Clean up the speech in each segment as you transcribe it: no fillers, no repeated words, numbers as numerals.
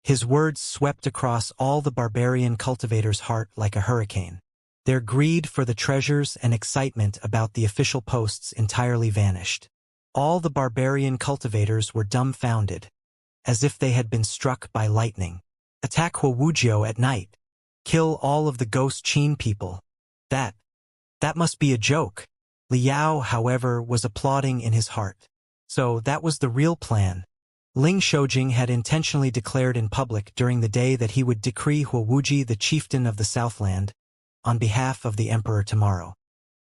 His words swept across all the barbarian cultivators' heart like a hurricane. Their greed for the treasures and excitement about the official posts entirely vanished. All the barbarian cultivators were dumbfounded, as if they had been struck by lightning. Attack Wuxia at night. Kill all of the ghost Qin people. That must be a joke. Liao, however, was applauding in his heart. So that was the real plan. Ling Shoujing had intentionally declared in public during the day that he would decree Wuxia the chieftain of the Southland, on behalf of the emperor tomorrow.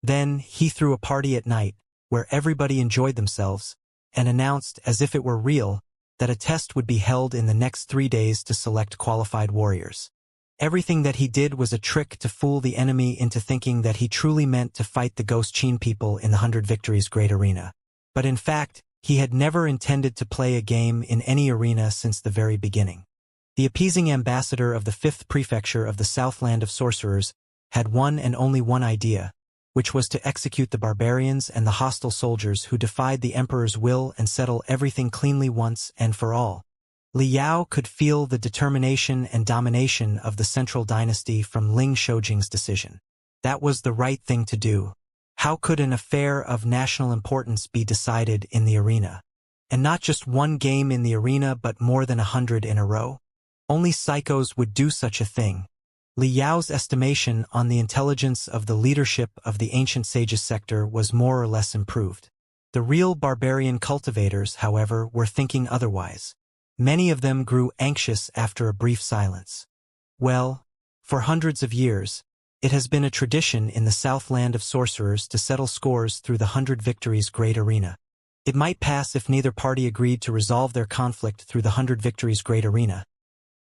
Then he threw a party at night, where everybody enjoyed themselves, and announced, as if it were real, that a test would be held in the next 3 days to select qualified warriors. Everything that he did was a trick to fool the enemy into thinking that he truly meant to fight the Ghost Qin people in the 100 Victories Great Arena. But in fact, he had never intended to play a game in any arena since the very beginning. The appeasing ambassador of the 5th Prefecture of the Southland of Sorcerers had one and only one idea, which was to execute the barbarians and the hostile soldiers who defied the emperor's will and settle everything cleanly once and for all. Liao could feel the determination and domination of the central dynasty from Ling Shoujing's decision. That was the right thing to do. How could an affair of national importance be decided in the arena? And not just one game in the arena but more than 100 in a row? Only psychos would do such a thing. Liao's estimation on the intelligence of the leadership of the ancient sages sector was more or less improved. The real barbarian cultivators, however, were thinking otherwise. Many of them grew anxious after a brief silence. Well, for hundreds of years, it has been a tradition in the Southland of Sorcerers to settle scores through the 100 Victories Great Arena. It might pass if neither party agreed to resolve their conflict through the 100 Victories Great Arena.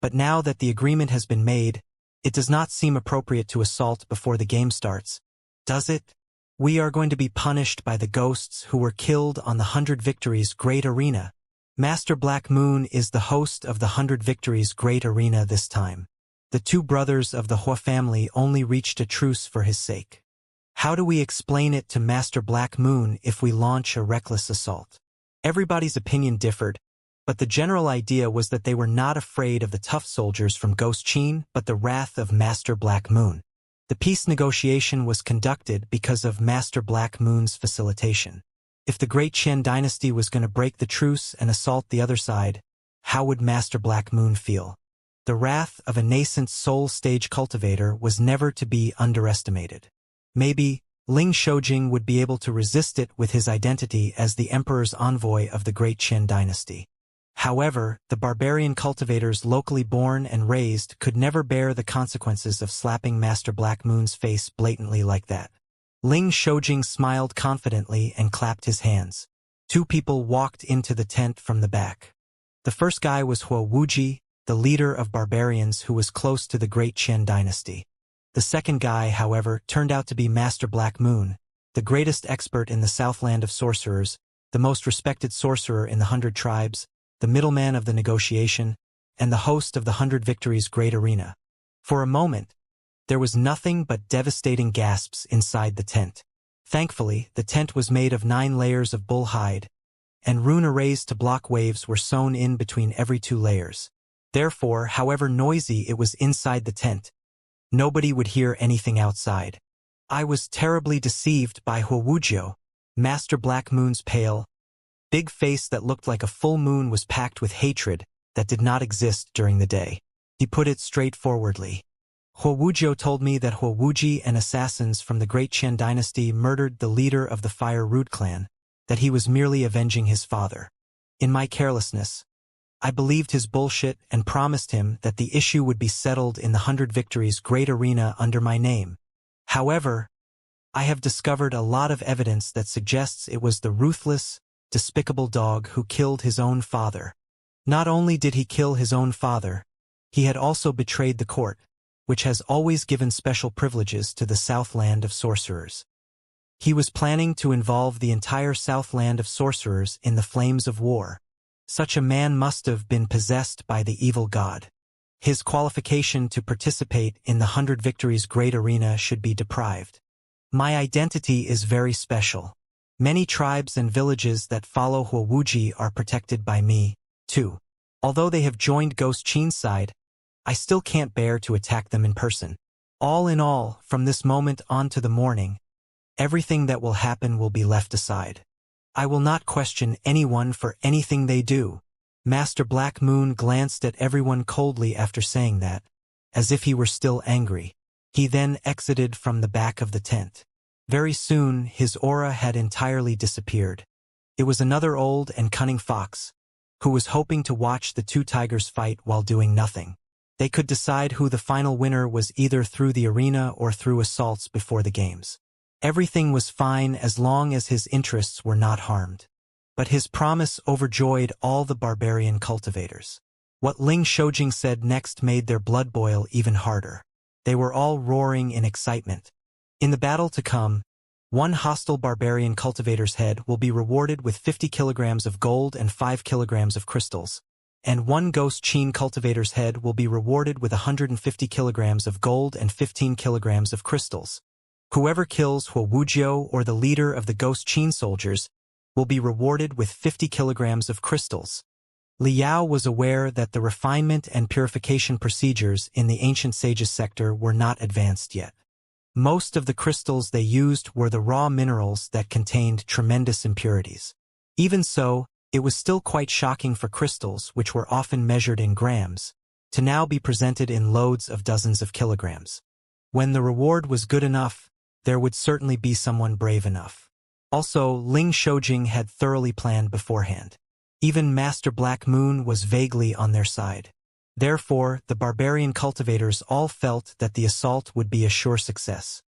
But now that the agreement has been made, it does not seem appropriate to assault before the game starts, does it? We are going to be punished by the ghosts who were killed on the 100 Victories Great Arena. Master Black Moon is the host of the 100 Victories Great Arena this time. The 2 brothers of the Hua family only reached a truce for his sake. How do we explain it to Master Black Moon if we launch a reckless assault? Everybody's opinion differed, but the general idea was that they were not afraid of the tough soldiers from Ghost Qin, but the wrath of Master Black Moon. The peace negotiation was conducted because of Master Black Moon's facilitation. If the Great Qian dynasty was going to break the truce and assault the other side, how would Master Black Moon feel? The wrath of a nascent soul stage cultivator was never to be underestimated. Maybe Ling Shoujing would be able to resist it with his identity as the emperor's envoy of the Great Qian dynasty. However, the barbarian cultivators locally born and raised could never bear the consequences of slapping Master Black Moon's face blatantly like that. Ling Shoujing smiled confidently and clapped his hands. 2 people walked into the tent from the back. The first guy was Wuxia, the leader of barbarians who was close to the Great Qian dynasty. The second guy, however, turned out to be Master Black Moon, the greatest expert in the Southland of Sorcerers, the most respected sorcerer in the 100 tribes, the middleman of the negotiation, and the host of the 100 Victories Great Arena. For a moment, there was nothing but devastating gasps inside the tent. Thankfully, the tent was made of 9 layers of bull hide, and rune arrays to block waves were sewn in between every 2 layers. Therefore, however noisy it was inside the tent, nobody would hear anything outside. I was terribly deceived by Wuxia. Master Black Moon's pale, big face that looked like a full moon was packed with hatred that did not exist during the day. He put it straightforwardly. Wuxia told me that Wuxia and assassins from the Great Qian dynasty murdered the leader of the Fire Root clan, that he was merely avenging his father. In my carelessness, I believed his bullshit and promised him that the issue would be settled in the 100 Victories Great Arena under my name. However, I have discovered a lot of evidence that suggests it was the ruthless, despicable dog who killed his own father. Not only did he kill his own father, he had also betrayed the court, which has always given special privileges to the Southland of Sorcerers. He was planning to involve the entire Southland of Sorcerers in the flames of war. Such a man must have been possessed by the evil god. His qualification to participate in the 100 Victories Great Arena should be deprived. My identity is very special. Many tribes and villages that follow Wuxia are protected by me, too. Although they have joined Ghost Qin's side, I still can't bear to attack them in person. All in all, from this moment on to the morning, everything that will happen will be left aside. I will not question anyone for anything they do. Master Black Moon glanced at everyone coldly after saying that, as if he were still angry. He then exited from the back of the tent. Very soon, his aura had entirely disappeared. It was another old and cunning fox, who was hoping to watch the two tigers fight while doing nothing. They could decide who the final winner was either through the arena or through assaults before the games. Everything was fine as long as his interests were not harmed. But his promise overjoyed all the barbarian cultivators. What Ling Shoujing said next made their blood boil even harder. They were all roaring in excitement. In the battle to come, one hostile barbarian cultivator's head will be rewarded with 50 kilograms of gold and 5 kilograms of crystals, and one Ghost Qin cultivator's head will be rewarded with 150 kilograms of gold and 15 kilograms of crystals. Whoever kills Wuxia or the leader of the Ghost Qin soldiers will be rewarded with 50 kilograms of crystals. Liao was aware that the refinement and purification procedures in the ancient sages sector were not advanced yet. Most of the crystals they used were the raw minerals that contained tremendous impurities. Even so, it was still quite shocking for crystals, which were often measured in grams, to now be presented in loads of dozens of kilograms. When the reward was good enough, there would certainly be someone brave enough. Also, Ling Shoujing had thoroughly planned beforehand. Even Master Black Moon was vaguely on their side. Therefore, the barbarian cultivators all felt that the assault would be a sure success.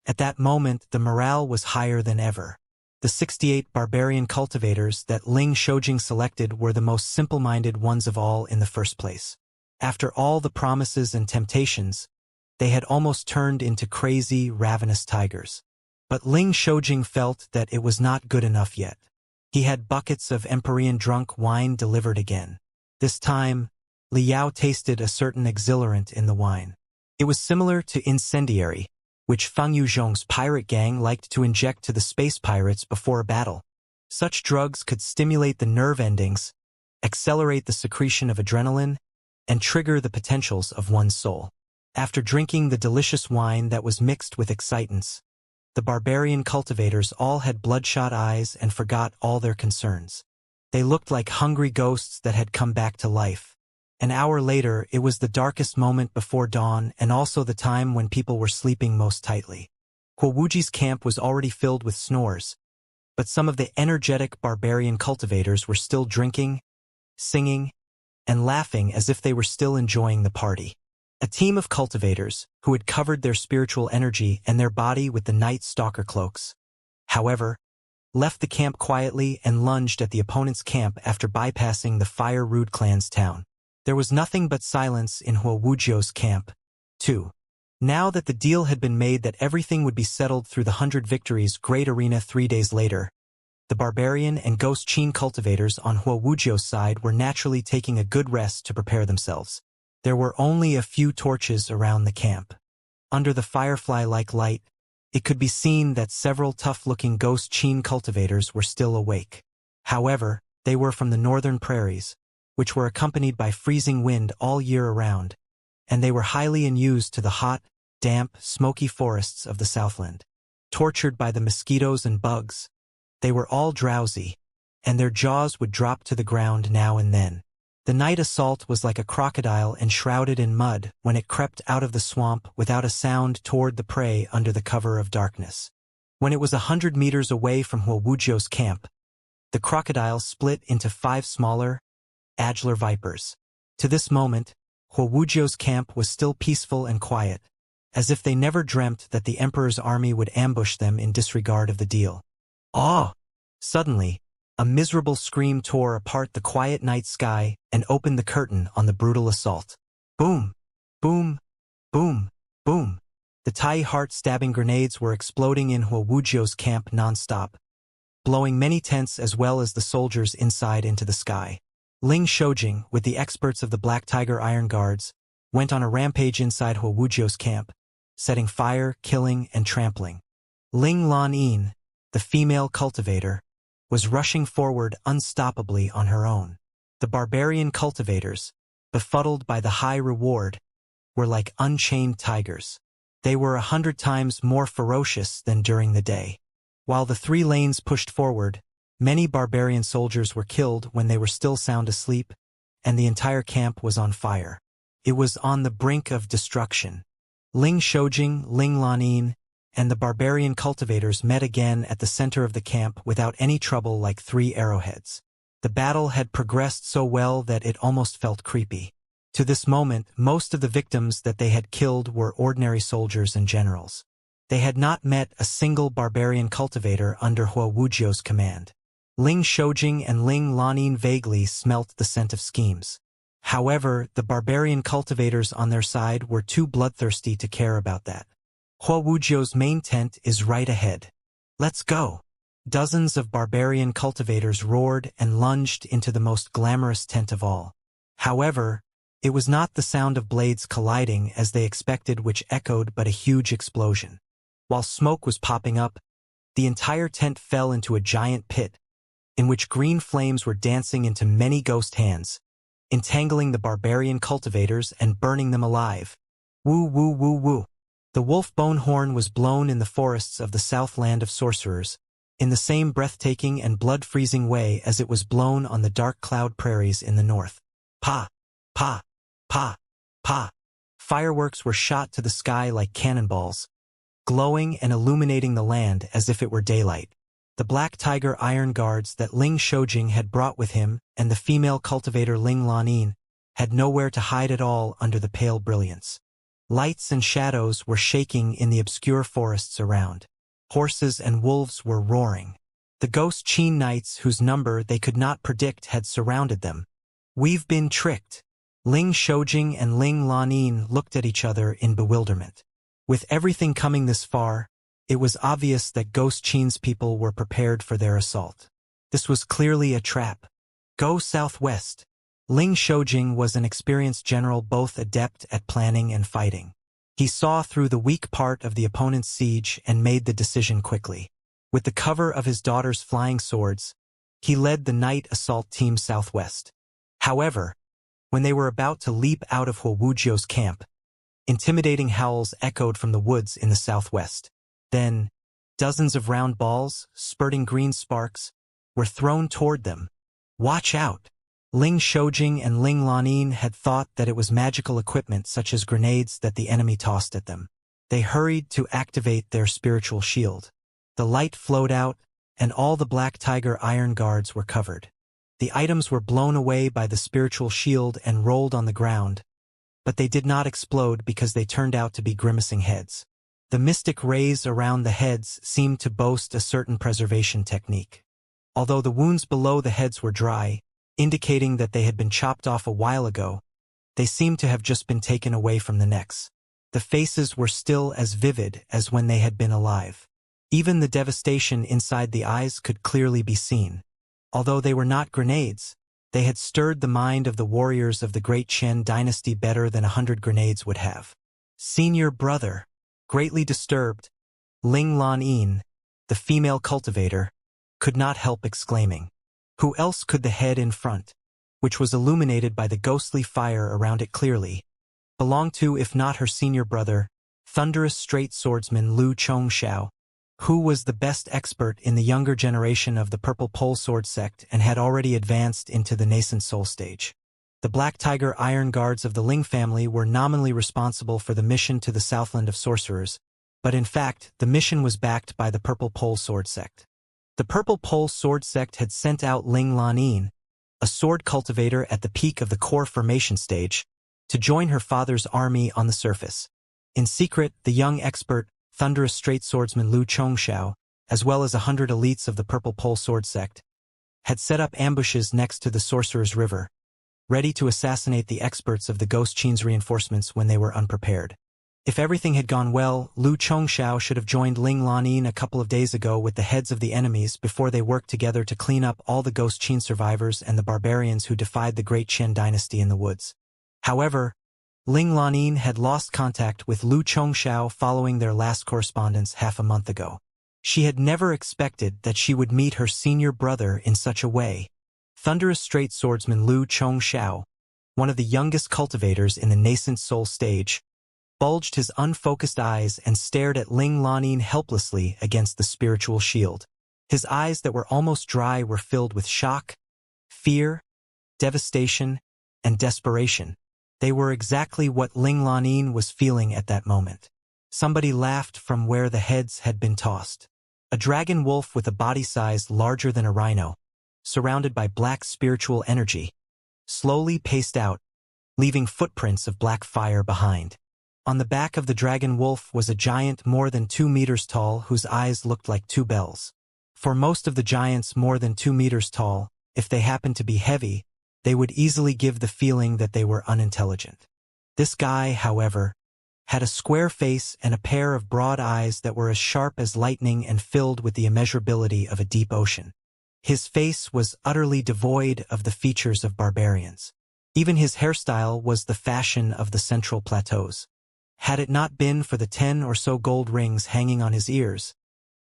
At that moment, the morale was higher than ever. The 68 barbarian cultivators that Ling Shoujing selected were the most simple-minded ones of all in the first place. After all the promises and temptations, they had almost turned into crazy, ravenous tigers. But Ling Shoujing felt that it was not good enough yet. He had buckets of Empyrean drunk wine delivered again. This time, Liao tasted a certain exhilarant in the wine. It was similar to incendiary, which Feng Yuzhong's pirate gang liked to inject to the space pirates before a battle. Such drugs could stimulate the nerve endings, accelerate the secretion of adrenaline, and trigger the potentials of one's soul. After drinking the delicious wine that was mixed with excitants, the barbarian cultivators all had bloodshot eyes and forgot all their concerns. They looked like hungry ghosts that had come back to life. An hour later, it was the darkest moment before dawn and also the time when people were sleeping most tightly. Wuji's camp was already filled with snores, but some of the energetic barbarian cultivators were still drinking, singing, and laughing as if they were still enjoying the party. A team of cultivators, who had covered their spiritual energy and their body with the Night Stalker cloaks, however, left the camp quietly and lunged at the opponent's camp after bypassing the Fire Rude clan's town. There was nothing but silence in Wuji's camp, too. Now that the deal had been made that everything would be settled through the 100 Victories Great Arena 3 days later, the barbarian and Ghost Qin cultivators on Wuji's side were naturally taking a good rest to prepare themselves. There were only a few torches around the camp. Under the firefly-like light, it could be seen that several tough-looking Ghost Qin cultivators were still awake. However, they were from the northern prairies, which were accompanied by freezing wind all year around, and they were highly unused to the hot, damp, smoky forests of the Southland. Tortured by the mosquitoes and bugs, they were all drowsy, and their jaws would drop to the ground now and then. The night assault was like a crocodile enshrouded in mud when it crept out of the swamp without a sound toward the prey under the cover of darkness. When it was 100 meters away from Wuji's camp, the crocodile split into 5 smaller, agiler vipers. To this moment, Wuji's camp was still peaceful and quiet, as if they never dreamt that the Emperor's army would ambush them in disregard of the deal. Ah! Suddenly, a miserable scream tore apart the quiet night sky and opened the curtain on the brutal assault. Boom! Boom! Boom! Boom! The Tai heart-stabbing grenades were exploding in Wuji's camp non-stop, blowing many tents as well as the soldiers inside into the sky. Ling Shoujing, with the experts of the Black Tiger Iron Guards, went on a rampage inside Wuji's camp, setting fire, killing, and trampling. Ling Lan-yin, the female cultivator, was rushing forward unstoppably on her own. The barbarian cultivators, befuddled by the high reward, were like unchained tigers. They were 100 times more ferocious than during the day. While the 3 lanes pushed forward, many barbarian soldiers were killed when they were still sound asleep, and the entire camp was on fire. It was on the brink of destruction. Ling Shoujing, Ling Lanin, and the barbarian cultivators met again at the center of the camp without any trouble like 3 arrowheads. The battle had progressed so well that it almost felt creepy. To this moment, most of the victims that they had killed were ordinary soldiers and generals. They had not met a single barbarian cultivator under Wuxia's command. Ling Shoujing and Ling Lanin vaguely smelt the scent of schemes. However, the barbarian cultivators on their side were too bloodthirsty to care about that. Wuxia's main tent is right ahead. Let's go! Dozens of barbarian cultivators roared and lunged into the most glamorous tent of all. However, it was not the sound of blades colliding as they expected, which echoed, but a huge explosion. While smoke was popping up, the entire tent fell into a giant pit, in which green flames were dancing into many ghost hands, entangling the barbarian cultivators and burning them alive. Woo woo woo woo. The wolf-bone horn was blown in the forests of the Southland of Sorcerers, in the same breathtaking and blood-freezing way as it was blown on the dark cloud prairies in the north. Pa! Pa! Pa! Pa! Fireworks were shot to the sky like cannonballs, glowing and illuminating the land as if it were daylight. The black tiger iron guards that Ling Shoujing had brought with him and the female cultivator Ling Lanin had nowhere to hide at all under the pale brilliance. Lights and shadows were shaking in the obscure forests around. Horses and wolves were roaring. The ghost Qin knights whose number they could not predict had surrounded them. We've been tricked. Ling Shoujing and Ling Lanin looked at each other in bewilderment. With everything coming this far, it was obvious that Ghost Qin's people were prepared for their assault. This was clearly a trap. Go southwest. Ling Shoujing was an experienced general, both adept at planning and fighting. He saw through the weak part of the opponent's siege and made the decision quickly. With the cover of his daughter's flying swords, he led the night assault team southwest. However, when they were about to leap out of Wuxia's camp, intimidating howls echoed from the woods in the southwest. Then, dozens of round balls, spurting green sparks, were thrown toward them. Watch out! Ling Shoujing and Ling Lanin had thought that it was magical equipment such as grenades that the enemy tossed at them. They hurried to activate their spiritual shield. The light flowed out, and all the black tiger iron guards were covered. The items were blown away by the spiritual shield and rolled on the ground, but they did not explode because they turned out to be grimacing heads. The mystic rays around the heads seemed to boast a certain preservation technique. Although the wounds below the heads were dry, indicating that they had been chopped off a while ago, they seemed to have just been taken away from the necks. The faces were still as vivid as when they had been alive. Even the devastation inside the eyes could clearly be seen. Although they were not grenades, they had stirred the mind of the warriors of the Great Qian dynasty better than 100 grenades would have. Senior brother. Greatly disturbed, Ling Lanin, the female cultivator, could not help exclaiming. Who else could the head in front, which was illuminated by the ghostly fire around it clearly, belong to if not her senior brother, thunderous straight swordsman Lu Chongxiao, who was the best expert in the younger generation of the Purple Pole Sword sect and had already advanced into the nascent soul stage. The Black Tiger Iron Guards of the Ling family were nominally responsible for the mission to the Southland of Sorcerers, but in fact, the mission was backed by the Purple Pole Sword sect. The Purple Pole Sword sect had sent out Ling Lanin, a sword cultivator at the peak of the core formation stage, to join her father's army on the surface. In secret, the young expert, thunderous straight swordsman Lu Chongxiao, as well as 100 elites of the Purple Pole Sword sect, had set up ambushes next to the Sorcerer's River, ready to assassinate the experts of the Ghost Qin's reinforcements when they were unprepared. If everything had gone well, Lu Chongxiao should have joined Ling Lanin a couple of days ago with the heads of the enemies before they worked together to clean up all the Ghost Qin survivors and the barbarians who defied the Great Qian dynasty in the woods. However, Ling Lanin had lost contact with Lu Chongxiao following their last correspondence half a month ago. She had never expected that she would meet her senior brother in such a way. Thunderous straight swordsman Lu Chongxiao, one of the youngest cultivators in the nascent soul stage, bulged his unfocused eyes and stared at Ling Lanin helplessly against the spiritual shield. His eyes that were almost dry were filled with shock, fear, devastation, and desperation. They were exactly what Ling Lanin was feeling at that moment. Somebody laughed from where the heads had been tossed. A dragon wolf with a body size larger than a rhino, surrounded by black spiritual energy, slowly paced out, leaving footprints of black fire behind. On the back of the dragon wolf was a giant more than 2 meters tall whose eyes looked like two bells. For most of the giants more than 2 meters tall, if they happened to be heavy, they would easily give the feeling that they were unintelligent. This guy, however, had a square face and a pair of broad eyes that were as sharp as lightning and filled with the immeasurability of a deep ocean. His face was utterly devoid of the features of barbarians. Even his hairstyle was the fashion of the central plateaus. Had it not been for the 10 or so gold rings hanging on his ears,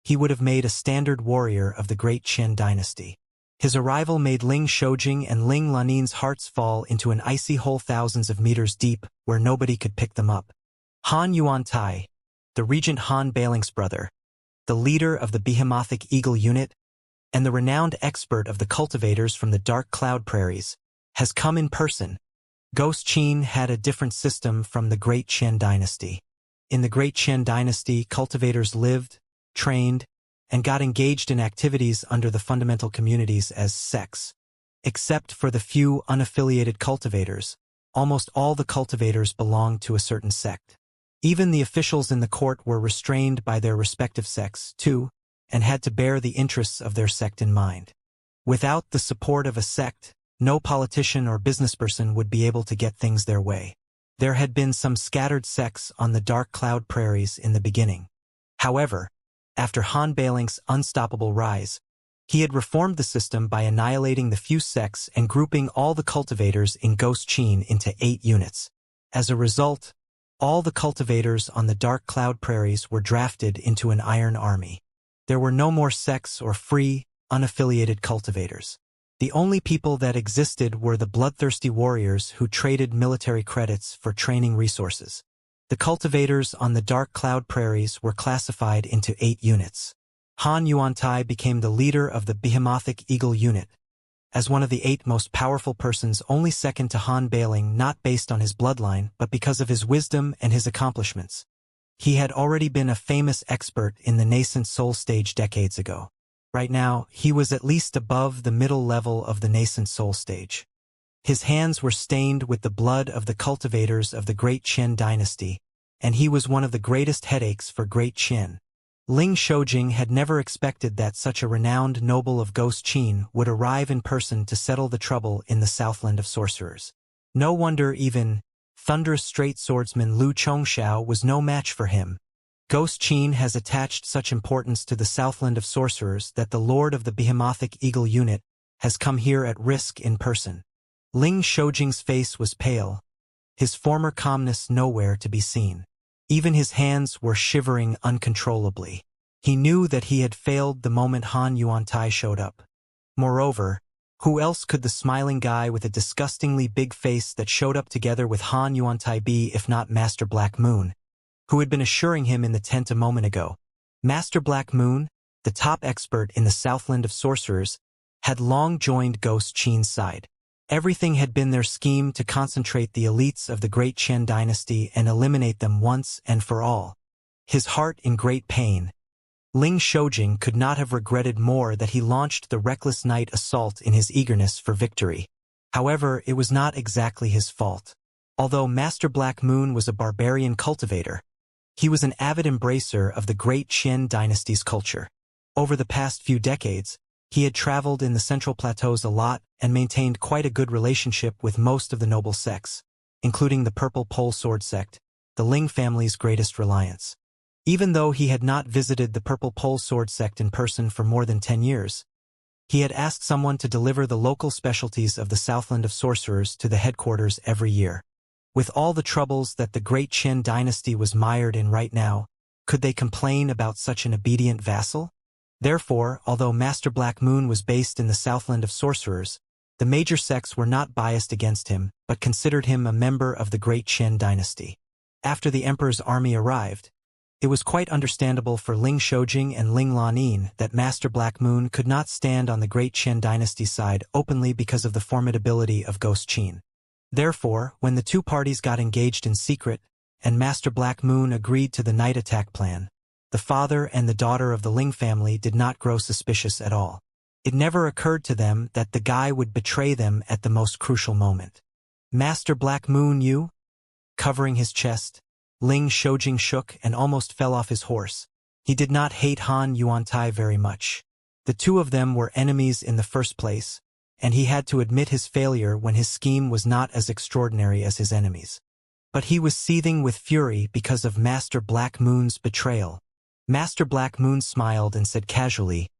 he would have made a standard warrior of the great Qin dynasty. His arrival made Ling Shoujing and Ling Lanin's hearts fall into an icy hole thousands of meters deep where nobody could pick them up. Han Yuantai, the Regent Han Bailing's brother, the leader of the Behemothtic Eagle unit, and the renowned expert of the cultivators from the Dark Cloud Prairies, has come in person. Ghost Qin had a different system from the Great Qin dynasty. In the Great Qin dynasty, cultivators lived, trained, and got engaged in activities under the fundamental communities as sects. Except for the few unaffiliated cultivators, almost all the cultivators belonged to a certain sect. Even the officials in the court were restrained by their respective sects, too, and had to bear the interests of their sect in mind. Without the support of a sect, no politician or businessperson would be able to get things their way. There had been some scattered sects on the Dark Cloud Prairies in the beginning. However, after Han Bailing's unstoppable rise, he had reformed the system by annihilating the few sects and grouping all the cultivators in Ghost Qin into 8 units. As a result, all the cultivators on the Dark Cloud Prairies were drafted into an iron army. There were no more sects or free, unaffiliated cultivators. The only people that existed were the bloodthirsty warriors who traded military credits for training resources. The cultivators on the Dark Cloud Prairies were classified into 8 units. Han Yuantai became the leader of the Behemothtic Eagle unit, as one of the 8 most powerful persons, only second to Han Bailing, not based on his bloodline but because of his wisdom and his accomplishments. He had already been a famous expert in the nascent soul stage decades ago. Right now, he was at least above the middle level of the nascent soul stage. His hands were stained with the blood of the cultivators of the Great Qin dynasty, and he was one of the greatest headaches for Great Qin. Ling Shoujing had never expected that such a renowned noble of Ghost Qin would arrive in person to settle the trouble in the Southland of Sorcerers. No wonder even thunderous straight swordsman Lu Chongxiao was no match for him. Ghost Qin has attached such importance to the Southland of Sorcerers that the Lord of the Behemothtic Eagle unit has come here at risk in person. Ling Shoujing's face was pale, his former calmness nowhere to be seen. Even his hands were shivering uncontrollably. He knew that he had failed the moment Han Yuantai showed up. Moreover, who else could the smiling guy with a disgustingly big face that showed up together with Han Yuantai be if not Master Black Moon, who had been assuring him in the tent a moment ago? Master Black Moon, the top expert in the Southland of Sorcerers, had long joined Ghost Qin's side. Everything had been their scheme to concentrate the elites of the Great Qin dynasty and eliminate them once and for all. His heart in great pain, Ling Shoujing could not have regretted more that he launched the reckless night assault in his eagerness for victory. However, it was not exactly his fault. Although Master Black Moon was a barbarian cultivator, he was an avid embracer of the Great Qin dynasty's culture. Over the past few decades, he had traveled in the Central Plateaus a lot and maintained quite a good relationship with most of the noble sects, including the Purple Pole Sword sect, the Ling family's greatest reliance. Even though he had not visited the Purple Pole Sword sect in person for more than 10 years, he had asked someone to deliver the local specialties of the Southland of Sorcerers to the headquarters every year. With all the troubles that the Great Qin dynasty was mired in right now, could they complain about such an obedient vassal? Therefore, although Master Black Moon was based in the Southland of Sorcerers, The major sects were not biased against him, but considered him a member of the Great Qin dynasty. After the emperor's army arrived, it was quite understandable for Ling Shoujing and Ling Lanin that Master Black Moon could not stand on the Great Qin dynasty side openly because of the formidability of Ghost Qin. Therefore, when the two parties got engaged in secret, and Master Black Moon agreed to the night attack plan, the father and the daughter of the Ling family did not grow suspicious at all. It never occurred to them that the guy would betray them at the most crucial moment. Master Black Moon, you? Covering his chest, Ling Shoujing shook and almost fell off his horse. He did not hate Han Yuantai very much. The two of them were enemies in the first place, and he had to admit his failure when his scheme was not as extraordinary as his enemies. But he was seething with fury because of Master Black Moon's betrayal. Master Black Moon smiled and said casually,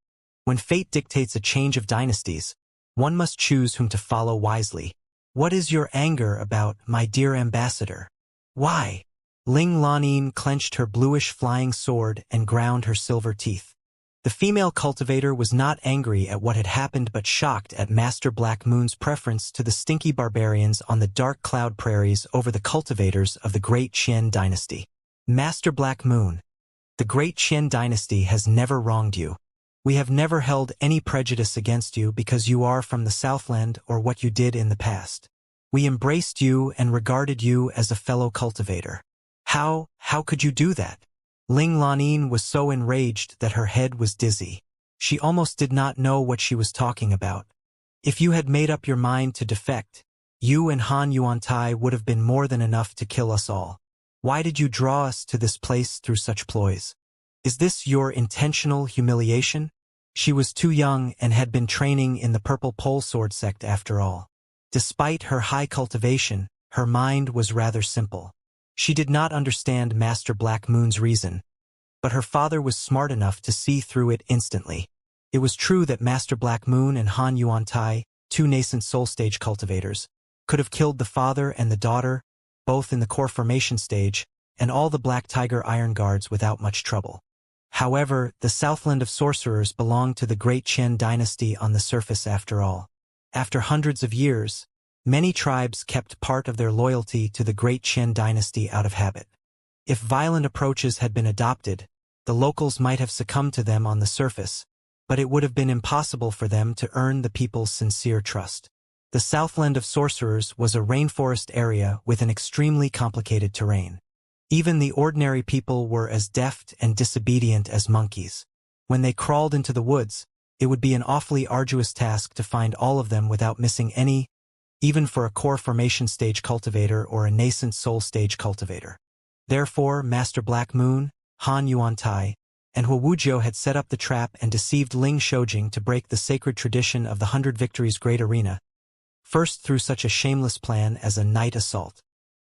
"When fate dictates a change of dynasties, one must choose whom to follow wisely. What is your anger about, my dear ambassador?" "Why?" Ling Lanin clenched her bluish flying sword and ground her silver teeth. The female cultivator was not angry at what had happened but shocked at Master Black Moon's preference to the stinky barbarians on the dark cloud prairies over the cultivators of the Great Qin dynasty. "Master Black Moon, the Great Qin dynasty has never wronged you. We have never held any prejudice against you because you are from the Southland or what you did in the past. We embraced you and regarded you as a fellow cultivator." How could you do that?" Ling Lanin was so enraged that her head was dizzy. She almost did not know what she was talking about. "If you had made up your mind to defect, you and Han Yuantai would have been more than enough to kill us all. Why did you draw us to this place through such ploys? Is this your intentional humiliation?" She was too young and had been training in the Purple Pole Sword sect after all. Despite her high cultivation, her mind was rather simple. She did not understand Master Black Moon's reason, but her father was smart enough to see through it instantly. It was true that Master Black Moon and Han Yuantai, two nascent soul stage cultivators, could have killed the father and the daughter, both in the core formation stage, and all the Black Tiger Iron Guards without much trouble. However, the Southland of Sorcerers belonged to the Great Qin dynasty on the surface after all. After hundreds of years, many tribes kept part of their loyalty to the Great Qin dynasty out of habit. If violent approaches had been adopted, the locals might have succumbed to them on the surface, but it would have been impossible for them to earn the people's sincere trust. The Southland of Sorcerers was a rainforest area with an extremely complicated terrain. Even the ordinary people were as deft and disobedient as monkeys. When they crawled into the woods, it would be an awfully arduous task to find all of them without missing any, even for a core formation stage cultivator or a nascent soul stage cultivator. Therefore, Master Black Moon, Han Yuantai, and Wuxia had set up the trap and deceived Ling Shoujing to break the sacred tradition of the 100 Victories Great Arena, first through such a shameless plan as a night assault.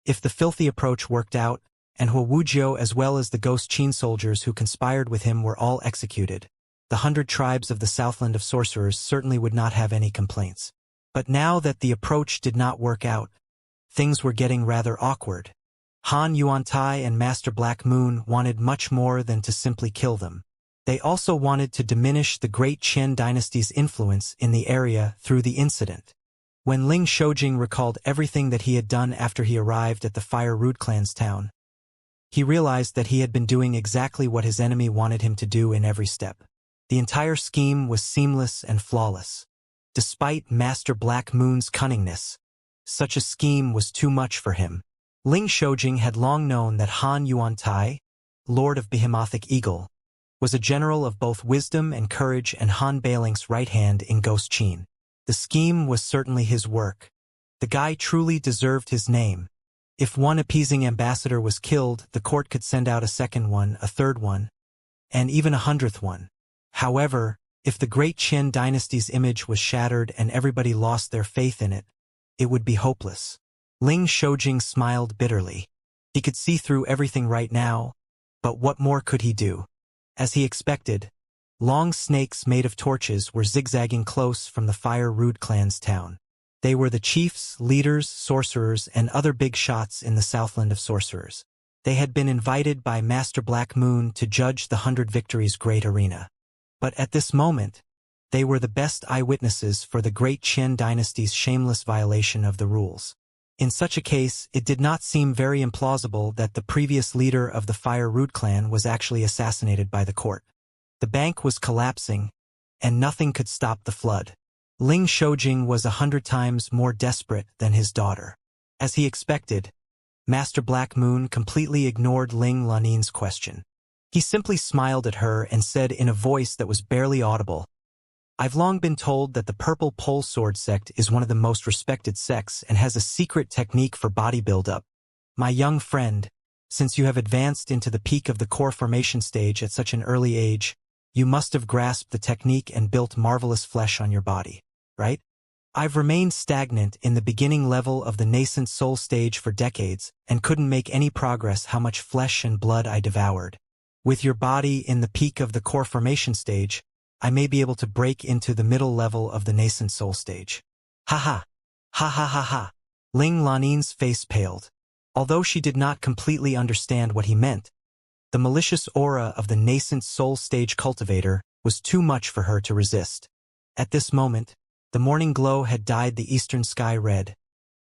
If the filthy approach worked out, and Wuxia as well as the Ghost Qin soldiers who conspired with him were all executed, the 100 tribes of the Southland of Sorcerers certainly would not have any complaints. But now that the approach did not work out, things were getting rather awkward. Han Yuantai and Master Black Moon wanted much more than to simply kill them. They also wanted to diminish the Great Qin dynasty's influence in the area through the incident. When Ling Shoujing recalled everything that he had done after he arrived at the Fire Root Clan's town, he realized that he had been doing exactly what his enemy wanted him to do in every step. The entire scheme was seamless and flawless. Despite Master Black Moon's cunningness, such a scheme was too much for him. Ling Shoujing had long known that Han Yuantai, Lord of Behemothik Eagle, was a general of both wisdom and courage and Han Bailink's right hand in Ghost Qin. The scheme was certainly his work. The guy truly deserved his name. If one appeasing ambassador was killed, the court could send out a second one, a third one, and even a 100th one. However, if the Great Qin dynasty's image was shattered and everybody lost their faith in it, it would be hopeless. Ling Shoujing smiled bitterly. He could see through everything right now, but what more could he do? As he expected, long snakes made of torches were zigzagging close from the Fire Root Clan's town. They were the chiefs, leaders, sorcerers, and other big shots in the Southland of Sorcerers. They had been invited by Master Black Moon to judge the 100 Victories Great Arena. But at this moment, They were the best eyewitnesses for the great Qian dynasty's shameless violation of the rules. In such a case, it did not seem very implausible that the previous leader of the Fire Root clan was actually assassinated by the court. The bank was collapsing, and nothing could stop the flood. Ling Shoujing was 100 times more desperate than his daughter. As he expected, Master Black Moon completely ignored Ling Lanin's question. He simply smiled at her and said in a voice that was barely audible, "I've long been told that the Purple Pole Sword sect is one of the most respected sects and has a secret technique for body build-up. My young friend, since you have advanced into the peak of the core formation stage at such an early age, you must have grasped the technique and built marvelous flesh on your body, right? I've remained stagnant in the beginning level of the nascent soul stage for decades and couldn't make any progress how much flesh and blood I devoured. With your body in the peak of the core formation stage, I may be able to break into the middle level of the nascent soul stage." Ha ha! Ha ha ha ha! Ling Lanin's face paled. Although she did not completely understand what he meant, the malicious aura of the nascent soul stage cultivator was too much for her to resist. At this moment, the morning glow had dyed the eastern sky red,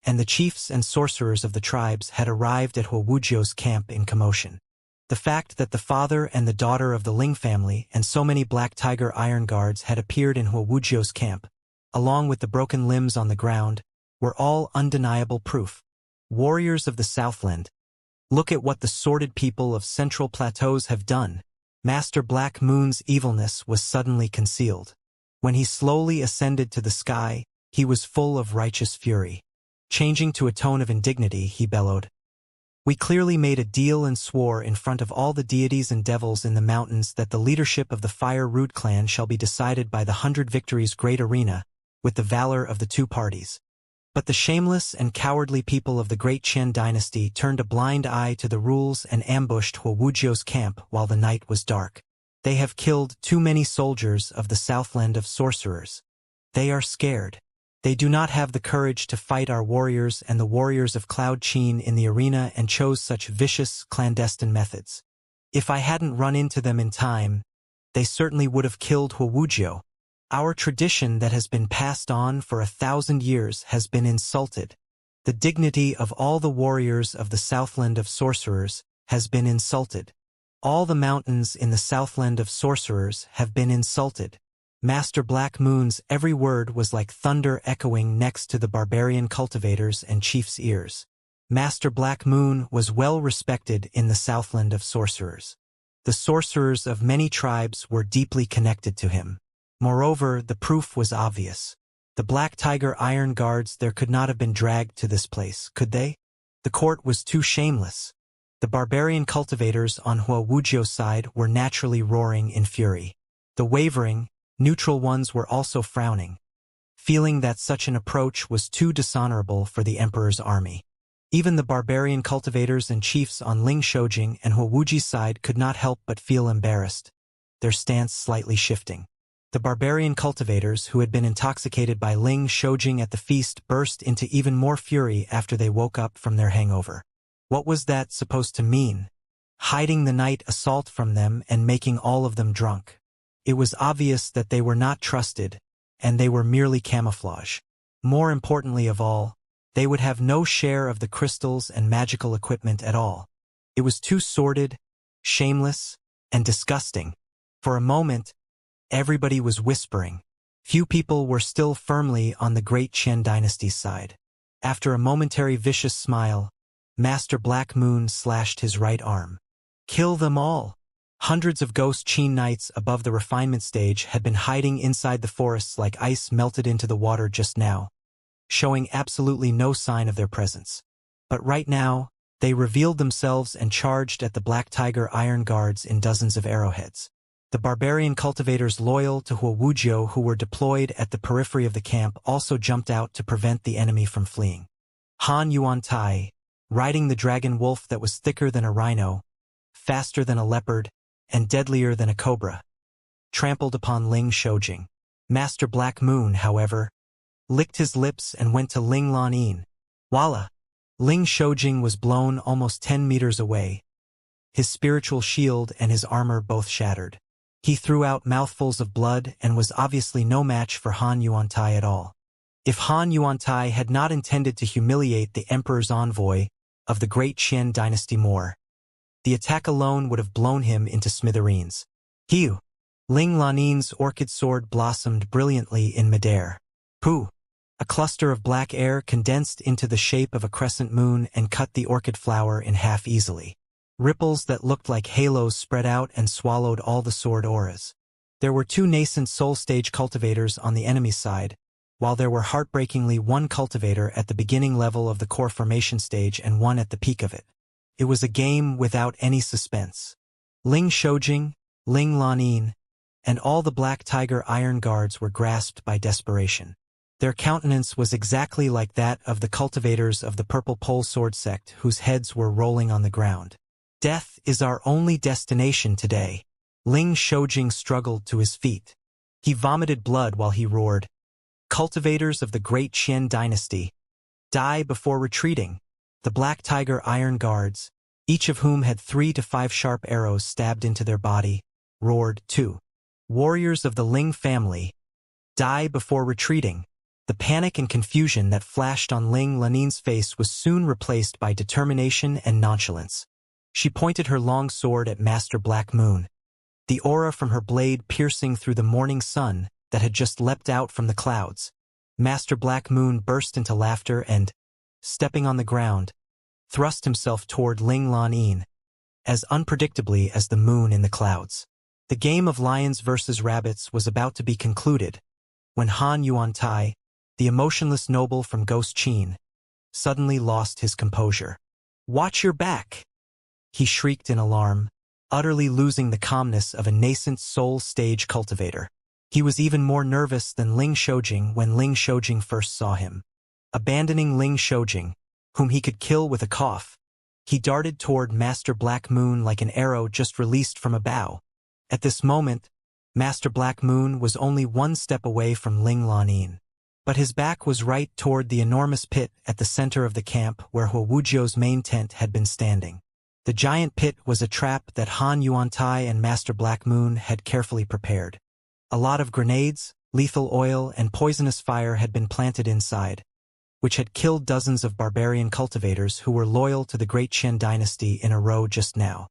and the chiefs and sorcerers of the tribes had arrived at Wuxio's camp in commotion. The fact that the father and the daughter of the Ling family and so many Black Tiger Iron Guards had appeared in Wuxio's camp, along with the broken limbs on the ground, were all undeniable proof. Warriors of the Southland, look at what the sordid people of Central Plateaus have done. Master Black Moon's evilness was suddenly concealed. When he slowly ascended to the sky, he was full of righteous fury. Changing to a tone of indignity, he bellowed, "We clearly made a deal and swore in front of all the deities and devils in the mountains that the leadership of the Fire Root clan shall be decided by the 100 Victories Great Arena, with the valor of the two parties. But the shameless and cowardly people of the great Qian dynasty turned a blind eye to the rules and ambushed Wuxio's camp while the night was dark. They have killed too many soldiers of the Southland of Sorcerers. They are scared. They do not have the courage to fight our warriors and the warriors of Cloud Qin in the arena and chose such vicious, clandestine methods. If I hadn't run into them in time, they certainly would have killed Wuxio. Our tradition that has been passed on for 1,000 years has been insulted. The dignity of all the warriors of the Southland of Sorcerers has been insulted. All the mountains in the Southland of Sorcerers have been insulted." Master Black Moon's every word was like thunder echoing next to the barbarian cultivators and chiefs' ears. Master Black Moon was well respected in the Southland of Sorcerers. The sorcerers of many tribes were deeply connected to him. Moreover, the proof was obvious. The Black Tiger Iron Guards there could not have been dragged to this place, could they? The court was too shameless. The barbarian cultivators on Wuxio's side were naturally roaring in fury. The wavering, neutral ones were also frowning, feeling that such an approach was too dishonorable for the emperor's army. Even the barbarian cultivators and chiefs on Ling Shoujing and Wuxi's side could not help but feel embarrassed, their stance slightly shifting. The barbarian cultivators who had been intoxicated by Ling Shoujing at the feast burst into even more fury after they woke up from their hangover. What was that supposed to mean? Hiding the night assault from them and making all of them drunk. It was obvious that they were not trusted, and they were merely camouflage. More importantly of all, they would have no share of the crystals and magical equipment at all. It was too sordid, shameless, and disgusting. For a moment, everybody was whispering. Few people were still firmly on the great Qian dynasty's side. After a momentary vicious smile, Master Black Moon slashed his right arm. "Kill them all!" Hundreds of ghost Qin knights above the refinement stage had been hiding inside the forests like ice melted into the water just now, showing absolutely no sign of their presence. But right now, they revealed themselves and charged at the Black Tiger Iron Guards in dozens of arrowheads. The barbarian cultivators loyal to Wuxio who were deployed at the periphery of the camp also jumped out to prevent the enemy from fleeing. Han Yuan Tai, riding the dragon wolf that was thicker than a rhino, faster than a leopard, and deadlier than a cobra, trampled upon Ling Shoujing. Master Black Moon, however, licked his lips and went to Ling Lanin. Voila! Ling Shoujing was blown almost 10 meters away, his spiritual shield and his armor both shattered. He threw out mouthfuls of blood and was obviously no match for Han Yuantai at all. If Han Yuantai had not intended to humiliate the emperor's envoy of the great Qian dynasty more, the attack alone would have blown him into smithereens. Hiu! Ling Lanin's orchid sword blossomed brilliantly in midair. Pooh! A cluster of black air condensed into the shape of a crescent moon and cut the orchid flower in half easily. Ripples that looked like halos spread out and swallowed all the sword auras. There were 2 nascent soul stage cultivators on the enemy side, while there were heartbreakingly 1 cultivator at the beginning level of the core formation stage and 1 at the peak of it. It was a game without any suspense. Ling Shoujing, Ling Lanin, and all the Black Tiger Iron Guards were grasped by desperation. Their countenance was exactly like that of the cultivators of the Purple Pole Sword Sect whose heads were rolling on the ground. Death is our only destination today. Ling Shoujing struggled to his feet. He vomited blood while he roared, "Cultivators of the great Qian dynasty, die before retreating." The Black Tiger Iron Guards, each of whom had 3 to 5 sharp arrows stabbed into their body, roared too. "Warriors of the Ling family, die before retreating." The panic and confusion that flashed on Ling Lanin's face was soon replaced by determination and nonchalance. She pointed her long sword at Master Black Moon, the aura from her blade piercing through the morning sun that had just leapt out from the clouds. Master Black Moon burst into laughter and, stepping on the ground, thrust himself toward Ling Lanin, as unpredictably as the moon in the clouds. The game of lions versus rabbits was about to be concluded, when Han Yuantai, the emotionless noble from Ghost Qin, suddenly lost his composure. "Watch your back!" he shrieked in alarm, utterly losing the calmness of a nascent soul stage cultivator. He was even more nervous than Ling Shoujing when Ling Shoujing first saw him. Abandoning Ling Shoujing, whom he could kill with a cough, he darted toward Master Black Moon like an arrow just released from a bow. At this moment, Master Black Moon was only 1 step away from Ling Lanin. But his back was right toward the enormous pit at the center of the camp where Wuxio's main tent had been standing. The giant pit was a trap that Han Yuantai and Master Black Moon had carefully prepared. A lot of grenades, lethal oil, and poisonous fire had been planted inside, which had killed dozens of barbarian cultivators who were loyal to the great Qian dynasty in a row just now.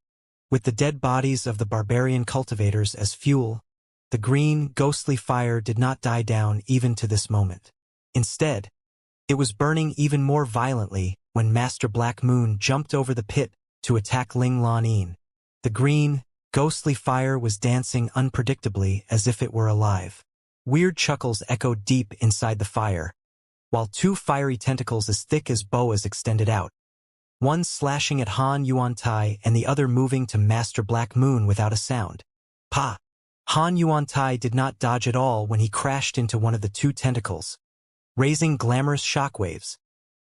With the dead bodies of the barbarian cultivators as fuel, the green, ghostly fire did not die down even to this moment. Instead, it was burning even more violently when Master Black Moon jumped over the pit to attack Ling Lanin. The green, ghostly fire was dancing unpredictably as if it were alive. Weird chuckles echoed deep inside the fire, while 2 fiery tentacles as thick as boas extended out, one slashing at Han Yuantai and the other moving to Master Black Moon without a sound. Pa! Han Yuantai did not dodge at all when he crashed into one of the 2 tentacles, raising glamorous shockwaves.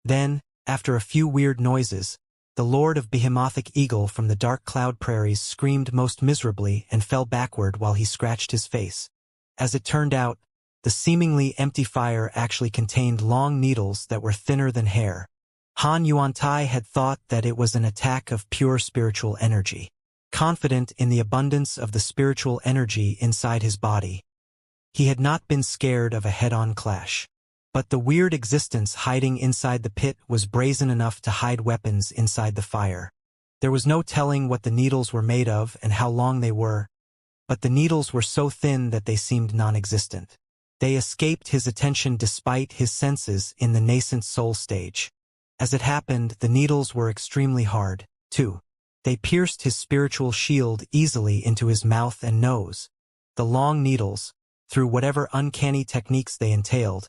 Then, after a few weird noises, the Lord of Behemothic Eagle from the dark cloud prairies screamed most miserably and fell backward while he scratched his face. As it turned out, the seemingly empty fire actually contained long needles that were thinner than hair. Han Yuantai had thought that it was an attack of pure spiritual energy. Confident in the abundance of the spiritual energy inside his body, he had not been scared of a head-on clash. But the weird existence hiding inside the pit was brazen enough to hide weapons inside the fire. There was no telling what the needles were made of and how long they were, but the needles were so thin that they seemed non-existent. They escaped his attention despite his senses in the nascent soul stage. As it happened, the needles were extremely hard, too. They pierced his spiritual shield easily into his mouth and nose. The long needles, through whatever uncanny techniques they entailed,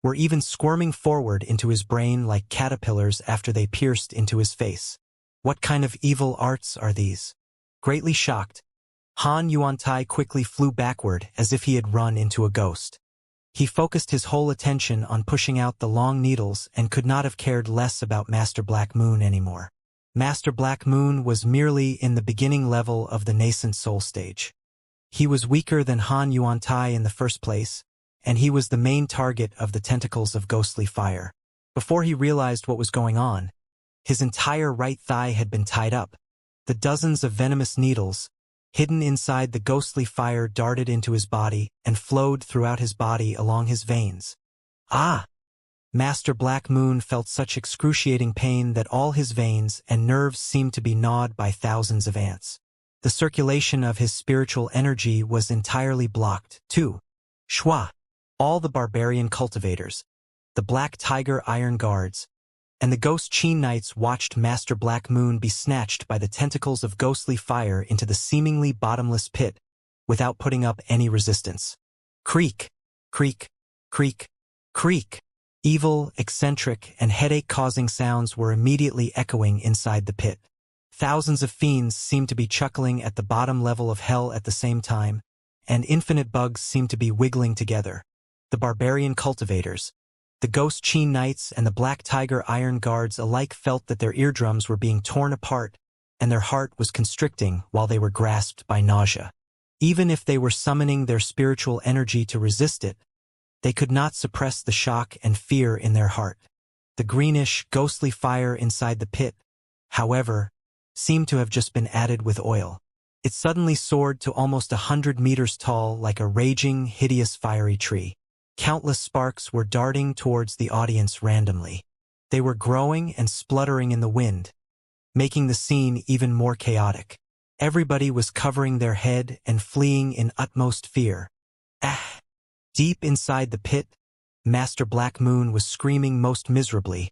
were even squirming forward into his brain like caterpillars after they pierced into his face. What kind of evil arts are these? Greatly shocked, Han Yuantai quickly flew backward as if he had run into a ghost. He focused his whole attention on pushing out the long needles and could not have cared less about Master Black Moon anymore. Master Black Moon was merely in the beginning level of the nascent soul stage. He was weaker than Han Yuantai in the first place, and he was the main target of the tentacles of ghostly fire. Before he realized what was going on, his entire right thigh had been tied up. The dozens of venomous needles, Hidden inside the ghostly fire darted into his body and flowed throughout his body along his veins. Ah! Master Black Moon felt such excruciating pain that all his veins and nerves seemed to be gnawed by thousands of ants. The circulation of his spiritual energy was entirely blocked, too. Shwa! All the barbarian cultivators, the Black Tiger Iron Guards, and the Ghost Qin Knights watched Master Black Moon be snatched by the tentacles of ghostly fire into the seemingly bottomless pit, without putting up any resistance. Creak, creak, creak, creak. Evil, eccentric, and headache-causing sounds were immediately echoing inside the pit. Thousands of fiends seemed to be chuckling at the bottom level of hell at the same time, and infinite bugs seemed to be wiggling together. The barbarian cultivators, the Ghost Qin Knights, and the Black Tiger Iron Guards alike felt that their eardrums were being torn apart, and their heart was constricting while they were grasped by nausea. Even if they were summoning their spiritual energy to resist it, they could not suppress the shock and fear in their heart. The greenish, ghostly fire inside the pit, however, seemed to have just been added with oil. It suddenly soared to almost 100 meters tall like a raging, hideous fiery tree. Countless sparks were darting towards the audience randomly. They were growing and spluttering in the wind, making the scene even more chaotic. Everybody was covering their head and fleeing in utmost fear. Ah! Deep inside the pit, Master Black Moon was screaming most miserably,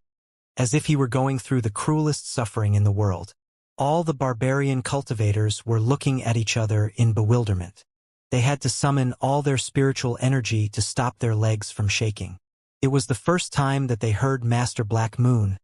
as if he were going through the cruelest suffering in the world. All the barbarian cultivators were looking at each other in bewilderment. They had to summon all their spiritual energy to stop their legs from shaking. It was the first time that they heard Master Black Moon,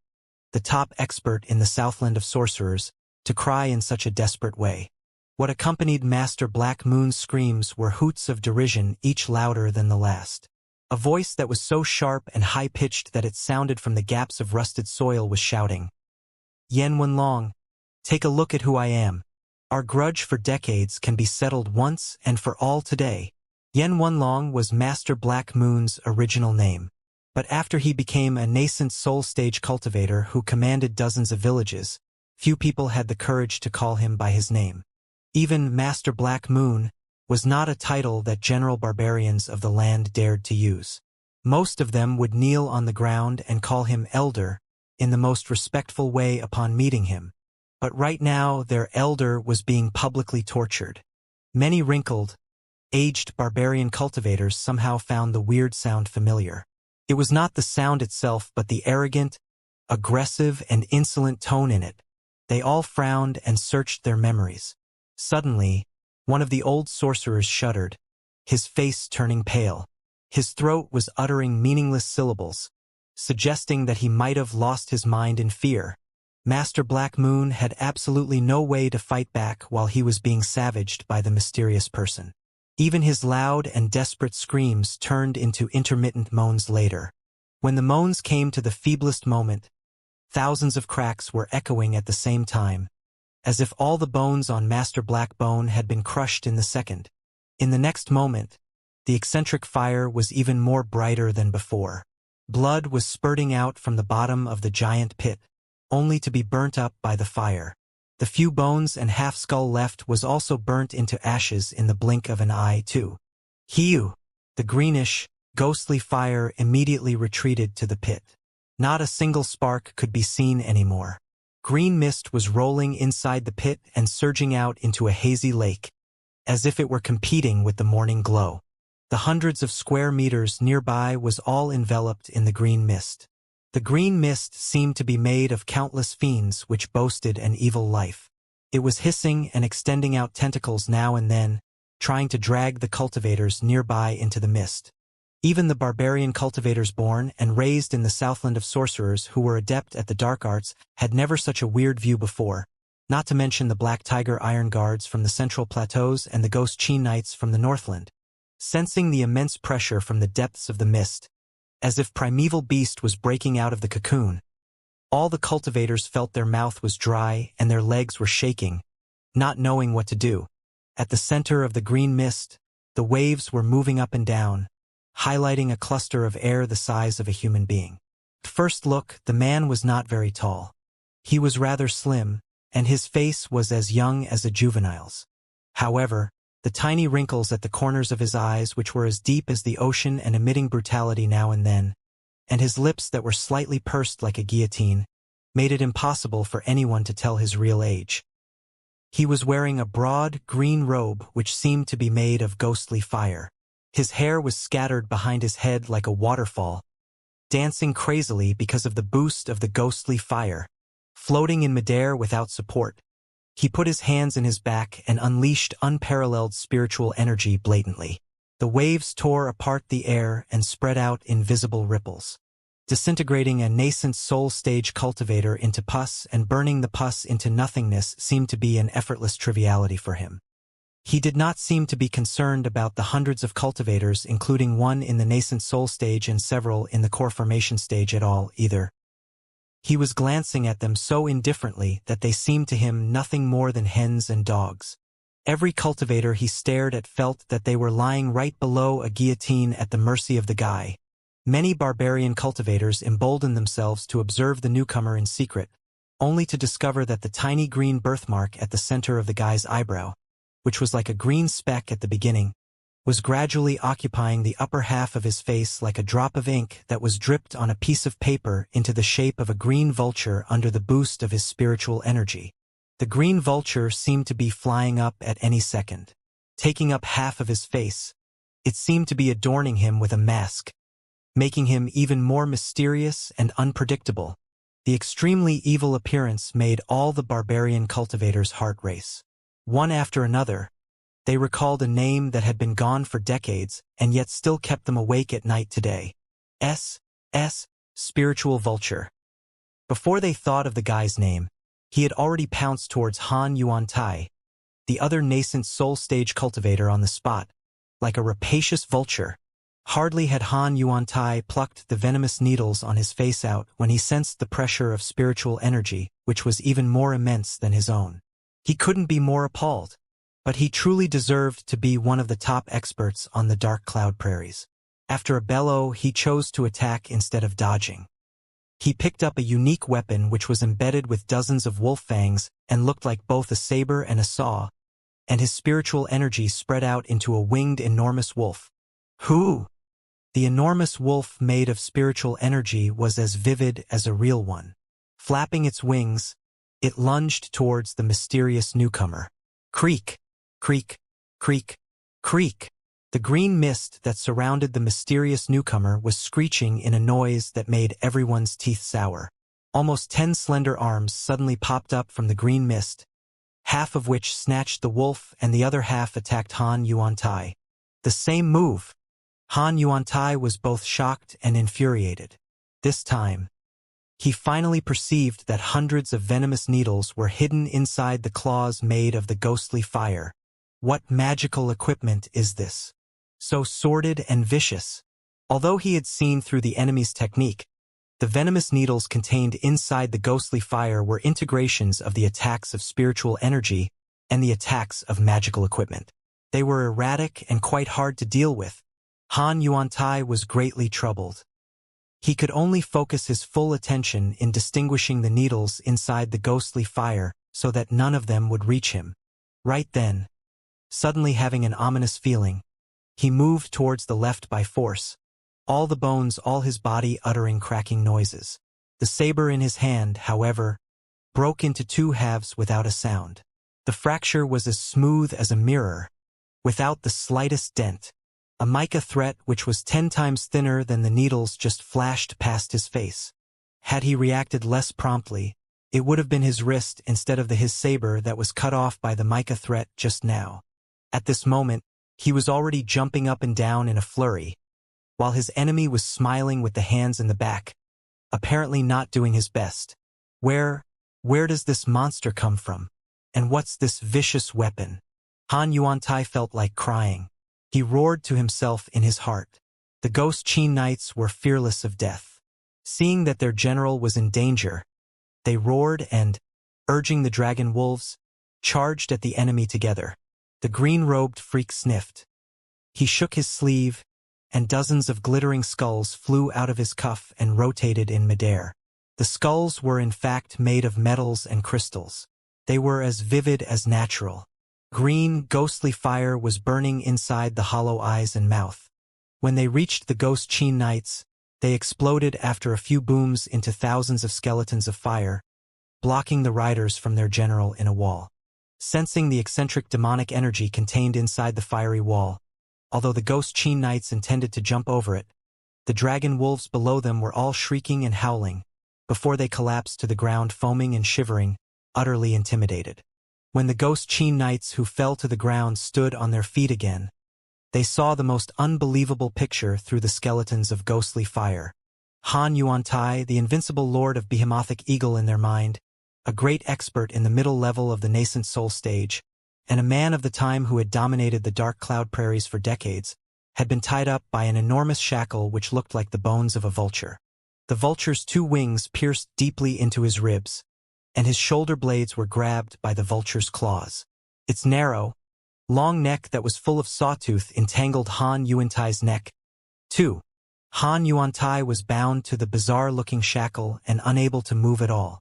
the top expert in the Southland of sorcerers, to cry in such a desperate way. What accompanied Master Black Moon's screams were hoots of derision, each louder than the last. A voice that was so sharp and high-pitched that it sounded from the gaps of rusted soil was shouting, "Yan Wenlong, take a look at who I am. Our grudge for decades can be settled once and for all today." Yan Wenlong was Master Black Moon's original name. But after he became a nascent soul stage cultivator who commanded dozens of villages, few people had the courage to call him by his name. Even Master Black Moon was not a title that general barbarians of the land dared to use. Most of them would kneel on the ground and call him Elder in the most respectful way upon meeting him. But right now their Elder was being publicly tortured. Many wrinkled, aged barbarian cultivators somehow found the weird sound familiar. It was not the sound itself but the arrogant, aggressive, and insolent tone in it. They all frowned and searched their memories. Suddenly, one of the old sorcerers shuddered, his face turning pale. His throat was uttering meaningless syllables, suggesting that he might have lost his mind in fear. Master Black Moon had absolutely no way to fight back while he was being savaged by the mysterious person. Even his loud and desperate screams turned into intermittent moans later. When the moans came to the feeblest moment, thousands of cracks were echoing at the same time, as if all the bones on Master Black Bone had been crushed in the second. In the next moment, the eccentric fire was even more brighter than before. Blood was spurting out from the bottom of the giant pit, only to be burnt up by the fire. The few bones and half-skull left was also burnt into ashes in the blink of an eye, too. Hiu! The greenish, ghostly fire immediately retreated to the pit. Not a single spark could be seen anymore. Green mist was rolling inside the pit and surging out into a hazy lake, as if it were competing with the morning glow. The hundreds of square meters nearby was all enveloped in the green mist. The green mist seemed to be made of countless fiends which boasted an evil life. It was hissing and extending out tentacles now and then, trying to drag the cultivators nearby into the mist. Even the barbarian cultivators born and raised in the Southland of sorcerers who were adept at the dark arts had never such a weird view before, not to mention the Black Tiger Iron Guards from the Central Plateaus and the Ghost Qin Knights from the Northland. Sensing the immense pressure from the depths of the mist, as if primeval beast was breaking out of the cocoon, all the cultivators felt their mouth was dry and their legs were shaking, not knowing what to do. At the center of the green mist, the waves were moving up and down, highlighting a cluster of air the size of a human being. At first look, the man was not very tall. He was rather slim, and his face was as young as a juvenile's. However, the tiny wrinkles at the corners of his eyes, which were as deep as the ocean and emitting brutality now and then, and his lips that were slightly pursed like a guillotine, made it impossible for anyone to tell his real age. He was wearing a broad, green robe which seemed to be made of ghostly fire. His hair was scattered behind his head like a waterfall, dancing crazily because of the boost of the ghostly fire. Floating in midair without support, he put his hands in his back and unleashed unparalleled spiritual energy blatantly. The waves tore apart the air and spread out in visible ripples, disintegrating a nascent soul stage cultivator into pus, and burning the pus into nothingness seemed to be an effortless triviality for him. He did not seem to be concerned about the hundreds of cultivators, including one in the nascent soul stage and several in the core formation stage at all, either. He was glancing at them so indifferently that they seemed to him nothing more than hens and dogs. Every cultivator he stared at felt that they were lying right below a guillotine at the mercy of the guy. Many barbarian cultivators emboldened themselves to observe the newcomer in secret, only to discover that the tiny green birthmark at the center of the guy's eyebrow, which was like a green speck at the beginning, was gradually occupying the upper half of his face like a drop of ink that was dripped on a piece of paper into the shape of a green vulture under the boost of his spiritual energy. The green vulture seemed to be flying up at any second, taking up half of his face. It seemed to be adorning him with a mask, making him even more mysterious and unpredictable. The extremely evil appearance made all the barbarian cultivators' heart race. One after another, they recalled a name that had been gone for decades and yet still kept them awake at night today. Spiritual Vulture. Before they thought of the guy's name, he had already pounced towards Han Yuan-Tai, the other nascent soul stage cultivator on the spot, like a rapacious vulture. Hardly had Han Yuan-Tai plucked the venomous needles on his face out when he sensed the pressure of spiritual energy, which was even more immense than his own. He couldn't be more appalled. But he truly deserved to be one of the top experts on the dark cloud prairies. After a bellow, he chose to attack instead of dodging. He picked up a unique weapon which was embedded with dozens of wolf fangs and looked like both a saber and a saw, and his spiritual energy spread out into a winged enormous wolf. Who? The enormous wolf made of spiritual energy was as vivid as a real one. Flapping its wings, it lunged towards the mysterious newcomer. Creak! Creak, creak, creak. The green mist that surrounded the mysterious newcomer was screeching in a noise that made everyone's teeth sour. Almost 10 slender arms suddenly popped up from the green mist, half of which snatched the wolf and the other half attacked Han Yuan-Tai. The same move. Han Yuan-Tai was both shocked and infuriated. This time, he finally perceived that hundreds of venomous needles were hidden inside the claws made of the ghostly fire. What magical equipment is this? So sordid and vicious. Although he had seen through the enemy's technique, the venomous needles contained inside the ghostly fire were integrations of the attacks of spiritual energy and the attacks of magical equipment. They were erratic and quite hard to deal with. Han Yuan-Tai was greatly troubled. He could only focus his full attention in distinguishing the needles inside the ghostly fire so that none of them would reach him. Right then, suddenly having an ominous feeling, he moved towards the left by force, all the bones, all his body uttering cracking noises. The saber in his hand, however, broke into 2 halves without a sound. The fracture was as smooth as a mirror, without the slightest dent. A mica threat which was 10 times thinner than the needles just flashed past his face. Had he reacted less promptly, it would have been his wrist instead of his saber that was cut off by the mica threat just now. At this moment, he was already jumping up and down in a flurry, while his enemy was smiling with the hands in the back, apparently not doing his best. Where does this monster come from? And what's this vicious weapon? Han Yuan-Tai felt like crying. He roared to himself in his heart. The Ghost Qin Knights were fearless of death. Seeing that their general was in danger, they roared and, urging the dragon wolves, charged at the enemy together. The green-robed freak sniffed. He shook his sleeve, and dozens of glittering skulls flew out of his cuff and rotated in midair. The skulls were in fact made of metals and crystals. They were as vivid as natural. Green, ghostly fire was burning inside the hollow eyes and mouth. When they reached the ghost Qin Knights, they exploded after a few booms into thousands of skeletons of fire, blocking the riders from their general in a wall. Sensing the eccentric demonic energy contained inside the fiery wall, although the ghost Qin Knights intended to jump over it, the dragon wolves below them were all shrieking and howling, before they collapsed to the ground foaming and shivering, utterly intimidated. When the ghost Qin Knights who fell to the ground stood on their feet again, they saw the most unbelievable picture through the skeletons of ghostly fire. Han Yuantai, the invincible lord of Behemothic Eagle in their mind, a great expert in the middle level of the nascent soul stage, and a man of the time who had dominated the dark cloud prairies for decades, had been tied up by an enormous shackle which looked like the bones of a vulture. The vulture's two wings pierced deeply into his ribs, and his shoulder blades were grabbed by the vulture's claws. Its narrow, long neck that was full of sawtooth entangled Han Yuantai's neck, too. Han Yuantai was bound to the bizarre-looking shackle and unable to move at all.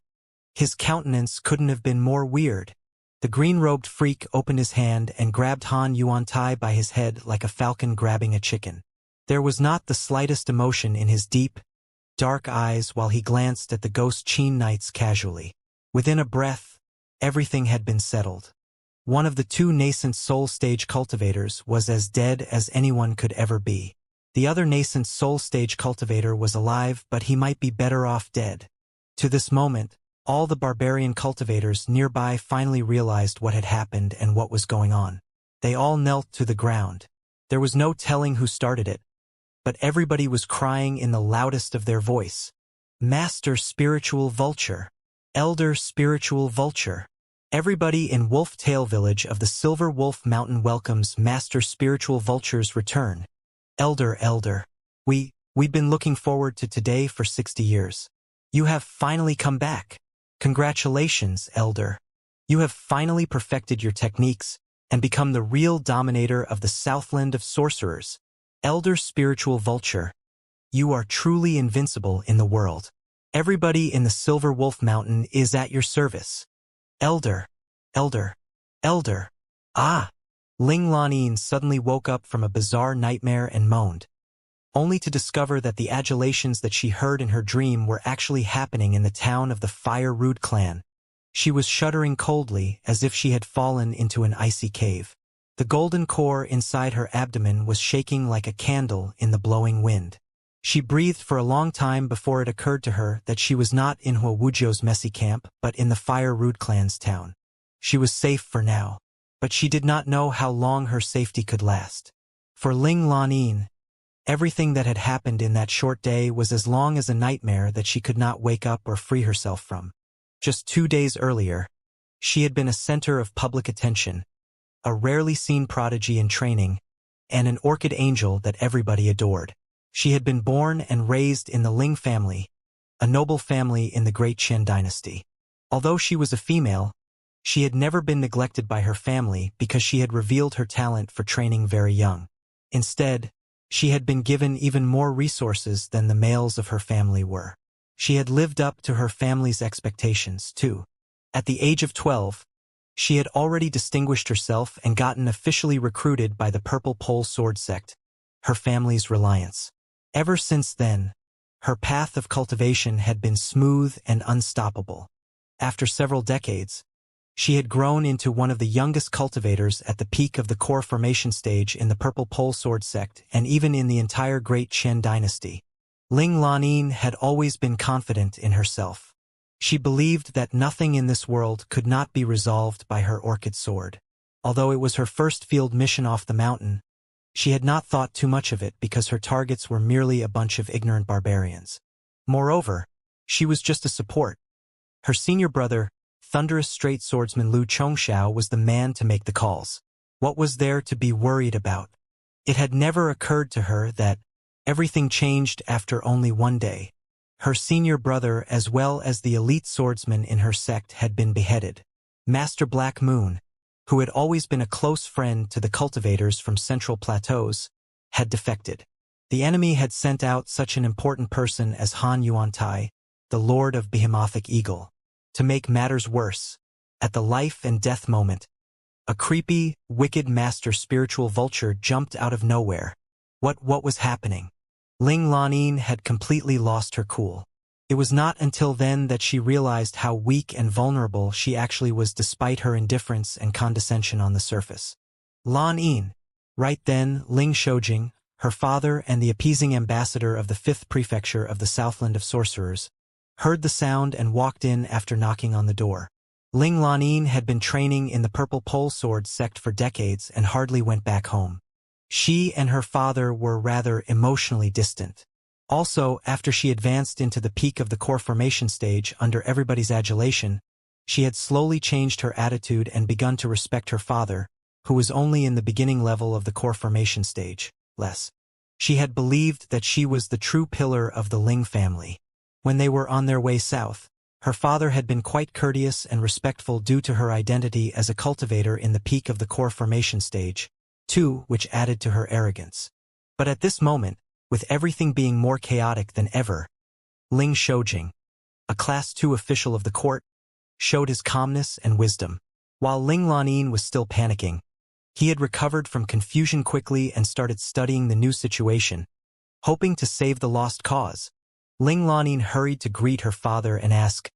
His countenance couldn't have been more weird. The green-robed freak opened his hand and grabbed Han Yuantai by his head like a falcon grabbing a chicken. There was not the slightest emotion in his deep, dark eyes while he glanced at the ghost Qin Knights casually. Within a breath, everything had been settled. One of the two nascent soul stage cultivators was as dead as anyone could ever be. The other nascent soul stage cultivator was alive, but he might be better off dead. To this moment, all the barbarian cultivators nearby finally realized what had happened and what was going on. They all knelt to the ground. There was no telling who started it, but everybody was crying in the loudest of their voice. Master Spiritual Vulture. Elder Spiritual Vulture. Everybody in Wolf Tail Village of the Silver Wolf Mountain welcomes Master Spiritual Vulture's return. Elder. We've been looking forward to today for 60 years. You have finally come back. Congratulations, Elder. You have finally perfected your techniques and become the real dominator of the Southland of Sorcerers. Elder Spiritual Vulture, you are truly invincible in the world. Everybody in the Silver Wolf Mountain is at your service. Elder. Ah! Ling Lanin suddenly woke up from a bizarre nightmare and moaned, only to discover that the adulations that she heard in her dream were actually happening in the town of the Fire Rude clan. She was shuddering coldly as if she had fallen into an icy cave. The golden core inside her abdomen was shaking like a candle in the blowing wind. She breathed for a long time before it occurred to her that she was not in Wuxio's messy camp, but in the Fire Rude clan's town. She was safe for now, but she did not know how long her safety could last. For Ling Lanin, everything that had happened in that short day was as long as a nightmare that she could not wake up or free herself from. Just 2 days earlier, she had been a center of public attention, a rarely seen prodigy in training, and an orchid angel that everybody adored. She had been born and raised in the Ling family, a noble family in the Great Qin dynasty. Although she was a female, she had never been neglected by her family because she had revealed her talent for training very young. Instead, she had been given even more resources than the males of her family were. She had lived up to her family's expectations, too. At the age of 12, she had already distinguished herself and gotten officially recruited by the Purple Pole Sword Sect, her family's reliance. Ever since then, her path of cultivation had been smooth and unstoppable. After several decades, she had grown into one of the youngest cultivators at the peak of the core formation stage in the Purple Pole Sword Sect and even in the entire Great Qin dynasty. Ling Lanin had always been confident in herself. She believed that nothing in this world could not be resolved by her orchid sword. Although it was her first field mission off the mountain, she had not thought too much of it because her targets were merely a bunch of ignorant barbarians. Moreover, she was just a support. Her senior brother, thunderous straight swordsman Lu Chongxiao, was the man to make the calls. What was there to be worried about? It had never occurred to her that everything changed after only one day. Her senior brother, as well as the elite swordsman in her sect, had been beheaded. Master Black Moon, who had always been a close friend to the cultivators from Central Plateaus, had defected. The enemy had sent out such an important person as Han Yuantai, the Lord of Behemothic Eagle. To make matters worse, at the life and death moment, A creepy, wicked master spiritual vulture jumped out of nowhere. What was happening? Ling Lanin had completely lost her cool. It was not until then that she realized how weak and vulnerable she actually was despite her indifference and condescension on the surface. Lanin. Right then, Ling Shoujing, her father and the appeasing ambassador of the 5th prefecture of the Southland of Sorcerers, heard the sound and walked in after knocking on the door. Ling Lanin had been training in the Purple Pole Sword sect for decades and hardly went back home. She and her father were rather emotionally distant. Also, after she advanced into the peak of the core formation stage under everybody's adulation, she had slowly changed her attitude and begun to respect her father, who was only in the beginning level of the core formation stage. She had believed that she was the true pillar of the Ling family. When they were on their way south, her father had been quite courteous and respectful due to her identity as a cultivator in the peak of the core formation stage, too, which added to her arrogance. But at this moment, with everything being more chaotic than ever, Ling Shoujing, a Class 2 official of the court, showed his calmness and wisdom. While Ling Lanin was still panicking, he had recovered from confusion quickly and started studying the new situation, hoping to save the lost cause. Ling Lanin hurried to greet her father and ask,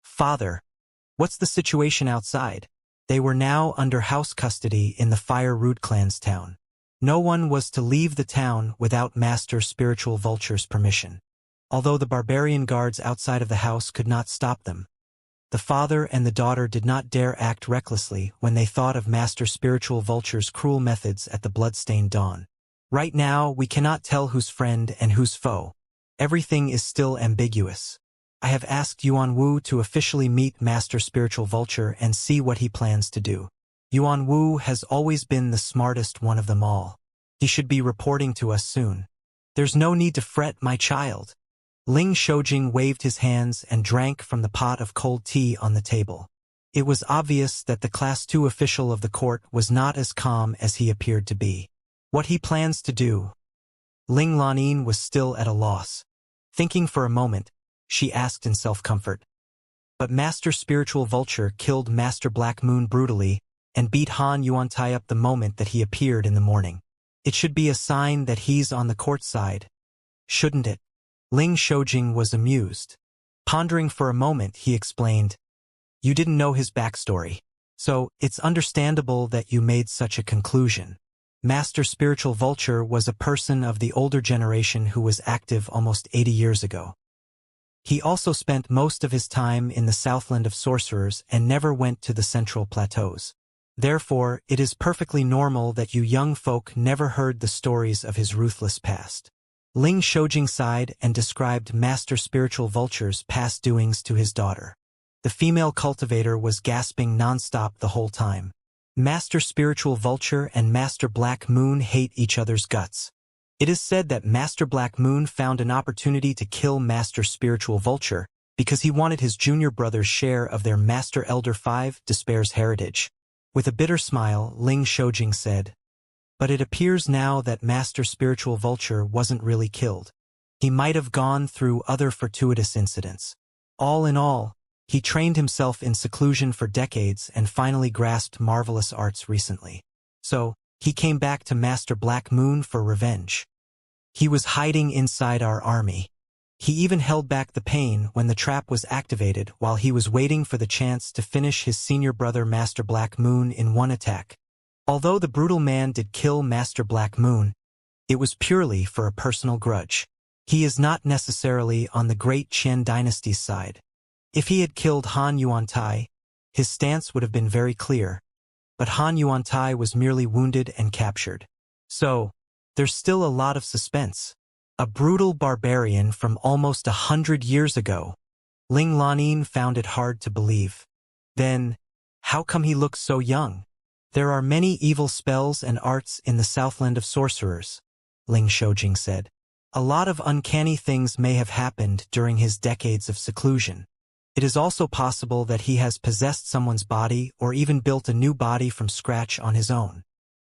"Father, what's the situation outside?" They were now under house custody in the Fire Root clan's town. No one was to leave the town without Master Spiritual Vulture's permission. Although the barbarian guards outside of the house could not stop them, the father and the daughter did not dare act recklessly when they thought of Master Spiritual Vulture's cruel methods at the blood-stained dawn. Right now, we cannot tell who's friend and who's foe. Everything is still ambiguous. I have asked Yuan Wu to officially meet Master Spiritual Vulture and see what he plans to do. Yuan Wu has always been the smartest one of them all. He should be reporting to us soon. There's no need to fret, my child. Ling Shoujing waved his hands and drank from the pot of cold tea on the table. It was obvious that the Class 2 official of the court was not as calm as he appeared to be. What he plans to do? Ling Lanin was still at a loss. Thinking for a moment, she asked in self-comfort. But Master Spiritual Vulture killed Master Black Moon brutally and beat Han Yuantai up the moment that he appeared in the morning. It should be a sign that he's on the court side, shouldn't it? Ling Shoujing was amused. Pondering for a moment, he explained, "You didn't know his backstory, so it's understandable that you made such a conclusion. Master Spiritual Vulture was a person of the older generation who was active almost 80 years ago. He also spent most of his time in the Southland of Sorcerers and never went to the Central Plateaus. Therefore, it is perfectly normal that you young folk never heard the stories of his ruthless past." Ling Shoujing sighed and described Master Spiritual Vulture's past doings to his daughter. The female cultivator was gasping nonstop the whole time. Master Spiritual Vulture and Master Black Moon hate each other's guts. It is said that Master Black Moon found an opportunity to kill Master Spiritual Vulture because he wanted his junior brother's share of their Master Elder 5 Despair's heritage. With a bitter smile, Ling Shoujing said, "But it appears now that Master Spiritual Vulture wasn't really killed. He might have gone through other fortuitous incidents. All in all, he trained himself in seclusion for decades and finally grasped marvelous arts recently. So, he came back to Master Black Moon for revenge. He was hiding inside our army. He even held back the pain when the trap was activated while he was waiting for the chance to finish his senior brother Master Black Moon in one attack. Although the brutal man did kill Master Black Moon, it was purely for a personal grudge. He is not necessarily on the great Qian dynasty's side. If he had killed Han Yuantai, his stance would have been very clear, but Han Yuantai was merely wounded and captured. So, there's still a lot of suspense. A brutal barbarian from almost 100 years ago. Ling Lanin found it hard to believe. Then, how come he looks so young? There are many evil spells and arts in the Southland of Sorcerers, Ling Shoujing said. A lot of uncanny things may have happened during his decades of seclusion. It is also possible that he has possessed someone's body or even built a new body from scratch on his own.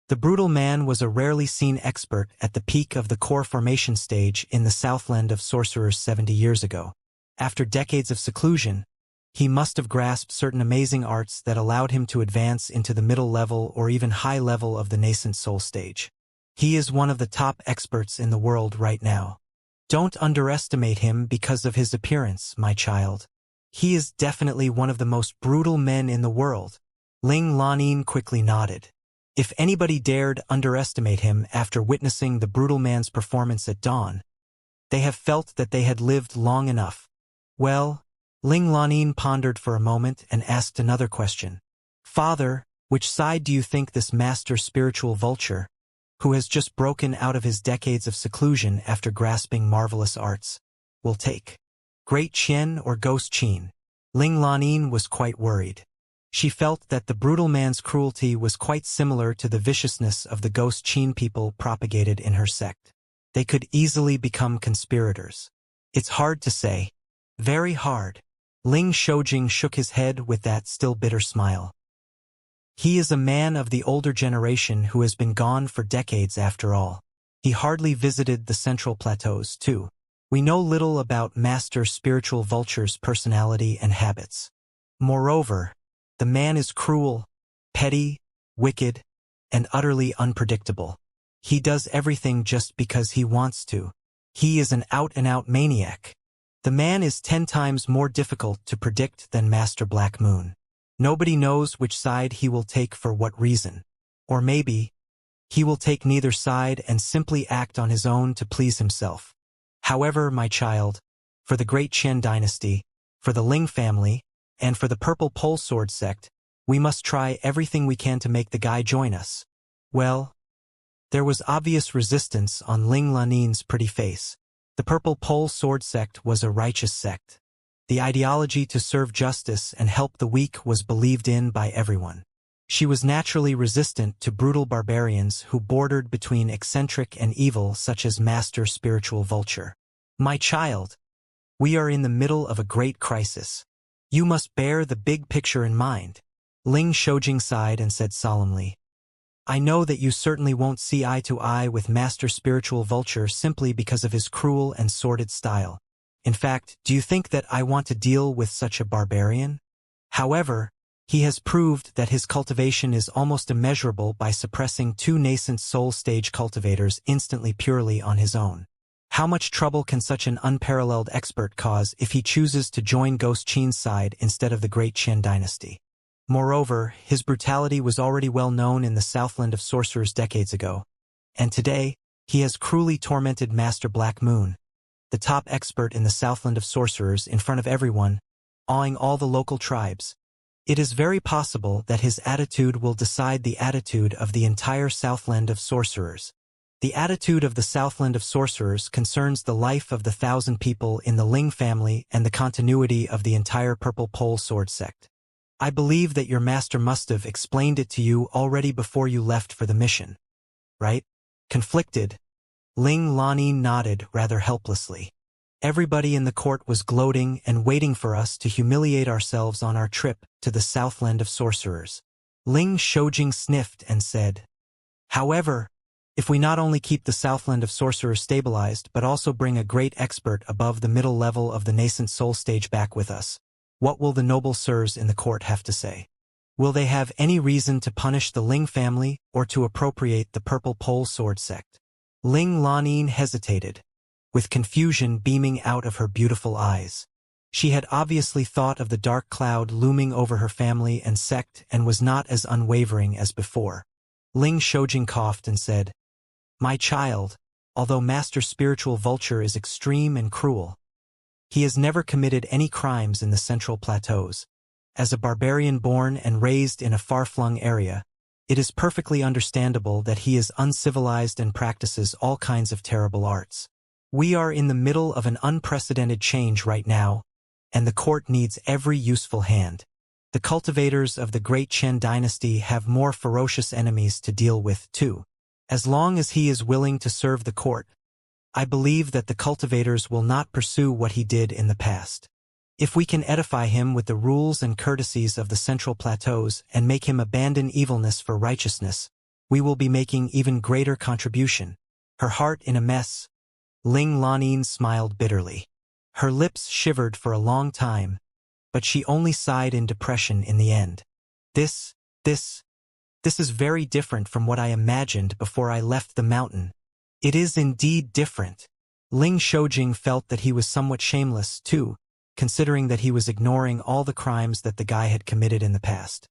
The brutal man was a rarely seen expert at the peak of the core formation stage in the Southland of Sorcerers 70 years ago. After decades of seclusion, He must have grasped certain amazing arts that allowed him to advance into the middle level or even high level of the nascent soul stage. He is one of the top experts in the world right now. Don't underestimate him because of his appearance, my child. He is definitely one of the most brutal men in the world. Ling Lanin quickly nodded. If anybody dared underestimate him after witnessing the brutal man's performance at dawn, they have felt that they had lived long enough. Well, Ling Lanin pondered for a moment and asked another question. Father, which side do you think this master spiritual vulture, who has just broken out of his decades of seclusion after grasping marvelous arts, will take? Great Qian or Ghost Qin? Ling Lanin was quite worried. She felt that the brutal man's cruelty was quite similar to the viciousness of the Ghost Qin people propagated in her sect. They could easily become conspirators. It's hard to say. Very hard. Ling Shoujing shook his head with that still bitter smile. He is a man of the older generation who has been gone for decades after all. He hardly visited the Central Plateaus, too. We know little about Master Spiritual Vulture's personality and habits. Moreover, the man is cruel, petty, wicked, and utterly unpredictable. He does everything just because he wants to. He is an out-and-out maniac. The man is 10 times more difficult to predict than Master Black Moon. Nobody knows which side he will take for what reason. Or maybe, he will take neither side and simply act on his own to please himself. However, my child, for the great Qian dynasty, for the Ling family, and for the Purple Pole Sword sect, we must try everything we can to make the guy join us. Well, there was obvious resistance on Ling Lanin's pretty face. The Purple Pole Sword sect was a righteous sect. The ideology to serve justice and help the weak was believed in by everyone. She was naturally resistant to brutal barbarians who bordered between eccentric and evil such as Master Spiritual Vulture. My child, we are in the middle of a great crisis. You must bear the big picture in mind. Ling Shoujing sighed and said solemnly, I know that you certainly won't see eye to eye with Master Spiritual Vulture simply because of his cruel and sordid style. In fact, do you think that I want to deal with such a barbarian? However, he has proved that his cultivation is almost immeasurable by suppressing 2 nascent soul stage cultivators instantly purely on his own. How much trouble can such an unparalleled expert cause if he chooses to join Ghost Qin's side instead of the great Qian dynasty? Moreover, his brutality was already well known in the Southland of Sorcerers decades ago, and today, he has cruelly tormented Master Black Moon, the top expert in the Southland of Sorcerers, in front of everyone, awing all the local tribes. It is very possible that his attitude will decide the attitude of the entire Southland of Sorcerers. The attitude of the Southland of Sorcerers concerns the life of the 1,000 people in the Ling family and the continuity of the entire Purple Pole Sword sect. I believe that your master must have explained it to you already before you left for the mission. Right? Conflicted, Ling Lanin nodded rather helplessly. Everybody in the court was gloating and waiting for us to humiliate ourselves on our trip to the Southland of Sorcerers. Ling Shoujing sniffed and said, However, if we not only keep the Southland of Sorcerers stabilized but also bring a great expert above the middle level of the nascent soul stage back with us, what will the noble sirs in the court have to say? Will they have any reason to punish the Ling family or to appropriate the Purple Pole Sword sect? Ling Lanin hesitated, with confusion beaming out of her beautiful eyes. She had obviously thought of the dark cloud looming over her family and sect and was not as unwavering as before. Ling Shoujing coughed and said, My child, although Master Spiritual Vulture is extreme and cruel, he has never committed any crimes in the Central Plateaus. As a barbarian born and raised in a far-flung area, it is perfectly understandable that he is uncivilized and practices all kinds of terrible arts. We are in the middle of an unprecedented change right now, and the court needs every useful hand. The cultivators of the great Qian dynasty have more ferocious enemies to deal with, too. As long as he is willing to serve the court, I believe that the cultivators will not pursue what he did in the past. If we can edify him with the rules and courtesies of the Central Plateaus and make him abandon evilness for righteousness, we will be making even greater contribution. Her heart in a mess, Ling Lanin smiled bitterly. Her lips shivered for a long time, but she only sighed in depression in the end. This, this, this is very different from what I imagined before I left the mountain. It is indeed different. Ling Shoujing felt that he was somewhat shameless, too, considering that he was ignoring all the crimes that the guy had committed in the past.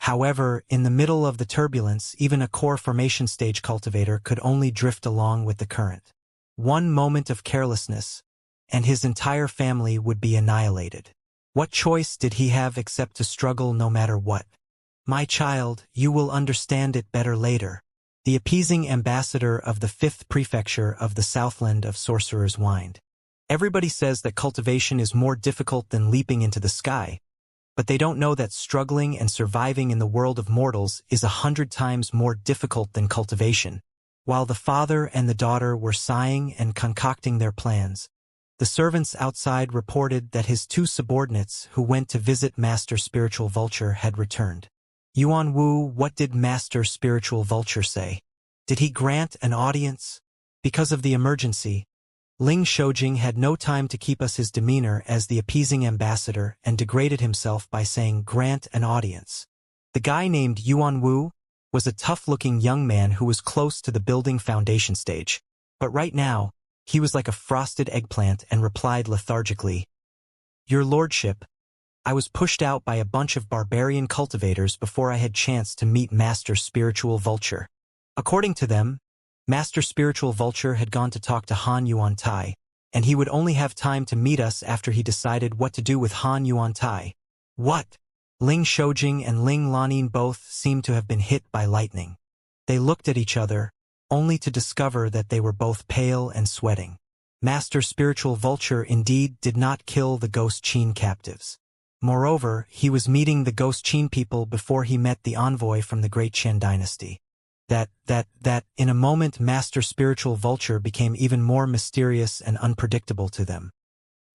However, in the middle of the turbulence, even a core formation stage cultivator could only drift along with the current. One moment of carelessness, and his entire family would be annihilated. What choice did he have except to struggle no matter what? My child, you will understand it better later. The appeasing ambassador of the 5th prefecture of the Southland of Sorcerers whined. Everybody says that cultivation is more difficult than leaping into the sky, but they don't know that struggling and surviving in the world of mortals is 100 times more difficult than cultivation. While the father and the daughter were sighing and concocting their plans, the servants outside reported that his 2 subordinates who went to visit Master Spiritual Vulture had returned. Yuan Wu, what did Master Spiritual Vulture say? Did he grant an audience? Because of the emergency, Ling Shoujing had no time to keep us his demeanor as the appeasing ambassador and degraded himself by saying grant an audience. The guy named Yuan Wu was a tough-looking young man who was close to the building foundation stage. But right now, he was like a frosted eggplant and replied lethargically, Your Lordship, I was pushed out by a bunch of barbarian cultivators before I had chance to meet Master Spiritual Vulture. According to them, Master Spiritual Vulture had gone to talk to Han Yuantai, and he would only have time to meet us after he decided what to do with Han Yuantai. What? Ling Shoujing and Ling Lanin both seemed to have been hit by lightning. They looked at each other, only to discover that they were both pale and sweating. Master Spiritual Vulture indeed did not kill the Ghost Qin captives. Moreover, he was meeting the Ghost Qin people before he met the envoy from the Great Qian dynasty. In a moment Master Spiritual Vulture became even more mysterious and unpredictable to them.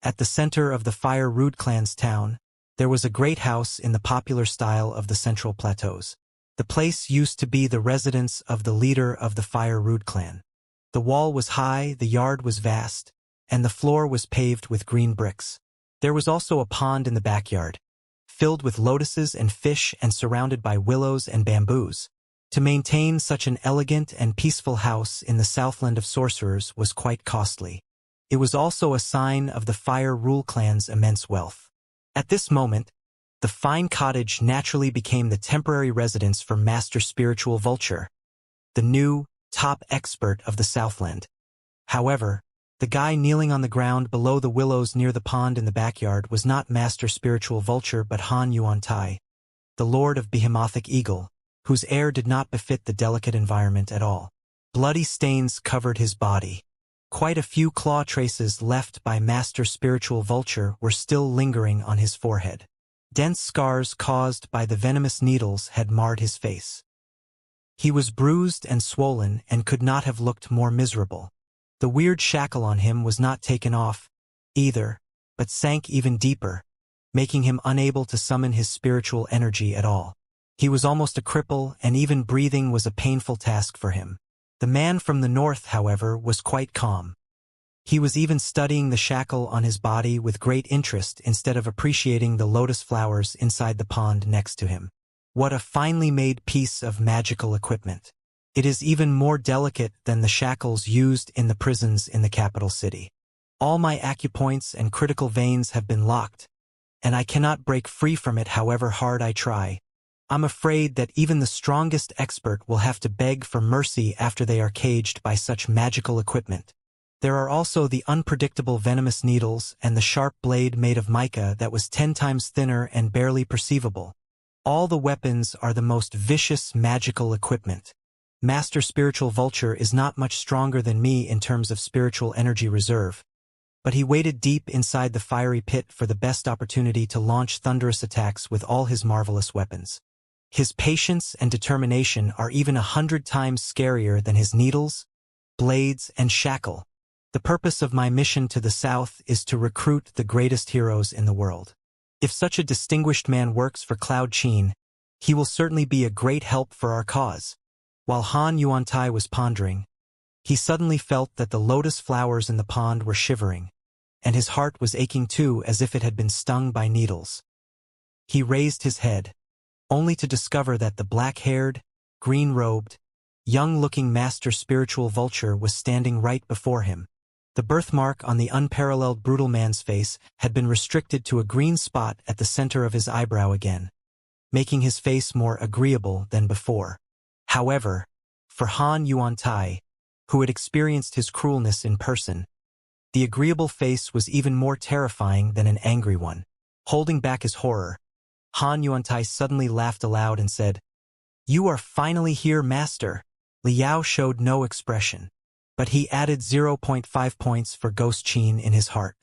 At the center of the Fire Rude Clan's town, there was a great house in the popular style of the Central Plateaus. The place used to be the residence of the leader of the Fire Rude Clan. The wall was high, the yard was vast, and the floor was paved with green bricks. There was also a pond in the backyard, filled with lotuses and fish and surrounded by willows and bamboos. To maintain such an elegant and peaceful house in the Southland of Sorcerers was quite costly. It was also a sign of the Fire Rule Clan's immense wealth. At this moment, the fine cottage naturally became the temporary residence for Master Spiritual Vulture, the new, top expert of the Southland. However, the guy kneeling on the ground below the willows near the pond in the backyard was not Master Spiritual Vulture but Han Yuantai, the Lord of Behemothik Eagle, whose air did not befit the delicate environment at all. Bloody stains covered his body. Quite a few claw traces left by Master Spiritual Vulture were still lingering on his forehead. Dense scars caused by the venomous needles had marred his face. He was bruised and swollen and could not have looked more miserable. The weird shackle on him was not taken off, either, but sank even deeper, making him unable to summon his spiritual energy at all. He was almost a cripple, and even breathing was a painful task for him. The man from the north, however, was quite calm. He was even studying the shackle on his body with great interest instead of appreciating the lotus flowers inside the pond next to him. What a finely made piece of magical equipment. It is even more delicate than the shackles used in the prisons in the capital city. All my acupoints and critical veins have been locked, and I cannot break free from it however hard I try. I'm afraid that even the strongest expert will have to beg for mercy after they are caged by such magical equipment. There are also the unpredictable venomous needles and the sharp blade made of mica that was 10 times thinner and barely perceivable. All the weapons are the most vicious magical equipment. Master Spiritual Vulture is not much stronger than me in terms of spiritual energy reserve, but he waded deep inside the fiery pit for the best opportunity to launch thunderous attacks with all his marvelous weapons. His patience and determination are even 100 times scarier than his needles, blades, and shackle. The purpose of my mission to the south is to recruit the greatest heroes in the world. If such a distinguished man works for Cloud Qin, he will certainly be a great help for our cause. While Han Yuantai was pondering, he suddenly felt that the lotus flowers in the pond were shivering, and his heart was aching too as if it had been stung by needles. He raised his head, only to discover that the black-haired, green-robed, young-looking master spiritual vulture was standing right before him. The birthmark on the unparalleled brutal man's face had been restricted to a green spot at the center of his eyebrow again, making his face more agreeable than before. However, for Han Yuantai, who had experienced his cruelness in person, the agreeable face was even more terrifying than an angry one. Holding back his horror, Han Yuantai suddenly laughed aloud and said, "You are finally here, master." Liao showed no expression, but he added 0.5 points for Ghost Qin in his heart.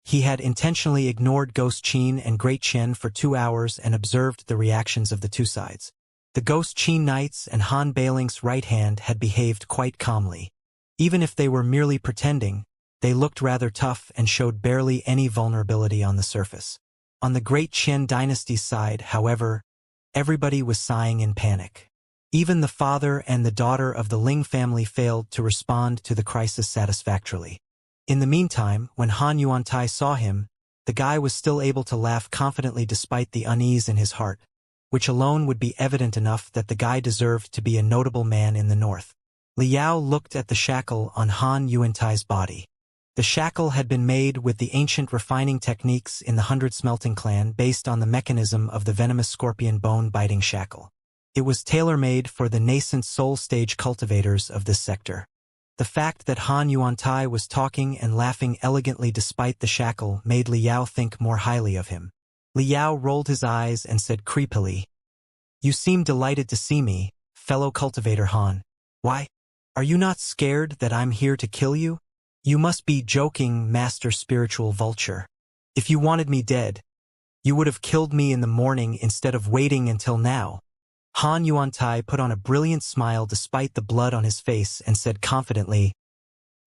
He had intentionally ignored Ghost Qin and Great Qian for 2 hours and observed the reactions of the two sides. The Ghost Qin Knights and Han Bailing's right hand had behaved quite calmly. Even if they were merely pretending, they looked rather tough and showed barely any vulnerability on the surface. On the Great Qian dynasty's side, however, everybody was sighing in panic. Even the father and the daughter of the Ling family failed to respond to the crisis satisfactorily. In the meantime, when Han Yuantai saw him, the guy was still able to laugh confidently despite the unease in his heart, which alone would be evident enough that the guy deserved to be a notable man in the north. Liao looked at the shackle on Han Yuantai's body. The shackle had been made with the ancient refining techniques in the 100 Smelting clan based on the mechanism of the venomous scorpion bone-biting shackle. It was tailor-made for the nascent soul-stage cultivators of this sector. The fact that Han Yuantai was talking and laughing elegantly despite the shackle made Liao think more highly of him. Liao rolled his eyes and said creepily, "You seem delighted to see me, fellow cultivator Han. Why? Are you not scared that I'm here to kill you? You must be joking, master spiritual vulture. If you wanted me dead, you would have killed me in the morning instead of waiting until now." Han Yuantai put on a brilliant smile despite the blood on his face and said confidently,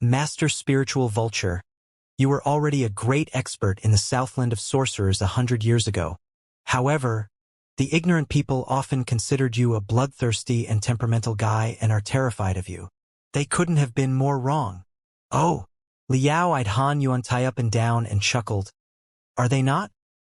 "Master spiritual vulture, you were already a great expert in the Southland of sorcerers 100 years ago. However, the ignorant people often considered you a bloodthirsty and temperamental guy and are terrified of you. They couldn't have been more wrong." "Oh." Liao eyed Han Yuantai up and down and chuckled. "Are they not?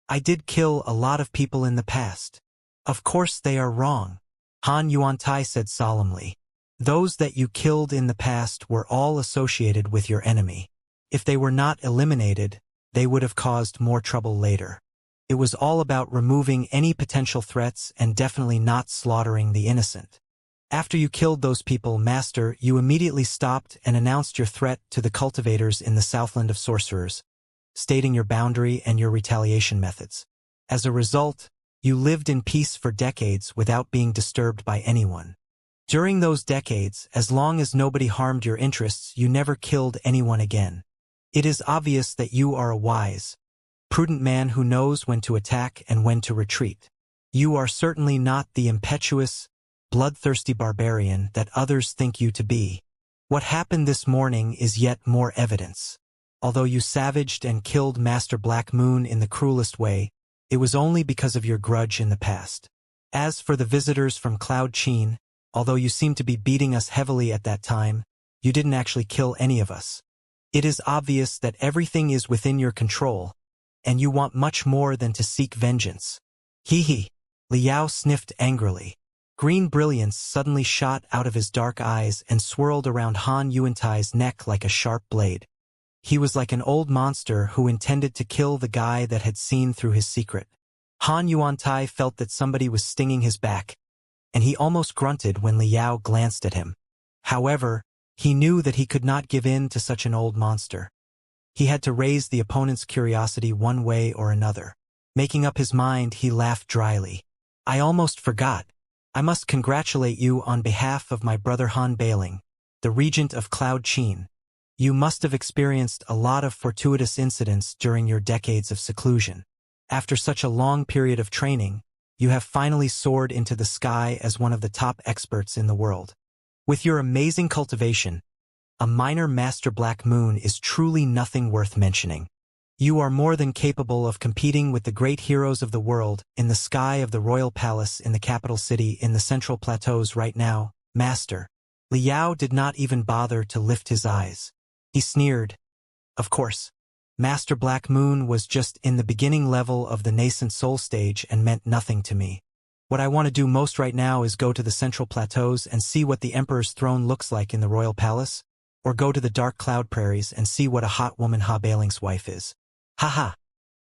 I did kill a lot of people in the past." "Of course they are wrong," Han Yuantai said solemnly. "Those that you killed in the past were all associated with your enemy. If they were not eliminated, they would have caused more trouble later. It was all about removing any potential threats and definitely not slaughtering the innocent. After you killed those people, master, you immediately stopped and announced your threat to the cultivators in the Southland of sorcerers, stating your boundary and your retaliation methods. As a result, you lived in peace for decades without being disturbed by anyone. During those decades, as long as nobody harmed your interests, you never killed anyone again. It is obvious that you are a wise, prudent man who knows when to attack and when to retreat. You are certainly not the impetuous, bloodthirsty barbarian that others think you to be. What happened this morning is yet more evidence. Although you savaged and killed Master Black Moon in the cruelest way, it was only because of your grudge in the past. As for the visitors from Cloud Qin, although you seemed to be beating us heavily at that time, you didn't actually kill any of us. It is obvious that everything is within your control, and you want much more than to seek vengeance." "Hee hee." Liao sniffed angrily. Green brilliance suddenly shot out of his dark eyes and swirled around Han Yuantai's neck like a sharp blade. He was like an old monster who intended to kill the guy that had seen through his secret. Han Yuantai felt that somebody was stinging his back, and he almost grunted when Liao glanced at him. However, he knew that he could not give in to such an old monster. He had to raise the opponent's curiosity one way or another. Making up his mind, he laughed dryly. "I almost forgot. I must congratulate you on behalf of my brother Han Bailing, the regent of Cloud Qin. You must have experienced a lot of fortuitous incidents during your decades of seclusion. After such a long period of training, you have finally soared into the sky as one of the top experts in the world. With your amazing cultivation, a minor Master Black Moon is truly nothing worth mentioning. You are more than capable of competing with the great heroes of the world in the sky of the royal palace in the capital city in the central plateaus right now, master." Liao did not even bother to lift his eyes. He sneered. "Of course. Master Black Moon was just in the beginning level of the nascent soul stage and meant nothing to me. What I want to do most right now is go to the central plateaus and see what the Emperor's throne looks like in the royal palace, or go to the dark cloud prairies and see what a hot woman Ha Bailing's wife is. Ha ha.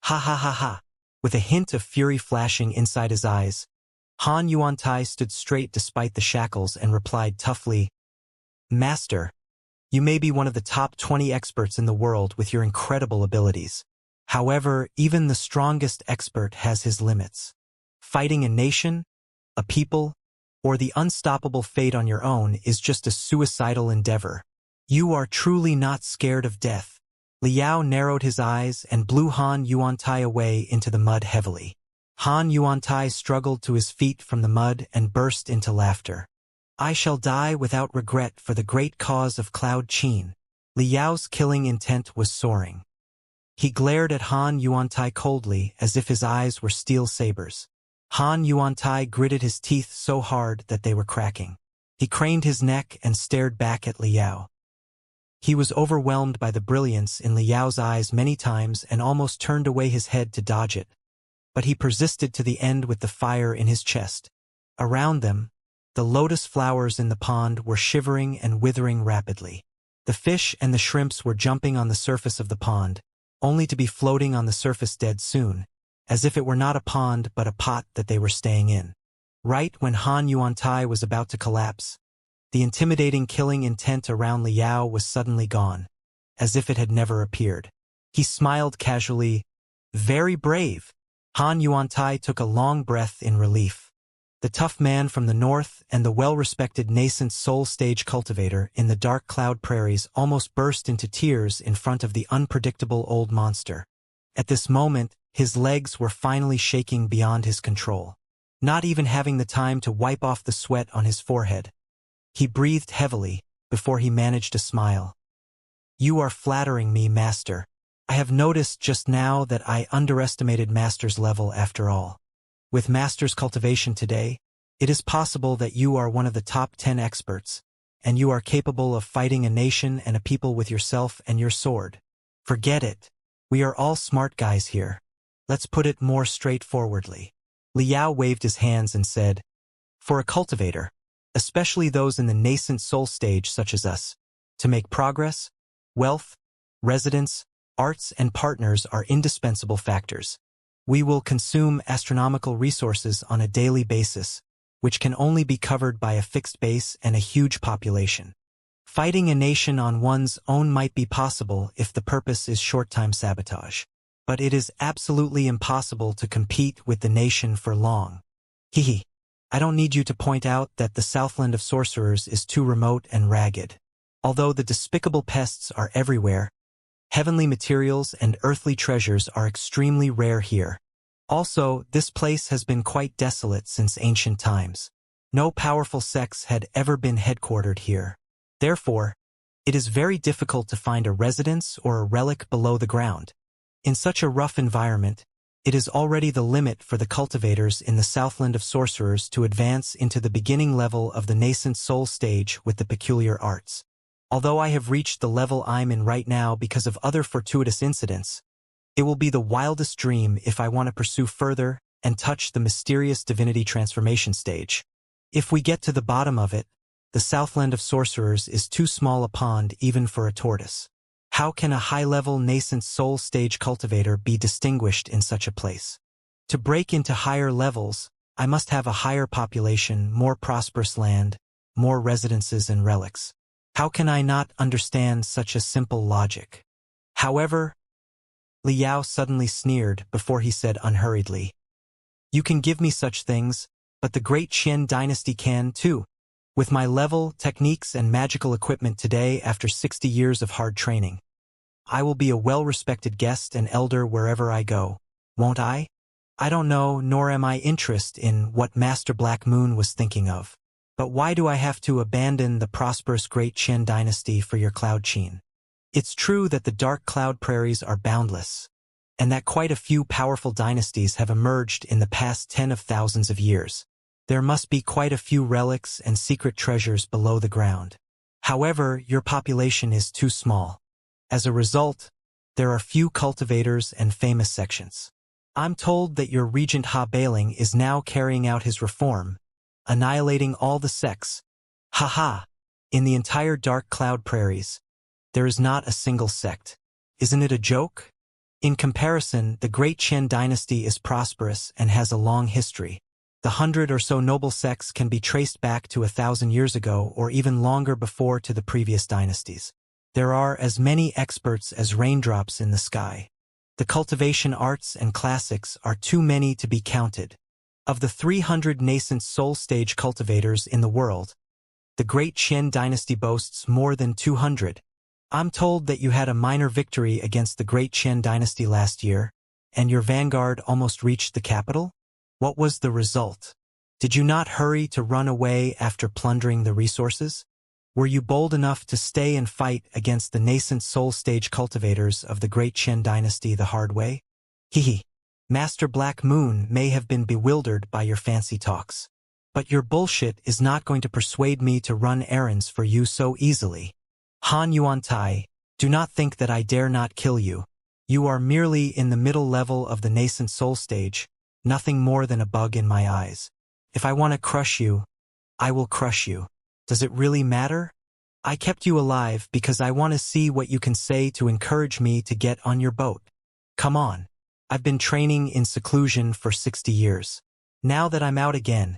Ha ha ha ha. With a hint of fury flashing inside his eyes, Han Yuantai stood straight despite the shackles and replied toughly, Master, you may be one of the top 20 experts in the world with your incredible abilities. However, even the strongest expert has his limits. Fighting a nation, a people, or the unstoppable fate on your own is just a suicidal endeavor. You are truly not scared of death. Liao narrowed his eyes and blew Han Yuantai away into the mud heavily. Han Yuantai struggled to his feet from the mud and burst into laughter. I shall die without regret for the great cause of Cloud Qin. Liao's killing intent was soaring. He glared at Han Yuantai coldly as if his eyes were steel sabers. Han Yuantai gritted his teeth so hard that they were cracking. He craned his neck and stared back at Liao. He was overwhelmed by the brilliance in Liao's eyes many times and almost turned away his head to dodge it. But he persisted to the end with the fire in his chest. Around them, the lotus flowers in the pond were shivering and withering rapidly. The fish and the shrimps were jumping on the surface of the pond, only to be floating on the surface dead soon, as if it were not a pond but a pot that they were staying in. Right when Han Yuantai was about to collapse, the intimidating killing intent around Liao was suddenly gone, as if it had never appeared. He smiled casually. Very brave. Han Yuantai took a long breath in relief. The tough man from the north and the well-respected nascent soul stage cultivator in the dark cloud prairies almost burst into tears in front of the unpredictable old monster. At this moment, his legs were finally shaking beyond his control. Not even having the time to wipe off the sweat on his forehead, he breathed heavily before he managed to smile. You are flattering me, Master. I have noticed just now that I underestimated Master's level after all. With Master's cultivation today, it is possible that you are one of the top 10 experts, and you are capable of fighting a nation and a people with yourself and your sword. Forget it. We are all smart guys here. Let's put it more straightforwardly. Liao waved his hands and said, for a cultivator, especially those in the nascent soul stage such as us, to make progress, wealth, residence, arts, and partners are indispensable factors. We will consume astronomical resources on a daily basis, which can only be covered by a fixed base and a huge population. Fighting a nation on one's own might be possible if the purpose is short-time sabotage. But it is absolutely impossible to compete with the nation for long. Hehe. I don't need you to point out that the Southland of Sorcerers is too remote and ragged. Although the despicable pests are everywhere, heavenly materials and earthly treasures are extremely rare here. Also, this place has been quite desolate since ancient times. No powerful sects had ever been headquartered here. Therefore, it is very difficult to find a residence or a relic below the ground. In such a rough environment, it is already the limit for the cultivators in the Southland of Sorcerers to advance into the beginning level of the nascent soul stage with the peculiar arts. Although I have reached the level I'm in right now because of other fortuitous incidents, it will be the wildest dream if I want to pursue further and touch the mysterious divinity transformation stage. If we get to the bottom of it, the Southland of Sorcerers is too small a pond even for a tortoise. How can a high-level nascent soul stage cultivator be distinguished in such a place? To break into higher levels, I must have a higher population, more prosperous land, more residences and relics. How can I not understand such a simple logic? However, Liao suddenly sneered before he said unhurriedly, you can give me such things, but the great Qian dynasty can too. With my level, techniques, and magical equipment today after 60 years of hard training, I will be a well-respected guest and elder wherever I go, won't I? I don't know, nor am I interested in what Master Black Moon was thinking of. But why do I have to abandon the prosperous great Qian dynasty for your Cloud Qin? It's true that the dark cloud prairies are boundless, and that quite a few powerful dynasties have emerged in the past 10 of thousands of years. There must be quite a few relics and secret treasures below the ground. However, your population is too small. As a result, there are few cultivators and famous sections. I'm told that your Regent Ha Bailing is now carrying out his reform, annihilating all the sects. Ha! In the entire Dark Cloud Prairies, there is not a single sect. Isn't it a joke? In comparison, the Great Qian dynasty is prosperous and has a long history. The 100 or so noble sects can be traced back to 1,000 years ago or even longer before to the previous dynasties. There are as many experts as raindrops in the sky. The cultivation arts and classics are too many to be counted. Of the 300 nascent soul stage cultivators in the world, the Great Qian dynasty boasts more than 200. I'm told that you had a minor victory against the Great Qian dynasty last year, and your vanguard almost reached the capital? What was the result? Did you not hurry to run away after plundering the resources? Were you bold enough to stay and fight against the nascent soul stage cultivators of the Great Qian dynasty the hard way? Hehe. Master Black Moon may have been bewildered by your fancy talks. But your bullshit is not going to persuade me to run errands for you so easily. Han Yuantai, do not think that I dare not kill you. You are merely in the middle level of the nascent soul stage, nothing more than a bug in my eyes. If I want to crush you, I will crush you. Does it really matter? I kept you alive because I want to see what you can say to encourage me to get on your boat. Come on. I've been training in seclusion for 60 years. Now that I'm out again,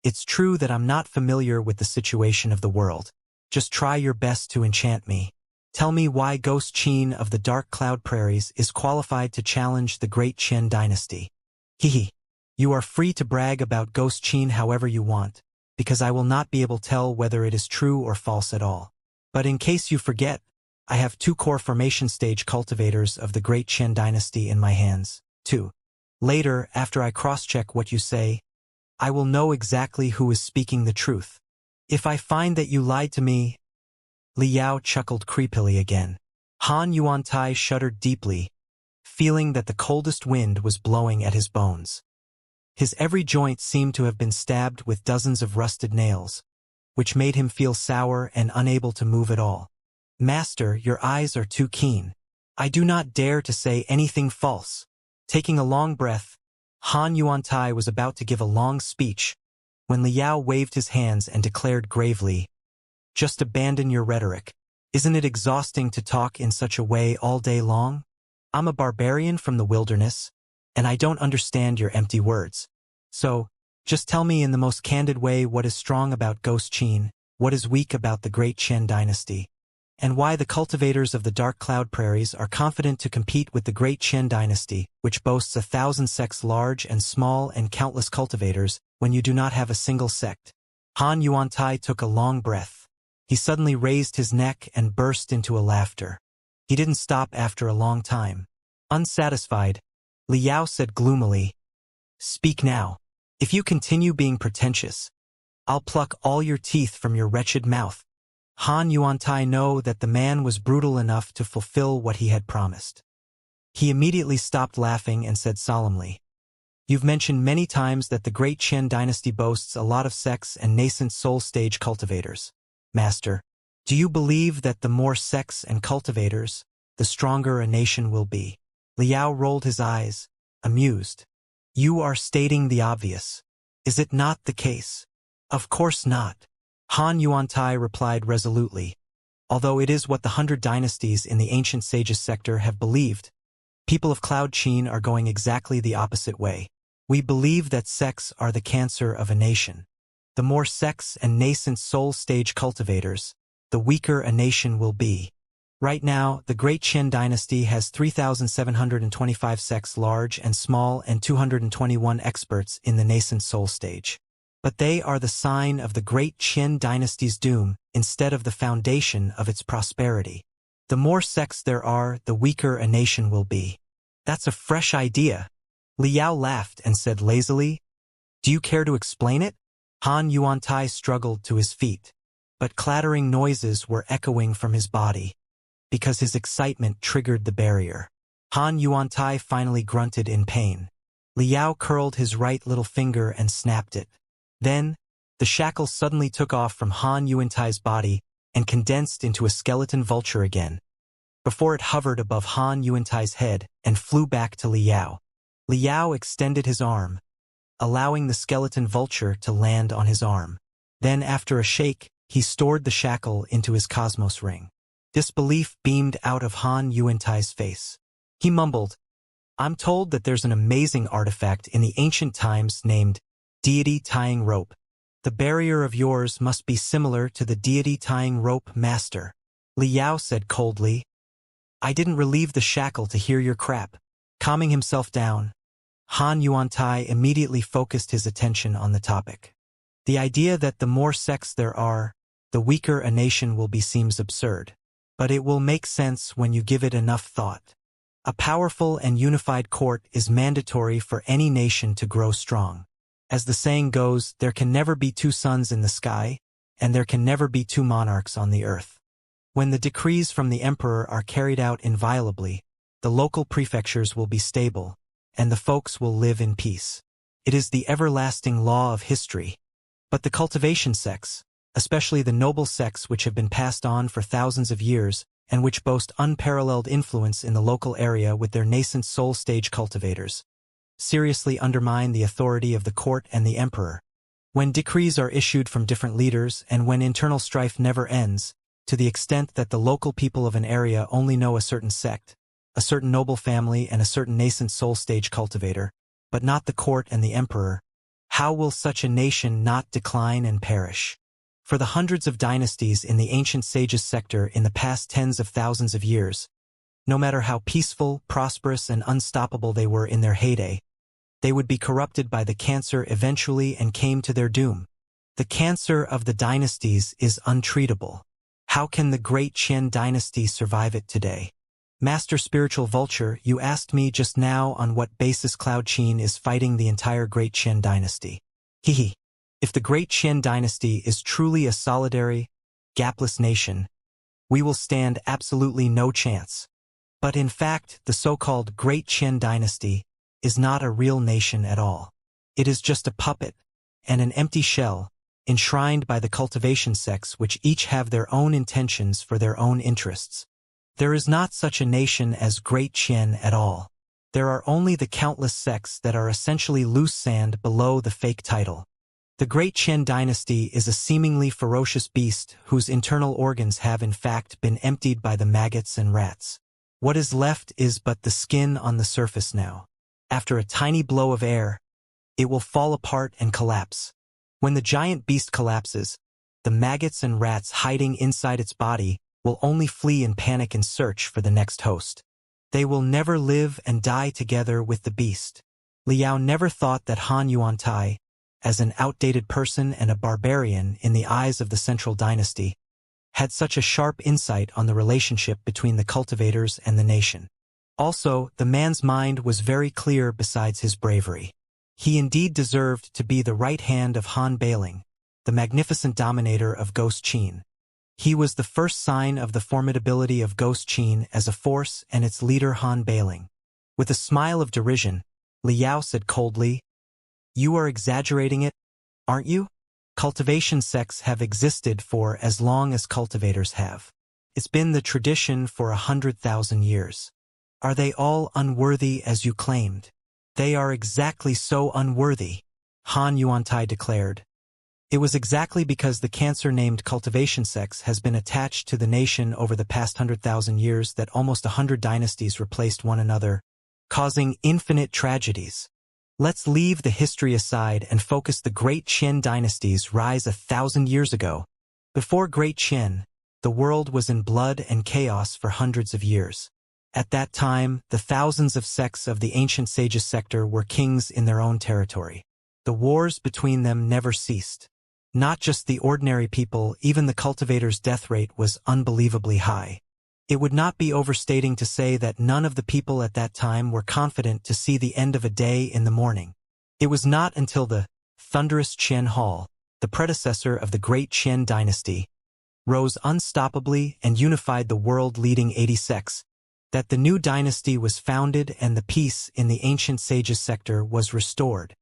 it's true that I'm not familiar with the situation of the world. Just try your best to enchant me. Tell me why Ghost Qin of the Dark Cloud Prairies is qualified to challenge the Great Qian dynasty. Hehe. You are free to brag about Ghost Qin however you want, because I will not be able to tell whether it is true or false at all. But in case you forget, I have 2 core formation stage cultivators of the Great Qian dynasty in my hands, too. Later, after I cross-check what you say, I will know exactly who is speaking the truth. If I find that you lied to me... Li Yao chuckled creepily again. Han Yuantai shuddered deeply, feeling that the coldest wind was blowing at his bones. His every joint seemed to have been stabbed with dozens of rusted nails, which made him feel sour and unable to move at all. Master, your eyes are too keen. I do not dare to say anything false. Taking a long breath, Han Yuantai was about to give a long speech, when Li Yao waved his hands and declared gravely, "Just abandon your rhetoric. Isn't it exhausting to talk in such a way all day long? I'm a barbarian from the wilderness, and I don't understand your empty words. So, just tell me in the most candid way what is strong about Ghost Qin, what is weak about the Great Qian dynasty, and why the cultivators of the Dark Cloud Prairies are confident to compete with the Great Qian dynasty, which boasts 1,000 sects large and small and countless cultivators, when you do not have a single sect." Han Yuantai took a long breath. He suddenly raised his neck and burst into a laughter. He didn't stop after a long time. Unsatisfied, Li Yao said gloomily, "Speak now. If you continue being pretentious, I'll pluck all your teeth from your wretched mouth." Han Yuantai knew that the man was brutal enough to fulfill what he had promised. He immediately stopped laughing and said solemnly, "You've mentioned many times that the Great Qian dynasty boasts a lot of sects and nascent soul stage cultivators. Master, do you believe that the more sects and cultivators, the stronger a nation will be?" Li Yao rolled his eyes, amused. "You are stating the obvious. Is it not the case?" "Of course not," Han Yuantai replied resolutely. "Although it is what the 100 dynasties in the ancient sages sector have believed, people of Cloud Qin are going exactly the opposite way. We believe that sects are the cancer of a nation. The more sects and nascent soul stage cultivators, the weaker a nation will be. Right now, the Great Qian dynasty has 3,725 sects large and small and 221 experts in the nascent soul stage. But they are the sign of the Great Qian dynasty's doom instead of the foundation of its prosperity. The more sects there are, the weaker a nation will be." "That's a fresh idea." Li Yao laughed and said lazily, "Do you care to explain it?" Han Yuantai struggled to his feet, but clattering noises were echoing from his body, because his excitement triggered the barrier. Han Yuantai finally grunted in pain. Li Yao curled his right little finger and snapped it. Then, the shackles suddenly took off from Han Yuantai's body and condensed into a skeleton vulture again. before it hovered above Han Yuantai's head and flew back to Liao. Liao extended his arm, allowing the skeleton vulture to land on his arm. Then, after a shake, he stored the shackle into his cosmos ring. Disbelief beamed out of Han Yuantai's face. He mumbled, "I'm told that there's an amazing artifact in the ancient times named Deity Tying Rope. The barrier of yours must be similar to the Deity Tying Rope Master." Liao said coldly, "I didn't relieve the shackle to hear your crap." Calming himself down, Han Yuantai immediately focused his attention on the topic. The idea that the more sects there are, the weaker a nation will be seems absurd. But it will make sense when you give it enough thought. A powerful and unified court is mandatory for any nation to grow strong. As the saying goes, there can never be two suns in the sky, and there can never be two monarchs on the earth. When the decrees from the emperor are carried out inviolably, the local prefectures will be stable, and the folks will live in peace. It is the everlasting law of history. But the cultivation sects, especially the noble sects which have been passed on for thousands of years, and which boast unparalleled influence in the local area with their nascent soul-stage cultivators, seriously undermine the authority of the court and the emperor. When decrees are issued from different leaders and when internal strife never ends, to the extent that the local people of an area only know a certain sect, a certain noble family and a certain nascent soul-stage cultivator, but not the court and the emperor, how will such a nation not decline and perish? For the hundreds of dynasties in the ancient sages sector in the past tens of thousands of years, no matter how peaceful, prosperous, and unstoppable they were in their heyday, they would be corrupted by the cancer eventually and came to their doom. The cancer of the dynasties is untreatable. How can the great Qian dynasty survive it today? Master Spiritual Vulture, you asked me just now on what basis Cloud Qin is fighting the entire great Qian dynasty. Hehe. If the great Qian dynasty is truly a solitary, gapless nation, we will stand absolutely no chance. But in fact, the so-called great Qian dynasty is not a real nation at all. It is just a puppet and an empty shell, enshrined by the cultivation sects which each have their own intentions for their own interests. There is not such a nation as Great Qian at all. There are only the countless sects that are essentially loose sand below the fake title. The Great Qian dynasty is a seemingly ferocious beast whose internal organs have in fact been emptied by the maggots and rats. What is left is but the skin on the surface now. After a tiny blow of air, it will fall apart and collapse. When the giant beast collapses, the maggots and rats hiding inside its body will only flee in panic and search for the next host. They will never live and die together with the beast. Liao never thought that Han Yuantai, as an outdated person and a barbarian in the eyes of the central dynasty, had such a sharp insight on the relationship between the cultivators and the nation. Also, the man's mind was very clear besides his bravery. He indeed deserved to be the right hand of Han Bailing, the magnificent dominator of Ghost Qin. He was the first sign of the formidability of Ghost Qin as a force and its leader Han Bailing. With a smile of derision, Liao said coldly, "You are exaggerating it, aren't you? Cultivation sects have existed for as long as cultivators have. It's been the tradition for 100,000 years. Are they all unworthy as you claimed?" "They are exactly so unworthy," Han Yuantai declared. "It was exactly because the cancer named cultivation sects has been attached to the nation over the past 100,000 years that almost 100 dynasties replaced one another, causing infinite tragedies. Let's leave the history aside and focus the Great Qian dynasty's rise 1,000 years ago. Before Great Qian, the world was in blood and chaos for hundreds of years. At that time, the thousands of sects of the ancient sages sector were kings in their own territory. The wars between them never ceased. Not just the ordinary people, even the cultivators' death rate was unbelievably high. It would not be overstating to say that none of the people at that time were confident to see the end of a day in the morning. It was not until the thunderous Qian Hall, the predecessor of the Great Qian dynasty, rose unstoppably and unified the world-leading 80 sects, that the new dynasty was founded and the peace in the ancient sages sector was restored.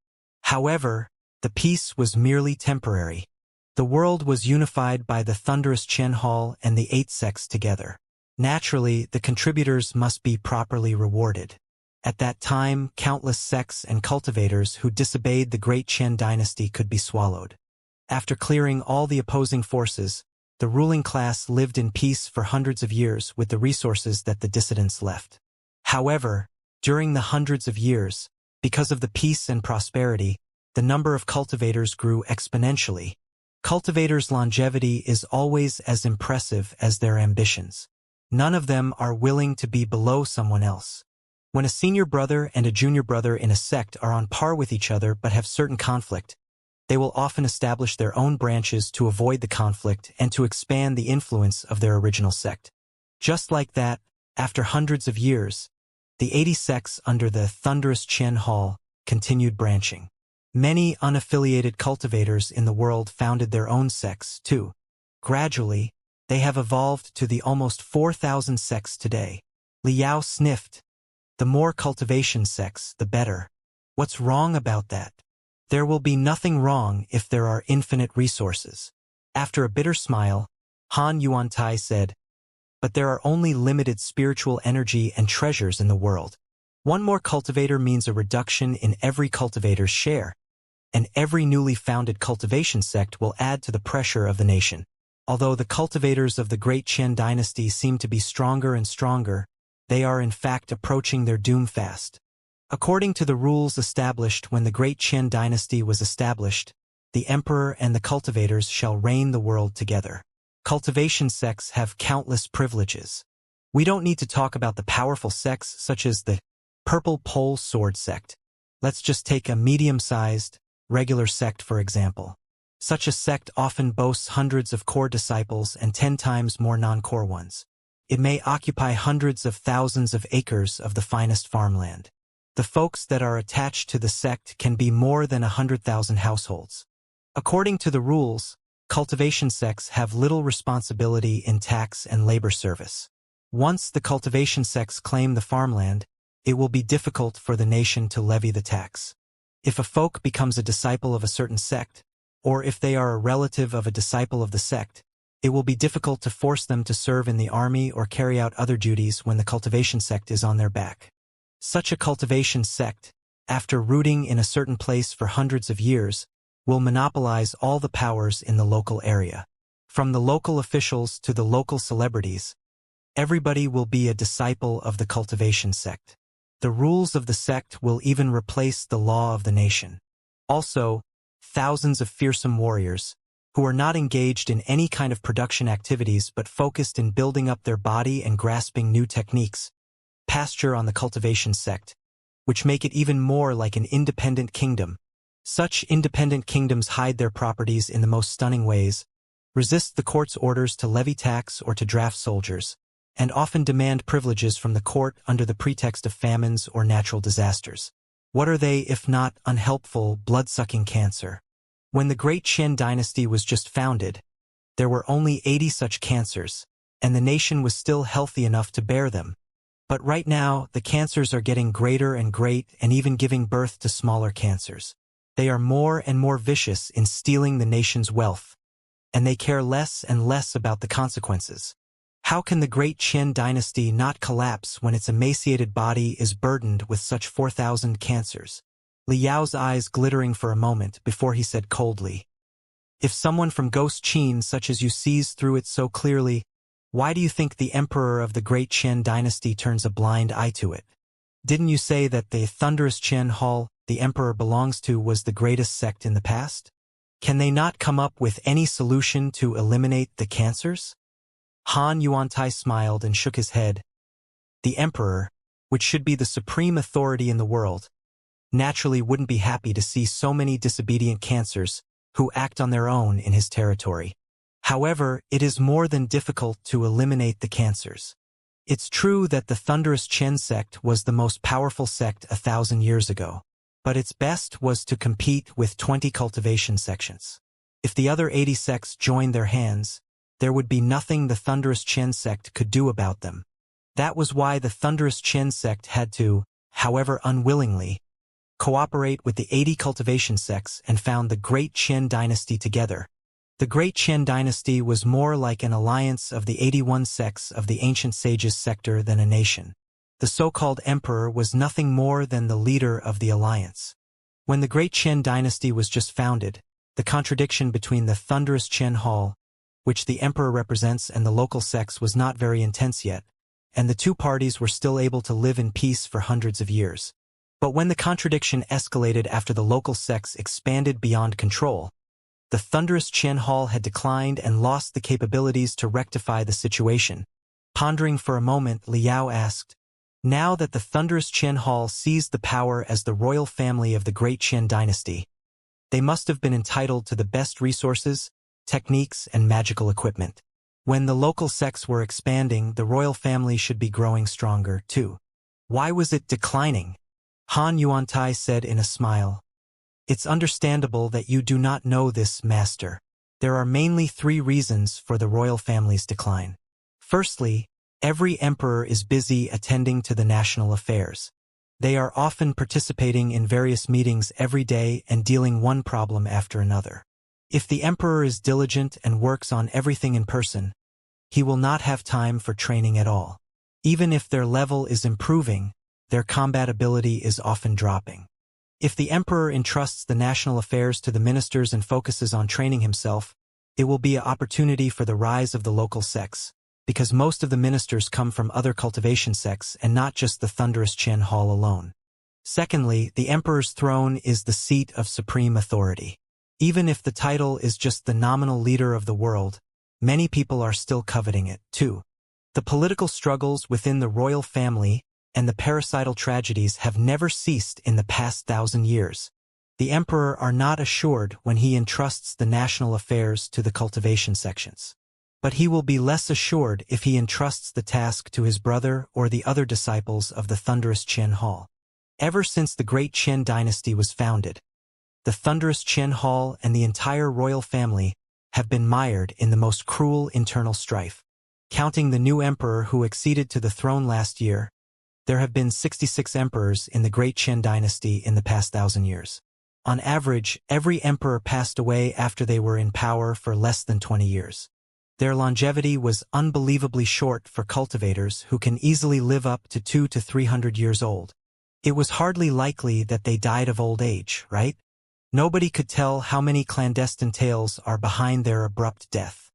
However, the peace was merely temporary. The world was unified by the thunderous Qian Hall and the 8 sects together. Naturally, the contributors must be properly rewarded. At that time, countless sects and cultivators who disobeyed the great Qian dynasty could be swallowed. After clearing all the opposing forces, the ruling class lived in peace for hundreds of years with the resources that the dissidents left. However, during the hundreds of years, because of the peace and prosperity, the number of cultivators grew exponentially. Cultivators' longevity is always as impressive as their ambitions. None of them are willing to be below someone else. When a senior brother and a junior brother in a sect are on par with each other but have certain conflict, they will often establish their own branches to avoid the conflict and to expand the influence of their original sect. Just like that, after hundreds of years, the 80 sects under the thunderous Qian Hall continued branching. Many unaffiliated cultivators in the world founded their own sects, too. Gradually, they have evolved to the almost 4,000 sects today. Liao sniffed. The more cultivation sects, the better. What's wrong about that? There will be nothing wrong if there are infinite resources. After a bitter smile, Han Yuantai said, but there are only limited spiritual energy and treasures in the world. One more cultivator means a reduction in every cultivator's share, and every newly founded cultivation sect will add to the pressure of the nation. Although the cultivators of the great Qian dynasty seem to be stronger and stronger, they are in fact approaching their doom fast. According to the rules established when the great Qian dynasty was established, the emperor and the cultivators shall reign the world together. Cultivation sects have countless privileges. We don't need to talk about the powerful sects such as the Purple Pole Sword sect. Let's just take a medium-sized, regular sect for example. Such a sect often boasts hundreds of core disciples and 10 times more non-core ones. It may occupy hundreds of thousands of acres of the finest farmland. The folks that are attached to the sect can be more than 100,000 households. According to the rules, cultivation sects have little responsibility in tax and labor service. Once the cultivation sects claim the farmland, it will be difficult for the nation to levy the tax. If a folk becomes a disciple of a certain sect, or if they are a relative of a disciple of the sect, it will be difficult to force them to serve in the army or carry out other duties when the cultivation sect is on their back. Such a cultivation sect, after rooting in a certain place for hundreds of years, will monopolize all the powers in the local area. From the local officials to the local celebrities, everybody will be a disciple of the cultivation sect. The rules of the sect will even replace the law of the nation. Also, thousands of fearsome warriors, who are not engaged in any kind of production activities but focused in building up their body and grasping new techniques, pasture on the cultivation sect, which make it even more like an independent kingdom. Such independent kingdoms hide their properties in the most stunning ways, resist the court's orders to levy tax or to draft soldiers, and often demand privileges from the court under the pretext of famines or natural disasters. What are they if not unhelpful, blood-sucking cancer? When the great Qian dynasty was just founded, there were only 80 such cancers, and the nation was still healthy enough to bear them. But right now, the cancers are getting greater and great and even giving birth to smaller cancers. They are more and more vicious in stealing the nation's wealth, and they care less and less about the consequences. How can the great Qian dynasty not collapse when its emaciated body is burdened with such 4,000 cancers? Liao's eyes glittering for a moment before he said coldly, if someone from Ghost Qin such as you sees through it so clearly, why do you think the emperor of the great Qian dynasty turns a blind eye to it? Didn't you say that the thunderous Qian Hall the emperor belongs to was the greatest sect in the past? Can they not come up with any solution to eliminate the cancers? Han Yuantai smiled and shook his head. The emperor, which should be the supreme authority in the world, naturally wouldn't be happy to see so many disobedient cancers who act on their own in his territory. However, it is more than difficult to eliminate the cancers. It's true that the thunderous Qian sect was the most powerful sect 1,000 years ago, but its best was to compete with 20 cultivation sections. If the other 80 sects joined their hands, there would be nothing the thunderous Qian sect could do about them. That was why the thunderous Qian sect had to, however unwillingly, cooperate with the 80 cultivation sects and found the great Qian dynasty together, The Great Qian dynasty was more like an alliance of the 81 sects of the ancient sages sector than a nation. The so-called emperor was nothing more than the leader of the alliance. When the Great Qian dynasty was just founded, the contradiction between the thunderous Qian Hall, which the emperor represents, and the local sects was not very intense yet, and the two parties were still able to live in peace for hundreds of years. But when the contradiction escalated after the local sects expanded beyond control, the thunderous Qian Hall had declined and lost the capabilities to rectify the situation. Pondering for a moment, Liao asked, "Now that the thunderous Qian Hall seized the power as the royal family of the Great Qian dynasty, they must have been entitled to the best resources, techniques, and magical equipment. When the local sects were expanding, the royal family should be growing stronger, too. Why was it declining?" Han Yuantai said in a smile. "It's understandable that you do not know this, master. There are mainly 3 reasons for the royal family's decline. Firstly, every emperor is busy attending to the national affairs. They are often participating in various meetings every day and dealing one problem after another. If the emperor is diligent and works on everything in person, he will not have time for training at all. Even if their level is improving, their combat ability is often dropping. If the emperor entrusts the national affairs to the ministers and focuses on training himself, it will be an opportunity for the rise of the local sects, because most of the ministers come from other cultivation sects and not just the thunderous Qian Hall alone. Secondly, the emperor's throne is the seat of supreme authority. Even if the title is just the nominal leader of the world, many people are still coveting it, too. The political struggles within the royal family and the parasital tragedies have never ceased in the past 1,000 years. The emperor are not assured when he entrusts the national affairs to the cultivation sections. But he will be less assured if he entrusts the task to his brother or the other disciples of the thunderous Qian Hall. Ever since the Great Qian dynasty was founded, the thunderous Qian Hall and the entire royal family have been mired in the most cruel internal strife. Counting the new emperor who acceded to the throne last year, there have been 66 emperors in the Great Qian dynasty in the past 1,000 years. On average, every emperor passed away after they were in power for less than 20 years. Their longevity was unbelievably short for cultivators who can easily live up to 200 to 300 years old. It was hardly likely that they died of old age, right? Nobody could tell how many clandestine tales are behind their abrupt death.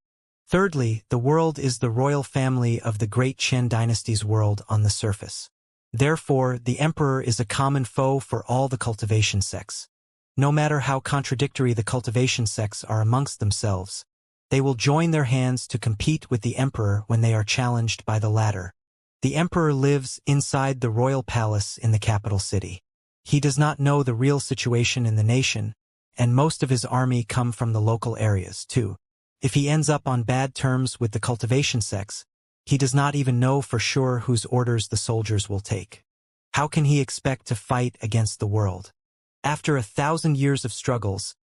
Thirdly, the world is the royal family of the Great Qian dynasty's world on the surface. Therefore, the emperor is a common foe for all the cultivation sects. No matter how contradictory the cultivation sects are amongst themselves, they will join their hands to compete with the emperor when they are challenged by the latter. The emperor lives inside the royal palace in the capital city. He does not know the real situation in the nation, and most of his army come from the local areas, too. If he ends up on bad terms with the cultivation sects, he does not even know for sure whose orders the soldiers will take. How can he expect to fight against the world? After 1,000 years of struggles,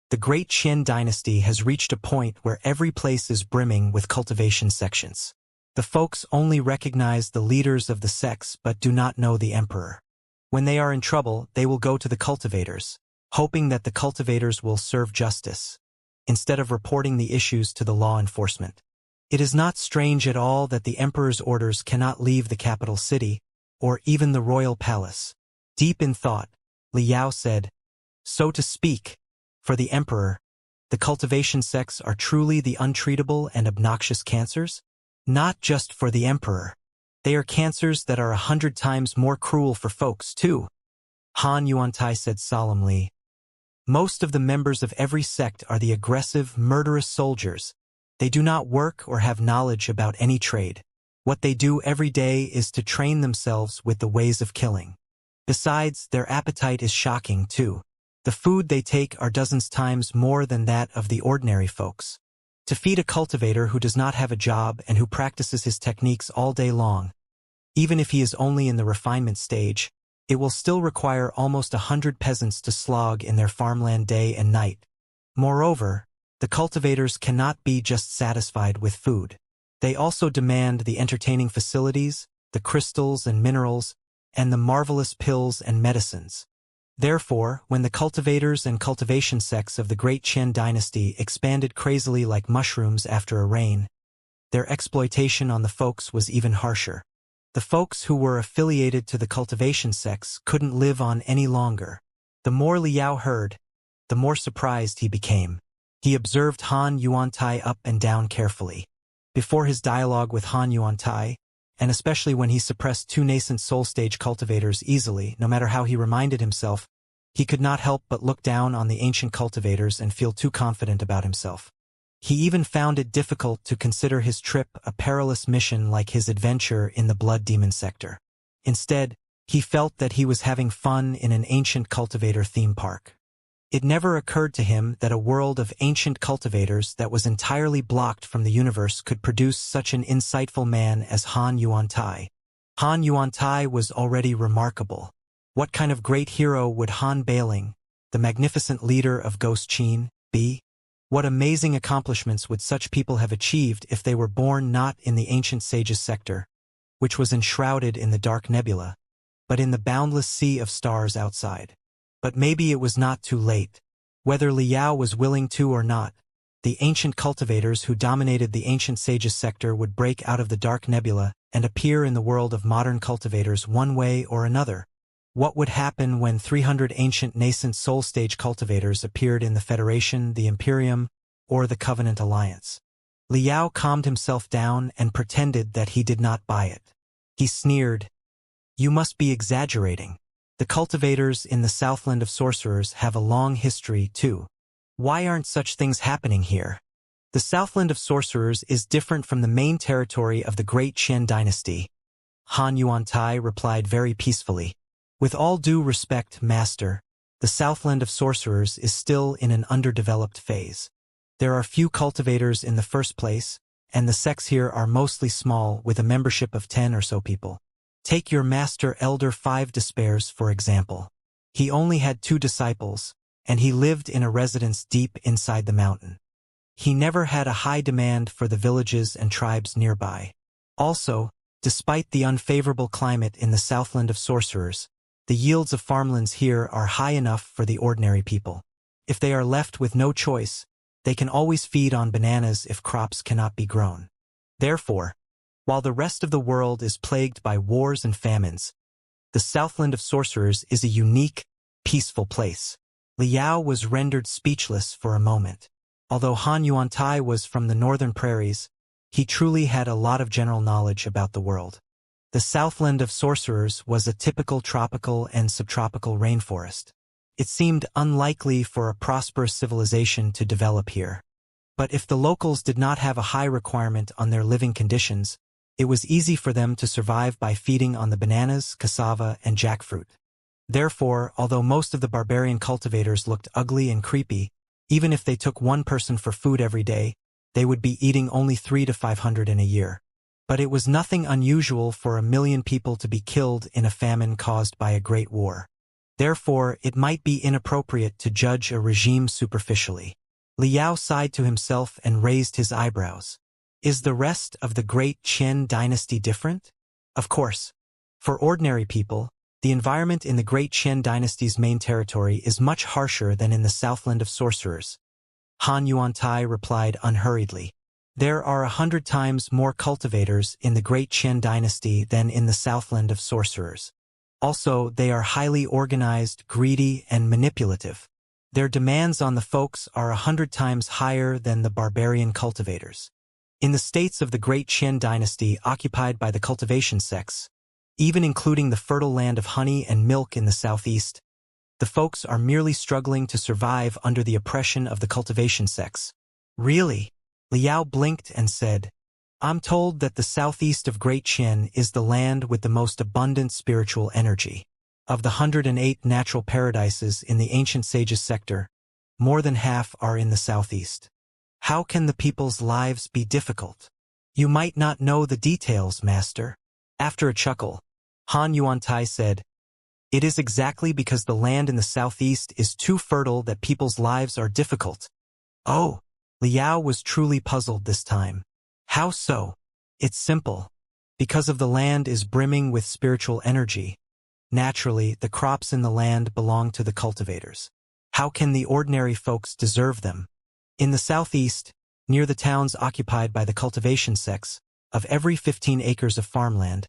the Great Qian dynasty has reached a point where every place is brimming with cultivation sections. The folks only recognize the leaders of the sects but do not know the emperor. When they are in trouble, they will go to the cultivators, hoping that the cultivators will serve justice, instead of reporting the issues to the law enforcement. It is not strange at all that the emperor's orders cannot leave the capital city, or even the royal palace. Deep in thought, Liao said, "So to speak, for the emperor, the cultivation sects are truly the untreatable and obnoxious cancers? Not just for the emperor. They are cancers that are 100 times more cruel for folks, too." Han Yuantai said solemnly, "Most of the members of every sect are the aggressive, murderous soldiers. They do not work or have knowledge about any trade. What they do every day is to train themselves with the ways of killing. Besides, their appetite is shocking, too. The food they take are dozens times more than that of the ordinary folks. To feed a cultivator who does not have a job and who practices his techniques all day long, even if he is only in the refinement stage, it will still require almost 100 peasants to slog in their farmland day and night. Moreover, the cultivators cannot be just satisfied with food. They also demand the entertaining facilities, the crystals and minerals, and the marvelous pills and medicines. Therefore, when the cultivators and cultivation sects of the Great Qin dynasty expanded crazily like mushrooms after a rain, their exploitation on the folks was even harsher. The folks who were affiliated to the cultivation sects couldn't live on any longer. The more Liao heard, the more surprised he became. He observed Han Yuantai up and down carefully. Before his dialogue with Han Yuantai, and especially when he suppressed two nascent soul-stage cultivators easily, no matter how he reminded himself, he could not help but look down on the ancient cultivators and feel too confident about himself. He even found it difficult to consider his trip a perilous mission like his adventure in the Blood Demon sector. Instead, he felt that he was having fun in an ancient cultivator theme park. It never occurred to him that a world of ancient cultivators that was entirely blocked from the universe could produce such an insightful man as Han Yuantai. Han Yuantai was already remarkable. What kind of great hero would Han Bailing, the magnificent leader of Ghost Qin, be? What amazing accomplishments would such people have achieved if they were born not in the ancient sage's sector, which was enshrouded in the dark nebula, but in the boundless sea of stars outside? But maybe it was not too late. Whether Liao was willing to or not, the ancient cultivators who dominated the ancient sage's sector would break out of the dark nebula and appear in the world of modern cultivators one way or another. What would happen when 300 ancient nascent soul-stage cultivators appeared in the Federation, the Imperium, or the Covenant Alliance? Liao calmed himself down and pretended that he did not buy it. He sneered, "You must be exaggerating. The cultivators in the Southland of Sorcerers have a long history, too. Why aren't such things happening here? The Southland of Sorcerers is different from the main territory of the Great Qin dynasty." Han Yuantai replied very peacefully. "With all due respect, Master, the Southland of Sorcerers is still in an underdeveloped phase. There are few cultivators in the first place, and the sects here are mostly small with a membership of 10 or so people. Take your Master Elder 5 Despairs, for example. He only had 2 disciples, and he lived in a residence deep inside the mountain. He never had a high demand for the villages and tribes nearby. Also, despite the unfavorable climate in the Southland of Sorcerers, the yields of farmlands here are high enough for the ordinary people. If they are left with no choice, they can always feed on bananas if crops cannot be grown. Therefore, while the rest of the world is plagued by wars and famines, the Southland of Sorcerers is a unique, peaceful place." Liao was rendered speechless for a moment. Although Han Yuantai was from the northern prairies, he truly had a lot of general knowledge about the world. The Southland of Sorcerers was a typical tropical and subtropical rainforest. It seemed unlikely for a prosperous civilization to develop here. But if the locals did not have a high requirement on their living conditions, it was easy for them to survive by feeding on the bananas, cassava, and jackfruit. Therefore, although most of the barbarian cultivators looked ugly and creepy, even if they took one person for food every day, they would be eating only 300 to 500 in a year. But it was nothing unusual for 1 million people to be killed in a famine caused by a great war. Therefore, it might be inappropriate to judge a regime superficially. Liao sighed to himself and raised his eyebrows. Is the rest of the Great Qin dynasty different? Of course. For ordinary people, the environment in the Great Qin dynasty's main territory is much harsher than in the Southland of Sorcerers. Han Yuantai replied unhurriedly. There are 100 times more cultivators in the Great Qin dynasty than in the Southland of Sorcerers. Also, they are highly organized, greedy, and manipulative. Their demands on the folks are 100 times higher than the barbarian cultivators. In the states of the Great Qin dynasty occupied by the cultivation sects, even including the fertile land of honey and milk in the southeast, the folks are merely struggling to survive under the oppression of the cultivation sects. Really? Liao blinked and said, "I'm told that the southeast of Great Qin is the land with the most abundant spiritual energy. Of the 108 natural paradises in the ancient sages sector, more than half are in the southeast. How can the people's lives be difficult? You might not know the details, Master." After a chuckle, Han Yuantai said, "It is exactly because the land in the southeast is too fertile that people's lives are difficult." Oh, Liao was truly puzzled this time. How so? It's simple. Because of the land is brimming with spiritual energy. Naturally, the crops in the land belong to the cultivators. How can the ordinary folks deserve them? In the southeast, near the towns occupied by the cultivation sects, of every 15 acres of farmland,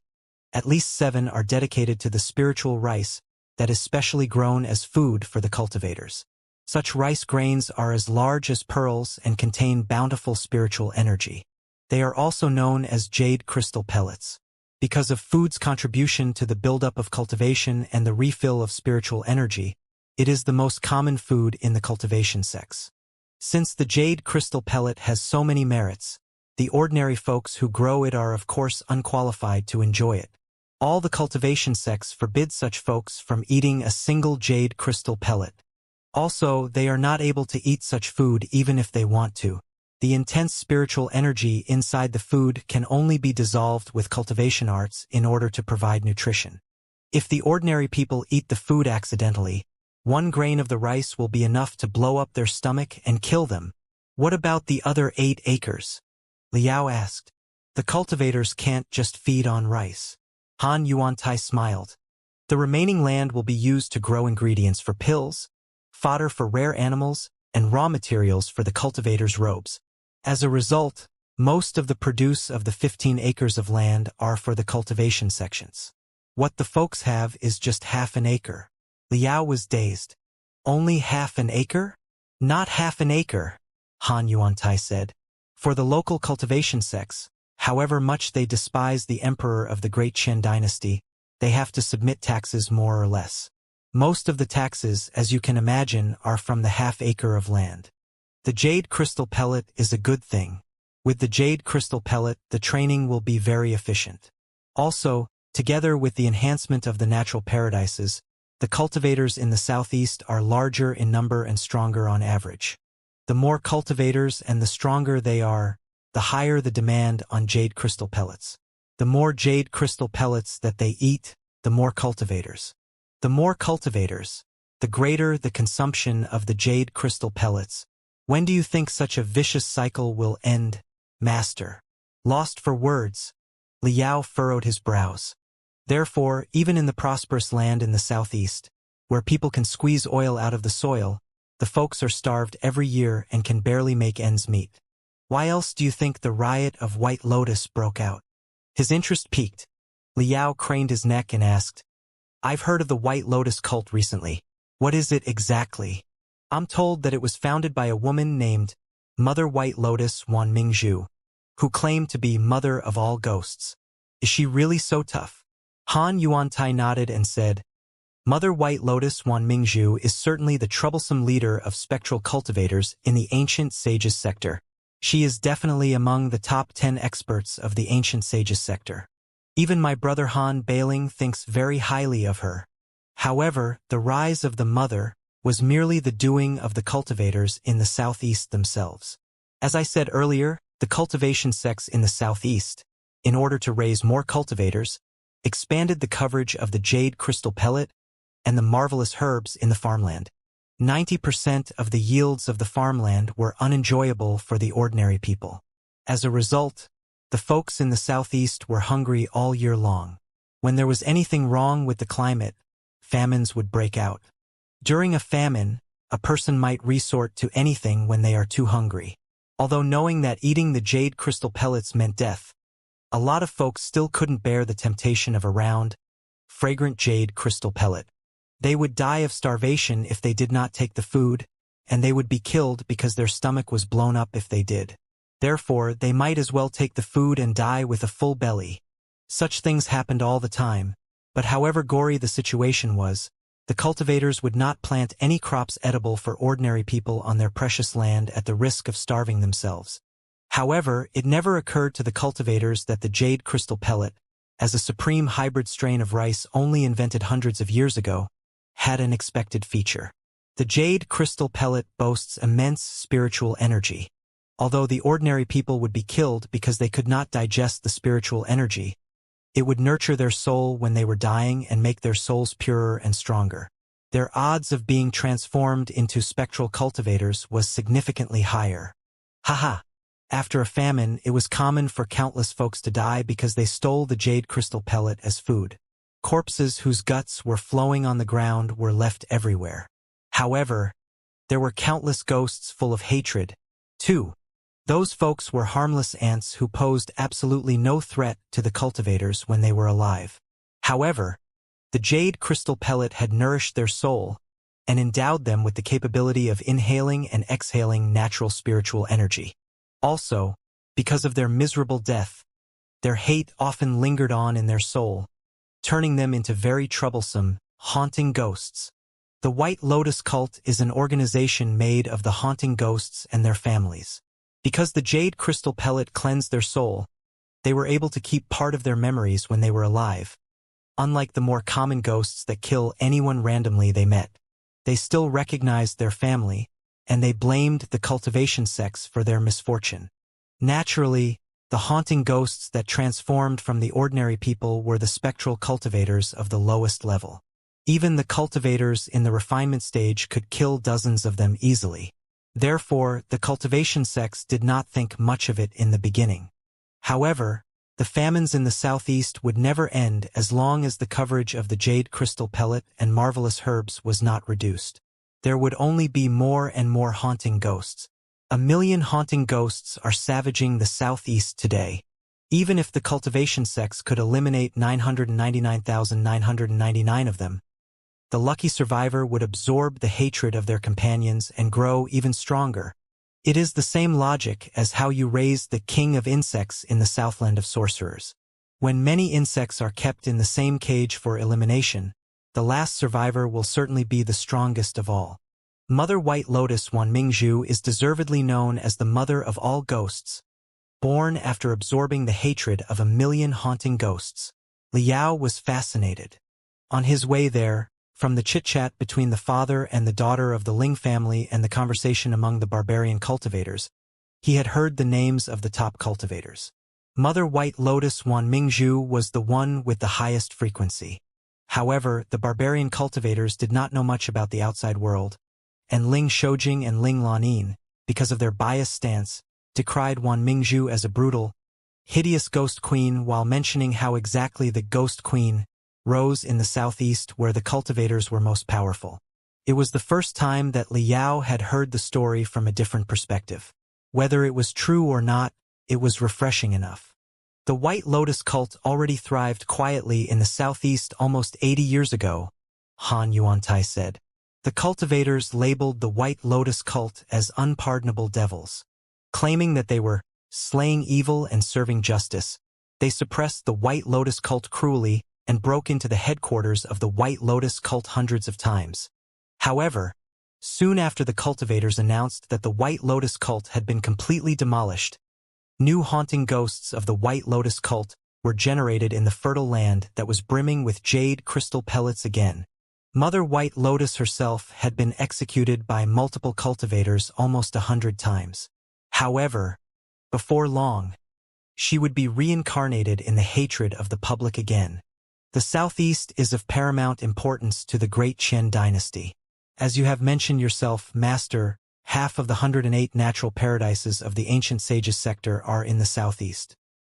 at least 7 are dedicated to the spiritual rice that is specially grown as food for the cultivators. Such rice grains are as large as pearls and contain bountiful spiritual energy. They are also known as jade crystal pellets. Because of food's contribution to the buildup of cultivation and the refill of spiritual energy, it is the most common food in the cultivation sects. Since the jade crystal pellet has so many merits, the ordinary folks who grow it are of course unqualified to enjoy it. All the cultivation sects forbid such folks from eating a single jade crystal pellet. Also, they are not able to eat such food even if they want to. The intense spiritual energy inside the food can only be dissolved with cultivation arts in order to provide nutrition. If the ordinary people eat the food accidentally, 1 grain of the rice will be enough to blow up their stomach and kill them. What about the other 8 acres? Liao asked. The cultivators can't just feed on rice. Han Yuantai smiled. The remaining land will be used to grow ingredients for pills, fodder for rare animals, and raw materials for the cultivators' robes. As a result, most of the produce of the 15 acres of land are for the cultivation sections. What the folks have is just half an acre. Liao was dazed. Only half an acre? Not half an acre, Han Yuantai said. For the local cultivation sects, however much they despise the emperor of the Great Qin dynasty, they have to submit taxes more or less. Most of the taxes, as you can imagine, are from the half-acre of land. The jade crystal pellet is a good thing. With the jade crystal pellet, the training will be very efficient. Also, together with the enhancement of the natural paradises, the cultivators in the southeast are larger in number and stronger on average. The more cultivators and the stronger they are, the higher the demand on jade crystal pellets. The more jade crystal pellets that they eat, the more cultivators. The more cultivators, the greater the consumption of the jade crystal pellets. When do you think such a vicious cycle will end, Master? Lost for words, Liao furrowed his brows. Therefore, even in the prosperous land in the southeast, where people can squeeze oil out of the soil, the folks are starved every year and can barely make ends meet. Why else do you think the riot of White Lotus broke out? His interest piqued. Liao craned his neck and asked, I've heard of the White Lotus cult recently. What is it exactly? I'm told that it was founded by a woman named Mother White Lotus Wan Mingzhu, who claimed to be mother of all ghosts. Is she really so tough? Han Yuantai nodded and said, Mother White Lotus Wan Mingzhu is certainly the troublesome leader of spectral cultivators in the ancient sages sector. She is definitely among the top 10 experts of the ancient sages sector. Even my brother Han Bailing thinks very highly of her. However, the rise of the mother was merely the doing of the cultivators in the southeast themselves. As I said earlier, the cultivation sects in the southeast, in order to raise more cultivators, expanded the coverage of the jade crystal pellet and the marvelous herbs in the farmland. 90% of the yields of the farmland were unenjoyable for the ordinary people. As a result, the folks in the southeast were hungry all year long. When there was anything wrong with the climate, famines would break out. During a famine, a person might resort to anything when they are too hungry. Although knowing that eating the jade crystal pellets meant death, a lot of folks still couldn't bear the temptation of a round, fragrant jade crystal pellet. They would die of starvation if they did not take the food, and they would be killed because their stomach was blown up if they did. Therefore, they might as well take the food and die with a full belly. Such things happened all the time, but however gory the situation was, the cultivators would not plant any crops edible for ordinary people on their precious land at the risk of starving themselves. However, it never occurred to the cultivators that the jade crystal pellet, as a supreme hybrid strain of rice only invented hundreds of years ago, had an expected feature. The jade crystal pellet boasts immense spiritual energy. Although the ordinary people would be killed because they could not digest the spiritual energy, it would nurture their soul when they were dying and make their souls purer and stronger. Their odds of being transformed into spectral cultivators was significantly higher. Haha! After a famine, it was common for countless folks to die because they stole the jade crystal pellet as food. Corpses whose guts were flowing on the ground were left everywhere. However, there were countless ghosts full of hatred, too. Those folks were harmless ants who posed absolutely no threat to the cultivators when they were alive. However, the jade crystal pellet had nourished their soul and endowed them with the capability of inhaling and exhaling natural spiritual energy. Also, because of their miserable death, their hate often lingered on in their soul, turning them into very troublesome, haunting ghosts. The White Lotus Cult is an organization made of the haunting ghosts and their families. Because the jade crystal pellet cleansed their soul, they were able to keep part of their memories when they were alive. Unlike the more common ghosts that kill anyone randomly they met, they still recognized their family, and they blamed the cultivation sects for their misfortune. Naturally, the haunting ghosts that transformed from the ordinary people were the spectral cultivators of the lowest level. Even the cultivators in the refinement stage could kill dozens of them easily. Therefore, the cultivation sects did not think much of it in the beginning. However, the famines in the southeast would never end as long as the coverage of the jade crystal pellet and marvelous herbs was not reduced. There would only be more and more haunting ghosts. 1 million haunting ghosts are savaging the southeast today. Even if the cultivation sects could eliminate 999,999 of them, the lucky survivor would absorb the hatred of their companions and grow even stronger. It is the same logic as how you raise the king of insects in the Southland of Sorcerers. When many insects are kept in the same cage for elimination, the last survivor will certainly be the strongest of all. Mother White Lotus Wanmingzhu is deservedly known as the mother of all ghosts. Born after absorbing the hatred of 1 million haunting ghosts, Liao was fascinated. On his way there, from the chit-chat between the father and the daughter of the Ling family and the conversation among the barbarian cultivators, he had heard the names of the top cultivators. Mother White Lotus Wanmingzhu was the one with the highest frequency. However, the barbarian cultivators did not know much about the outside world, and Ling Shoujing and Ling Lanin, because of their biased stance, decried Wanmingzhu as a brutal, hideous ghost queen while mentioning how exactly the ghost queen rose in the southeast where the cultivators were most powerful. It was the first time that Liao had heard the story from a different perspective. Whether it was true or not, it was refreshing enough. The White Lotus cult already thrived quietly in the southeast almost 80 years ago, Han Yuantai said. The cultivators labeled the White Lotus cult as unpardonable devils. Claiming that they were slaying evil and serving justice, they suppressed the White Lotus cult cruelly and broke into the headquarters of the White Lotus cult hundreds of times. However, soon after the cultivators announced that the White Lotus cult had been completely demolished, new haunting ghosts of the White Lotus cult were generated in the fertile land that was brimming with jade crystal pellets again. Mother White Lotus herself had been executed by multiple cultivators almost 100 times. However, before long, she would be reincarnated in the hatred of the public again. The southeast is of paramount importance to the Great Qian dynasty. As you have mentioned yourself, Master, half of the 108 natural paradises of the ancient sages sector are in the southeast.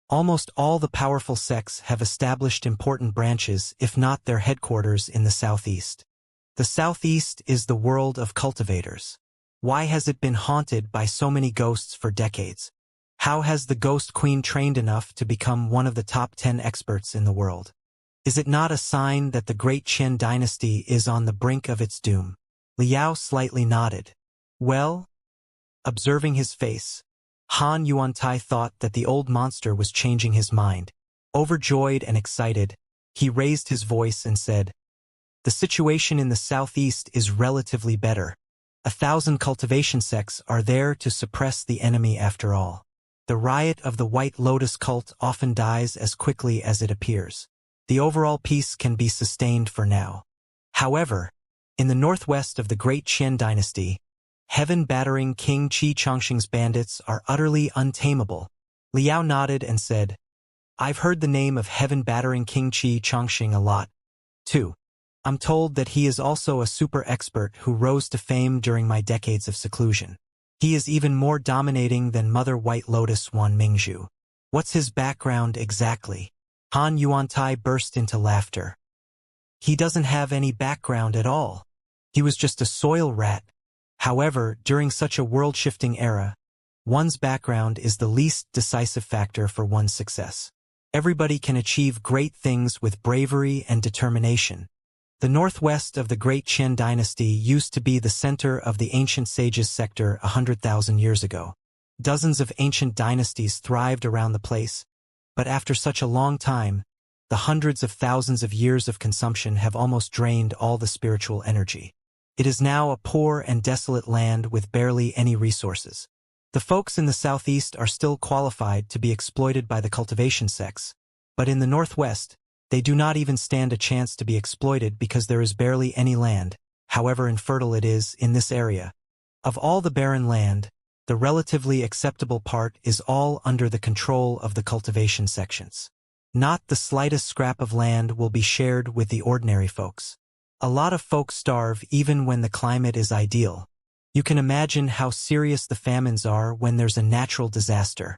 Almost all the powerful sects have established important branches, if not their headquarters, in the southeast. The southeast is the world of cultivators. Why has it been haunted by so many ghosts for decades? How has the Ghost Queen trained enough to become one of the top 10 experts in the world? Is it not a sign that the Great Qian dynasty is on the brink of its doom? Liao slightly nodded. Well? Observing his face, Han Yuantai thought that the old monster was changing his mind. Overjoyed and excited, he raised his voice and said, "The situation in the southeast is relatively better. 1,000 cultivation sects are there to suppress the enemy after all. The riot of the White Lotus cult often dies as quickly as it appears. The overall peace can be sustained for now. However, in the northwest of the Great Qian dynasty, heaven-battering King Qi Chongqing's bandits are utterly untamable." Liao nodded and said, "I've heard the name of heaven-battering King Qi Chongqing a lot, too. I'm told that he is also a super expert who rose to fame during my decades of seclusion. He is even more dominating than Mother White Lotus Wanmingzhu. What's his background exactly?" Han Yuantai burst into laughter. He doesn't have any background at all. He was just a soil rat. However, during such a world-shifting era, one's background is the least decisive factor for one's success. Everybody can achieve great things with bravery and determination. The northwest of the Great Qian dynasty used to be the center of the ancient sages sector 100,000 years ago. Dozens of ancient dynasties thrived around the place, but after such a long time, the hundreds of thousands of years of consumption have almost drained all the spiritual energy. It is now a poor and desolate land with barely any resources. The folks in the southeast are still qualified to be exploited by the cultivation sects, but in the northwest, they do not even stand a chance to be exploited because there is barely any land, however infertile it is, in this area. Of all the barren land, the relatively acceptable part is all under the control of the cultivation sections. Not the slightest scrap of land will be shared with the ordinary folks. A lot of folks starve even when the climate is ideal. You can imagine how serious the famines are when there's a natural disaster.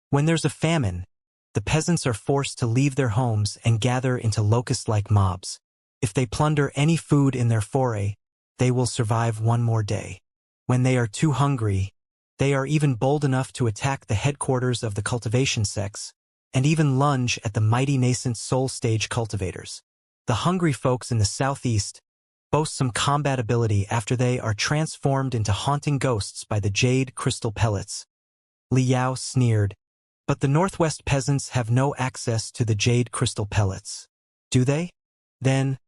When there's a famine, the peasants are forced to leave their homes and gather into locust-like mobs. If they plunder any food in their foray, they will survive one more day. When they are too hungry, they are even bold enough to attack the headquarters of the cultivation sects, and even lunge at the mighty nascent soul-stage cultivators. The hungry folks in the southeast boast some combat ability after they are transformed into haunting ghosts by the jade crystal pellets. Li Yao sneered. But the northwest peasants have no access to the jade crystal pellets. Do they? Then,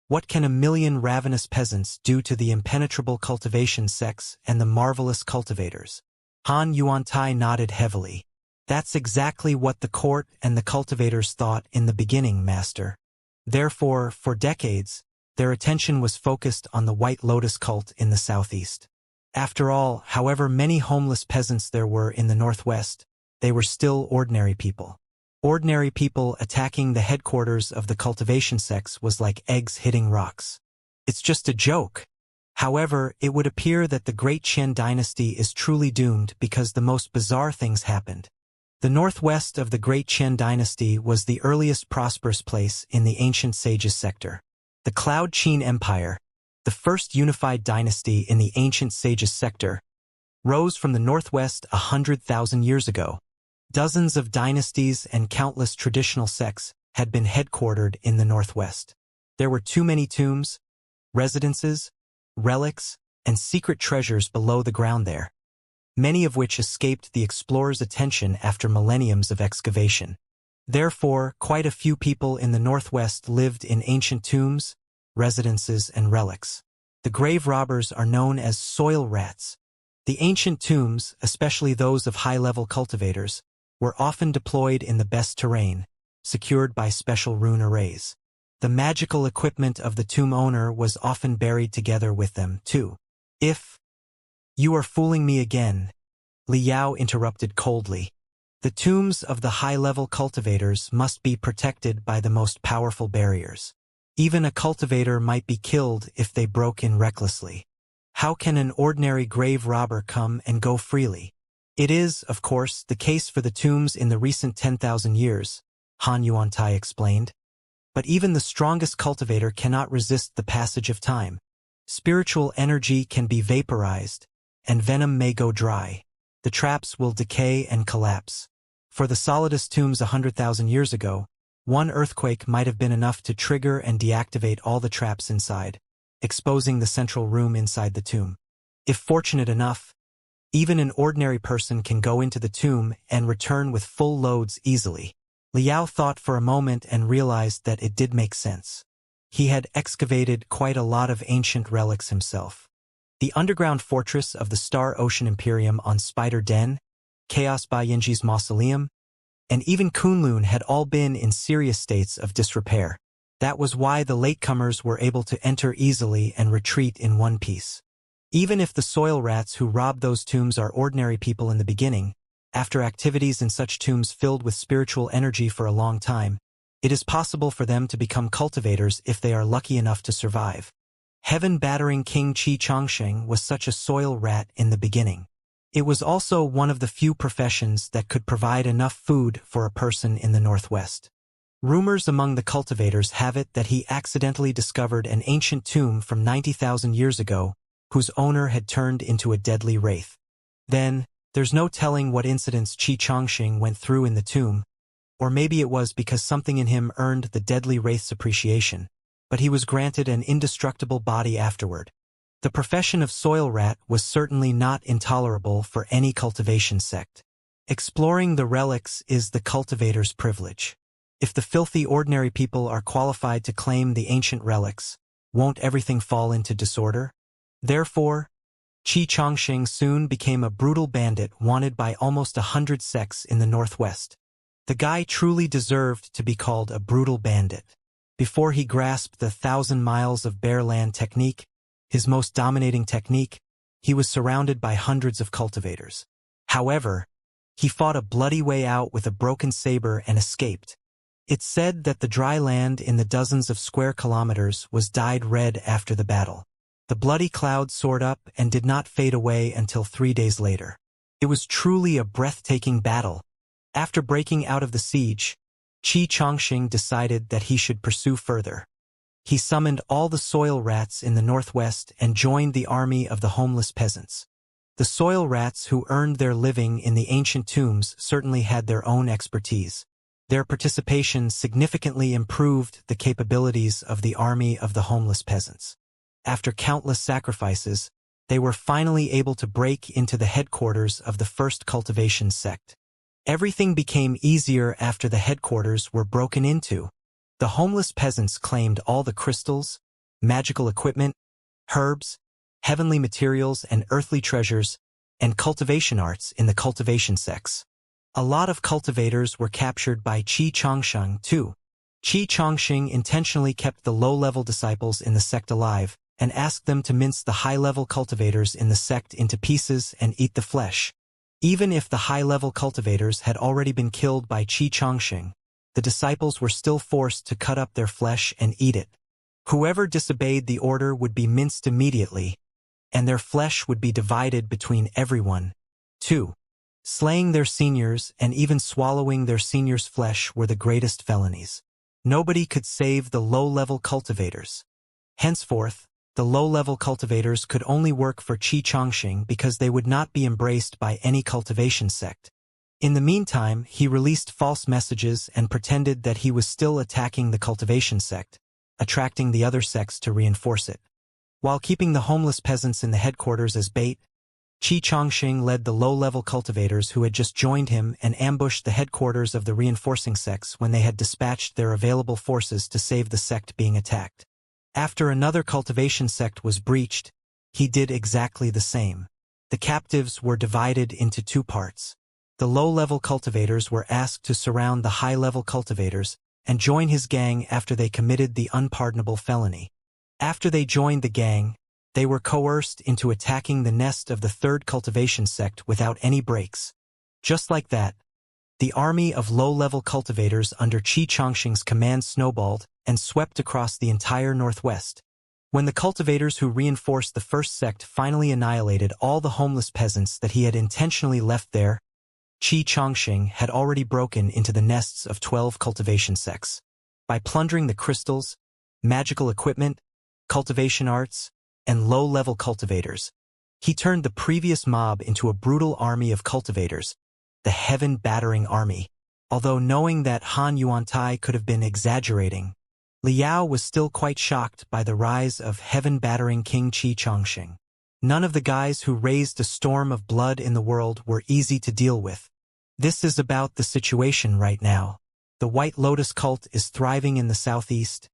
what can a million ravenous peasants do to the impenetrable cultivation sects and the marvelous cultivators? Han Yuantai nodded heavily. That's exactly what the court and the cultivators thought in the beginning, master. Therefore, for decades, their attention was focused on the White Lotus cult in the southeast. After all, however many homeless peasants there were in the northwest, they were still ordinary people. Ordinary people attacking the headquarters of the cultivation sects was like eggs hitting rocks. It's just a joke. However, it would appear that the Great Qian dynasty is truly doomed because the most bizarre things happened. The northwest of the Great Qian dynasty was the earliest prosperous place in the ancient sages sector. The Cloud Qin Empire, the first unified dynasty in the ancient sages sector, rose from the northwest 100,000 years ago. Dozens of dynasties and countless traditional sects had been headquartered in the northwest. There were too many tombs, residences, relics, and secret treasures below the ground there, many of which escaped the explorers' attention after millenniums of excavation. Therefore, quite a few people in the northwest lived in ancient tombs, residences, and relics. The grave robbers are known as soil rats. The ancient tombs, especially those of high-level cultivators, were often deployed in the best terrain, secured by special rune arrays. The magical equipment of the tomb owner was often buried together with them, too. If you are fooling me again, Li Yao interrupted coldly. The tombs of the high-level cultivators must be protected by the most powerful barriers. Even a cultivator might be killed if they broke in recklessly. How can an ordinary grave robber come and go freely? It is, of course, the case for the tombs in the recent 10,000 years, Han Yuantai explained. But even the strongest cultivator cannot resist the passage of time. Spiritual energy can be vaporized, and venom may go dry. The traps will decay and collapse. For the solidest tombs 100,000 years ago, one earthquake might have been enough to trigger and deactivate all the traps inside, exposing the central room inside the tomb. If fortunate enough, even an ordinary person can go into the tomb and return with full loads easily. Li Yao thought for a moment and realized that it did make sense. He had excavated quite a lot of ancient relics himself. The underground fortress of the Star Ocean Imperium on Spider Den, Chaos Ba Yinji's mausoleum, and even Kunlun had all been in serious states of disrepair. That was why the latecomers were able to enter easily and retreat in one piece. Even if the soil rats who robbed those tombs are ordinary people in the beginning, after activities in such tombs filled with spiritual energy for a long time, it is possible for them to become cultivators if they are lucky enough to survive. Heaven-battering King Qi Chongsheng was such a soil rat in the beginning. It was also one of the few professions that could provide enough food for a person in the northwest. Rumors among the cultivators have it that he accidentally discovered an ancient tomb from 90,000 years ago, whose owner had turned into a deadly wraith. Then, there's no telling what incidents Xianxia went through in the tomb, or maybe it was because something in him earned the deadly wraith's appreciation, but he was granted an indestructible body afterward. The profession of soil rat was certainly not intolerable for any cultivation sect. Exploring the relics is the cultivator's privilege. If the filthy ordinary people are qualified to claim the ancient relics, won't everything fall into disorder? Therefore, Xianxia soon became a brutal bandit wanted by almost 100 sects in the northwest. The guy truly deserved to be called a brutal bandit. Before he grasped the 1,000 miles of bare land technique, his most dominating technique, he was surrounded by hundreds of cultivators. However, he fought a bloody way out with a broken saber and escaped. It's said that the dry land in the dozens of square kilometers was dyed red after the battle. The bloody cloud soared up and did not fade away until 3 days later. It was truly a breathtaking battle. After breaking out of the siege, Xianxia decided that he should pursue further. He summoned all the soil rats in the northwest and joined the army of the homeless peasants. The soil rats who earned their living in the ancient tombs certainly had their own expertise. Their participation significantly improved the capabilities of the army of the homeless peasants. After countless sacrifices, they were finally able to break into the headquarters of the first cultivation sect. Everything became easier after the headquarters were broken into. The homeless peasants claimed all the crystals, magical equipment, herbs, heavenly materials and earthly treasures, and cultivation arts in the cultivation sects. A lot of cultivators were captured by Xianxia too. Xianxia intentionally kept the low-level disciples in the sect alive and asked them to mince the high-level cultivators in the sect into pieces and eat the flesh. Even if the high-level cultivators had already been killed by Xianxia, the disciples were still forced to cut up their flesh and eat it. Whoever disobeyed the order would be minced immediately, and their flesh would be divided between everyone. 2. Slaying their seniors and even swallowing their seniors' flesh were the greatest felonies. Nobody could save the low-level cultivators. Henceforth, the low-level cultivators could only work for Xianxia because they would not be embraced by any cultivation sect. In the meantime, he released false messages and pretended that he was still attacking the cultivation sect, attracting the other sects to reinforce it. While keeping the homeless peasants in the headquarters as bait, Xianxia led the low-level cultivators who had just joined him and ambushed the headquarters of the reinforcing sects when they had dispatched their available forces to save the sect being attacked. After another cultivation sect was breached, he did exactly the same. The captives were divided into 2 parts. The low-level cultivators were asked to surround the high-level cultivators and join his gang after they committed the unpardonable felony. After they joined the gang, they were coerced into attacking the nest of the 3rd cultivation sect without any breaks. Just like that, the army of low-level cultivators under Xianxia's command snowballed and swept across the entire northwest. When the cultivators who reinforced the first sect finally annihilated all the homeless peasants that he had intentionally left there, Xianxia had already broken into the nests of 12 cultivation sects. By plundering the crystals, magical equipment, cultivation arts, and low-level cultivators, he turned the previous mob into a brutal army of cultivators, the heaven-battering army. Although knowing that Han Yuantai could have been exaggerating, Liao was still quite shocked by the rise of heaven-battering King Xianxia. None of the guys who raised a storm of blood in the world were easy to deal with. This is about the situation right now. The White Lotus cult is thriving in the southeast,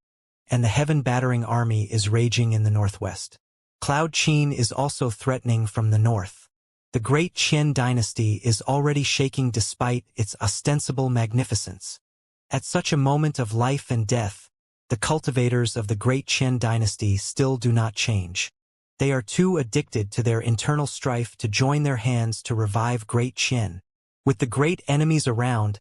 and the heaven-battering army is raging in the northwest. Cloud Qin is also threatening from the north. The great Qian dynasty is already shaking despite its ostensible magnificence. At such a moment of life and death, the cultivators of the great Qian dynasty still do not change. They are too addicted to their internal strife to join their hands to revive great Qian. With the great enemies around,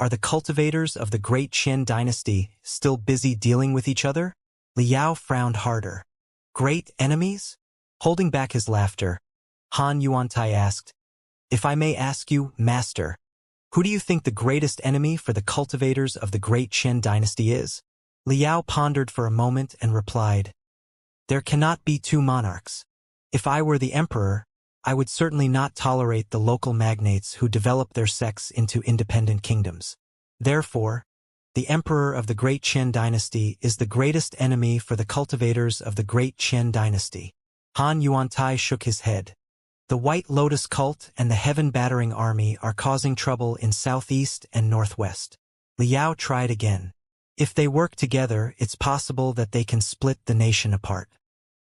are the cultivators of the great Qian dynasty still busy dealing with each other? Liao frowned harder. Great enemies? Holding back his laughter, Han Yuantai asked, "If I may ask you, Master, Who do you think the greatest enemy for the cultivators of the great Qin dynasty is? Liao pondered for a moment and replied, "There cannot be two monarchs. If I were the emperor, I would certainly not tolerate the local magnates who develop their sects into independent kingdoms. Therefore, the emperor of the great Qin dynasty is the greatest enemy for the cultivators of the great Qin dynasty." Han Yuantai shook his head. "The White Lotus cult and the heaven-battering army are causing trouble in southeast and northwest." Liao tried again. "If they work together, it's possible that they can split the nation apart.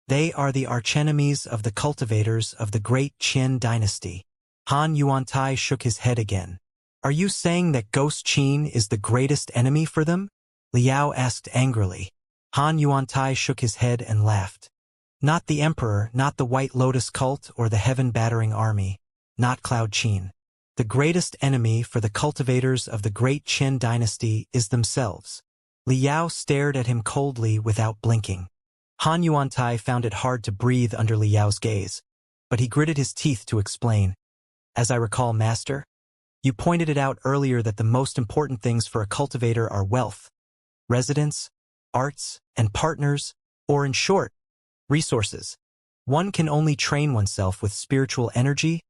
They are the archenemies of the cultivators of the great Qin dynasty." Han Yuantai shook his head again. "Are you saying that Ghost Qin is the greatest enemy for them?" Liao asked angrily. Han Yuantai shook his head and laughed. "Not the emperor, not the White Lotus cult or the heaven-battering army, not Cloud Qin. The greatest enemy for the cultivators of the great Qin dynasty is themselves." Liao stared at him coldly without blinking. Han Yuantai found it hard to breathe under Liao's gaze, but he gritted his teeth to explain. "As I recall, Master, you pointed it out earlier that the most important things for a cultivator are wealth, residence, arts, and partners, or in short, resources. One can only train oneself with spiritual energy,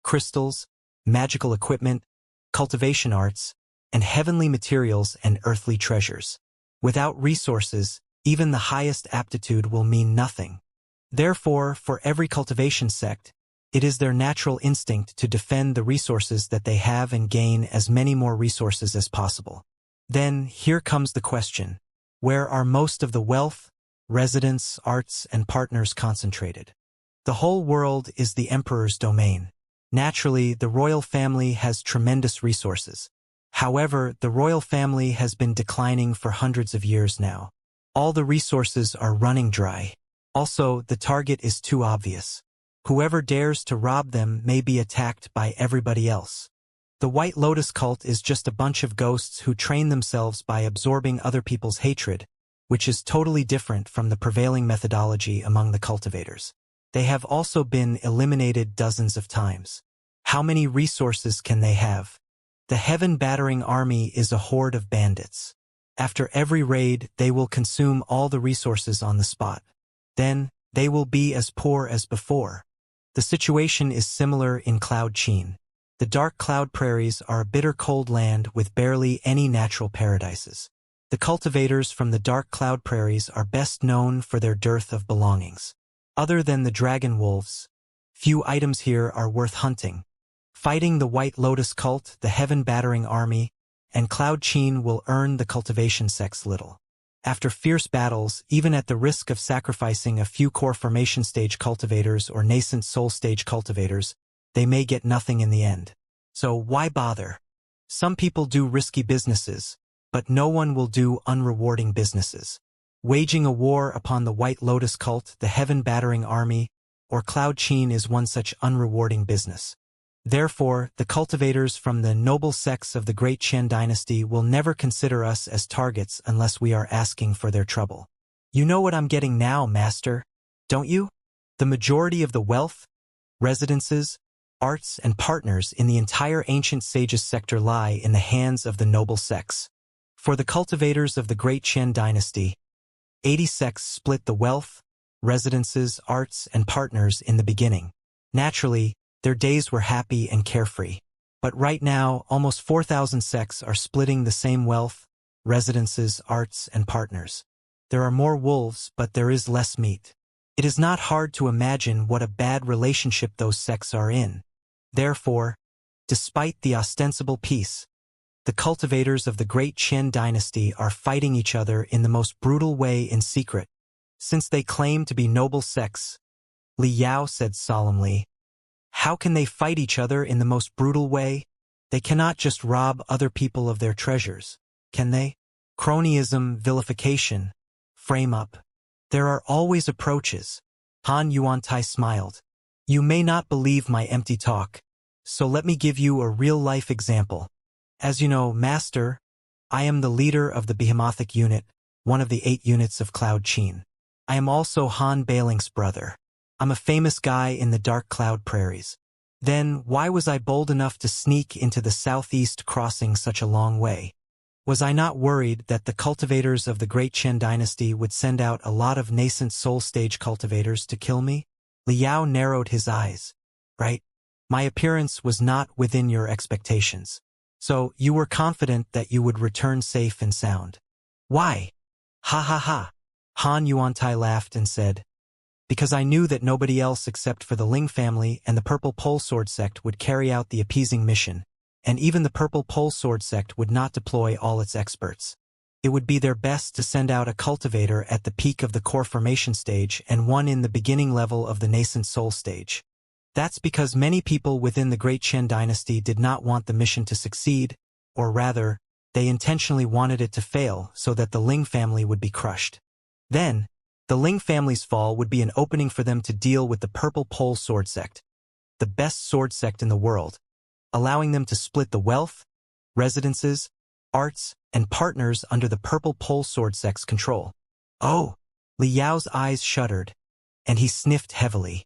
crystals, magical equipment, cultivation arts, and heavenly materials and earthly treasures. Without resources, even the highest aptitude will mean nothing. Therefore, for every cultivation sect, it is their natural instinct to defend the resources that they have and gain as many more resources as possible. Then, here comes the question. Where are most of the wealth, residence, arts, and partners concentrated? The whole world is the emperor's domain. Naturally, the royal family has tremendous resources. However, the royal family has been declining for hundreds of years now. All the resources are running dry. Also, the target is too obvious. Whoever dares to rob them may be attacked by everybody else. The White Lotus cult is just a bunch of ghosts who train themselves by absorbing other people's hatred, which is totally different from the prevailing methodology among the cultivators. They have also been eliminated dozens of times. How many resources can they have? The heaven-battering army is a horde of bandits. After every raid, they will consume all the resources on the spot. Then, they will be as poor as before. The situation is similar in Cloud Qin. The dark cloud prairies are a bitter cold land with barely any natural paradises. The cultivators from the dark cloud prairies are best known for their dearth of belongings. Other than the dragon wolves, few items here are worth hunting. Fighting the White Lotus cult, the heaven-battering army, and Cloud Qin will earn the cultivation sects little. After fierce battles, even at the risk of sacrificing a few core formation stage cultivators or nascent soul stage cultivators, they may get nothing in the end. So why bother? Some people do risky businesses, but no one will do unrewarding businesses. Waging a war upon the White Lotus cult, the heaven-battering army, or Cloud Qin is one such unrewarding business. Therefore, the cultivators from the noble sects of the great Qin dynasty will never consider us as targets unless we are asking for their trouble. You know what I'm getting now, Master, don't you? The majority of the wealth, residences, arts, and partners in the entire ancient sages sector lie in the hands of the noble sects. For the cultivators of the great Qin dynasty, 80 sects split the wealth, residences, arts, and partners in the beginning. Naturally, their days were happy and carefree. But right now, almost 4,000 sects are splitting the same wealth, residences, arts, and partners. There are more wolves, but there is less meat. It is not hard to imagine what a bad relationship those sects are in. Therefore, despite the ostensible peace, the cultivators of the great Qin dynasty are fighting each other in the most brutal way in secret. Since they claim to be noble sects, Liao said solemnly, how can they fight each other in the most brutal way? They cannot just rob other people of their treasures, can they? Cronyism, vilification, frame up. There are always approaches. Han Yuantai smiled. You may not believe my empty talk, so let me give you a real-life example. As you know, Master, I am the leader of the Behemothik unit, one of the 8 units of Cloud Qin. I am also Han Bailink's brother. I'm a famous guy in the dark cloud prairies. Then why was I bold enough to sneak into the southeast crossing such a long way? Was I not worried that the cultivators of the Great Qian dynasty would send out a lot of nascent soul stage cultivators to kill me? Liao narrowed his eyes. Right? My appearance was not within your expectations. So you were confident that you would return safe and sound. Why? Ha ha ha. Han Yuantai laughed and said, because I knew that nobody else except for the Ling family and the Purple Pole Sword Sect would carry out the appeasing mission, and even the Purple Pole Sword Sect would not deploy all its experts. It would be their best to send out a cultivator at the peak of the core formation stage and one in the beginning level of the nascent soul stage. That's because many people within the Great Qian dynasty did not want the mission to succeed, or rather, they intentionally wanted it to fail so that the Ling family would be crushed. Then, the Ling family's fall would be an opening for them to deal with the Purple Pole Sword Sect, the best sword sect in the world, allowing them to split the wealth, residences, arts, and partners under the Purple Pole Sword Sect's control. Oh! Li Yao's eyes shuddered, and he sniffed heavily.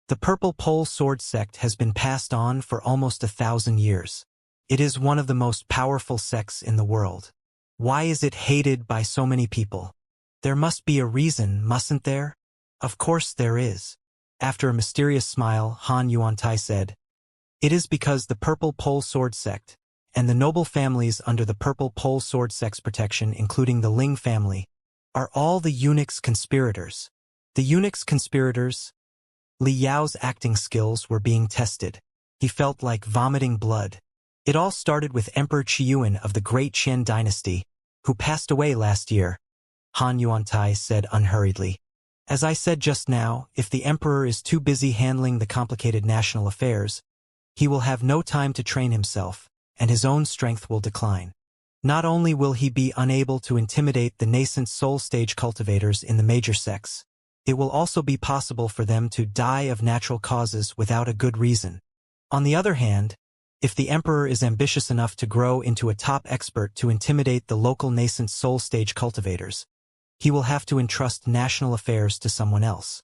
The Purple Pole Sword Sect has been passed on for almost 1,000 years. It is one of the most powerful sects in the world. Why is it hated by so many people? There must be a reason, mustn't there? Of course there is. After a mysterious smile, Han Yuantai said, it is because the Purple Pole Sword Sect, and the noble families under the Purple Pole Sword Sect's protection, including the Ling family, are all the eunuchs conspirators. The eunuchs conspirators? Li Yao's acting skills were being tested. He felt like vomiting blood. It all started with Emperor Qiyuan of the Great Qian dynasty, who passed away last year. Han Yuantai said unhurriedly. As I said just now, if the emperor is too busy handling the complicated national affairs, he will have no time to train himself, and his own strength will decline. Not only will he be unable to intimidate the nascent soul stage cultivators in the major sects, it will also be possible for them to die of natural causes without a good reason. On the other hand, if the emperor is ambitious enough to grow into a top expert to intimidate the local nascent soul stage cultivators, he will have to entrust national affairs to someone else.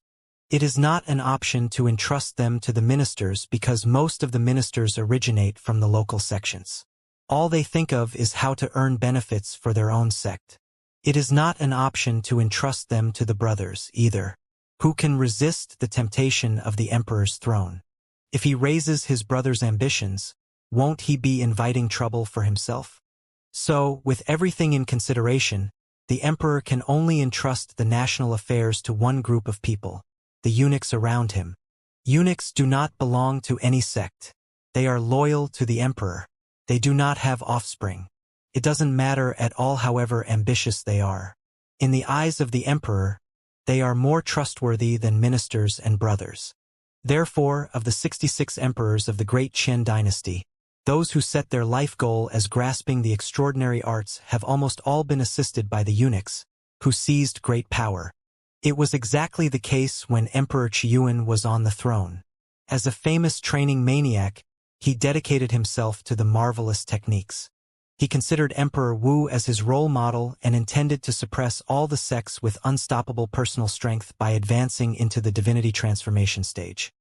It is not an option to entrust them to the ministers because most of the ministers originate from the local sections. All they think of is how to earn benefits for their own sect. It is not an option to entrust them to the brothers, either, who can resist the temptation of the emperor's throne. If he raises his brother's ambitions, won't he be inviting trouble for himself? So, with everything in consideration, the emperor can only entrust the national affairs to one group of people, the eunuchs around him. Eunuchs do not belong to any sect. They are loyal to the emperor. They do not have offspring. It doesn't matter at all however ambitious they are. In the eyes of the emperor, they are more trustworthy than ministers and brothers. Therefore, of the 66 emperors of the Great Qian dynasty, those who set their life goal as grasping the extraordinary arts have almost all been assisted by the eunuchs, who seized great power. It was exactly the case when Emperor Qiyuan was on the throne. As a famous training maniac, he dedicated himself to the marvelous techniques. He considered Emperor Wu as his role model and intended to suppress all the sects with unstoppable personal strength by advancing into the divinity transformation stage.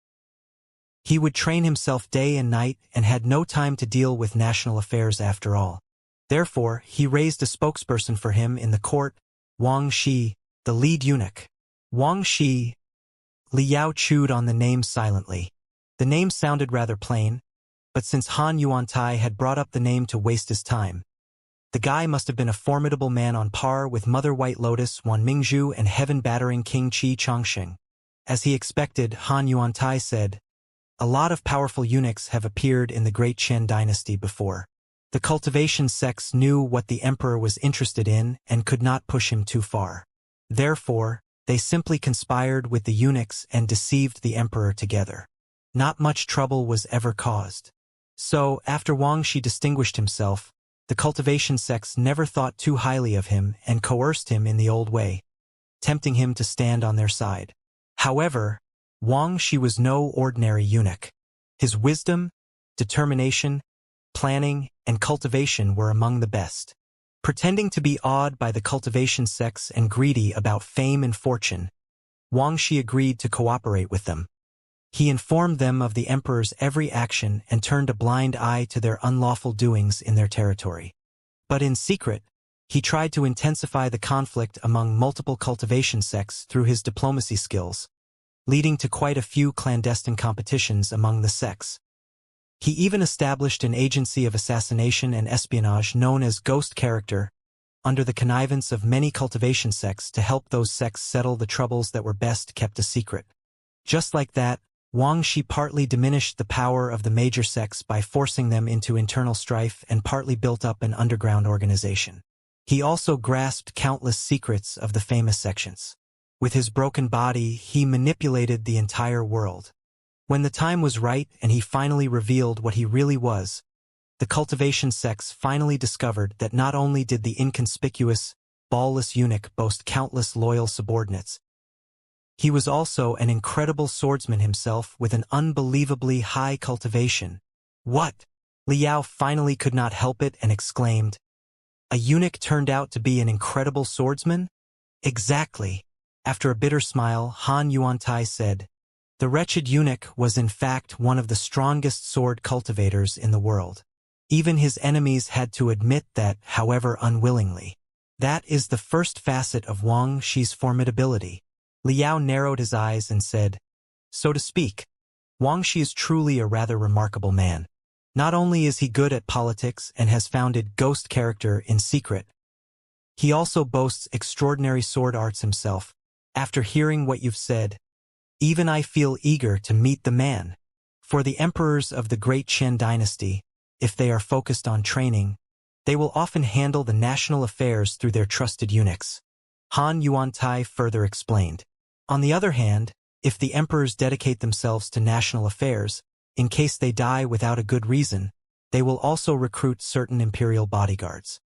He would train himself day and night and had no time to deal with national affairs after all. Therefore, he raised a spokesperson for him in the court, Wang Shi, the lead eunuch. Wang Shi. Li Yao chewed on the name silently. The name sounded rather plain, but since Han Yuantai had brought up the name to waste his time, the guy must have been a formidable man on par with Mother White Lotus Wan Mingzhu and heaven-battering King Qi Changsheng. As he expected, Han Yuantai said, a lot of powerful eunuchs have appeared in the Great Qian dynasty before. The cultivation sects knew what the emperor was interested in and could not push him too far. Therefore, they simply conspired with the eunuchs and deceived the emperor together. Not much trouble was ever caused. So, after Wang Shi distinguished himself, the cultivation sects never thought too highly of him and coerced him in the old way, tempting him to stand on their side. However, Wang Shi was no ordinary eunuch. His wisdom, determination, planning, and cultivation were among the best. Pretending to be awed by the cultivation sects and greedy about fame and fortune, Wang Shi agreed to cooperate with them. He informed them of the emperor's every action and turned a blind eye to their unlawful doings in their territory. But in secret, he tried to intensify the conflict among multiple cultivation sects through his diplomacy skills, leading to quite a few clandestine competitions among the sects. He even established an agency of assassination and espionage known as Ghost Character, under the connivance of many cultivation sects to help those sects settle the troubles that were best kept a secret. Just like that, Wang Shi partly diminished the power of the major sects by forcing them into internal strife and partly built up an underground organization. He also grasped countless secrets of the famous sections. With his broken body, he manipulated the entire world. When the time was right and he finally revealed what he really was, the cultivation sects finally discovered that not only did the inconspicuous, ballless eunuch boast countless loyal subordinates, he was also an incredible swordsman himself with an unbelievably high cultivation. What? Liao finally could not help it and exclaimed, "A eunuch turned out to be an incredible swordsman?" Exactly. After a bitter smile, Han Yuantai said, "The wretched eunuch was in fact one of the strongest sword cultivators in the world. Even his enemies had to admit that, however unwillingly. That is the first facet of Wang Shi's formidability." Liao narrowed his eyes and said, "So to speak, Wang Shi is truly a rather remarkable man. Not only is he good at politics and has founded Ghost Character in secret, he also boasts extraordinary sword arts himself. After hearing what you've said, even I feel eager to meet the man. For the emperors of the great Qian dynasty, if they are focused on training, they will often handle the national affairs through their trusted eunuchs." Han Yuantai further explained. On the other hand, if the emperors dedicate themselves to national affairs, in case they die without a good reason, they will also recruit certain imperial bodyguards.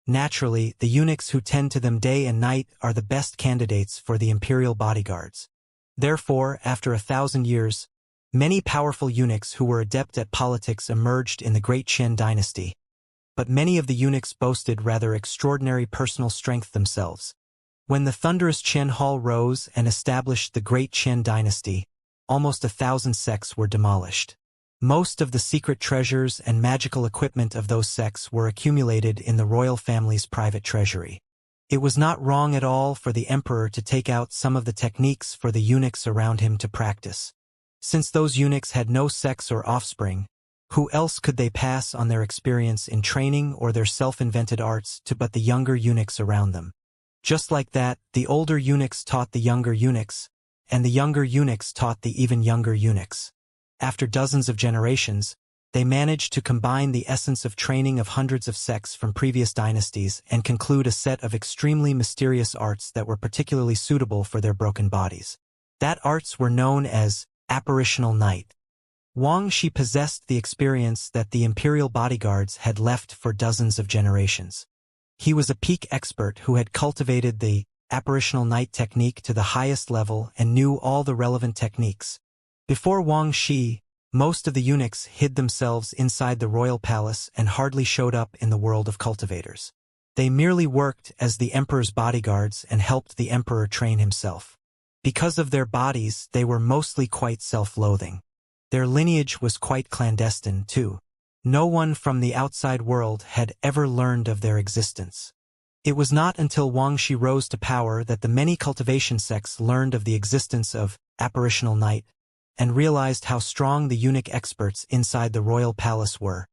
Naturally, the eunuchs who tend to them day and night are the best candidates for the imperial bodyguards. Therefore, after 1,000 years, many powerful eunuchs who were adept at politics emerged in the great Qian dynasty. But many of the eunuchs boasted rather extraordinary personal strength themselves. When the thunderous Qian Hall rose and established the great Qian dynasty, almost 1,000 sects were demolished. Most of the secret treasures and magical equipment of those sects were accumulated in the royal family's private treasury. It was not wrong at all for the emperor to take out some of the techniques for the eunuchs around him to practice. Since those eunuchs had no sex or offspring, who else could they pass on their experience in training or their self-invented arts to but the younger eunuchs around them? Just like that, the older eunuchs taught the younger eunuchs, and the younger eunuchs taught the even younger eunuchs. After dozens of generations, they managed to combine the essence of training of hundreds of sects from previous dynasties and conclude a set of extremely mysterious arts that were particularly suitable for their broken bodies. That arts were known as apparitional night. Wang Shi possessed the experience that the imperial bodyguards had left for dozens of generations. He was a peak expert who had cultivated the apparitional night technique to the highest level and knew all the relevant techniques. Before Wang Shi, most of the eunuchs hid themselves inside the royal palace and hardly showed up in the world of cultivators. They merely worked as the emperor's bodyguards and helped the emperor train himself. Because of their bodies, they were mostly quite self-loathing. Their lineage was quite clandestine, too. No one from the outside world had ever learned of their existence. It was not until Wang Shi rose to power that the many cultivation sects learned of the existence of apparitional night and realized how strong the eunuch experts inside the royal palace were.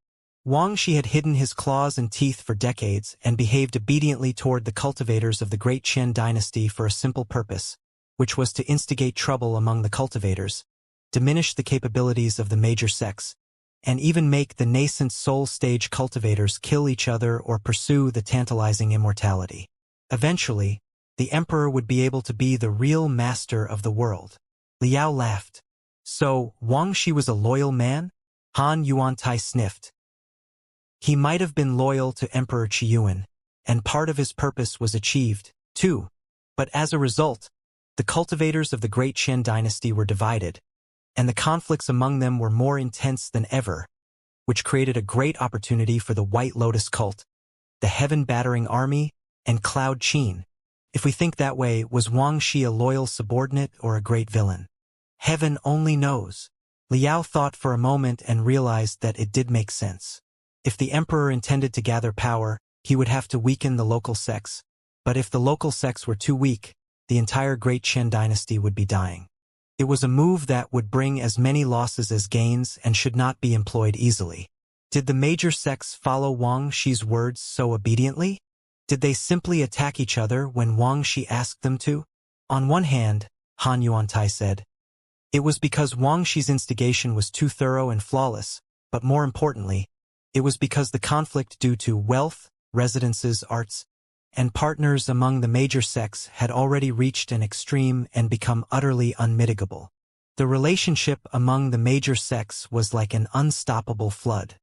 Wang Shi had hidden his claws and teeth for decades and behaved obediently toward the cultivators of the great Qian dynasty for a simple purpose, which was to instigate trouble among the cultivators, diminish the capabilities of the major sects, and even make the nascent soul-stage cultivators kill each other or pursue the tantalizing immortality. Eventually, the emperor would be able to be the real master of the world. Liao laughed. So, Wang Shi was a loyal man? Han Yuantai sniffed. He might have been loyal to Emperor Qiyuan, and part of his purpose was achieved, too. But as a result, the cultivators of the great Qian dynasty were divided, and the conflicts among them were more intense than ever, which created a great opportunity for the White Lotus cult, the heaven-battering army, and Cloud Qin. If we think that way, was Wang Shi a loyal subordinate or a great villain? Heaven only knows. Liao thought for a moment and realized that it did make sense. If the emperor intended to gather power, he would have to weaken the local sects. But if the local sects were too weak, the entire Great Qin dynasty would be dying. It was a move that would bring as many losses as gains and should not be employed easily. Did the major sects follow Wang Shi's words so obediently? Did they simply attack each other when Wang Shi asked them to? On one hand, Han Yuantai said, it was because Wang Shi's instigation was too thorough and flawless, but more importantly, it was because the conflict due to wealth, residences, arts, and partners among the major sects had already reached an extreme and become utterly unmitigable. The relationship among the major sects was like an unstoppable flood.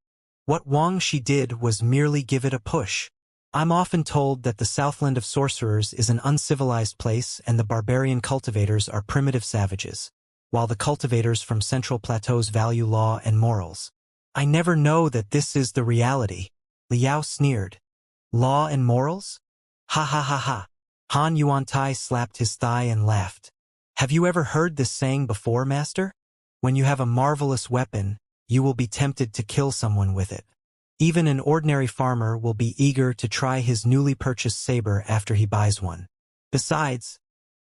What Wang Shi did was merely give it a push. I'm often told that the Southland of Sorcerers is an uncivilized place and the barbarian cultivators are primitive savages, while the cultivators from Central Plateaus value law and morals. I never know that this is the reality. Liao sneered. Law and morals? Ha ha ha ha. Han Yuantai slapped his thigh and laughed. Have you ever heard this saying before, master? When you have a marvelous weapon, you will be tempted to kill someone with it. Even an ordinary farmer will be eager to try his newly purchased saber after he buys one. Besides,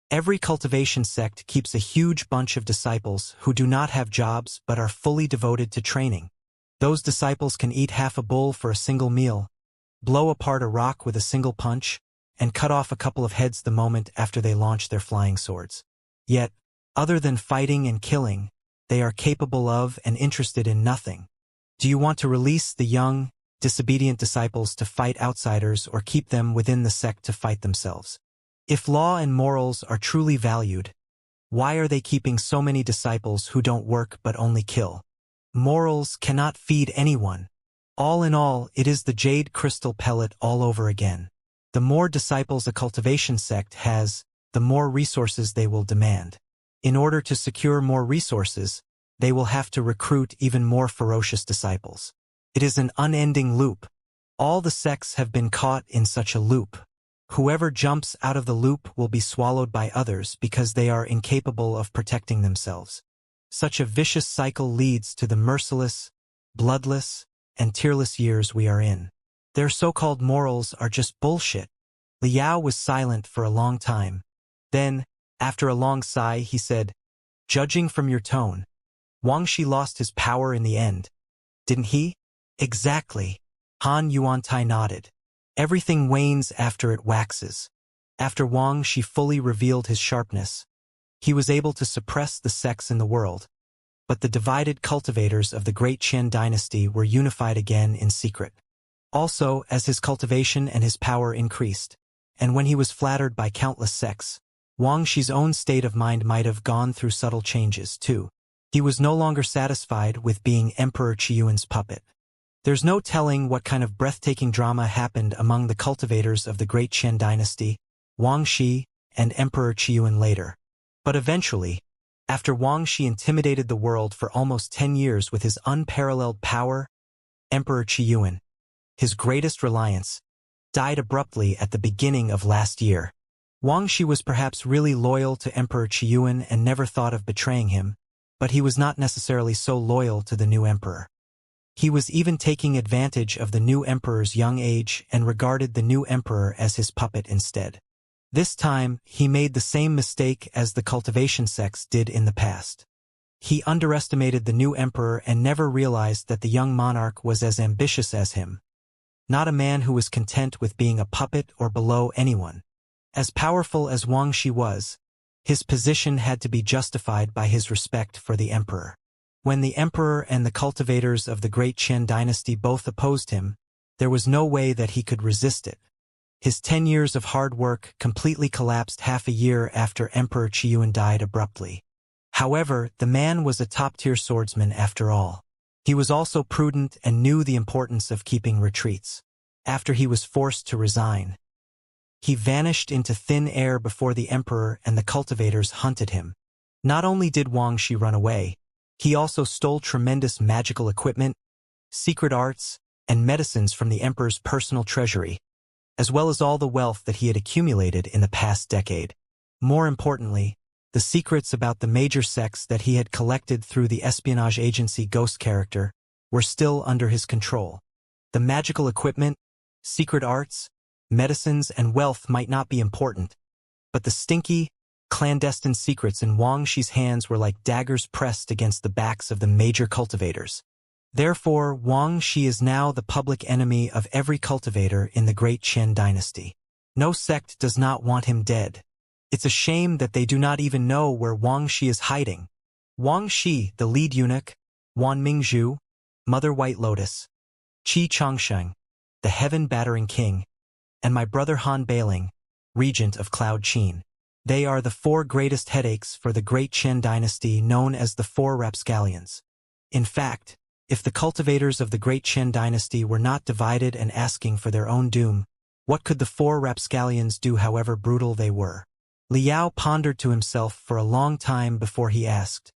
every cultivation sect keeps a huge bunch of disciples who do not have jobs but are fully devoted to training. Those disciples can eat half a bull for a single meal, blow apart a rock with a single punch, and cut off a couple of heads the moment after they launch their flying swords. Yet, other than fighting and killing, they are capable of and interested in nothing. Do you want to release the young, disobedient disciples to fight outsiders or keep them within the sect to fight themselves? If law and morals are truly valued, why are they keeping so many disciples who don't work but only kill? Morals cannot feed anyone. All in all, it is the jade crystal pellet all over again. The more disciples a cultivation sect has, the more resources they will demand. In order to secure more resources, they will have to recruit even more ferocious disciples. It is an unending loop. All the sects have been caught in such a loop. Whoever jumps out of the loop will be swallowed by others because they are incapable of protecting themselves. Such a vicious cycle leads to the merciless, bloodless, and tearless years we are in. Their so-called morals are just bullshit. Liao was silent for a long time. Then, after a long sigh, he said, judging from your tone, Wang Shi lost his power in the end. Didn't he? Exactly. Han Yuantai nodded. Everything wanes after it waxes. After Wang Shi fully revealed his sharpness, he was able to suppress the sects in the world. But the divided cultivators of the Great Qin dynasty were unified again in secret. Also, as his cultivation and his power increased, and when he was flattered by countless sects, Wang Shi's own state of mind might have gone through subtle changes, too. He was no longer satisfied with being Emperor Qiyuan's puppet. There's no telling what kind of breathtaking drama happened among the cultivators of the Great Qin dynasty, Wang Shi, and Emperor Qiyuan later. But eventually, after Wang Shi intimidated the world for almost 10 years with his unparalleled power, Emperor Qiyuan, his greatest reliance, died abruptly at the beginning of last year. Wang Shi was perhaps really loyal to Emperor Qiyuan and never thought of betraying him, but he was not necessarily so loyal to the new emperor. He was even taking advantage of the new emperor's young age and regarded the new emperor as his puppet instead. This time, he made the same mistake as the cultivation sects did in the past. He underestimated the new emperor and never realized that the young monarch was as ambitious as him. Not a man who was content with being a puppet or below anyone. As powerful as Wang Shi was, his position had to be justified by his respect for the emperor. When the emperor and the cultivators of the Great Qin dynasty both opposed him, there was no way that he could resist it. His 10 years of hard work completely collapsed half a year after Emperor Qiyuan died abruptly. However, the man was a top-tier swordsman after all. He was also prudent and knew the importance of keeping retreats. After he was forced to resign, he vanished into thin air before the emperor and the cultivators hunted him. Not only did Wang Shi run away, he also stole tremendous magical equipment, secret arts, and medicines from the emperor's personal treasury, as well as all the wealth that he had accumulated in the past decade. More importantly, The secrets about the major sects that he had collected through the espionage agency Ghost character were still under his control. The magical equipment, secret arts, medicines, and wealth might not be important, but the stinky, clandestine secrets in Wang Shi's hands were like daggers pressed against the backs of the major cultivators. Therefore, Wang Shi is now the public enemy of every cultivator in the Great Qian dynasty. No sect does not want him dead. It's a shame that they do not even know where Wang Shi is hiding. Wang Shi, the lead eunuch, Wan Mingzhu, Mother White Lotus, Qi Changsheng, the heaven-battering king, and my brother Han Bailing, regent of Cloud Qin. They are the 4 greatest headaches for the Great Qian dynasty, known as the 4 rapscallions. In fact, if the cultivators of the Great Qian dynasty were not divided and asking for their own doom, what could the 4 rapscallions do, however brutal they were? Liao pondered to himself for a long time before he asked,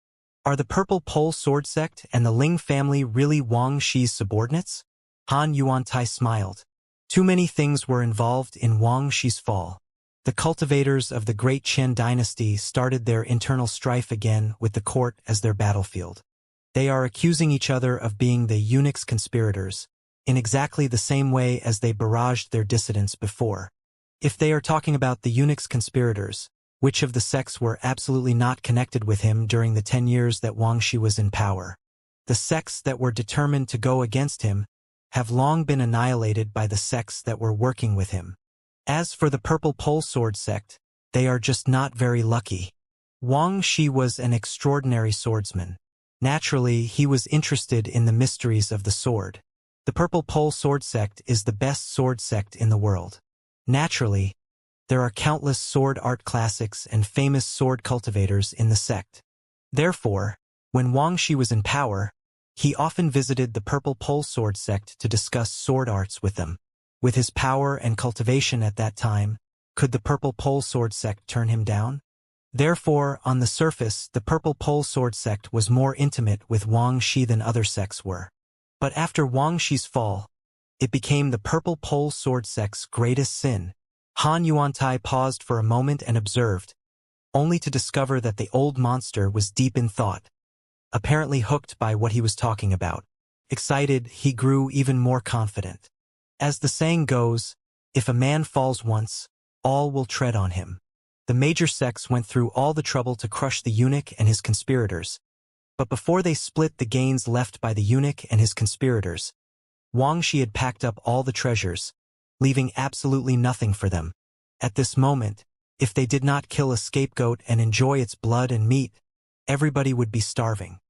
"Are the Purple Pole Sword Sect and the Ling family really Wang Shi's subordinates?" Han Yuantai smiled. Too many things were involved in Wang Shi's fall. The cultivators of the Great Qian dynasty started their internal strife again with the court as their battlefield. They are accusing each other of being the eunuchs' conspirators, in exactly the same way as they barraged their dissidents before. If they are talking about the eunuchs' conspirators, which of the sects were absolutely not connected with him during the 10 years that Wang Shi was in power? The sects that were determined to go against him have long been annihilated by the sects that were working with him. As for the Purple Pole Sword Sect, they are just not very lucky. Wang Shi was an extraordinary swordsman. Naturally, he was interested in the mysteries of the sword. The Purple Pole Sword Sect is the best sword sect in the world. Naturally, there are countless sword art classics and famous sword cultivators in the sect. Therefore, when Wang Shi was in power, he often visited the Purple Pole Sword Sect to discuss sword arts with them. With his power and cultivation at that time, could the Purple Pole Sword Sect turn him down? Therefore, on the surface, the Purple Pole Sword Sect was more intimate with Wang Shi than other sects were. But after Wang Shi's fall, it became the Purple Pole Sword Sect's greatest sin. Han Yuantai paused for a moment and observed, only to discover that the old monster was deep in thought, apparently hooked by what he was talking about. Excited, he grew even more confident. As the saying goes, if a man falls once, all will tread on him. The major sects went through all the trouble to crush the eunuch and his conspirators. But before they split the gains left by the eunuch and his conspirators, Wang Shi had packed up all the treasures, leaving absolutely nothing for them. At this moment, if they did not kill a scapegoat and enjoy its blood and meat, everybody would be starving.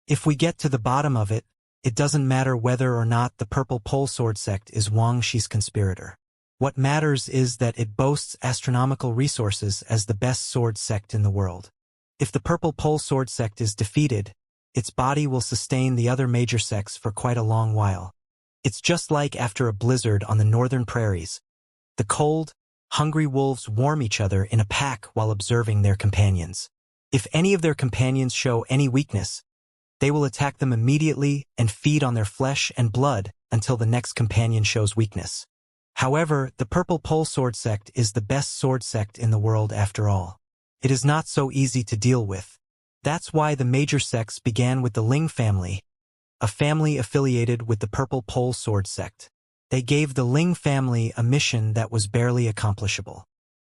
If we get to the bottom of it, it doesn't matter whether or not the Purple Pole Sword Sect is Wang Shi's conspirator. What matters is that it boasts astronomical resources as the best sword sect in the world. If the Purple Pole Sword Sect is defeated, its body will sustain the other major sects for quite a long while. It's just like after a blizzard on the northern prairies. The cold, hungry wolves warm each other in a pack while observing their companions. If any of their companions show any weakness, they will attack them immediately and feed on their flesh and blood until the next companion shows weakness. However, the Purple Pole Sword Sect is the best sword sect in the world after all. It is not so easy to deal with. That's why the major sects began with the Ling family, a family affiliated with the Purple Pole Sword Sect. They gave the Ling family a mission that was barely accomplishable.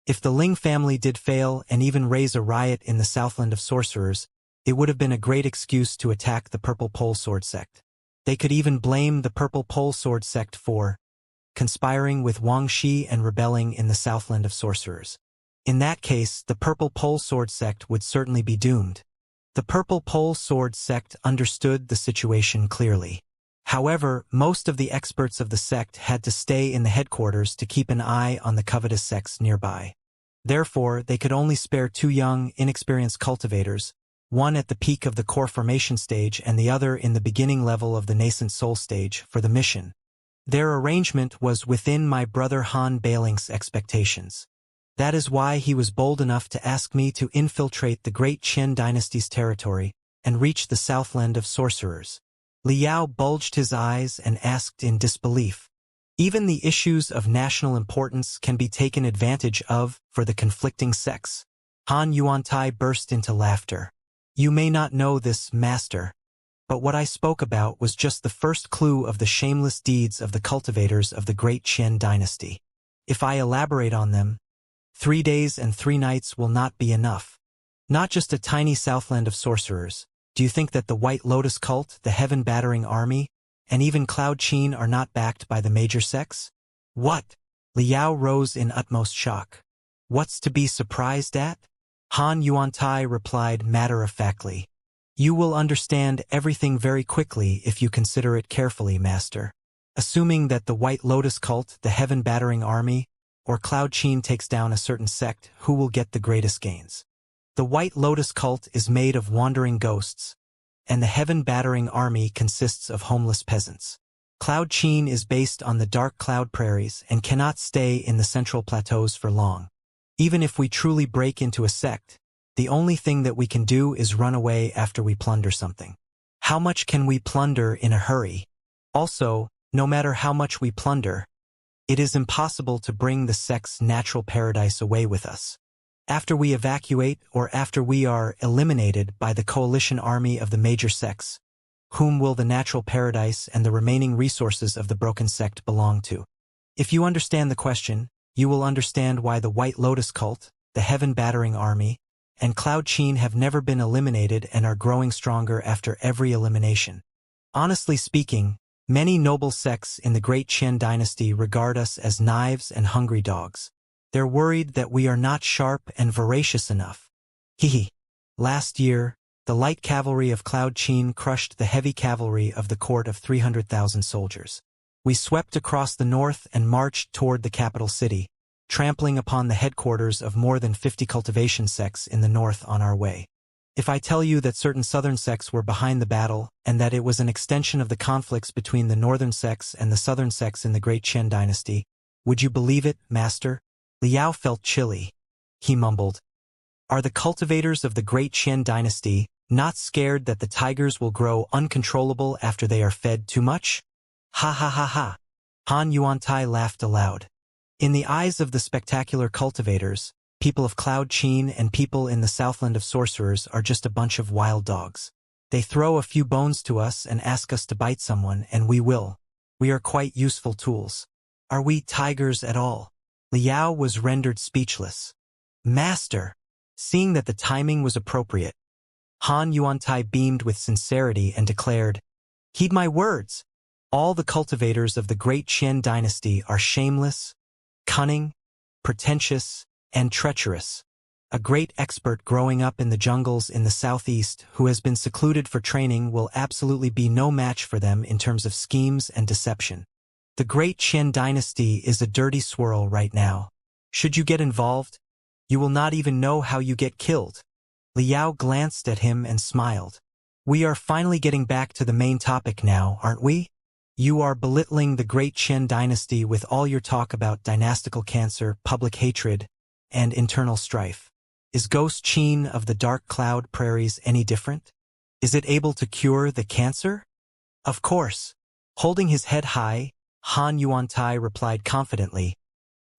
If the Ling family did fail and even raise a riot in the Southland of Sorcerers, it would have been a great excuse to attack the Purple Pole Sword Sect. They could even blame the Purple Pole Sword Sect for conspiring with Wang Shi and rebelling in the Southland of Sorcerers. In that case, the Purple Pole Sword Sect would certainly be doomed. The Purple Pole Sword Sect understood the situation clearly. However, most of the experts of the sect had to stay in the headquarters to keep an eye on the covetous sects nearby. Therefore, they could only spare 2 young, inexperienced cultivators, one at the peak of the core formation stage and the other in the beginning level of the nascent soul stage, for the mission. Their arrangement was within my brother Han Bailing's expectations. That is why he was bold enough to ask me to infiltrate the Great Qian dynasty's territory and reach the Southland of Sorcerers. Liao bulged his eyes and asked in disbelief. Even the issues of national importance can be taken advantage of for the conflicting sects. Han Yuantai burst into laughter. You may not know this, master, but what I spoke about was just the first clue of the shameless deeds of the cultivators of the great Qian dynasty. If I elaborate on them, 3 days and 3 nights will not be enough. Not just a tiny southland of sorcerers. Do you think that the White Lotus cult, the heaven-battering army, and even Cloud Qin are not backed by the major sects? What? Liao rose in utmost shock. What's to be surprised at? Han Yuantai replied matter-of-factly. You will understand everything very quickly if you consider it carefully, master. Assuming that the White Lotus cult, the heaven-battering army, or Cloud Qin takes down a certain sect, who will get the greatest gains? The White Lotus cult is made of wandering ghosts, and the heaven-battering army consists of homeless peasants. Cloud Qin is based on the dark cloud prairies and cannot stay in the central plateaus for long. Even if we truly break into a sect, the only thing that we can do is run away after we plunder something. How much can we plunder in a hurry? Also, no matter how much we plunder, it is impossible to bring the sect's natural paradise away with us. After we evacuate or after we are eliminated by the coalition army of the major sects, whom will the natural paradise and the remaining resources of the broken sect belong to? If you understand the question, you will understand why the White Lotus cult, the heaven-battering army, and Cloud Qin have never been eliminated and are growing stronger after every elimination. Honestly speaking, many noble sects in the great Qian dynasty regard us as knives and hungry dogs. They're worried that we are not sharp and voracious enough. Hehe. Last year, the light cavalry of Cloud Qin crushed the heavy cavalry of the court of 300,000 soldiers. We swept across the north and marched toward the capital city, trampling upon the headquarters of more than 50 cultivation sects in the north on our way. If I tell you that certain southern sects were behind the battle and that it was an extension of the conflicts between the northern sects and the southern sects in the great Qian dynasty, would you believe it, master? Liao felt chilly. He mumbled. Are the cultivators of the great Qian dynasty not scared that the tigers will grow uncontrollable after they are fed too much? Ha ha ha ha. Han Yuantai laughed aloud. In the eyes of the spectacular cultivators, people of Cloud Qin and people in the southland of sorcerers are just a bunch of wild dogs. They throw a few bones to us and ask us to bite someone, and we will. We are quite useful tools. Are we tigers at all? Liao was rendered speechless. Master! Seeing that the timing was appropriate, Han Yuantai beamed with sincerity and declared, Heed my words! All the cultivators of the great Qian dynasty are shameless, cunning, pretentious, and treacherous. A great expert growing up in the jungles in the southeast who has been secluded for training will absolutely be no match for them in terms of schemes and deception. The great Qian dynasty is a dirty swirl right now. Should you get involved, you will not even know how you get killed. Liao glanced at him and smiled. We are finally getting back to the main topic now, aren't we? You are belittling the great Qian dynasty with all your talk about dynastical cancer, public hatred, and internal strife. Is Ghost Qin of the dark cloud prairies any different? Is it able to cure the cancer? Of course. Holding his head high, Han Yuantai replied confidently,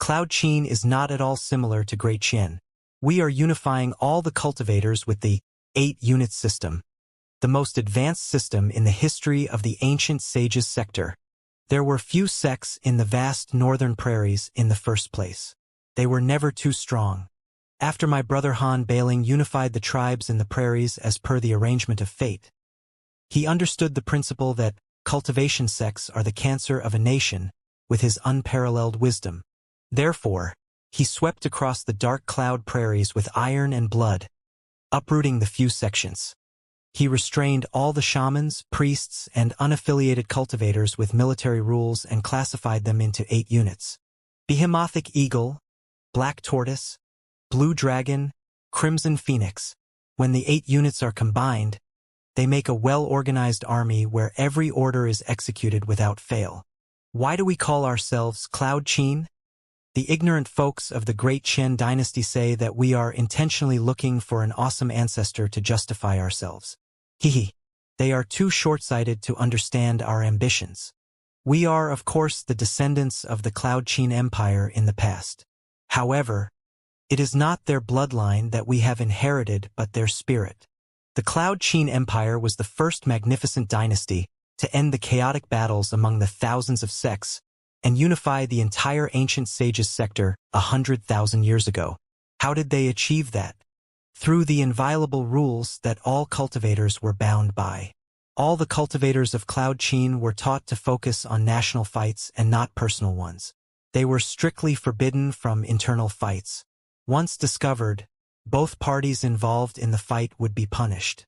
Cloud Qin is not at all similar to Great Qian. We are unifying all the cultivators with the 8-unit system, the most advanced system in the history of the ancient sages sector. There were few sects in the vast northern prairies in the first place. They were never too strong. After my brother Han Bailing unified the tribes in the prairies as per the arrangement of fate, he understood the principle that cultivation sects are the cancer of a nation with his unparalleled wisdom. Therefore, he swept across the dark cloud prairies with iron and blood, uprooting the few sections. He restrained all the shamans, priests, and unaffiliated cultivators with military rules and classified them into 8 units. Behemoth Eagle, Black Tortoise, Blue Dragon, Crimson Phoenix. When the 8 units are combined, they make a well-organized army where every order is executed without fail. Why do we call ourselves Cloud Qin? The ignorant folks of the great Qian dynasty say that we are intentionally looking for an awesome ancestor to justify ourselves. Hehe. They are too short-sighted to understand our ambitions. We are, of course, the descendants of the Cloud Qin Empire in the past. However, It is not their bloodline that we have inherited but their spirit. The Cloud Qin Empire was the first magnificent dynasty to end the chaotic battles among the thousands of sects and unify the entire ancient sages sector 100,000 years ago. How did they achieve that? Through the inviolable rules that all cultivators were bound by. All the cultivators of Cloud Qin were taught to focus on national fights and not personal ones. They were strictly forbidden from internal fights. Once discovered, both parties involved in the fight would be punished.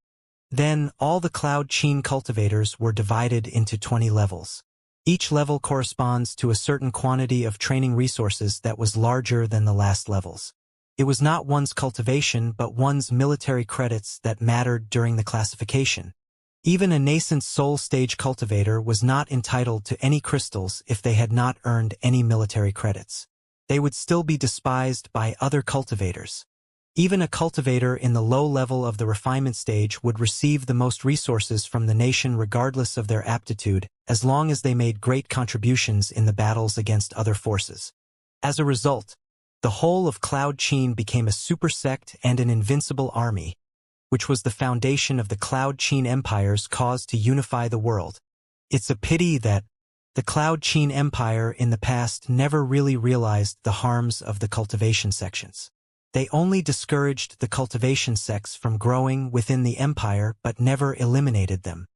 Then, all the Cloud Qin cultivators were divided into 20 levels. Each level corresponds to a certain quantity of training resources that was larger than the last levels. It was not one's cultivation but one's military credits that mattered during the classification. Even a nascent soul stage cultivator was not entitled to any crystals if they had not earned any military credits. They would still be despised by other cultivators. Even a cultivator in the low level of the refinement stage would receive the most resources from the nation regardless of their aptitude, as long as they made great contributions in the battles against other forces. As a result, the whole of Cloud Qin became a super sect and an invincible army, which was the foundation of the Cloud Qin Empire's cause to unify the world. It's a pity that the Cloud Qin Empire in the past never really realized the harms of the cultivation sections. They only discouraged the cultivation sects from growing within the empire but never eliminated them.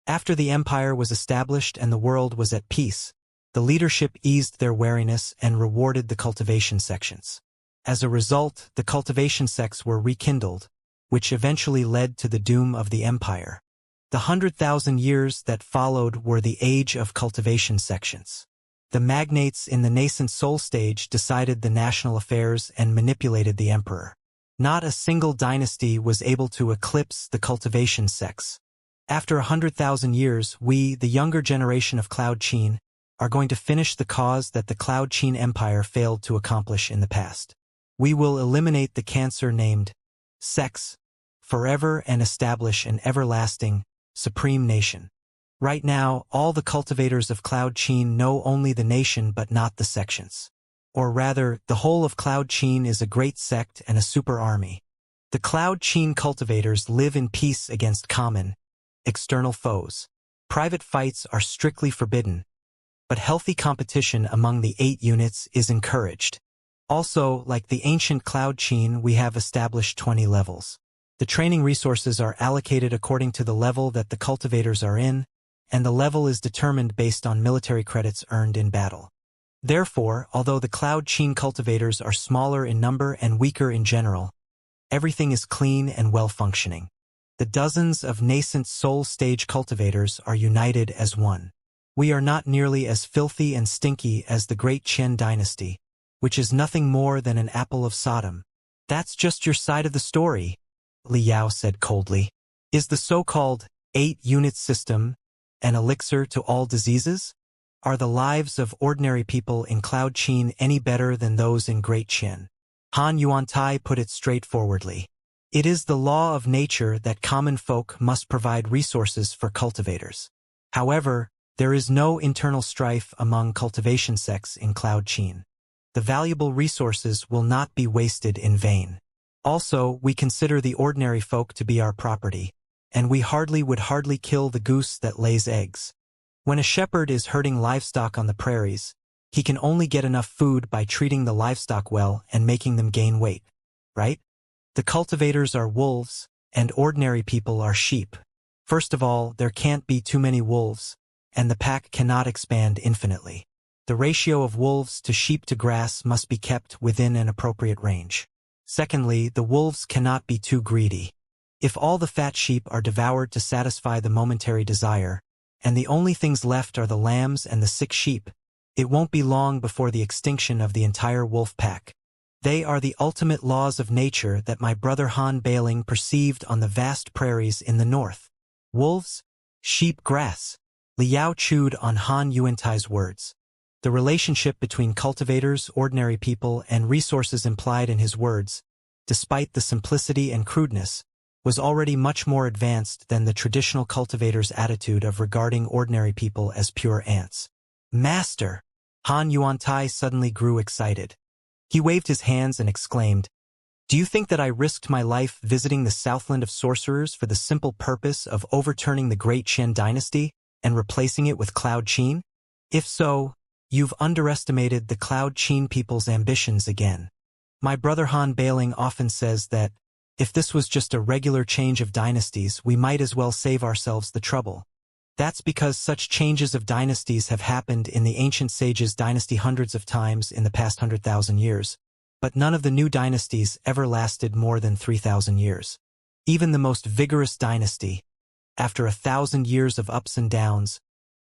After the empire was established and the world was at peace, the leadership eased their wariness and rewarded the cultivation sections. As a result, the cultivation sects were rekindled, which eventually led to the doom of the empire. The 100,000 years that followed were the age of cultivation sections. The magnates in the nascent soul stage decided the national affairs and manipulated the emperor. Not a single dynasty was able to eclipse the cultivation sects. After 100,000 years, we, the younger generation of Cloud Qin, are going to finish the cause that the Cloud Qin Empire failed to accomplish in the past. We will eliminate the cancer named sects forever and establish an everlasting, supreme nation. Right now, all the cultivators of Cloud Qin know only the nation but not the sections. Or rather, the whole of Cloud Qin is a great sect and a super army. The Cloud Qin cultivators live in peace against common, external foes. Private fights are strictly forbidden, but healthy competition among the 8 units is encouraged. Also, like the ancient Cloud Qin, we have established 20 levels. The training resources are allocated according to the level that the cultivators are in, and the level is determined based on military credits earned in battle. Therefore, although the Cloud Qin cultivators are smaller in number and weaker in general, everything is clean and well-functioning. The dozens of nascent soul stage cultivators are united as one. We are not nearly as filthy and stinky as the great Qian dynasty, which is nothing more than an apple of Sodom. That's just your side of the story, Li Yao said coldly. Is the so-called 8-unit system an elixir to all diseases? Are the lives of ordinary people in Cloud Qin any better than those in Great Qian? Han Yuantai put it straightforwardly. It is the law of nature that common folk must provide resources for cultivators. However, there is no internal strife among cultivation sects in Cloud Qin. The valuable resources will not be wasted in vain. Also, we consider the ordinary folk to be our property, and we would hardly kill the goose that lays eggs. When a shepherd is herding livestock on the prairies, he can only get enough food by treating the livestock well and making them gain weight, right? The cultivators are wolves, and ordinary people are sheep. First of all, there can't be too many wolves, and the pack cannot expand infinitely. The ratio of wolves to sheep to grass must be kept within an appropriate range. Secondly, the wolves cannot be too greedy. If all the fat sheep are devoured to satisfy the momentary desire, and the only things left are the lambs and the sick sheep, it won't be long before the extinction of the entire wolf pack. They are the ultimate laws of nature that my brother Han Bailing perceived on the vast prairies in the north. Wolves, sheep, grass. Liao chewed on Han Yuantai's words. The relationship between cultivators, ordinary people, and resources implied in his words, despite the simplicity and crudeness, was already much more advanced than the traditional cultivator's attitude of regarding ordinary people as pure ants. Master! Han Yuantai suddenly grew excited. He waved his hands and exclaimed, Do you think that I risked my life visiting the Southland of Sorcerers for the simple purpose of overturning the Great Qin dynasty and replacing it with Cloud Qin? If so, you've underestimated the Cloud Qin people's ambitions again. My brother Han Bailing often says that, if this was just a regular change of dynasties, we might as well save ourselves the trouble. That's because such changes of dynasties have happened in the ancient sages' dynasty hundreds of times in the past 100,000 years, but none of the new dynasties ever lasted more than 3,000 years. Even the most vigorous dynasty, after 1,000 years of ups and downs,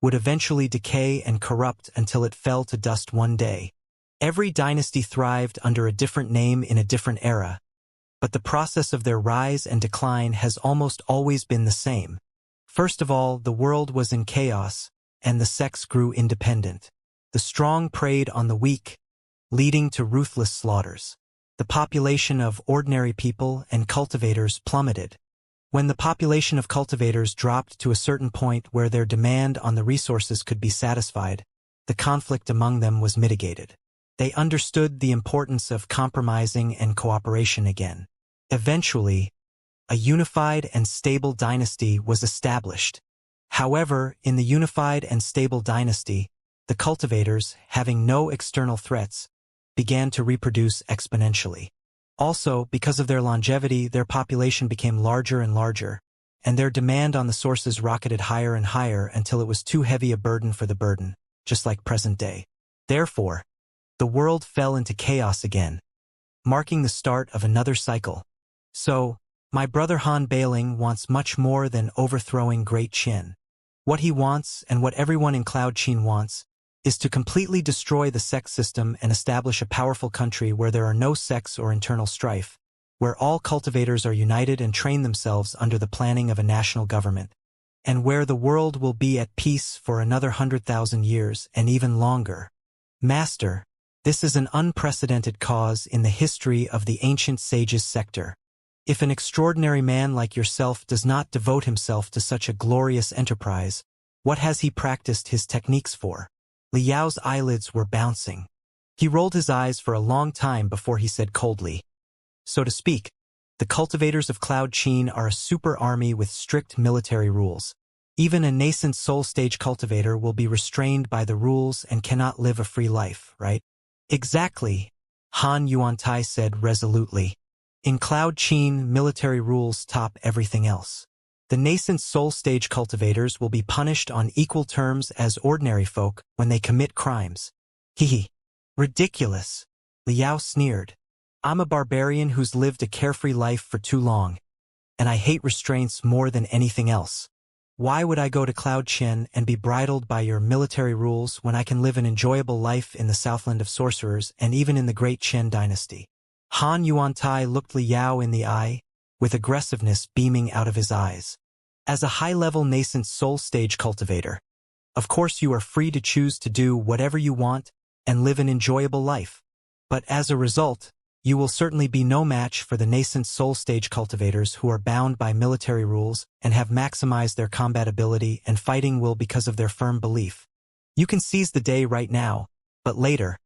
would eventually decay and corrupt until it fell to dust one day. Every dynasty thrived under a different name in a different era, but the process of their rise and decline has almost always been the same. First of all, the world was in chaos, and the sects grew independent. The strong preyed on the weak, leading to ruthless slaughters. The population of ordinary people and cultivators plummeted. When the population of cultivators dropped to a certain point where their demand on the resources could be satisfied, the conflict among them was mitigated. They understood the importance of compromising and cooperation again. Eventually, a unified and stable dynasty was established. However, in the unified and stable dynasty, the cultivators, having no external threats, began to reproduce exponentially. Also, because of their longevity, their population became larger and larger, and their demand on the sources rocketed higher and higher until it was too heavy a burden for the burden, just like present day. Therefore, the world fell into chaos again, marking the start of another cycle. So, my brother Han Bailing wants much more than overthrowing Great Qin. What he wants, and what everyone in Cloud Qin wants, is to completely destroy the sect system and establish a powerful country where there are no sects or internal strife, where all cultivators are united and train themselves under the planning of a national government, and where the world will be at peace for another 100,000 years and even longer. Master, this is an unprecedented cause in the history of the ancient sages sector. If an extraordinary man like yourself does not devote himself to such a glorious enterprise, what has he practiced his techniques for? Liao's eyelids were bouncing. He rolled his eyes for a long time before he said coldly, "So to speak, the cultivators of Cloud Qin are a super army with strict military rules. Even a nascent soul stage cultivator will be restrained by the rules and cannot live a free life, right?" "Exactly," Han Yuantai said resolutely. "In Cloud Qin, military rules top everything else. The nascent soul stage cultivators will be punished on equal terms as ordinary folk when they commit crimes." "Hee. Ridiculous," Liao sneered. "I'm a barbarian who's lived a carefree life for too long, and I hate restraints more than anything else. Why would I go to Cloud Qin and be bridled by your military rules when I can live an enjoyable life in the Southland of Sorcerers and even in the Great Qin dynasty?" Han Yuantai looked Liao in the eye, with aggressiveness beaming out of his eyes. "As a high-level nascent soul stage cultivator, of course you are free to choose to do whatever you want and live an enjoyable life. But as a result, you will certainly be no match for the nascent soul stage cultivators who are bound by military rules and have maximized their combat ability and fighting will because of their firm belief. You can seize the day right now, but later,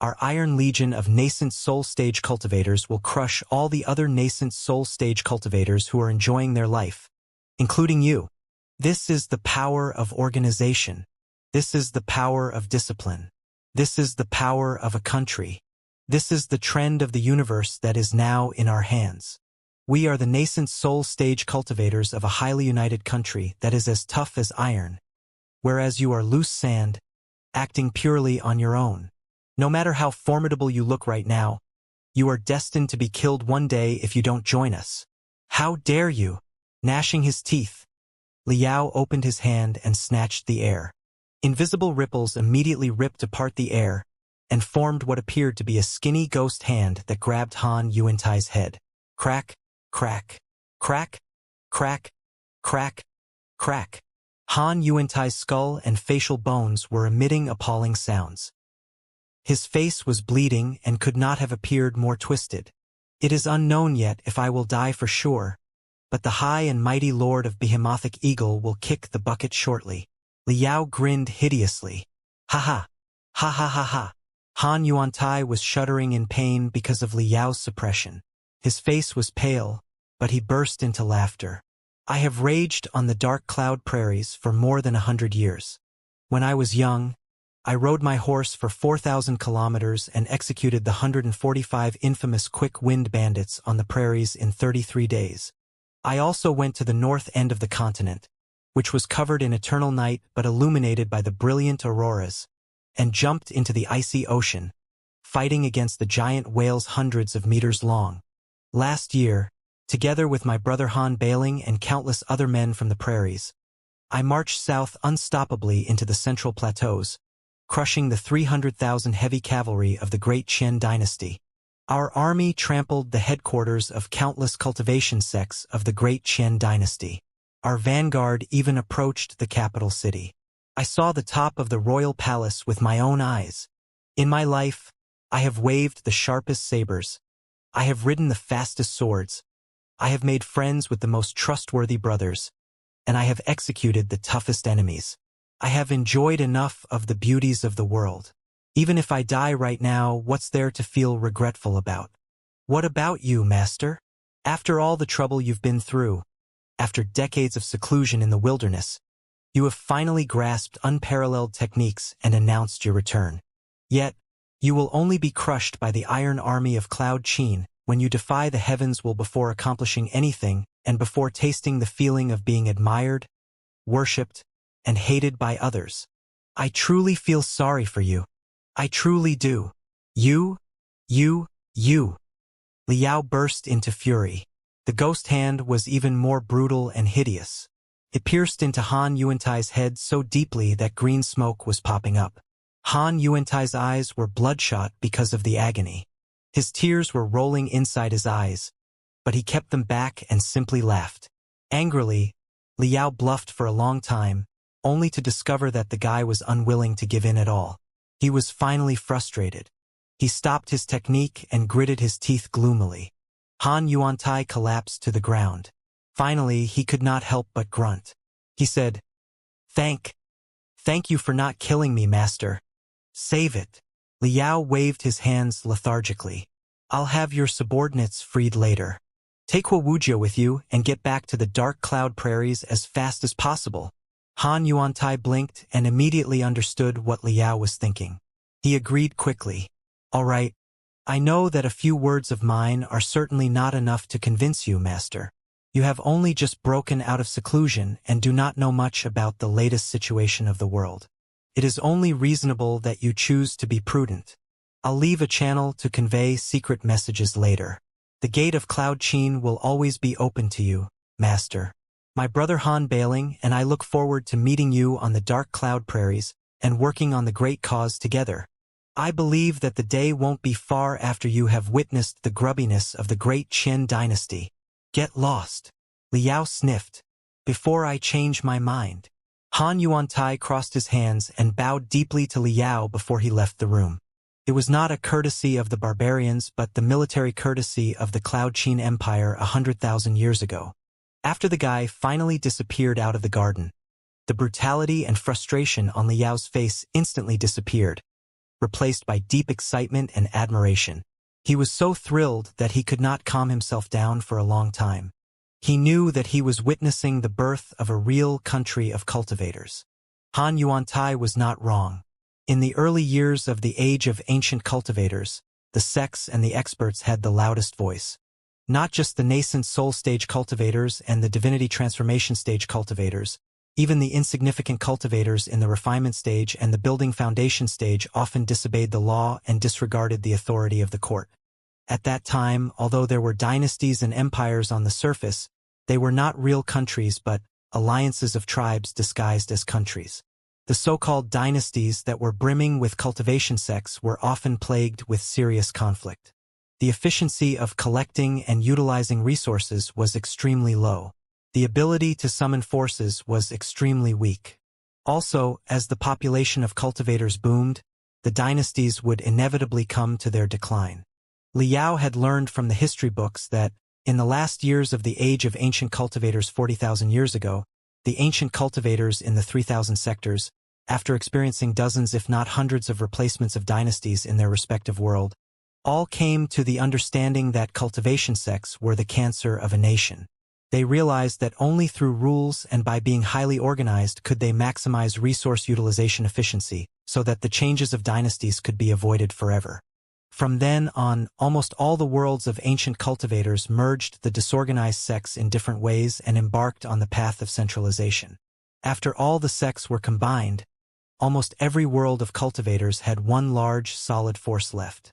our Iron Legion of nascent soul stage cultivators will crush all the other nascent soul stage cultivators who are enjoying their life, including you. This is the power of organization. This is the power of discipline. This is the power of a country. This is the trend of the universe that is now in our hands. We are the nascent soul stage cultivators of a highly united country that is as tough as iron, whereas you are loose sand, acting purely on your own. No matter how formidable you look right now, you are destined to be killed one day if you don't join us. How dare you?" Gnashing his teeth, Liao opened his hand and snatched the air. Invisible ripples immediately ripped apart the air and formed what appeared to be a skinny ghost hand that grabbed Han Yuantai's head. Crack, crack, crack, crack, crack, crack. Han Yuantai's skull and facial bones were emitting appalling sounds. His face was bleeding and could not have appeared more twisted. "It is unknown yet if I will die for sure, but the high and mighty lord of Behemothic Eagle will kick the bucket shortly." Liao grinned hideously. "Ha ha, ha ha ha ha." Han Yuantai was shuddering in pain because of Liao's suppression. His face was pale, but he burst into laughter. I have raged on the dark cloud prairies for more than 100 years. When I was young, I rode my horse for 4,000 kilometers and executed the 145 infamous quick wind bandits on the prairies in 33 days. I also went to the north end of the continent, which was covered in eternal night but illuminated by the brilliant auroras, and jumped into the icy ocean, fighting against the giant whales hundreds of meters long. Last year, together with my brother Han Bailing and countless other men from the prairies, I marched south unstoppably into the central plateaus, crushing the 300,000 heavy cavalry of the great Qian dynasty. Our army trampled the headquarters of countless cultivation sects of the great Qian dynasty. Our vanguard even approached the capital city. I saw the top of the royal palace with my own eyes. In my life, I have waved the sharpest sabers. I have ridden the fastest swords. I have made friends with the most trustworthy brothers, and I have executed the toughest enemies. I have enjoyed enough of the beauties of the world. Even if I die right now, what's there to feel regretful about? What about you, Master? After all the trouble you've been through, after decades of seclusion in the wilderness, you have finally grasped unparalleled techniques and announced your return. Yet, you will only be crushed by the iron army of Cloud Qin when you defy the heavens before accomplishing anything and before tasting the feeling of being admired, worshipped, and hated by others. I truly feel sorry for you. I truly do. You. Liao burst into fury. The ghost hand was even more brutal and hideous. It pierced into Han Yuantai's head so deeply that green smoke was popping up. Han Yuantai's eyes were bloodshot because of the agony. His tears were rolling inside his eyes, but he kept them back and simply laughed. Angrily, Liao bluffed for a long time, only to discover that the guy was unwilling to give in at all. He was finally frustrated. He stopped his technique and gritted his teeth gloomily. Han Yuantai collapsed to the ground. Finally, he could not help but grunt. He said, Thank you for not killing me, Master. Save it." Liao waved his hands lethargically. "I'll have your subordinates freed later. Take Wuxia with you and get back to the dark cloud prairies as fast as possible." Han Yuantai blinked and immediately understood what Liao was thinking. He agreed quickly. "All right. I know that a few words of mine are certainly not enough to convince you, Master. You have only just broken out of seclusion and do not know much about the latest situation of the world. It is only reasonable that you choose to be prudent. I'll leave a channel to convey secret messages later. The gate of Cloud Qin will always be open to you, Master. My brother Han Bailing and I look forward to meeting you on the dark cloud prairies and working on the great cause together. I believe that the day won't be far after you have witnessed the grubbiness of the great Qian dynasty. Get lost." Liao sniffed. "Before I change my mind." Han Yuantai crossed his hands and bowed deeply to Liao before he left the room. It was not a courtesy of the barbarians but the military courtesy of the Cloud Qin Empire 100,000 years ago. After the guy finally disappeared out of the garden, the brutality and frustration on Liao's face instantly disappeared, replaced by deep excitement and admiration. He was so thrilled that he could not calm himself down for a long time. He knew that he was witnessing the birth of a real country of cultivators. Han Yuantai was not wrong. In the early years of the age of ancient cultivators, the sects and the experts had the loudest voice. Not just the nascent soul stage cultivators and the divinity transformation stage cultivators, even the insignificant cultivators in the refinement stage and the building foundation stage often disobeyed the law and disregarded the authority of the court. At that time, although there were dynasties and empires on the surface, they were not real countries but alliances of tribes disguised as countries. The so-called dynasties that were brimming with cultivation sects were often plagued with serious conflict. The efficiency of collecting and utilizing resources was extremely low. The ability to summon forces was extremely weak. Also, as the population of cultivators boomed, the dynasties would inevitably come to their decline. Liao had learned from the history books that, in the last years of the age of ancient cultivators 40,000 years ago, the ancient cultivators in the 3,000 sectors, after experiencing dozens if not hundreds of replacements of dynasties in their respective world, all came to the understanding that cultivation sects were the cancer of a nation. They realized that only through rules and by being highly organized could they maximize resource utilization efficiency, so that the changes of dynasties could be avoided forever. From then on, almost all the worlds of ancient cultivators merged the disorganized sects in different ways and embarked on the path of centralization. After all the sects were combined, almost every world of cultivators had one large, solid force left.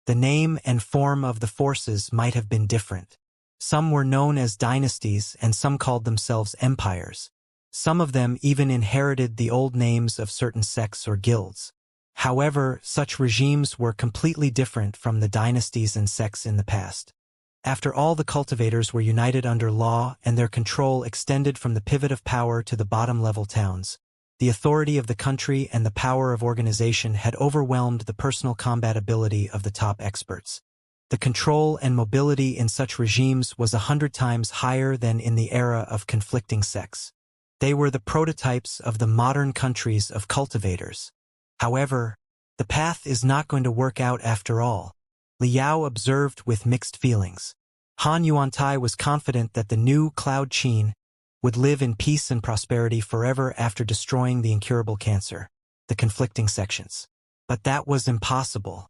The name and form of the forces might have been different. Some were known as dynasties and some called themselves empires. Some of them even inherited the old names of certain sects or guilds. However, such regimes were completely different from the dynasties and sects in the past. After all, the cultivators were united under law and their control extended from the pivot of power to the bottom-level towns. The authority of the country and the power of organization had overwhelmed the personal combatability of the top experts. The control and mobility in such regimes was 100 times higher than in the era of conflicting sects. They were the prototypes of the modern countries of cultivators. However, the path is not going to work out after all. Liao observed with mixed feelings. Han Yuantai was confident that the new Cloud Qin would live in peace and prosperity forever after destroying the incurable cancer, the conflicting sections. But that was impossible.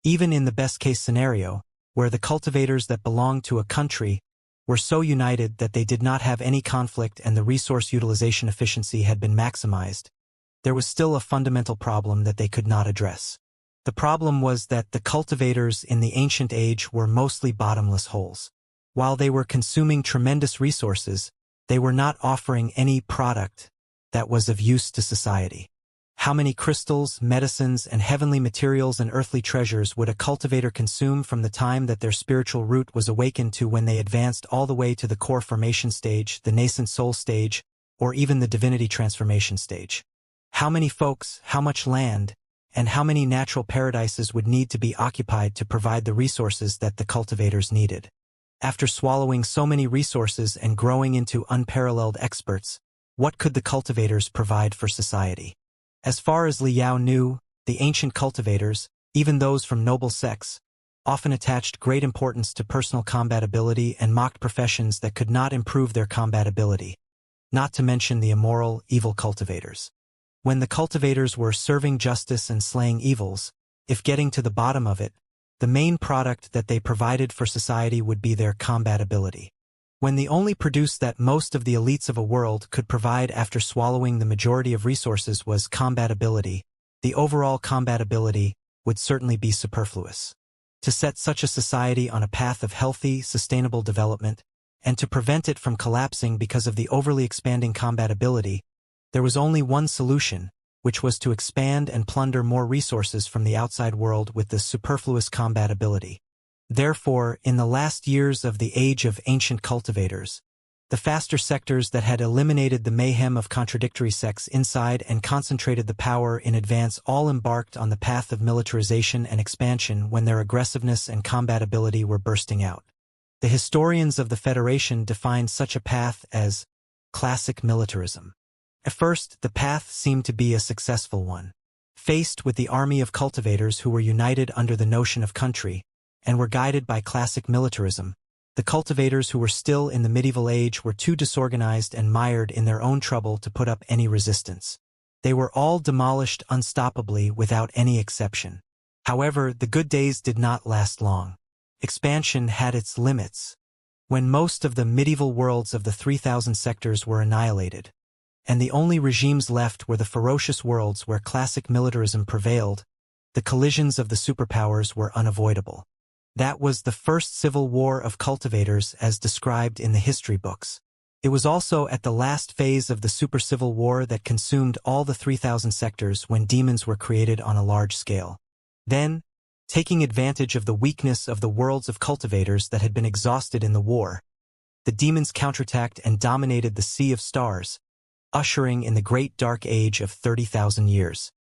Even in the best-case scenario, where the cultivators that belonged to a country were so united that they did not have any conflict and the resource utilization efficiency had been maximized, there was still a fundamental problem that they could not address. The problem was that the cultivators in the ancient age were mostly bottomless holes. While they were consuming tremendous resources, they were not offering any product that was of use to society. How many crystals, medicines, and heavenly materials and earthly treasures would a cultivator consume from the time that their spiritual root was awakened to when they advanced all the way to the core formation stage, the nascent soul stage, or even the divinity transformation stage? How many folks, how much land, and how many natural paradises would need to be occupied to provide the resources that the cultivators needed? After swallowing so many resources and growing into unparalleled experts, what could the cultivators provide for society? As far as Liao knew, the ancient cultivators, even those from noble sects, often attached great importance to personal combatability and mocked professions that could not improve their combatability, not to mention the immoral, evil cultivators. When the cultivators were serving justice and slaying evils, if getting to the bottom of it, the main product that they provided for society would be their combatability. When the only produce that most of the elites of a world could provide after swallowing the majority of resources was combatability, the overall combatability would certainly be superfluous. To set such a society on a path of healthy, sustainable development, and to prevent it from collapsing because of the overly expanding combatability, there was only one solution, which was to expand and plunder more resources from the outside world with this superfluous combatability. Therefore, in the last years of the age of ancient cultivators, the faster sectors that had eliminated the mayhem of contradictory sects inside and concentrated the power in advance all embarked on the path of militarization and expansion when their aggressiveness and combatability were bursting out. The historians of the Federation defined such a path as classic militarism. At first, the path seemed to be a successful one. Faced with the army of cultivators who were united under the notion of country, and were guided by classic militarism, the cultivators who were still in the medieval age were too disorganized and mired in their own trouble to put up any resistance. They were all demolished unstoppably without any exception. However, the good days did not last long. Expansion had its limits. When most of the medieval worlds of the 3,000 sectors were annihilated, and the only regimes left were the ferocious worlds where classic militarism prevailed, the collisions of the superpowers were unavoidable. That was the first civil war of cultivators as described in the history books. It was also at the last phase of the super civil war that consumed all the 3,000 sectors when demons were created on a large scale. Then, taking advantage of the weakness of the worlds of cultivators that had been exhausted in the war, the demons counterattacked and dominated the Sea of Stars, ushering in the great dark age of 30,000 years.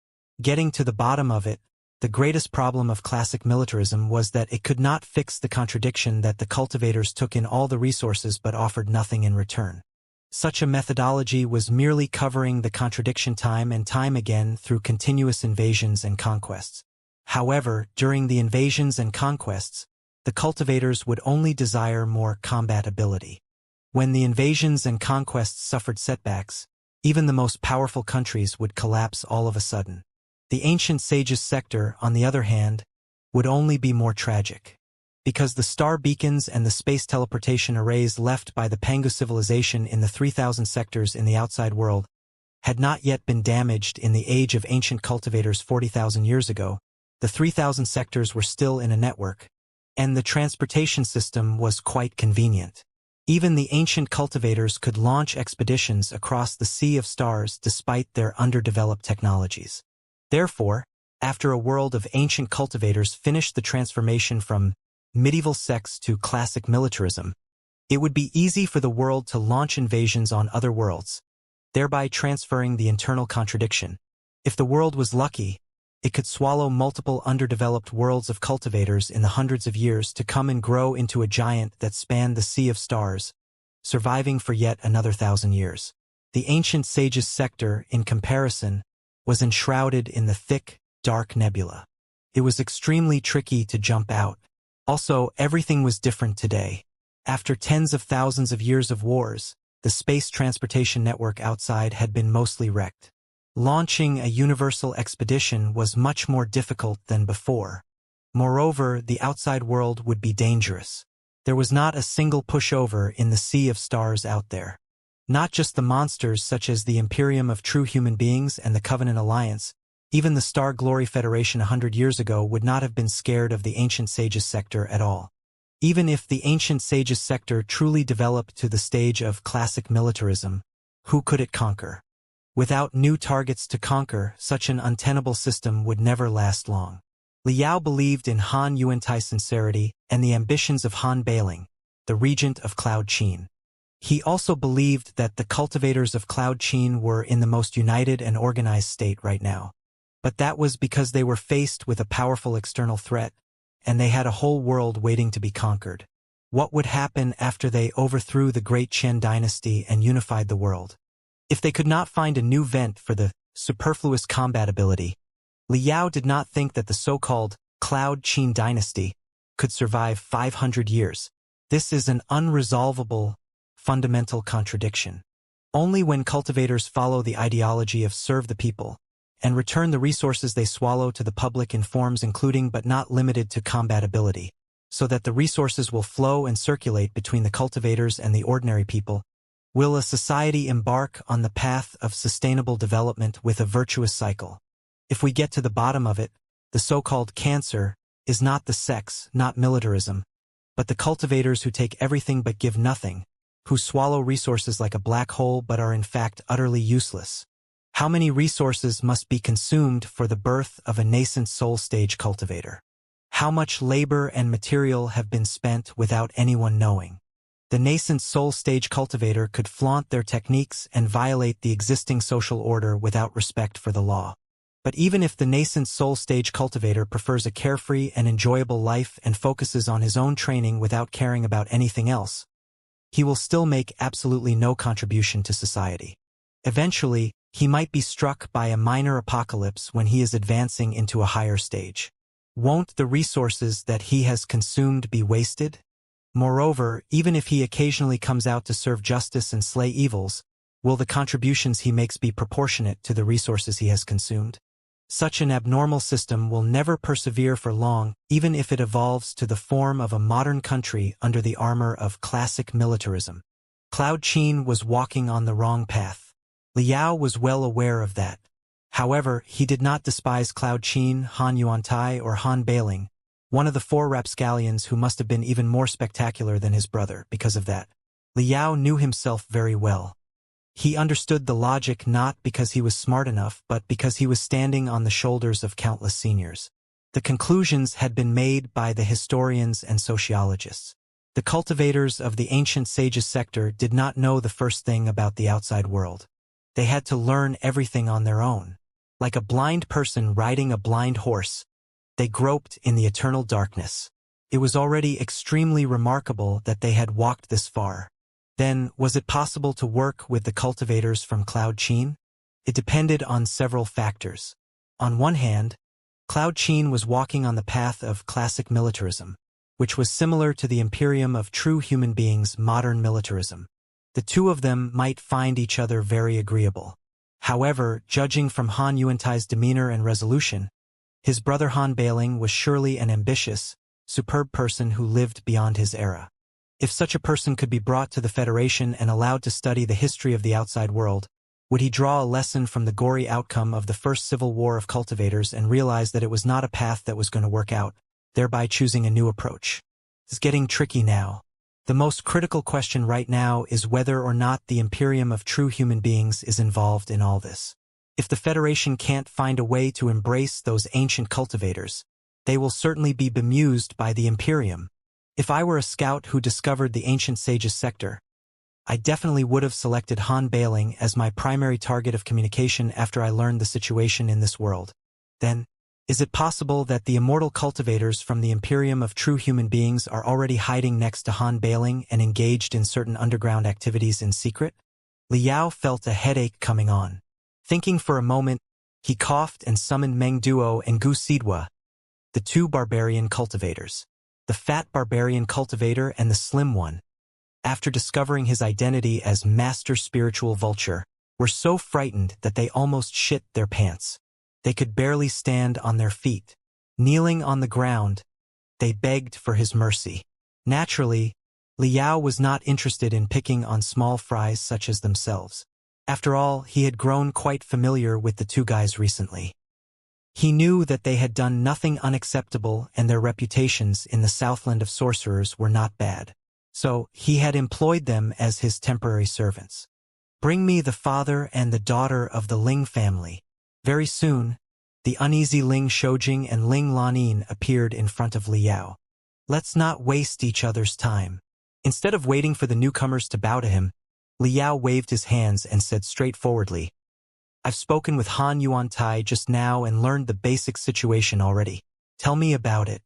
Getting to the bottom of it, the greatest problem of classic militarism was that it could not fix the contradiction that the cultivators took in all the resources but offered nothing in return. Such a methodology was merely covering the contradiction time and time again through continuous invasions and conquests. However, during the invasions and conquests, the cultivators would only desire more combat ability. When the invasions and conquests suffered setbacks, even the most powerful countries would collapse all of a sudden. The ancient sages' sector, on the other hand, would only be more tragic. Because the star beacons and the space teleportation arrays left by the Pangu civilization in the 3000 sectors in the outside world had not yet been damaged in the age of ancient cultivators 40,000 years ago, the 3000 sectors were still in a network, and the transportation system was quite convenient. Even the ancient cultivators could launch expeditions across the sea of stars despite their underdeveloped technologies. Therefore, after a world of ancient cultivators finished the transformation from medieval sects to classic militarism, it would be easy for the world to launch invasions on other worlds, thereby transferring the internal contradiction. If the world was lucky, it could swallow multiple underdeveloped worlds of cultivators in the hundreds of years to come and grow into a giant that spanned the sea of stars, surviving for yet another 1,000 years. The ancient sages' sector, in comparison, was enshrouded in the thick, dark nebula. It was extremely tricky to jump out. Also, everything was different today. After tens of thousands of years of wars, the space transportation network outside had been mostly wrecked. Launching a universal expedition was much more difficult than before. Moreover, the outside world would be dangerous. There was not a single pushover in the sea of stars out there. Not just the monsters such as the Imperium of True Human Beings and the Covenant Alliance, even the Star Glory Federation 100 years ago would not have been scared of the Ancient Sages sector at all. Even if the Ancient Sages sector truly developed to the stage of classic militarism, who could it conquer? Without new targets to conquer, such an untenable system would never last long. Liao believed in Han Yuantai's sincerity and the ambitions of Han Bailing, the regent of Cloud Qin. He also believed that the cultivators of Cloud Qin were in the most united and organized state right now. But that was because they were faced with a powerful external threat, and they had a whole world waiting to be conquered. What would happen after they overthrew the great Qian dynasty and unified the world? If they could not find a new vent for the superfluous combat ability, Liao did not think that the so-called Cloud Qin dynasty could survive 500 years. This is an unresolvable, fundamental contradiction. Only when cultivators follow the ideology of serve the people and return the resources they swallow to the public in forms including but not limited to combat ability, so that the resources will flow and circulate between the cultivators and the ordinary people, will a society embark on the path of sustainable development with a virtuous cycle. If we get to the bottom of it, the so-called cancer is not the sex, not militarism, but the cultivators who take everything but give nothing, who swallow resources like a black hole but are in fact utterly useless. How many resources must be consumed for the birth of a nascent soul stage cultivator? How much labor and material have been spent without anyone knowing? The nascent soul stage cultivator could flaunt their techniques and violate the existing social order without respect for the law. But even if the nascent soul stage cultivator prefers a carefree and enjoyable life and focuses on his own training without caring about anything else, he will still make absolutely no contribution to society. Eventually, he might be struck by a minor apocalypse when he is advancing into a higher stage. Won't the resources that he has consumed be wasted? Moreover, even if he occasionally comes out to serve justice and slay evils, will the contributions he makes be proportionate to the resources he has consumed? Such an abnormal system will never persevere for long, even if it evolves to the form of a modern country under the armor of classic militarism. Cloud Qin was walking on the wrong path. Liao was well aware of that. However, he did not despise Cloud Qin, Han Yuantai, or Han Bailing, one of the 4 rapscallions who must have been even more spectacular than his brother because of that. Liao knew himself very well. He understood the logic not because he was smart enough, but because he was standing on the shoulders of countless seniors. The conclusions had been made by the historians and sociologists. The cultivators of the ancient sages sector did not know the first thing about the outside world. They had to learn everything on their own. Like a blind person riding a blind horse, they groped in the eternal darkness. It was already extremely remarkable that they had walked this far. Then, was it possible to work with the cultivators from Cloud Qin? It depended on several factors. On one hand, Cloud Qin was walking on the path of classic militarism, which was similar to the imperium of true human beings' modern militarism. The two of them might find each other very agreeable. However, judging from Han Yuantai's demeanor and resolution, his brother Han Bailing was surely an ambitious, superb person who lived beyond his era. If such a person could be brought to the Federation and allowed to study the history of the outside world, would he draw a lesson from the gory outcome of the first civil war of cultivators and realize that it was not a path that was going to work out, thereby choosing a new approach? It's getting tricky now. The most critical question right now is whether or not the Imperium of true human beings is involved in all this. If the Federation can't find a way to embrace those ancient cultivators, they will certainly be bemused by the Imperium. If I were a scout who discovered the ancient sage's sector, I definitely would have selected Han Bailing as my primary target of communication after I learned the situation in this world. Then, is it possible that the immortal cultivators from the Imperium of true human beings are already hiding next to Han Bailing and engaged in certain underground activities in secret? Liao felt a headache coming on. Thinking for a moment, he coughed and summoned Meng Duo and Gu Sidwa, the two barbarian cultivators. The fat barbarian cultivator and the slim one, after discovering his identity as Master Spiritual Vulture, were so frightened that they almost shit their pants. They could barely stand on their feet. Kneeling on the ground, they begged for his mercy. Naturally, Liao was not interested in picking on small fries such as themselves. After all, he had grown quite familiar with the two guys recently. He knew that they had done nothing unacceptable and their reputations in the Southland of sorcerers were not bad. So, he had employed them as his temporary servants. Bring me the father and the daughter of the Ling family. Very soon, the uneasy Ling Shoujing and Ling Lanin appeared in front of Liao. Let's not waste each other's time. Instead of waiting for the newcomers to bow to him, Liao waved his hands and said straightforwardly, I've spoken with Han Yuantai just now and learned the basic situation already. Tell me about it.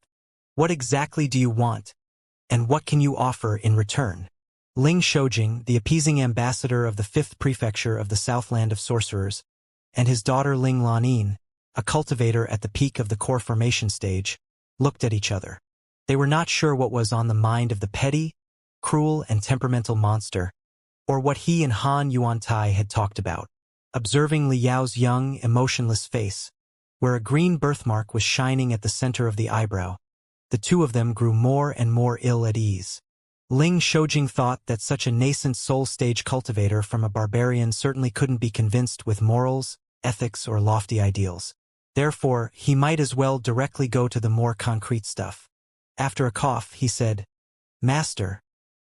What exactly do you want? And what can you offer in return? Ling Shoujing, the appeasing ambassador of the 5th prefecture of the Southland of Sorcerers, and his daughter Ling Lanin, a cultivator at the peak of the core formation stage, looked at each other. They were not sure what was on the mind of the petty, cruel, and temperamental monster, or what he and Han Yuantai had talked about. Observing Liao's young, emotionless face, where a green birthmark was shining at the center of the eyebrow, the two of them grew more and more ill at ease. Ling Shoujing thought that such a nascent soul-stage cultivator from a barbarian certainly couldn't be convinced with morals, ethics, or lofty ideals. Therefore, he might as well directly go to the more concrete stuff. After a cough, he said, Master,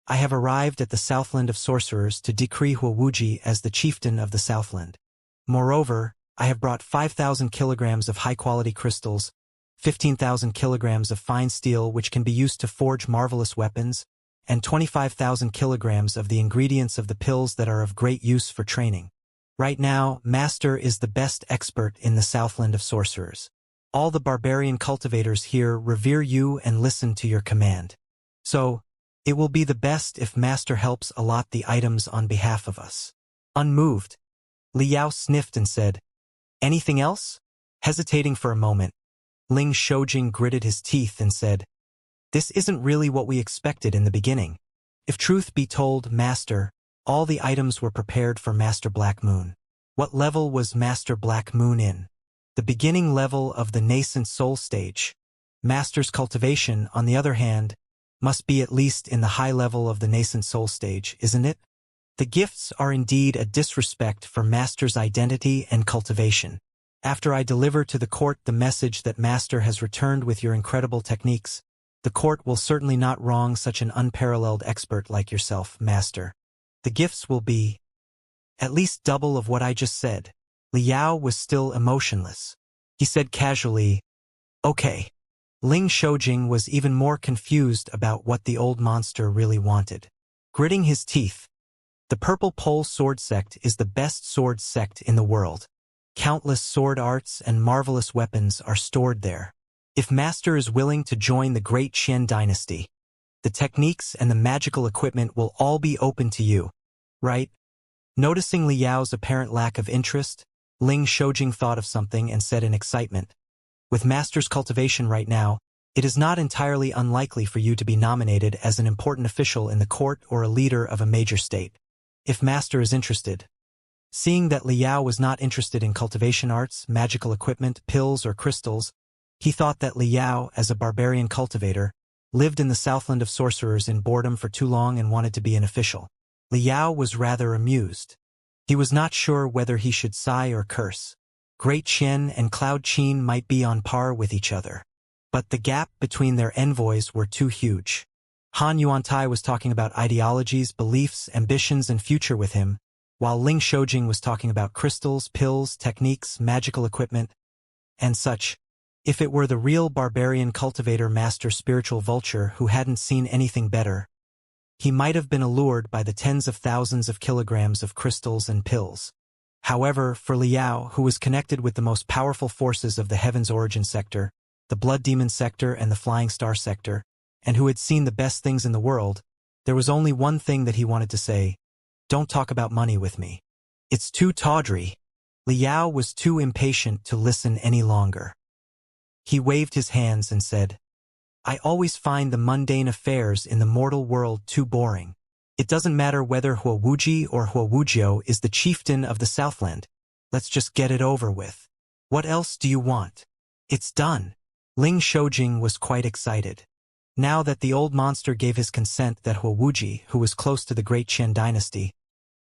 I have arrived at the Southland of Sorcerers to decree Huawuji as the chieftain of the Southland. Moreover, I have brought 5,000 kilograms of high-quality crystals, 15,000 kilograms of fine steel which can be used to forge marvelous weapons, and 25,000 kilograms of the ingredients of the pills that are of great use for training. Right now, Master is the best expert in the Southland of Sorcerers. All the barbarian cultivators here revere you and listen to your command. So, it will be the best if Master helps allot the items on behalf of us. Unmoved, Liao sniffed and said, Anything else? Hesitating for a moment, Ling Shoujing gritted his teeth and said, This isn't really what we expected in the beginning. If truth be told, Master, all the items were prepared for Master Black Moon. What level was Master Black Moon in? The beginning level of the nascent soul stage. Master's cultivation, on the other hand, must be at least in the high level of the nascent soul stage, isn't it? The gifts are indeed a disrespect for Master's identity and cultivation. After I deliver to the court the message that Master has returned with your incredible techniques, the court will certainly not wrong such an unparalleled expert like yourself, Master. The gifts will be at least double of what I just said. Liao was still emotionless. He said casually, Okay. Ling Shoujing was even more confused about what the old monster really wanted. Gritting his teeth, the Purple Pole Sword Sect is the best sword sect in the world. Countless sword arts and marvelous weapons are stored there. If Master is willing to join the Great Qian dynasty, the techniques and the magical equipment will all be open to you, right? Noticing Liao's apparent lack of interest, Ling Shoujing thought of something and said in excitement, With Master's cultivation right now, it is not entirely unlikely for you to be nominated as an important official in the court or a leader of a major state. If Master is interested. Seeing that Liao was not interested in cultivation arts, magical equipment, pills, or crystals, he thought that Liao, as a barbarian cultivator, lived in the Southland of Sorcerers in boredom for too long and wanted to be an official. Liao was rather amused. He was not sure whether he should sigh or curse. Great Qian and Cloud Qin might be on par with each other. But the gap between their envoys were too huge. Han Yuantai was talking about ideologies, beliefs, ambitions, and future with him, while Ling Shoujing was talking about crystals, pills, techniques, magical equipment, and such. If it were the real barbarian cultivator master spiritual vulture who hadn't seen anything better, he might have been allured by the tens of thousands of kilograms of crystals and pills. However, for Liao, who was connected with the most powerful forces of the Heaven's Origin sector, the Blood Demon sector and the Flying Star sector, and who had seen the best things in the world, there was only one thing that he wanted to say: don't talk about money with me. It's too tawdry. Liao was too impatient to listen any longer. He waved his hands and said, I always find the mundane affairs in the mortal world too boring. It doesn't matter whether Hua Wuji or Hua Wujiu is the chieftain of the Southland. Let's just get it over with. What else do you want? It's done. Ling Shoujing was quite excited. Now that the old monster gave his consent that Hua Wuji, who was close to the Great Qian dynasty,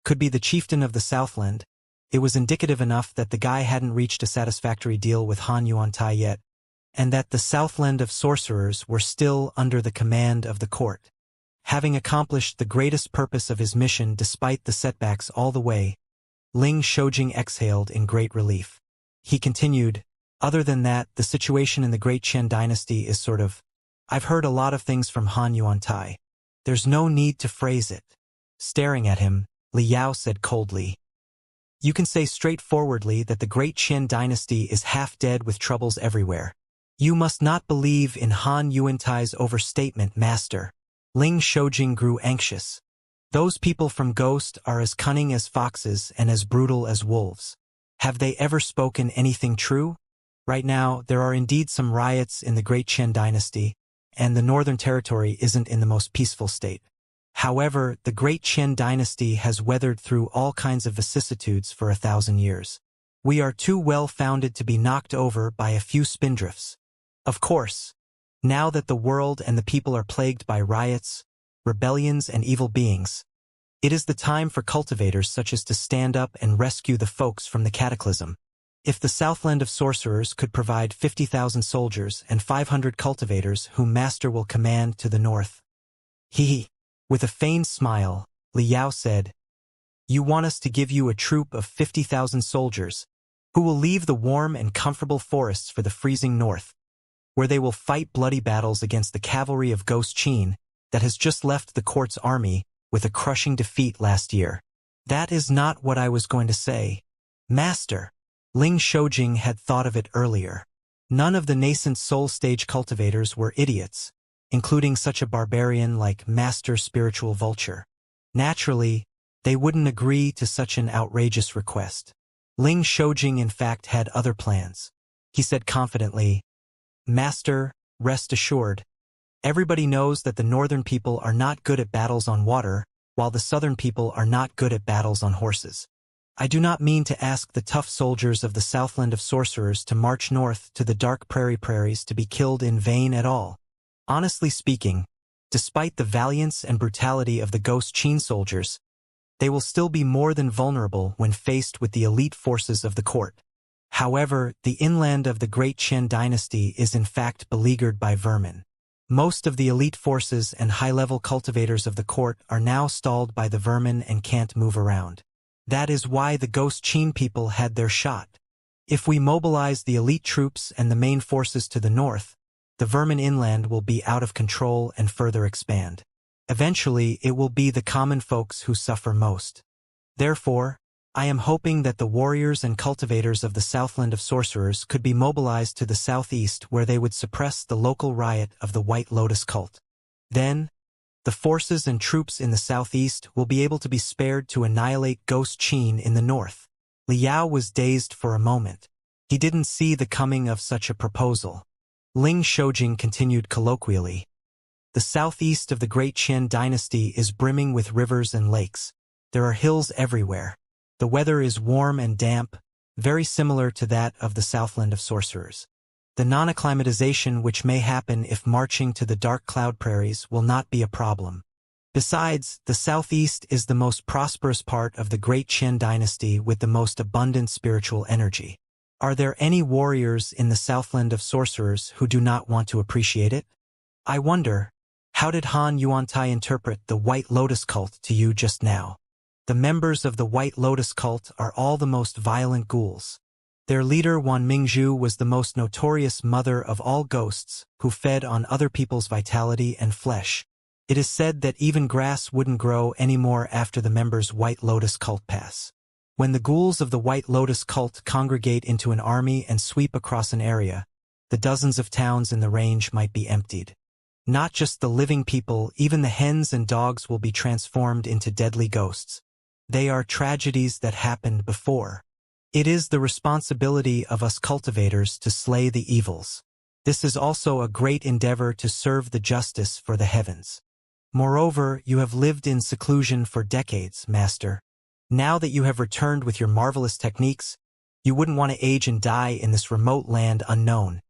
could be the chieftain of the Southland, it was indicative enough that the guy hadn't reached a satisfactory deal with Han Yuantai yet, and that the Southland of Sorcerers were still under the command of the court. Having accomplished the greatest purpose of his mission despite the setbacks all the way, Ling Shoujing exhaled in great relief. He continued, other than that, the situation in the Great Qian dynasty is sort of, I've heard a lot of things from Han Yuantai. There's no need to phrase it. Staring at him, Liao said coldly, you can say straightforwardly that the Great Qian dynasty is half dead with troubles everywhere. You must not believe in Han Yuantai's overstatement, master. Ling Shoujing grew anxious. Those people from Ghost are as cunning as foxes and as brutal as wolves. Have they ever spoken anything true? Right now, there are indeed some riots in the Great Qian dynasty, and the Northern Territory isn't in the most peaceful state. However, the Great Qian dynasty has weathered through all kinds of vicissitudes for 1,000 years. We are too well-founded to be knocked over by a few spindrifts. Of course, now that the world and the people are plagued by riots, rebellions, and evil beings, it is the time for cultivators such as to stand up and rescue the folks from the cataclysm. If the Southland of Sorcerers could provide 50,000 soldiers and 500 cultivators whom Master will command to the north. With a feigned smile, Liao said, you want us to give you a troop of 50,000 soldiers, who will leave the warm and comfortable forests for the freezing north, where they will fight bloody battles against the cavalry of Ghost Qin that has just left the court's army with a crushing defeat last year. That is not what I was going to say. Master. Ling Shoujing had thought of it earlier. None of the nascent soul stage cultivators were idiots, including such a barbarian like Master Spiritual Vulture. Naturally, they wouldn't agree to such an outrageous request. Ling Shoujing in fact had other plans. He said confidently, Master, rest assured. Everybody knows that the northern people are not good at battles on water, while the southern people are not good at battles on horses. I do not mean to ask the tough soldiers of the Southland of Sorcerers to march north to the dark prairies to be killed in vain at all. Honestly speaking, despite the valiance and brutality of the Ghost Qin soldiers, they will still be more than vulnerable when faced with the elite forces of the court. However, the inland of the Great Qian dynasty is in fact beleaguered by vermin. Most of the elite forces and high-level cultivators of the court are now stalled by the vermin and can't move around. That is why the Ghost Qin people had their shot. If we mobilize the elite troops and the main forces to the north, the vermin inland will be out of control and further expand. Eventually, it will be the common folks who suffer most. Therefore, I am hoping that the warriors and cultivators of the Southland of Sorcerers could be mobilized to the southeast where they would suppress the local riot of the White Lotus cult. Then, the forces and troops in the southeast will be able to be spared to annihilate Ghost Qin in the north. Liao was dazed for a moment. He didn't see the coming of such a proposal. Ling Shoujing continued colloquially. The southeast of the Great Qian dynasty is brimming with rivers and lakes. There are hills everywhere. The weather is warm and damp, very similar to that of the Southland of Sorcerers. The non-acclimatization which may happen if marching to the dark cloud prairies will not be a problem. Besides, the southeast is the most prosperous part of the Great Qian dynasty with the most abundant spiritual energy. Are there any warriors in the Southland of Sorcerers who do not want to appreciate it? I wonder, how did Han Yuantai interpret the White Lotus cult to you just now? The members of the White Lotus cult are all the most violent ghouls. Their leader Wan Mingzhu was the most notorious mother of all ghosts who fed on other people's vitality and flesh. It is said that even grass wouldn't grow anymore after the members' White Lotus cult pass. When the ghouls of the White Lotus cult congregate into an army and sweep across an area, the dozens of towns in the range might be emptied. Not just the living people, even the hens and dogs will be transformed into deadly ghosts. They are tragedies that happened before. It is the responsibility of us cultivators to slay the evils. This is also a great endeavor to serve the justice for the heavens. Moreover, you have lived in seclusion for decades, Master. Now that you have returned with your marvelous techniques, you wouldn't want to age and die in this remote land unknown.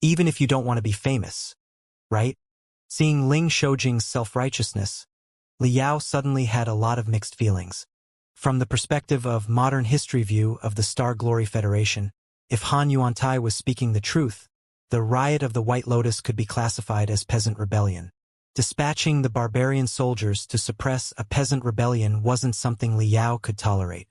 Even if you don't want to be famous, right? Seeing Ling Shoujing's self-righteousness, Liao suddenly had a lot of mixed feelings. From the perspective of modern history view of the Star Glory Federation, if Han Yuantai was speaking the truth, the riot of the White Lotus could be classified as peasant rebellion. Dispatching the barbarian soldiers to suppress a peasant rebellion wasn't something Liao could tolerate.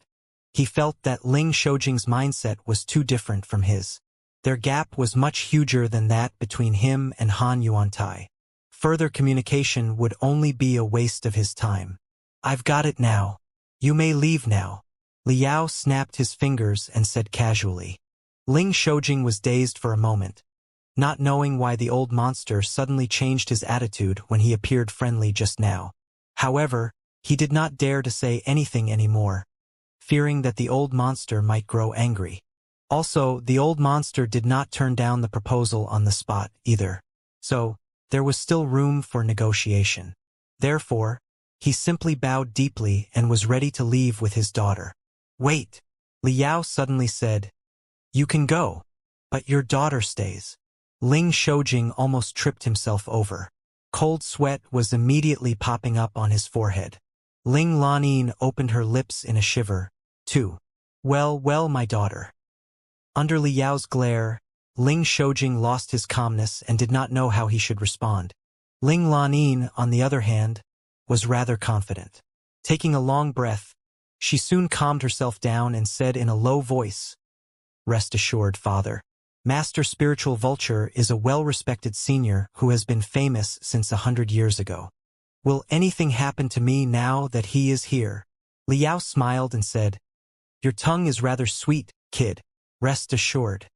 He felt that Ling Shoujing's mindset was too different from his. Their gap was much huger than that between him and Han Yuantai. Further communication would only be a waste of his time. I've got it now. You may leave now. Liao snapped his fingers and said casually. Ling Shoujing was dazed for a moment, not knowing why the old monster suddenly changed his attitude when he appeared friendly just now. However, he did not dare to say anything anymore, fearing that the old monster might grow angry. Also, the old monster did not turn down the proposal on the spot either, so there was still room for negotiation. Therefore, he simply bowed deeply and was ready to leave with his daughter. Wait, Liao suddenly said. You can go, but your daughter stays. Ling Shoujing almost tripped himself over. Cold sweat was immediately popping up on his forehead. Ling Lanin opened her lips in a shiver, too. Well, my daughter. Under Liao's glare, Ling Shoujing lost his calmness and did not know how he should respond. Ling Lanin, on the other hand, was rather confident. Taking a long breath, she soon calmed herself down and said in a low voice, Rest assured, Father. Master Spiritual Vulture is a well-respected senior who has been famous since 100 years ago. Will anything happen to me now that he is here? Liao smiled and said, Your tongue is rather sweet, kid. Rest assured.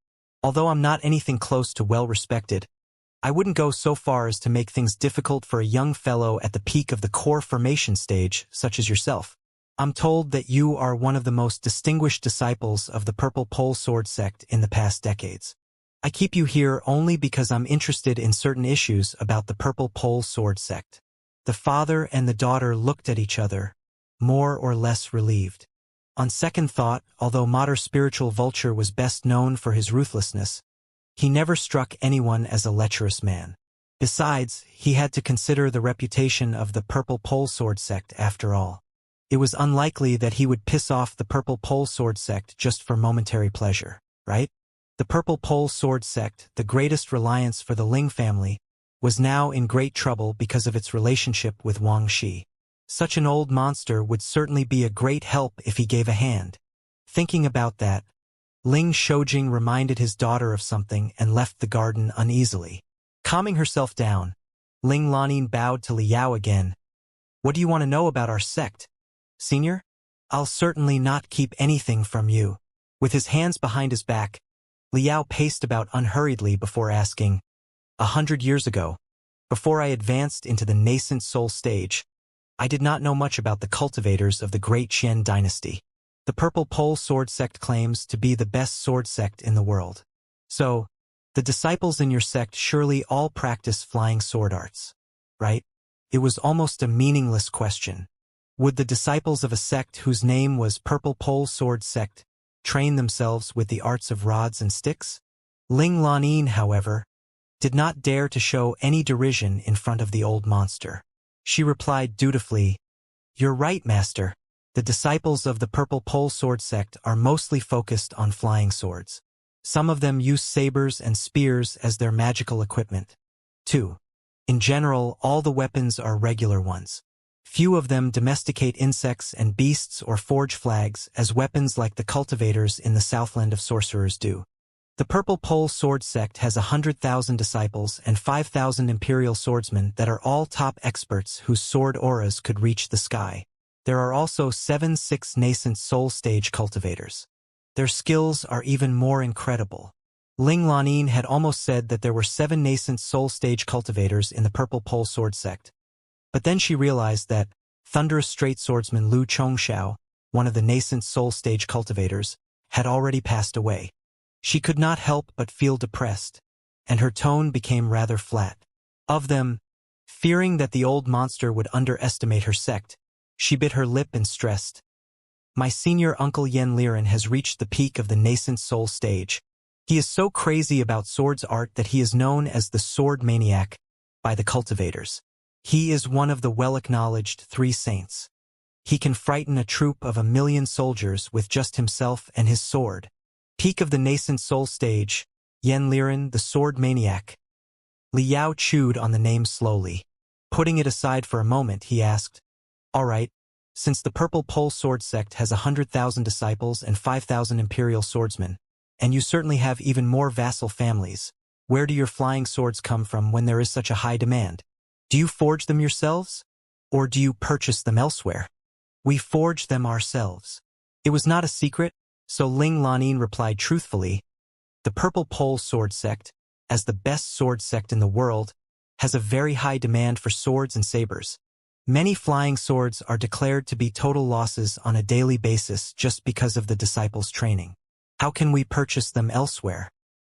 Although I'm not anything close to well-respected, I wouldn't go so far as to make things difficult for a young fellow at the peak of the core formation stage, such as yourself. I'm told that you are one of the most distinguished disciples of the Purple Pole Sword sect in the past decades. I keep you here only because I'm interested in certain issues about the Purple Pole Sword sect. The father and the daughter looked at each other, more or less relieved. On second thought, although Mater Spiritual Vulture was best known for his ruthlessness, he never struck anyone as a lecherous man. Besides, he had to consider the reputation of the Purple Pole Sword sect after all. It was unlikely that he would piss off the Purple Pole Sword sect just for momentary pleasure, right? The Purple Pole Sword sect, the greatest reliance for the Ling family, was now in great trouble because of its relationship with Wang Shi. Such an old monster would certainly be a great help if he gave a hand. Thinking about that, Ling Shoujing reminded his daughter of something and left the garden uneasily. Calming herself down, Ling Lanin bowed to Liao again. What do you want to know about our sect, Senior? I'll certainly not keep anything from you. With his hands behind his back, Liao paced about unhurriedly before asking, 100 years ago, before I advanced into the nascent soul stage, I did not know much about the cultivators of the Great Qian dynasty. The Purple Pole Sword Sect claims to be the best sword sect in the world. So, the disciples in your sect surely all practice flying sword arts, right? It was almost a meaningless question. Would the disciples of a sect whose name was Purple Pole Sword Sect train themselves with the arts of rods and sticks? Ling Lanin, however, did not dare to show any derision in front of the old monster. She replied dutifully, "You're right, master. The disciples of the Purple Pole Sword Sect are mostly focused on flying swords. Some of them use sabers and spears as their magical equipment. 2. In general, all the weapons are regular ones. Few of them domesticate insects and beasts or forge flags as weapons like the cultivators in the Southland of Sorcerers do. The Purple Pole Sword Sect has 100,000 disciples and 5,000 imperial swordsmen that are all top experts whose sword auras could reach the sky. There are also 6 nascent soul stage cultivators. Their skills are even more incredible. Ling Lanin had almost said that there were 7 nascent soul stage cultivators in the Purple Pole Sword Sect. But then she realized that Thunderous Straight Swordsman Lu Chongxiao, one of the nascent soul stage cultivators, had already passed away. She could not help but feel depressed, and her tone became rather flat. Of them, fearing that the old monster would underestimate her sect, she bit her lip and stressed, "My senior uncle Yen Liren has reached the peak of the nascent soul stage. He is so crazy about swords art that he is known as the Sword Maniac by the cultivators. He is one of the well-acknowledged 3 saints. He can frighten a troop of 1,000,000 soldiers with just himself and his sword. Peak of the nascent soul stage, Yen Liren, the Sword Maniac." Li Yao chewed on the name slowly. Putting it aside for a moment, he asked, "All right, since the Purple Pole Sword Sect has 100,000 disciples and 5,000 imperial swordsmen, and you certainly have even more vassal families, where do your flying swords come from when there is such a high demand? Do you forge them yourselves? Or do you purchase them elsewhere?" "We forge them ourselves." It was not a secret, so Ling Lanin replied truthfully, "The Purple Pole Sword Sect, as the best sword sect in the world, has a very high demand for swords and sabers. Many flying swords are declared to be total losses on a daily basis just because of the disciples' training. How can we purchase them elsewhere?"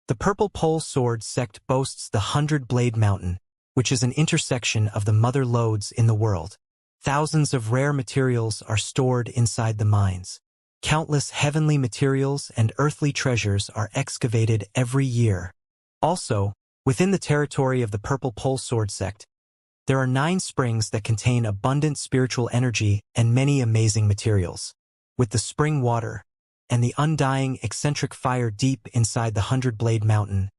The Purple Pole Sword Sect boasts the 100-Blade Mountain, which is an intersection of the mother lodes in the world. Thousands of rare materials are stored inside the mines. Countless heavenly materials and earthly treasures are excavated every year. Also, within the territory of the Purple Pole Sword Sect, there are 9 springs that contain abundant spiritual energy and many amazing materials. With the spring water and the undying eccentric fire deep inside the 100-Blade Mountain,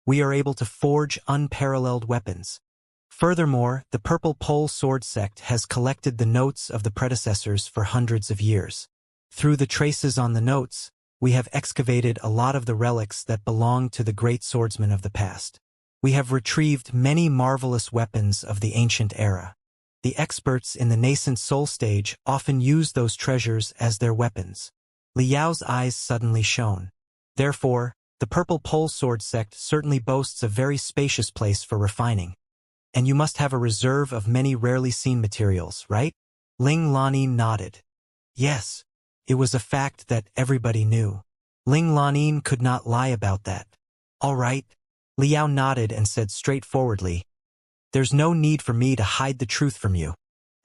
we are able to forge unparalleled weapons. Furthermore, the Purple Pole Sword Sect has collected the notes of the predecessors for hundreds of years. Through the traces on the notes, we have excavated a lot of the relics that belonged to the great swordsmen of the past. We have retrieved many marvelous weapons of the ancient era. The experts in the nascent soul stage often use those treasures as their weapons." Li Yao's eyes suddenly shone. "Therefore, the Purple Pole Sword Sect certainly boasts a very spacious place for refining. And you must have a reserve of many rarely seen materials, right?" Ling Lanin nodded. Yes, it was a fact that everybody knew. Ling Lanin could not lie about that. "All right." Li Yao nodded and said straightforwardly, "There's no need for me to hide the truth from you.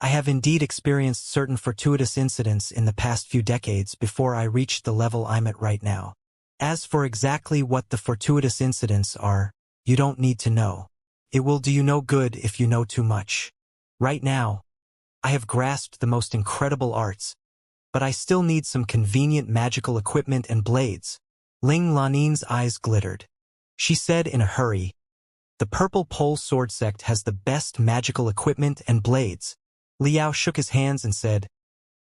I have indeed experienced certain fortuitous incidents in the past few decades before I reached the level I'm at right now. As for exactly what the fortuitous incidents are, you don't need to know. It will do you no good if you know too much. Right now, I have grasped the most incredible arts, but I still need some convenient magical equipment and blades." Ling Lanin's eyes glittered. She said in a hurry, "The Purple Pole Sword Sect has the best magical equipment and blades." Li Yao shook his hands and said,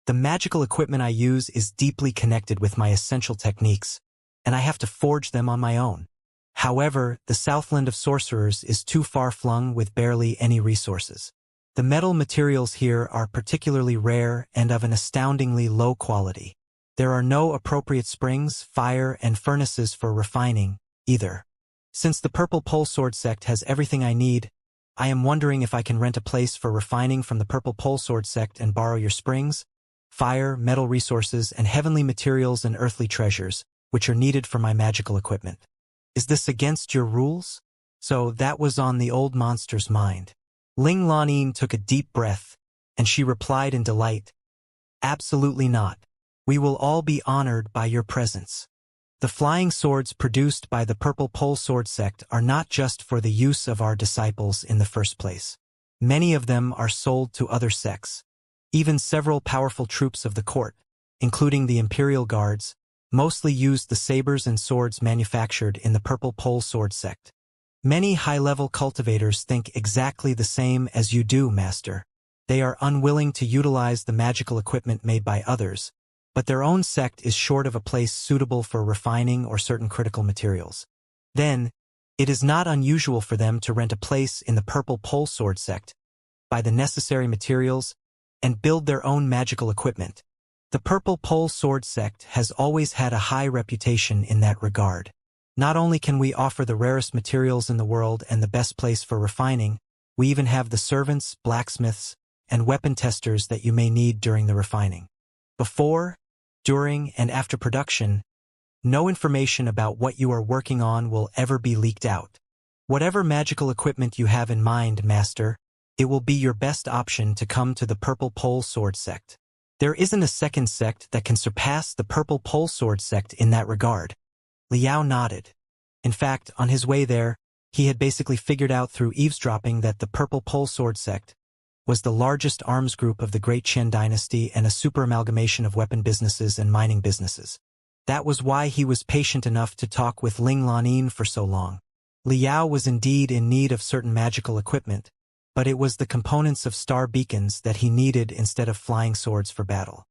"The magical equipment I use is deeply connected with my essential techniques, and I have to forge them on my own. However, the Southland of Sorcerers is too far-flung with barely any resources. The metal materials here are particularly rare and of an astoundingly low quality. There are no appropriate springs, fire, and furnaces for refining, either. Since the Purple Pole Sword Sect has everything I need, I am wondering if I can rent a place for refining from the Purple Pole Sword Sect and borrow your springs." fire, metal resources, and heavenly materials and earthly treasures, which are needed for my magical equipment. Is this against your rules? So that was on the old monster's mind. Ling Lanin took a deep breath, and she replied in delight, "Absolutely not. We will all be honored by your presence. The flying swords produced by the Purple Pole Sword Sect are not just for the use of our disciples in the first place. Many of them are sold to other sects. Even several powerful troops of the court, including the Imperial Guards, mostly used the sabers and swords manufactured in the Purple Pole Sword Sect. Many high-level cultivators think exactly the same as you do, Master. They are unwilling to utilize the magical equipment made by others, but their own sect is short of a place suitable for refining or certain critical materials. Then, it is not unusual for them to rent a place in the Purple Pole Sword Sect, buy the necessary materials, and build their own magical equipment. The Purple Pole Sword Sect has always had a high reputation in that regard. Not only can we offer the rarest materials in the world and the best place for refining, we even have the servants, blacksmiths, and weapon testers that you may need during the refining. Before, during, and after production, no information about what you are working on will ever be leaked out. Whatever magical equipment you have in mind, Master, it will be your best option to come to the Purple Pole Sword Sect. There isn't a second sect that can surpass the Purple Pole Sword Sect in that regard." Liao nodded. In fact, on his way there, he had basically figured out through eavesdropping that the Purple Pole Sword Sect was the largest arms group of the Great Qian dynasty and a super amalgamation of weapon businesses and mining businesses. That was why he was patient enough to talk with Ling Lanin for so long. Liao was indeed in need of certain magical equipment, but it was the components of star beacons that he needed instead of flying swords for battle.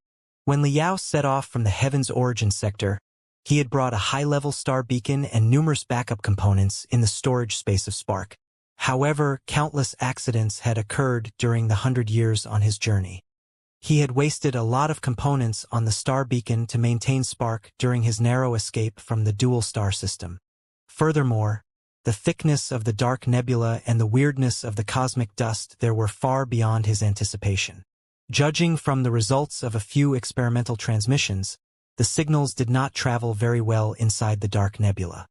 When Liao set off from the Heaven's Origin sector, he had brought a high-level star beacon and numerous backup components in the storage space of Spark. However, countless accidents had occurred during the 100 years on his journey. He had wasted a lot of components on the star beacon to maintain Spark during his narrow escape from the dual star system. Furthermore, the thickness of the dark nebula and the weirdness of the cosmic dust there were far beyond his anticipation. Judging from the results of a few experimental transmissions, the signals did not travel very well inside the dark nebula.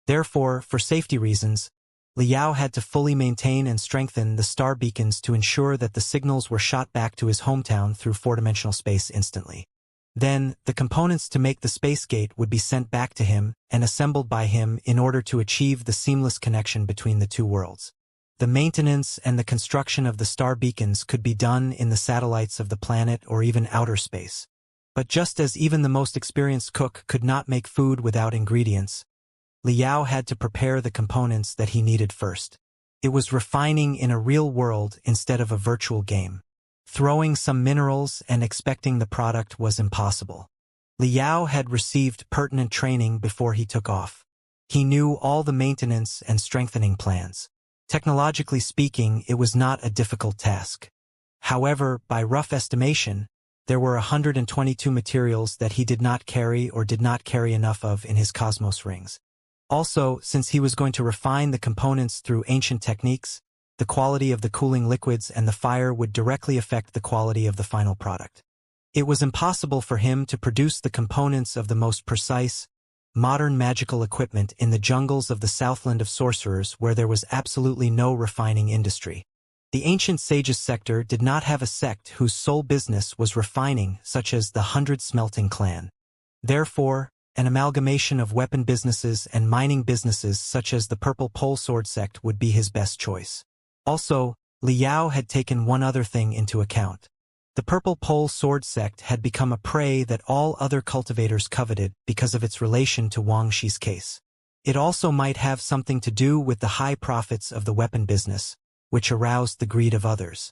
Therefore, for safety reasons, Liao had to fully maintain and strengthen the star beacons to ensure that the signals were shot back to his hometown through four-dimensional space instantly. Then, the components to make the space gate would be sent back to him and assembled by him in order to achieve the seamless connection between the two worlds. The maintenance and the construction of the star beacons could be done in the satellites of the planet or even outer space. But just as even the most experienced cook could not make food without ingredients, Liao had to prepare the components that he needed first. It was refining in a real world instead of a virtual game. Throwing some minerals and expecting the product was impossible. Liao had received pertinent training before he took off. He knew all the maintenance and strengthening plans. Technologically speaking, it was not a difficult task. However, by rough estimation, there were 122 materials that he did not carry or did not carry enough of in his cosmos rings. Also, since he was going to refine the components through ancient techniques, the quality of the cooling liquids and the fire would directly affect the quality of the final product. It was impossible for him to produce the components of the most precise, modern magical equipment in the jungles of the Southland of Sorcerers where there was absolutely no refining industry. The ancient sages sector did not have a sect whose sole business was refining, such as the 100 Smelting Clan. Therefore, an amalgamation of weapon businesses and mining businesses such as the Purple Pole Sword Sect would be his best choice. Also, Liao had taken one other thing into account. The Purple Pole Sword Sect had become a prey that all other cultivators coveted because of its relation to Wang Shi's case. It also might have something to do with the high profits of the weapon business, which aroused the greed of others.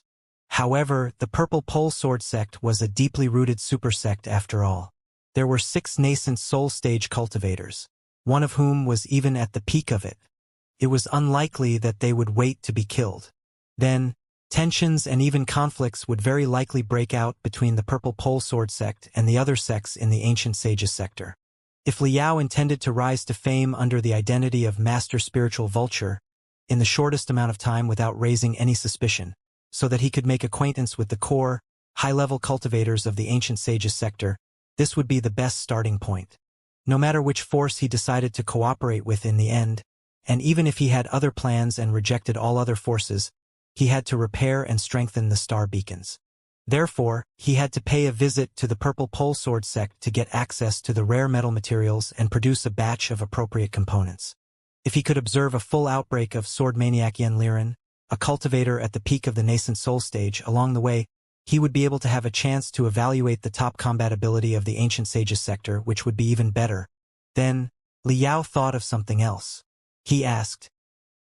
However, the Purple Pole Sword Sect was a deeply rooted super sect after all. There were 6 nascent soul stage cultivators, one of whom was even at the peak of it. It was unlikely that they would wait to be killed. Then, tensions and even conflicts would very likely break out between the Purple Pole Sword Sect and the other sects in the Ancient Sages sector. If Liao intended to rise to fame under the identity of Master Spiritual Vulture, in the shortest amount of time without raising any suspicion, so that he could make acquaintance with the core, high-level cultivators of the ancient sages sector, this would be the best starting point. No matter which force he decided to cooperate with in the end, and even if he had other plans and rejected all other forces, he had to repair and strengthen the star beacons. Therefore, he had to pay a visit to the Purple Pole Sword sect to get access to the rare metal materials and produce a batch of appropriate components. If he could observe a full outbreak of sword maniac Liren, a cultivator at the peak of the nascent soul stage, along the way, he would be able to have a chance to evaluate the top compatibility of the ancient sages sector, which would be even better. Then, Liao thought of something else. He asked,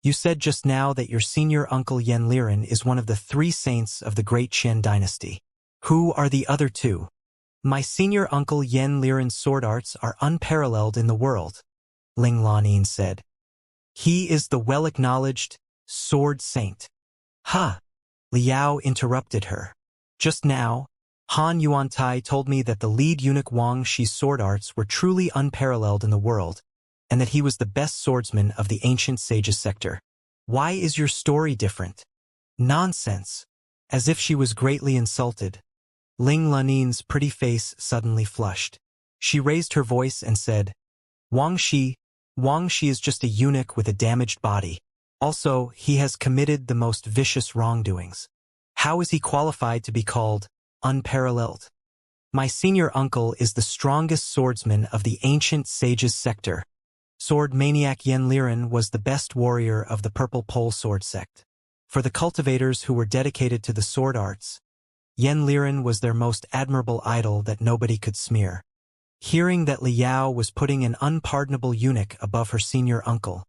"You said just now that your senior uncle Liren is one of the 3 saints of the great Qian dynasty. Who are the other 2? My senior uncle Liren's sword arts are unparalleled in the world," Ling Lanin said. "He is the well-acknowledged sword saint." "Ha!" Liao interrupted her. "Just now, Han Yuantai told me that the lead eunuch Wang Shi's sword arts were truly unparalleled in the world, and that he was the best swordsman of the ancient sages sector. Why is your story different?" "Nonsense!" As if she was greatly insulted, Ling Lanin's pretty face suddenly flushed. She raised her voice and said, Wang Shi is just a eunuch with a damaged body. Also, he has committed the most vicious wrongdoings. How is he qualified to be called unparalleled? My senior uncle is the strongest swordsman of the ancient sages sector. Sword maniac Liren was the best warrior of the Purple Pole Sword sect. For the cultivators who were dedicated to the sword arts, Liren was their most admirable idol that nobody could smear. Hearing that Liao was putting an unpardonable eunuch above her senior uncle,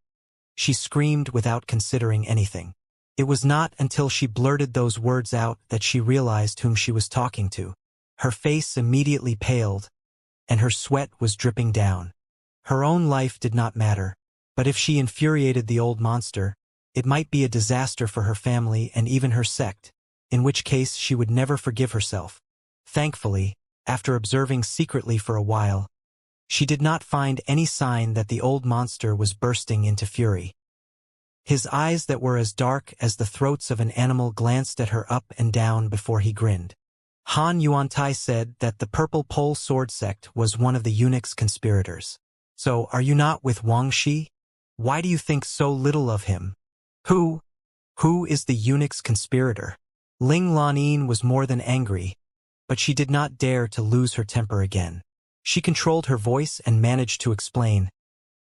she screamed without considering anything. It was not until she blurted those words out that she realized whom she was talking to. Her face immediately paled, and her sweat was dripping down. Her own life did not matter, but if she infuriated the old monster, it might be a disaster for her family and even her sect, in which case she would never forgive herself. Thankfully, after observing secretly for a while, she did not find any sign that the old monster was bursting into fury. His eyes that were as dark as the throats of an animal glanced at her up and down before he grinned. Han Yuantai said that the Purple Pole Sword sect was one of the eunuch's conspirators. So, are you not with Wang Shi? Why do you think so little of him? Who is the eunuch's conspirator? Ling Lanin was more than angry, but she did not dare to lose her temper again. She controlled her voice and managed to explain.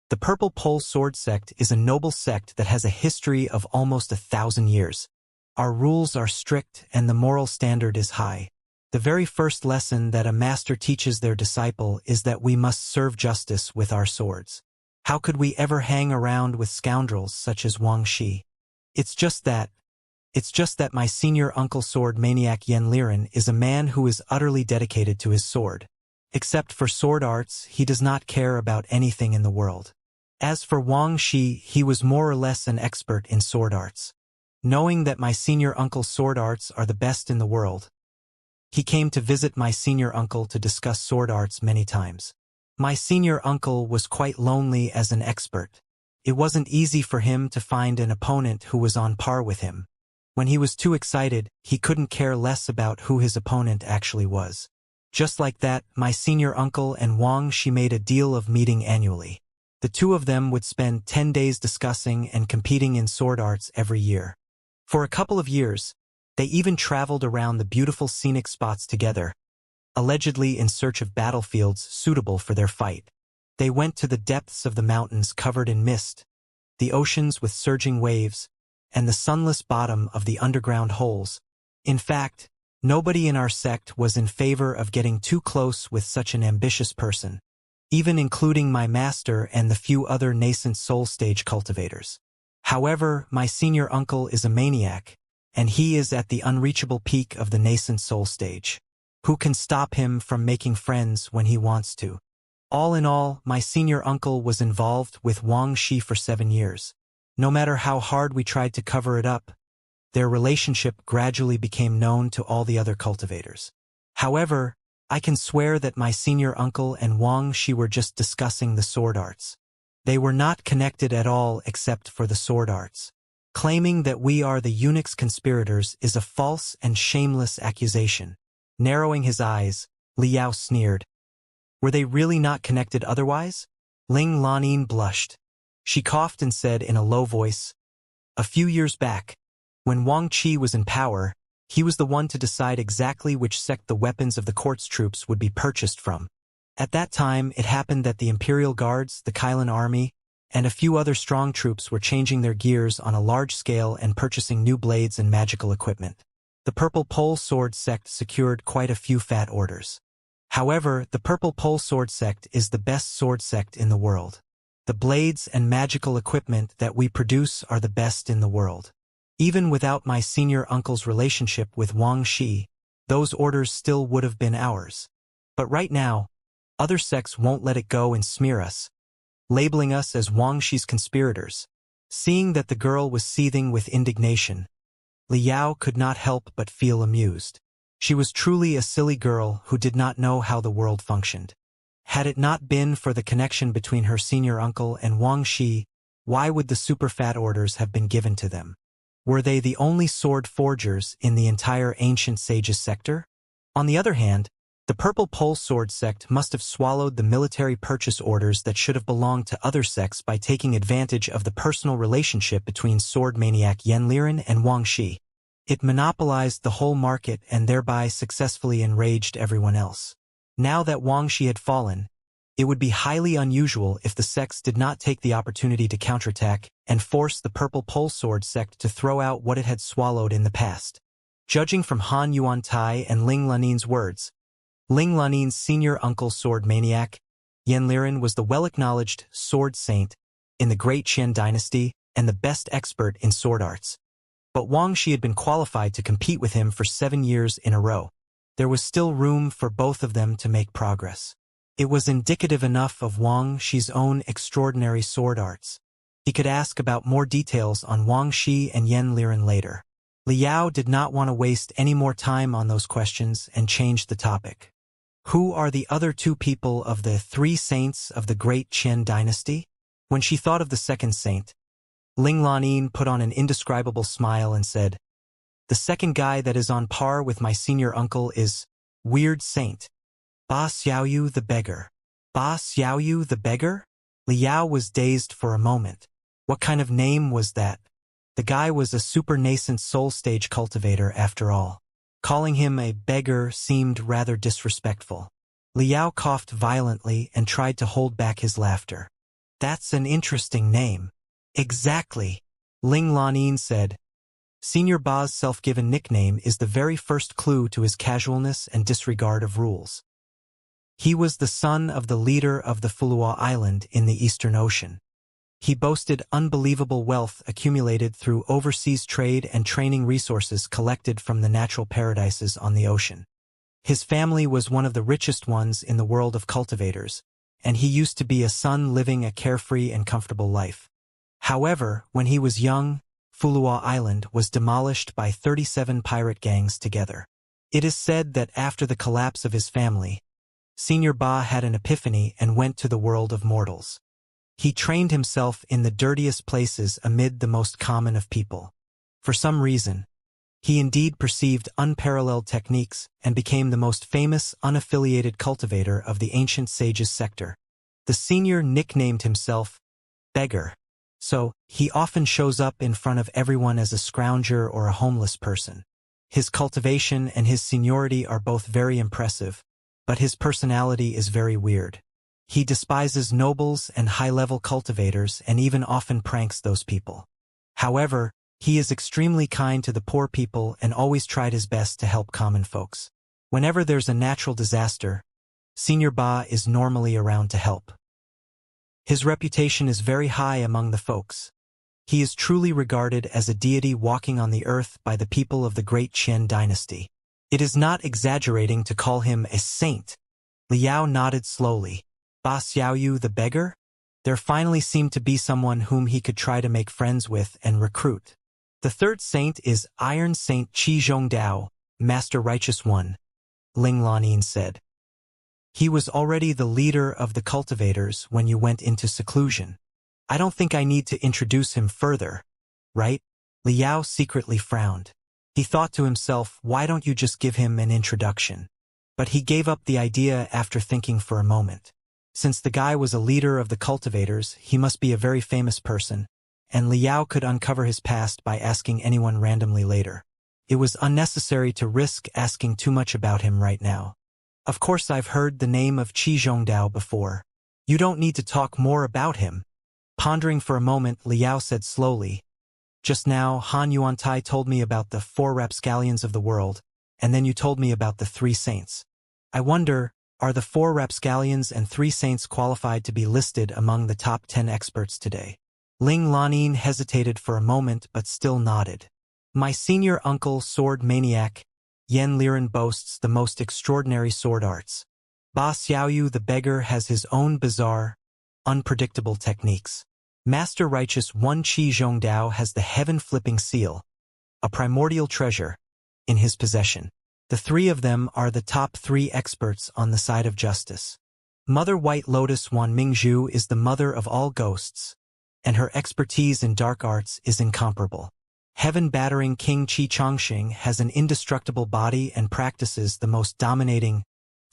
The Purple Pole Sword sect is a noble sect that has a history of almost 1,000 years. Our rules are strict and the moral standard is high. The very first lesson that a master teaches their disciple is that we must serve justice with our swords. How could we ever hang around with scoundrels such as Wang Shi? It's just that my senior uncle sword maniac Liren is a man who is utterly dedicated to his sword. Except for sword arts, he does not care about anything in the world. As for Wang Shi, he was more or less an expert in sword arts. Knowing that my senior uncle's sword arts are the best in the world, he came to visit my senior uncle to discuss sword arts many times. My senior uncle was quite lonely as an expert. It wasn't easy for him to find an opponent who was on par with him. When he was too excited, he couldn't care less about who his opponent actually was. Just like that, my senior uncle and Wang Shi made a deal of meeting annually. The two of them would spend 10 days discussing and competing in sword arts every year. For a couple of years, they even traveled around the beautiful scenic spots together, allegedly in search of battlefields suitable for their fight. They went to the depths of the mountains covered in mist, the oceans with surging waves, and the sunless bottom of the underground holes. In fact, nobody in our sect was in favor of getting too close with such an ambitious person, even including my master and the few other nascent soul stage cultivators. However, my senior uncle is a maniac, and he is at the unreachable peak of the nascent soul stage. Who can stop him from making friends when he wants to? All in all, my senior uncle was involved with Wang Shi for 7 years. No matter how hard we tried to cover it up, their relationship gradually became known to all the other cultivators. However, I can swear that my senior uncle and Wang Shi were just discussing the sword arts. They were not connected at all except for the sword arts. Claiming that we are the eunuch's conspirators is a false and shameless accusation. Narrowing his eyes, Liao sneered. Were they really not connected otherwise? Ling Lanin blushed. She coughed and said in a low voice, "A few years back, when Wang Qi was in power, he was the one to decide exactly which sect the weapons of the court's troops would be purchased from. At that time, it happened that the Imperial Guards, the Kailan Army, and a few other strong troops were changing their gears on a large scale and purchasing new blades and magical equipment. The Purple Pole Sword sect secured quite a few fat orders. However, the Purple Pole Sword sect is the best sword sect in the world. The blades and magical equipment that we produce are the best in the world. Even without my senior uncle's relationship with Wang Xi, those orders still would have been ours. But right now, other sects won't let it go and smear us, labeling us as Wang Xi's conspirators." Seeing that the girl was seething with indignation, Liao could not help but feel amused. She was truly a silly girl who did not know how the world functioned. Had it not been for the connection between her senior uncle and Wang Xi, why would the super fat orders have been given to them? Were they the only sword forgers in the entire ancient sages sector? On the other hand, the Purple Pole Sword sect must have swallowed the military purchase orders that should have belonged to other sects by taking advantage of the personal relationship between sword maniac Yanliren and Wang Xi. It monopolized the whole market and thereby successfully enraged everyone else. Now that Wang Xi had fallen, it would be highly unusual if the sects did not take the opportunity to counterattack and force the Purple Pole Sword sect to throw out what it had swallowed in the past. Judging from Han Yuantai and Ling Lanin's words, Ling Lanin's senior uncle sword maniac, Yanliren, was the well-acknowledged sword saint in the Great Qian dynasty and the best expert in sword arts. But Wang Xi had been qualified to compete with him for 7 years in a row. There was still room for both of them to make progress. It was indicative enough of Wang Xi's own extraordinary sword arts. He could ask about more details on Wang Xi and Yanliren later. Liao did not want to waste any more time on those questions and changed the topic. Who are the other 2 people of the 3 saints of the Great Qian dynasty? When she thought of the second saint, Ling Lanin put on an indescribable smile and said, "The second guy that is on par with my senior uncle is Weird Saint. Ba Xiaoyu the beggar." Ba Xiaoyu the beggar? Liao was dazed for a moment. What kind of name was that? The guy was a super nascent soul stage cultivator after all. Calling him a beggar seemed rather disrespectful. Liao coughed violently and tried to hold back his laughter. "That's an interesting name." "Exactly," Ling Lanin said. Senior Ba's self-given nickname is the very first clue to his casualness and disregard of rules. He was the son of the leader of the Fulua Island in the Eastern Ocean. He boasted unbelievable wealth accumulated through overseas trade and training resources collected from the natural paradises on the ocean. His family was one of the richest ones in the world of cultivators, and he used to be a son living a carefree and comfortable life. However, when he was young, Fulua Island was demolished by 37 pirate gangs together. It is said that after the collapse of his family, Senior Ba had an epiphany and went to the world of mortals. He trained himself in the dirtiest places amid the most common of people. For some reason, he indeed perceived unparalleled techniques and became the most famous unaffiliated cultivator of the ancient sages sector. The senior nicknamed himself Beggar, so he often shows up in front of everyone as a scrounger or a homeless person. His cultivation and his seniority are both very impressive, but his personality is very weird. He despises nobles and high-level cultivators and even often pranks those people. However, he is extremely kind to the poor people and always tried his best to help common folks. Whenever there's a natural disaster, Senior Ba is normally around to help. His reputation is very high among the folks. He is truly regarded as a deity walking on the earth by the people of the Great Qian dynasty. It is not exaggerating to call him a saint. Liao nodded slowly. Ba Xiaoyu the beggar? There finally seemed to be someone whom he could try to make friends with and recruit. The third saint is Iron Saint Qi Zhongdao, Master Righteous One, Ling Lanin said. He was already the leader of the cultivators when you went into seclusion. I don't think I need to introduce him further, right? Liao secretly frowned. He thought to himself, why don't you just give him an introduction? But he gave up the idea after thinking for a moment. Since the guy was a leader of the cultivators, he must be a very famous person, and Liao could uncover his past by asking anyone randomly later. It was unnecessary to risk asking too much about him right now. Of course I've heard the name of Qi Zhongdao before. You don't need to talk more about him. Pondering for a moment, Liao said slowly, just now Han Yuantai told me about the 4 rapscallions of the world, and then you told me about the 3 saints. I wonder, are the 4 rapscallions and 3 saints qualified to be listed among the top 10 experts today? Ling Lanin hesitated for a moment but still nodded. My senior uncle, sword maniac, Yan Liren, boasts the most extraordinary sword arts. Ba Xiaoyu the beggar has his own bizarre, unpredictable techniques. Master Righteous One Qi Zhongdao has the heaven-flipping seal, a primordial treasure, in his possession. The 3 of them are the top 3 experts on the side of justice. Mother White Lotus Wan Mingzhu is the mother of all ghosts, and her expertise in dark arts is incomparable. Heaven-battering King Qi Chongqing has an indestructible body and practices the most dominating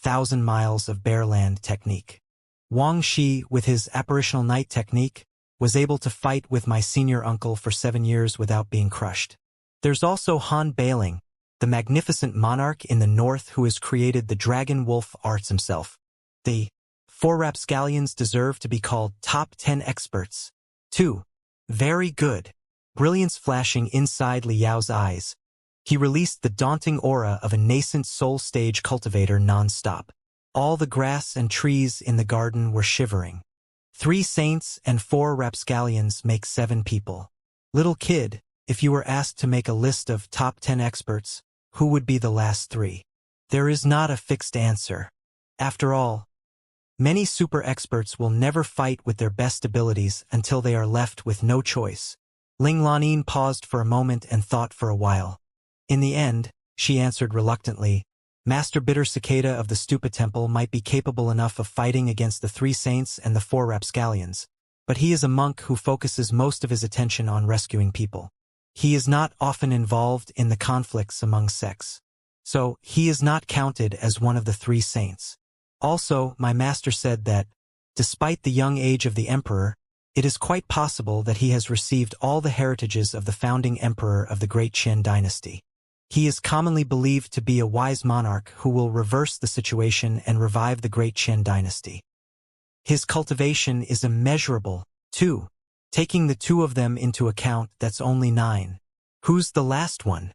1,000 miles of bare land technique. Wang Shi, with his apparitional night technique, was able to fight with my senior uncle for 7 years without being crushed. There's also Han Bailing, the magnificent monarch in the north who has created the dragon wolf arts himself. The 4 rapscallions deserve to be called top 10 experts. 2. Very good. Brilliance flashing inside Liao's eyes. He released the daunting aura of a nascent soul stage cultivator non-stop. All the grass and trees in the garden were shivering. 3 saints and 4 rapscallions make 7 people. Little kid, if you were asked to make a list of top 10 experts, who would be the last 3? There is not a fixed answer. After all, many super experts will never fight with their best abilities until they are left with no choice. Ling Lanin paused for a moment and thought for a while. In the end, she answered reluctantly, Master Bitter Cicada of the Stupa Temple might be capable enough of fighting against the 3 saints and the 4 rapscallions, but he is a monk who focuses most of his attention on rescuing people. He is not often involved in the conflicts among sects, so he is not counted as one of the 3 saints. Also, my master said that, despite the young age of the emperor, it is quite possible that he has received all the heritages of the founding emperor of the Great Qin dynasty. He is commonly believed to be a wise monarch who will reverse the situation and revive the Great Qin dynasty. His cultivation is immeasurable, too. Taking the 2 of them into account, that's only 9. Who's the last one?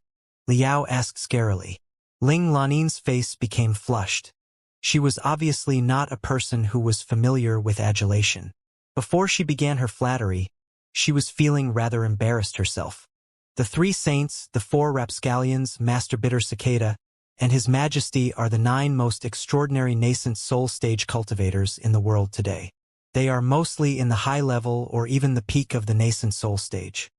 Liao asked scarily. Ling Lanin's face became flushed. She was obviously not a person who was familiar with adulation. Before she began her flattery, she was feeling rather embarrassed herself. The 3 saints, the 4 rapscallions, Master Bitter Cicada, and His Majesty are the 9 most extraordinary nascent soul stage cultivators in the world today. They are mostly in the high level or even the peak of the nascent soul stage.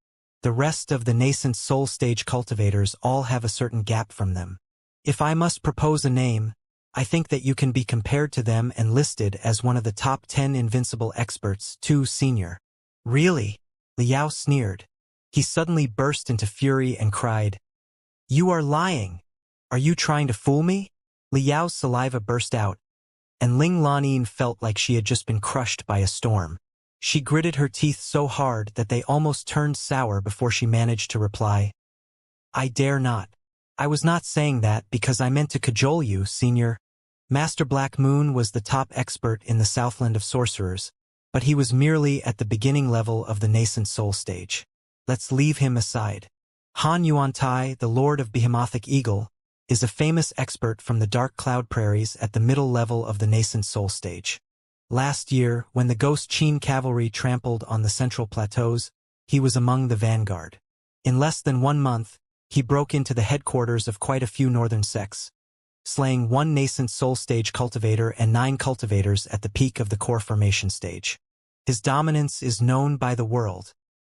The rest of the nascent soul stage cultivators all have a certain gap from them. If I must propose a name, I think that you can be compared to them and listed as one of the top 10 invincible experts, 2 senior. Really? Liao sneered. He suddenly burst into fury and cried, You are lying! Are you trying to fool me? Liao's saliva burst out, and Ling Lanin felt like she had just been crushed by a storm. She gritted her teeth so hard that they almost turned sour before she managed to reply, I dare not. I was not saying that because I meant to cajole you, Senior. Master Black Moon was the top expert in the Southland of Sorcerers, but he was merely at the beginning level of the nascent soul stage. Let's leave him aside. Han Yuantai, the Lord of Behemothic Eagle, is a famous expert from the Dark Cloud Prairies at the middle level of the nascent soul stage. Last year, when the Ghost Qin cavalry trampled on the central plateaus, he was among the vanguard. In less than 1 month, he broke into the headquarters of quite a few northern sects, slaying 1 nascent soul stage cultivator and 9 cultivators at the peak of the core formation stage. His dominance is known by the world.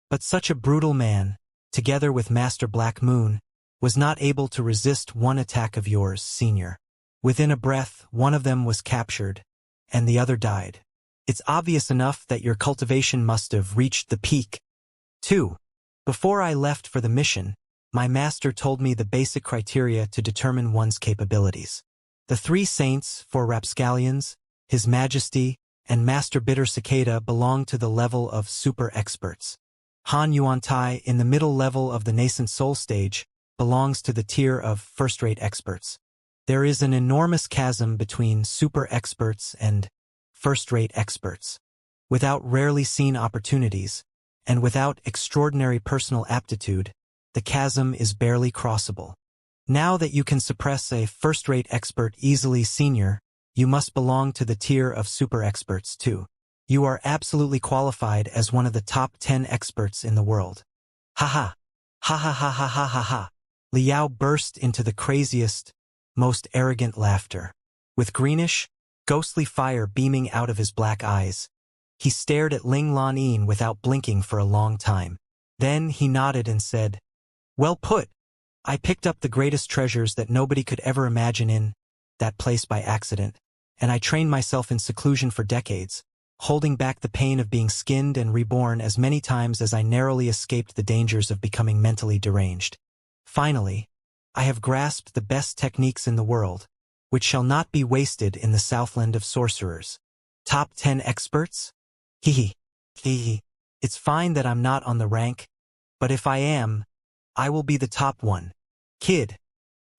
But such a brutal man, together with Master Black Moon, was not able to resist 1 attack of yours, Senior. Within a breath, one of them was captured, and the other died. It's obvious enough that your cultivation must have reached the peak. 2. Before I left for the mission, My master told me the basic criteria to determine one's capabilities. The three saints, four rapscallions, His Majesty, and Master Bitter Cicada belong to the level of super experts. Han Yuantai, in the middle level of the nascent soul stage, belongs to the tier of first-rate experts. There is an enormous chasm between super experts and first-rate experts. Without rarely seen opportunities, and without extraordinary personal aptitude, the chasm is barely crossable. Now that you can suppress a first-rate expert easily, senior, you must belong to the tier of super experts too. You are absolutely qualified as one of the top 10 experts in the world. Ha ha. Ha ha ha ha ha ha ha. Liao burst into the craziest, most arrogant laughter. With greenish, ghostly fire beaming out of his black eyes, he stared at Ling Lanyin without blinking for a long time. Then he nodded and said, "Well put. I picked up the greatest treasures that nobody could ever imagine in that place by accident, and I trained myself in seclusion for decades, holding back the pain of being skinned and reborn as many times as I narrowly escaped the dangers of becoming mentally deranged. Finally, I have grasped the best techniques in the world, which shall not be wasted in the Southland of sorcerers. Top 10 experts? Hee hee. It's fine that I'm not on the rank, but if I am, I will be the top one. Kid,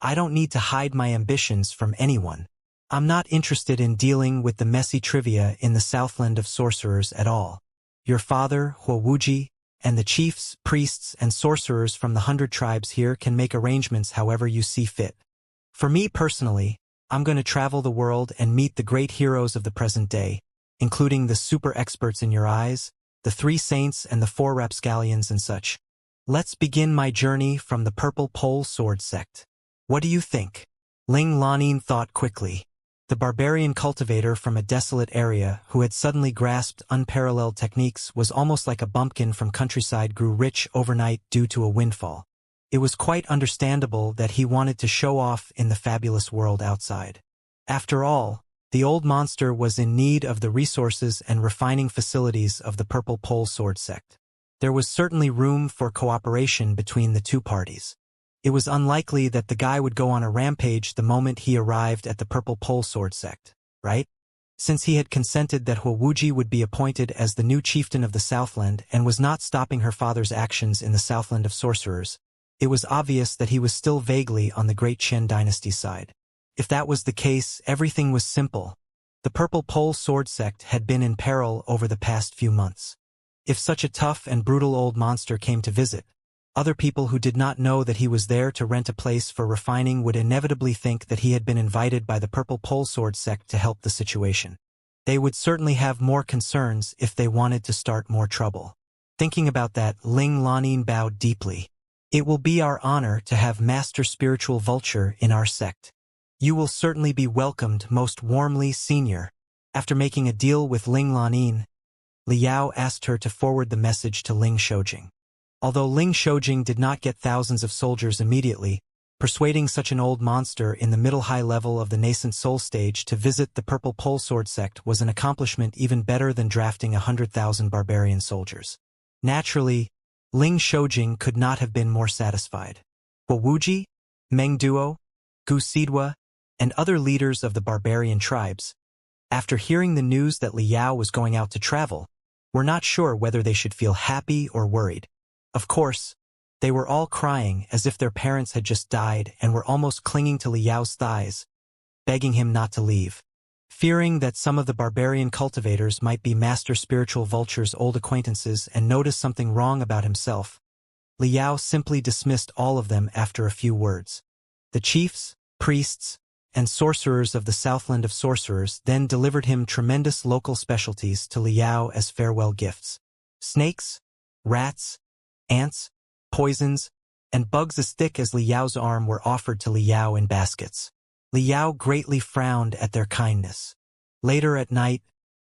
I don't need to hide my ambitions from anyone. I'm not interested in dealing with the messy trivia in the Southland of sorcerers at all. Your father, Wuxia, and the chiefs, priests, and sorcerers from the 100 tribes here can make arrangements however you see fit. For me personally, I'm going to travel the world and meet the great heroes of the present day, including the super experts in your eyes, the three saints and the four rapscallions and such. Let's begin my journey from the Purple Pole Sword Sect. What do you think?" Ling Lanyin thought quickly. The barbarian cultivator from a desolate area who had suddenly grasped unparalleled techniques was almost like a bumpkin from countryside grew rich overnight due to a windfall. It was quite understandable that he wanted to show off in the fabulous world outside. After all, the old monster was in need of the resources and refining facilities of the Purple Pole Sword Sect. There was certainly room for cooperation between the two parties. It was unlikely that the guy would go on a rampage the moment he arrived at the Purple Pole Sword Sect, right? Since he had consented that Wuxia would be appointed as the new chieftain of the Southland and was not stopping her father's actions in the Southland of sorcerers, it was obvious that he was still vaguely on the Great Qian dynasty side. If that was the case, everything was simple. The Purple Pole Sword Sect had been in peril over the past few months. If such a tough and brutal old monster came to visit, other people who did not know that he was there to rent a place for refining would inevitably think that he had been invited by the Purple Pole Sword Sect to help the situation. They would certainly have more concerns if they wanted to start more trouble. Thinking about that, Ling Lanyin bowed deeply. "It will be our honor to have Master Spiritual Vulture in our sect. You will certainly be welcomed most warmly, senior." After making a deal with Ling Lanyin, Liao asked her to forward the message to Ling Shoujing. Although Ling Shoujing did not get thousands of soldiers immediately, persuading such an old monster in the middle-high level of the nascent soul stage to visit the Purple Pole Sword Sect was an accomplishment even better than drafting 100,000 barbarian soldiers. Naturally, Ling Shoujing could not have been more satisfied. Wuxia, Meng Duo, Gu Sidwa, and other leaders of the barbarian tribes, after hearing the news that Liao was going out to travel, were not sure whether they should feel happy or worried. Of course, they were all crying as if their parents had just died and were almost clinging to Liao's thighs, begging him not to leave. Fearing that some of the barbarian cultivators might be Master Spiritual Vulture's old acquaintances and notice something wrong about himself, Liao simply dismissed all of them after a few words. The chiefs, priests, and sorcerers of the Southland of sorcerers then delivered him tremendous local specialties to Liao as farewell gifts. Snakes, rats, ants, poisons, and bugs as thick as Liao's arm were offered to Liao in baskets. Liao greatly frowned at their kindness. Later at night,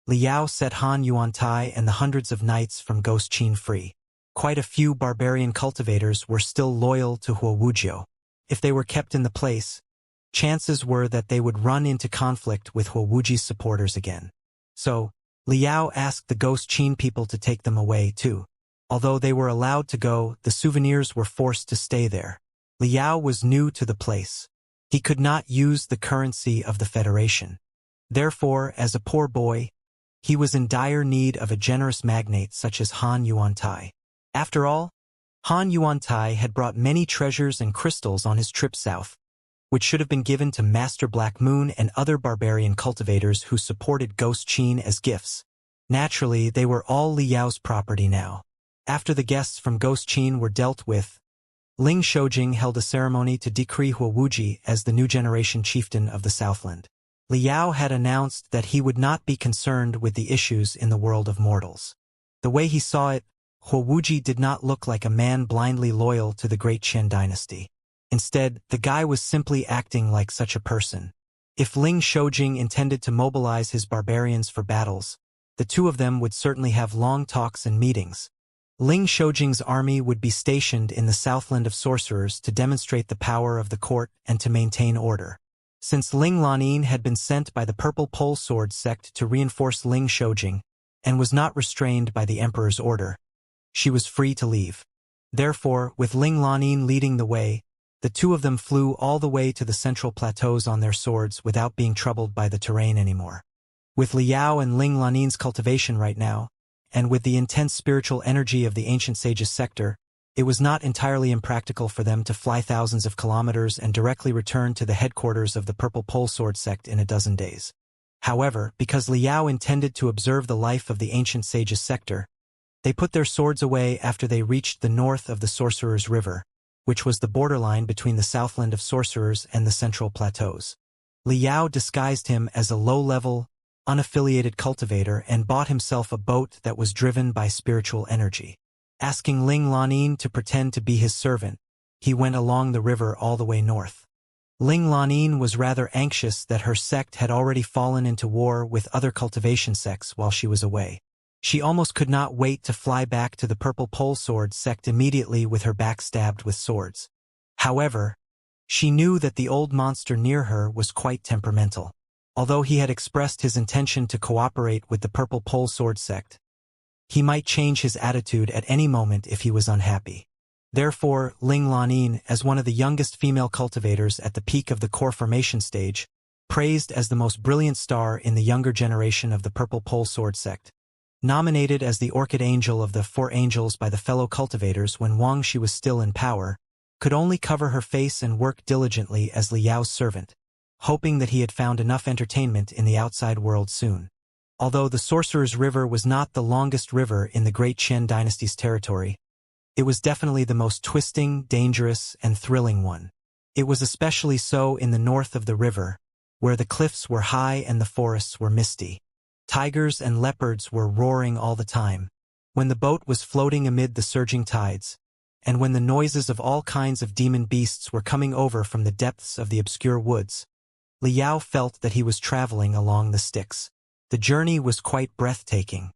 Liao set Han Yuantai and the hundreds of knights from Ghost Qin free. Quite a few barbarian cultivators were still loyal to Wuxia. If they were kept in the place, chances were that they would run into conflict with Wuxia's supporters again. So, Liao asked the Ghost Qin people to take them away too. Although they were allowed to go, the souvenirs were forced to stay there. Liao was new to the place. He could not use the currency of the Federation. Therefore, as a poor boy, he was in dire need of a generous magnate such as Han Yuantai. After all, Han Yuantai had brought many treasures and crystals on his trip south, which should have been given to Master Black Moon and other barbarian cultivators who supported Ghost Qin as gifts. Naturally, they were all Liao's property now. After the guests from Ghost Qin were dealt with, Ling Shoujing held a ceremony to decree Wuji as the new generation chieftain of the Southland. Liao had announced that he would not be concerned with the issues in the world of mortals. The way he saw it, Wuji did not look like a man blindly loyal to the great Qian dynasty. Instead, the guy was simply acting like such a person. If Ling Shoujing intended to mobilize his barbarians for battles, the two of them would certainly have long talks and meetings. Ling Shoujing's army would be stationed in the Southland of Sorcerers to demonstrate the power of the court and to maintain order. Since Ling Lanin had been sent by the Purple Pole Sword sect to reinforce Ling Shoujing, and was not restrained by the Emperor's order, she was free to leave. Therefore, with Ling Lanin leading the way, the two of them flew all the way to the central plateaus on their swords without being troubled by the terrain anymore. With Liao and Ling Lanin's cultivation right now, and with the intense spiritual energy of the ancient sage's sector, it was not entirely impractical for them to fly thousands of kilometers and directly return to the headquarters of the Purple Pole Sword sect in a dozen days. However, because Liao intended to observe the life of the ancient sage's sector, they put their swords away after they reached the north of the Sorcerer's River, which was the borderline between the Southland of Sorcerers and the Central Plateaus. Liao disguised him as a low-level, unaffiliated cultivator and bought himself a boat that was driven by spiritual energy. Asking Ling Lanin to pretend to be his servant, he went along the river all the way north. Ling Lanin was rather anxious that her sect had already fallen into war with other cultivation sects while she was away. She almost could not wait to fly back to the Purple Pole Sword sect immediately with her back stabbed with swords. However, she knew that the old monster near her was quite temperamental. Although he had expressed his intention to cooperate with the Purple Pole Sword sect, he might change his attitude at any moment if he was unhappy. Therefore, Ling Lanin, as one of the youngest female cultivators at the peak of the core formation stage, praised as the most brilliant star in the younger generation of the Purple Pole Sword sect, nominated as the Orchid Angel of the Four Angels by the fellow cultivators when Wang Shi was still in power, could only cover her face and work diligently as Liao's servant, hoping that he had found enough entertainment in the outside world soon. Although the Sorcerer's River was not the longest river in the Great Qian Dynasty's territory, it was definitely the most twisting, dangerous, and thrilling one. It was especially so in the north of the river, where the cliffs were high and the forests were misty. Tigers and leopards were roaring all the time, when the boat was floating amid the surging tides, and when the noises of all kinds of demon beasts were coming over from the depths of the obscure woods. Liao felt that he was traveling along the Styx. The journey was quite breathtaking.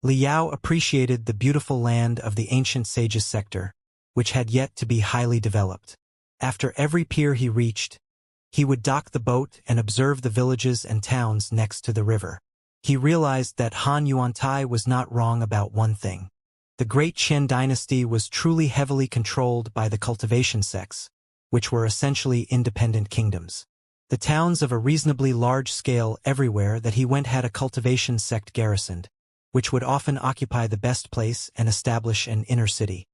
Liao appreciated the beautiful land of the ancient sage's sector, which had yet to be highly developed. After every pier he reached, he would dock the boat and observe the villages and towns next to the river. He realized that Han Yuantai was not wrong about one thing. The Great Qian Dynasty was truly heavily controlled by the cultivation sects, which were essentially independent kingdoms. The towns of a reasonably large scale everywhere that he went had a cultivation sect garrisoned, which would often occupy the best place and establish an inner city.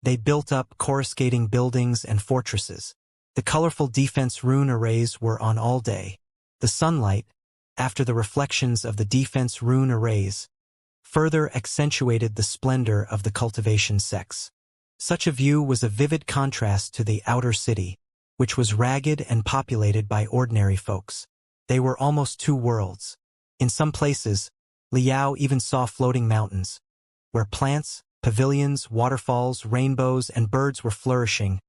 They built up coruscating buildings and fortresses. The colorful defense rune arrays were on all day. The sunlight, after the reflections of the defense rune arrays, further accentuated the splendor of the cultivation sects. Such a view was a vivid contrast to the outer city, which was ragged and populated by ordinary folks. They were almost two worlds. In some places, Liao even saw floating mountains, where plants, pavilions, waterfalls, rainbows, and birds were flourishing,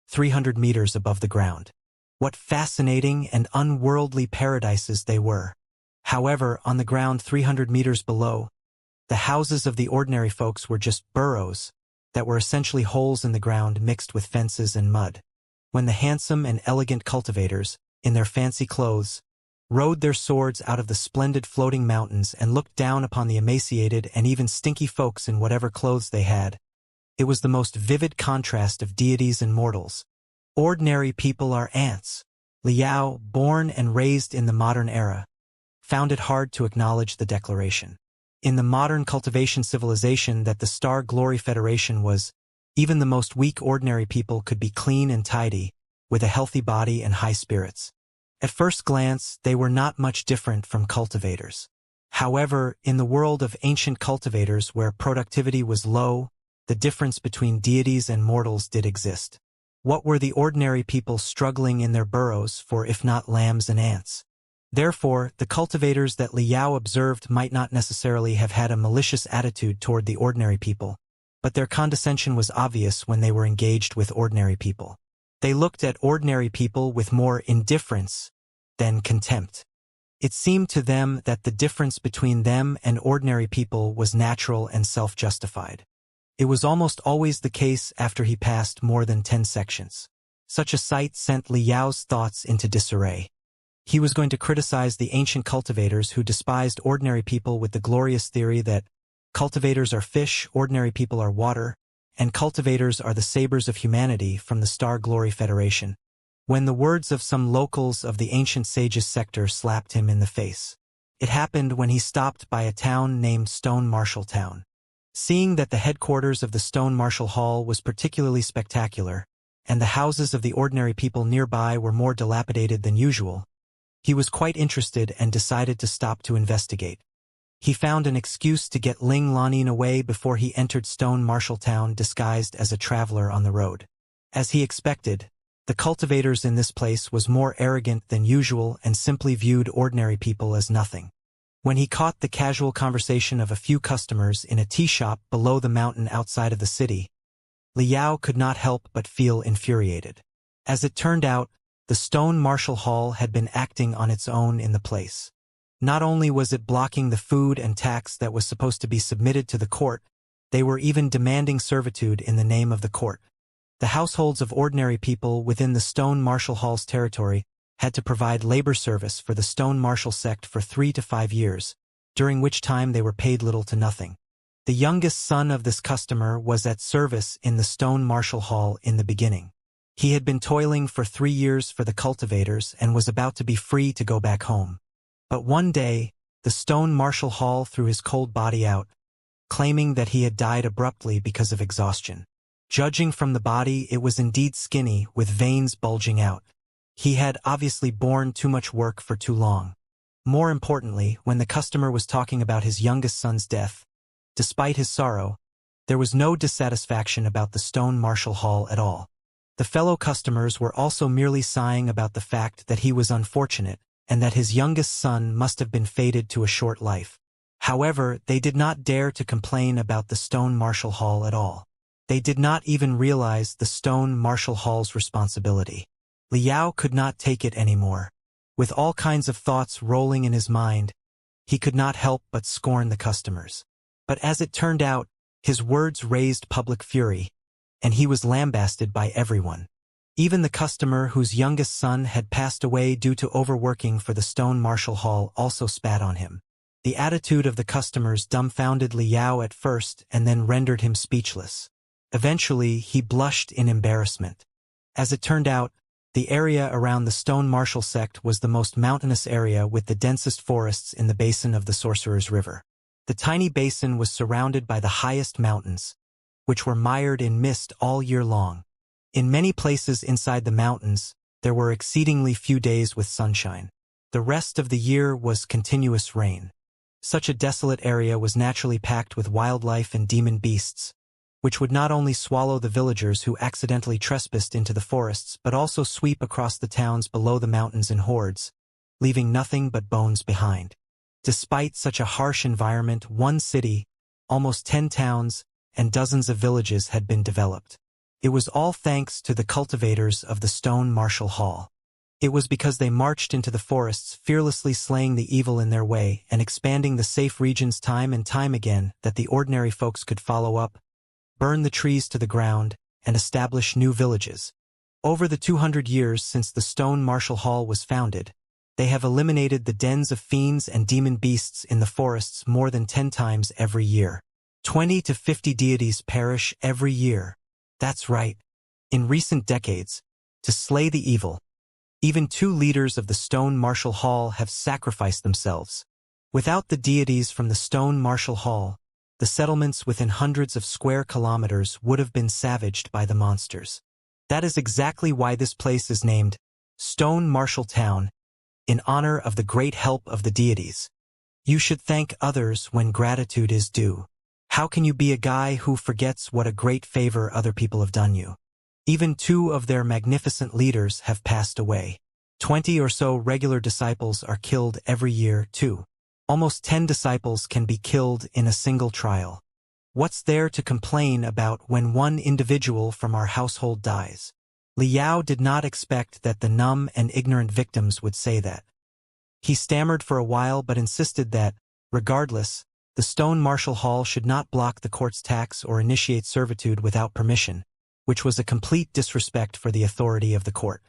300 meters above the ground. What fascinating and unworldly paradises they were. However, on the ground 300 meters below, the houses of the ordinary folks were just burrows that were essentially holes in the ground mixed with fences and mud. When the handsome and elegant cultivators, in their fancy clothes, rode their swords out of the splendid floating mountains and looked down upon the emaciated and even stinky folks in whatever clothes they had, It was the most vivid contrast of deities and mortals. Ordinary people are ants. Liao, born and raised in the modern era, found it hard to acknowledge the declaration. In the modern cultivation civilization that the Star Glory Federation was, even the most weak ordinary people could be clean and tidy, with a healthy body and high spirits. At first glance, they were not much different from cultivators. However, in the world of ancient cultivators where productivity was low, the difference between deities and mortals did exist. What were the ordinary people struggling in their burrows for if not lambs and ants? Therefore, the cultivators that Liao observed might not necessarily have had a malicious attitude toward the ordinary people, but their condescension was obvious when they were engaged with ordinary people. They looked at ordinary people with more indifference than contempt. It seemed to them that the difference between them and ordinary people was natural and self-justified. It was almost always the case after he passed more than 10 sections. Such a sight sent Liao's thoughts into disarray. He was going to criticize the ancient cultivators who despised ordinary people with the glorious theory that cultivators are fish, ordinary people are water, and cultivators are the sabers of humanity from the Star Glory Federation, when the words of some locals of the ancient sages sector slapped him in the face. It happened when he stopped by a town named Stone Marshall Town. Seeing that the headquarters of the Stone Marshall Hall was particularly spectacular, and the houses of the ordinary people nearby were more dilapidated than usual, he was quite interested and decided to stop to investigate. He found an excuse to get Ling Lanin away before he entered Stone Marshall Town disguised as a traveler on the road. As he expected, the cultivators in this place was more arrogant than usual and simply viewed ordinary people as nothing. When he caught the casual conversation of a few customers in a tea shop below the mountain outside of the city, Liao could not help but feel infuriated. As it turned out, the Stone Marshall Hall had been acting on its own in the place. Not only was it blocking the food and tax that was supposed to be submitted to the court, they were even demanding servitude in the name of the court. The households of ordinary people within the Stone Marshall Hall's territory had to provide labor service for the Stone Marshall sect for 3 to 5 years, during which time they were paid little to nothing. The youngest son of this customer was at service in the Stone Marshall Hall in the beginning. He had been toiling for 3 years for the cultivators and was about to be free to go back home. But one day, the Stone Marshall Hall threw his cold body out, claiming that he had died abruptly because of exhaustion. Judging from the body, it was indeed skinny, with veins bulging out. He had obviously borne too much work for too long. More importantly, when the customer was talking about his youngest son's death, despite his sorrow, there was no dissatisfaction about the Stone Marshall Hall at all. The fellow customers were also merely sighing about the fact that he was unfortunate, and that his youngest son must have been fated to a short life. However, they did not dare to complain about the Stone Marshall Hall at all. They did not even realize the Stone Marshall Hall's responsibility. Liao could not take it anymore. With all kinds of thoughts rolling in his mind, he could not help but scorn the customers. But as it turned out, his words raised public fury, and he was lambasted by everyone. Even the customer whose youngest son had passed away due to overworking for the Stone Marshall Hall also spat on him. The attitude of the customers dumbfounded Liao at first and then rendered him speechless. Eventually, he blushed in embarrassment. As it turned out, the area around the Stone Marshall sect was the most mountainous area with the densest forests in the basin of the Sorcerer's River. The tiny basin was surrounded by the highest mountains, which were mired in mist all year long. In many places inside the mountains, there were exceedingly few days with sunshine. The rest of the year was continuous rain. Such a desolate area was naturally packed with wildlife and demon beasts, which would not only swallow the villagers who accidentally trespassed into the forests but also sweep across the towns below the mountains in hordes, leaving nothing but bones behind. Despite such a harsh environment, one city, almost 10 towns, and dozens of villages had been developed. It was all thanks to the cultivators of the Stone Marshall Hall. It was because they marched into the forests, fearlessly slaying the evil in their way and expanding the safe regions time and time again, that the ordinary folks could follow up, burn the trees to the ground, and establish new villages. Over the 200 years since the Stone Marshall Hall was founded, they have eliminated the dens of fiends and demon beasts in the forests more than 10 times every year. 20 to 50 deities perish every year. That's right. In recent decades, to slay the evil, even 2 leaders of the Stone Martial Hall have sacrificed themselves. Without the deities from the Stone Martial Hall, the settlements within hundreds of square kilometers would have been savaged by the monsters. That is exactly why this place is named Stone Martial Town, in honor of the great help of the deities. You should thank others when gratitude is due. How can you be a guy who forgets what a great favor other people have done you? Even 2 of their magnificent leaders have passed away. 20 or so regular disciples are killed every year, too. Almost 10 disciples can be killed in a single trial. What's there to complain about when one individual from our household dies? Liao did not expect that the numb and ignorant victims would say that. He stammered for a while but insisted that, regardless, the Stone Martial Hall should not block the court's tax or initiate servitude without permission, which was a complete disrespect for the authority of the court.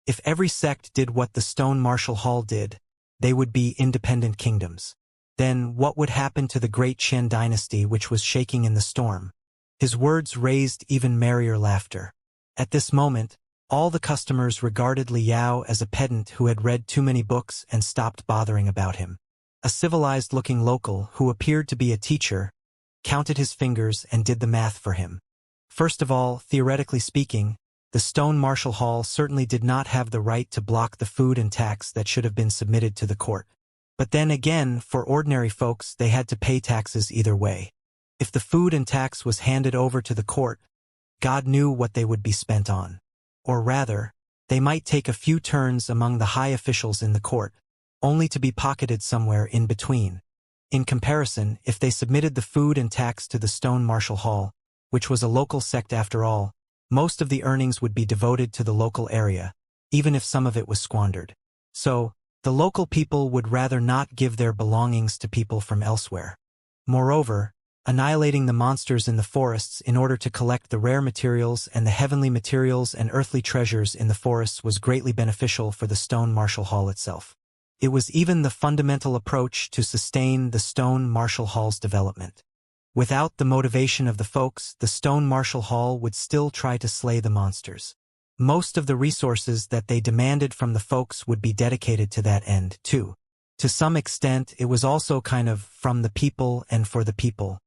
If every sect did what the Stone Martial Hall did, they would be independent kingdoms. Then what would happen to the great Qian dynasty which was shaking in the storm? His words raised even merrier laughter. At this moment, all the customers regarded Liao as a pedant who had read too many books and stopped bothering about him. A civilized-looking local, who appeared to be a teacher, counted his fingers and did the math for him. First of all, theoretically speaking, the Stone Martial Hall certainly did not have the right to block the food and tax that should have been submitted to the court. But then again, for ordinary folks, they had to pay taxes either way. If the food and tax was handed over to the court, God knew what they would be spent on. Or rather, they might take a few turns among the high officials in the court, only to be pocketed somewhere in between. In comparison, if they submitted the food and tax to the Stone Martial Hall, which was a local sect after all, most of the earnings would be devoted to the local area, even if some of it was squandered. So, the local people would rather not give their belongings to people from elsewhere. Moreover, annihilating the monsters in the forests in order to collect the rare materials and the heavenly materials and earthly treasures in the forests was greatly beneficial for the Stone Martial Hall itself. It was even the fundamental approach to sustain the Stone Martial Hall's development. Without the motivation of the folks, the Stone Martial Hall would still try to slay the monsters. Most of the resources that they demanded from the folks would be dedicated to that end, too. To some extent, it was also kind of from the people and for the people.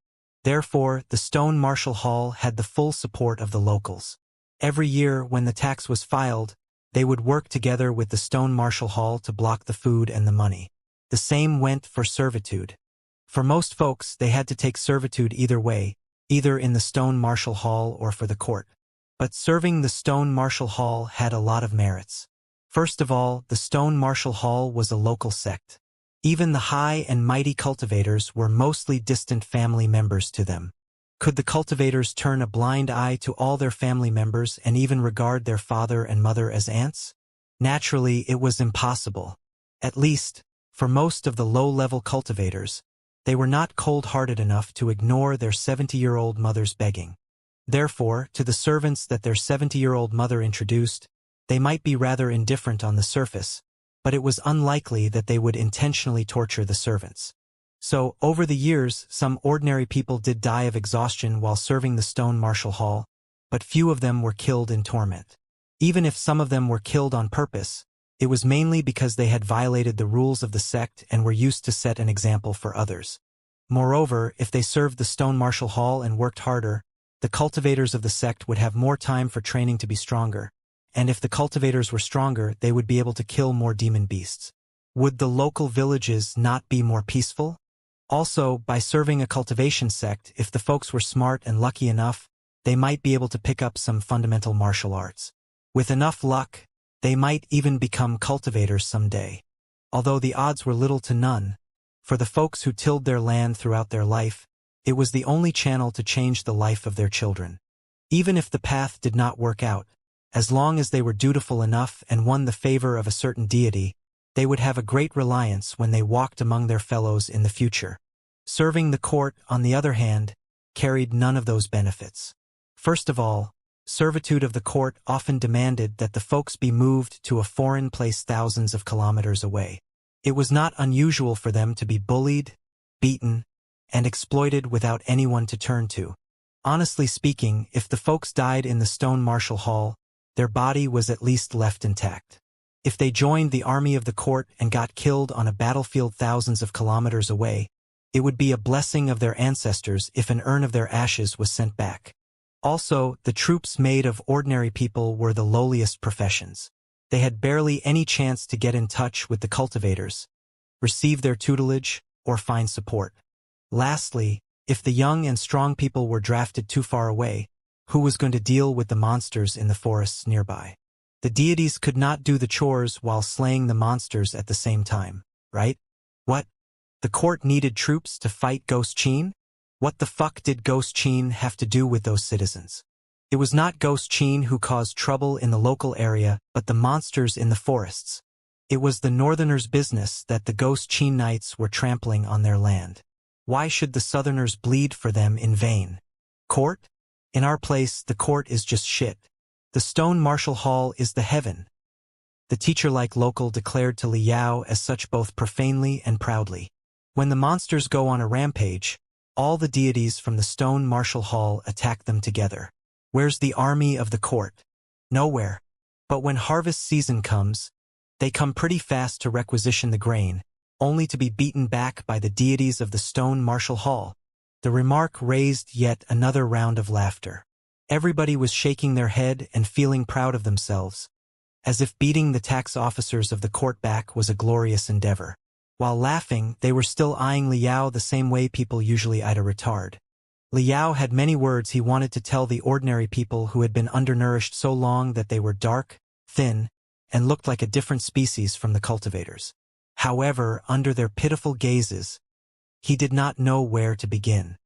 Therefore, the Stone Martial Hall had the full support of the locals. Every year, when the tax was filed, they would work together with the Stone Martial Hall to block the food and the money. The same went for servitude. For most folks, they had to take servitude either way, either in the Stone Martial Hall or for the court. But serving the Stone Martial Hall had a lot of merits. First of all, the Stone Martial Hall was a local sect. Even the high and mighty cultivators were mostly distant family members to them. Could the cultivators turn a blind eye to all their family members and even regard their father and mother as aunts? Naturally, it was impossible. At least, for most of the low-level cultivators, they were not cold-hearted enough to ignore their 70-year-old mother's begging. Therefore, to the servants that their 70-year-old mother introduced, they might be rather indifferent on the surface, but it was unlikely that they would intentionally torture the servants. So, over the years, some ordinary people did die of exhaustion while serving the Stone Martial Hall, but few of them were killed in torment. Even if some of them were killed on purpose, it was mainly because they had violated the rules of the sect and were used to set an example for others. Moreover, if they served the Stone Martial Hall and worked harder, the cultivators of the sect would have more time for training to be stronger, and if the cultivators were stronger, they would be able to kill more demon beasts. Would the local villages not be more peaceful? Also, by serving a cultivation sect, if the folks were smart and lucky enough, they might be able to pick up some fundamental martial arts. With enough luck, they might even become cultivators someday. Although the odds were little to none, for the folks who tilled their land throughout their life, it was the only channel to change the life of their children. Even if the path did not work out, as long as they were dutiful enough and won the favor of a certain deity, they would have a great reliance when they walked among their fellows in the future. Serving the court, on the other hand, carried none of those benefits. First of all, servitude of the court often demanded that the folks be moved to a foreign place thousands of kilometers away. It was not unusual for them to be bullied, beaten, and exploited without anyone to turn to. Honestly speaking, if the folks died in the stone martial hall, their body was at least left intact. If they joined the army of the court and got killed on a battlefield thousands of kilometers away, it would be a blessing of their ancestors if an urn of their ashes was sent back. Also, the troops made of ordinary people were the lowliest professions. They had barely any chance to get in touch with the cultivators, receive their tutelage, or find support. Lastly, if the young and strong people were drafted too far away, who was going to deal with the monsters in the forests nearby? The deities could not do the chores while slaying the monsters at the same time, right? What? The court needed troops to fight Ghost Qin? What the fuck did Ghost Qin have to do with those citizens? It was not Ghost Qin who caused trouble in the local area, but the monsters in the forests. It was the northerners' business that the Ghost Qin knights were trampling on their land. Why should the southerners bleed for them in vain? Court? In our place, the court is just shit. The stone martial hall is the heaven. The teacher-like local declared to Liao as such both profanely and proudly. When the monsters go on a rampage, all the deities from the stone martial hall attack them together. Where's the army of the court? Nowhere. But when harvest season comes, they come pretty fast to requisition the grain, only to be beaten back by the deities of the stone martial hall. The remark raised yet another round of laughter. Everybody was shaking their head and feeling proud of themselves, as if beating the tax officers of the court back was a glorious endeavor. While laughing, they were still eyeing Liao the same way people usually eyed a retard. Liao had many words he wanted to tell the ordinary people who had been undernourished so long that they were dark, thin, and looked like a different species from the cultivators. However, under their pitiful gazes, he did not know where to begin.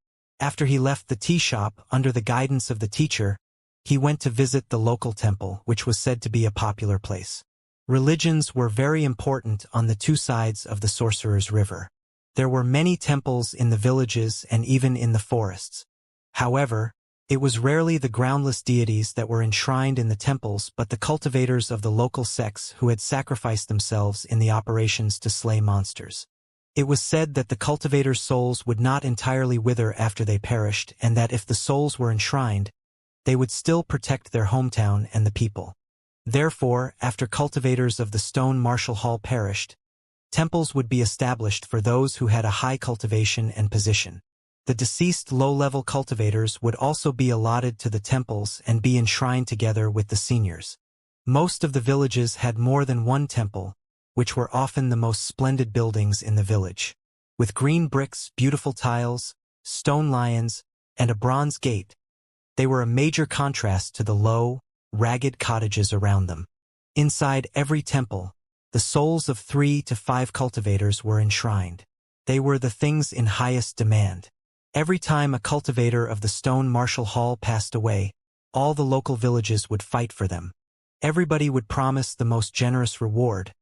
After he left the tea shop under the guidance of the teacher, he went to visit the local temple, which was said to be a popular place. Religions were very important on the two sides of the Sorcerer's River. There were many temples in the villages and even in the forests. However, it was rarely the groundless deities that were enshrined in the temples but the cultivators of the local sects who had sacrificed themselves in the operations to slay monsters. It was said that the cultivators' souls would not entirely wither after they perished, and that if the souls were enshrined, they would still protect their hometown and the people. Therefore, after cultivators of the stone martial hall perished, temples would be established for those who had a high cultivation and position. The deceased low-level cultivators would also be allotted to the temples and be enshrined together with the seniors. Most of the villages had more than one temple, which were often the most splendid buildings in the village. With green bricks, beautiful tiles, stone lions, and a bronze gate, they were a major contrast to the low, ragged cottages around them. Inside every temple, the souls of 3 to 5 cultivators were enshrined. They were the things in highest demand. Every time a cultivator of the stone martial hall passed away, all the local villages would fight for them. Everybody would promise the most generous reward,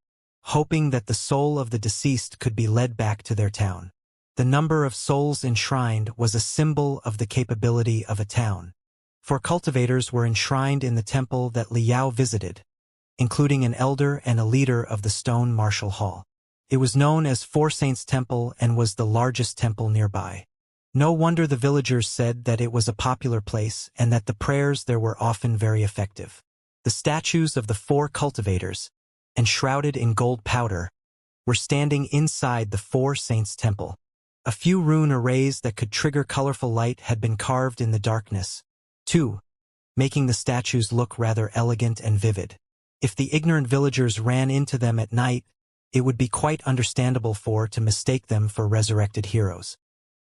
hoping that the soul of the deceased could be led back to their town. The number of souls enshrined was a symbol of the capability of a town. 4 cultivators were enshrined in the temple that Liao visited, including an elder and a leader of the stone martial hall. It was known as Four Saints Temple and was the largest temple nearby. No wonder the villagers said that it was a popular place and that the prayers there were often very effective. The statues of the 4 cultivators, enshrouded in gold powder, were standing inside the Four Saints Temple. A few rune arrays that could trigger colorful light had been carved in the darkness, too, making the statues look rather elegant and vivid. If the ignorant villagers ran into them at night, it would be quite understandable to mistake them for resurrected heroes.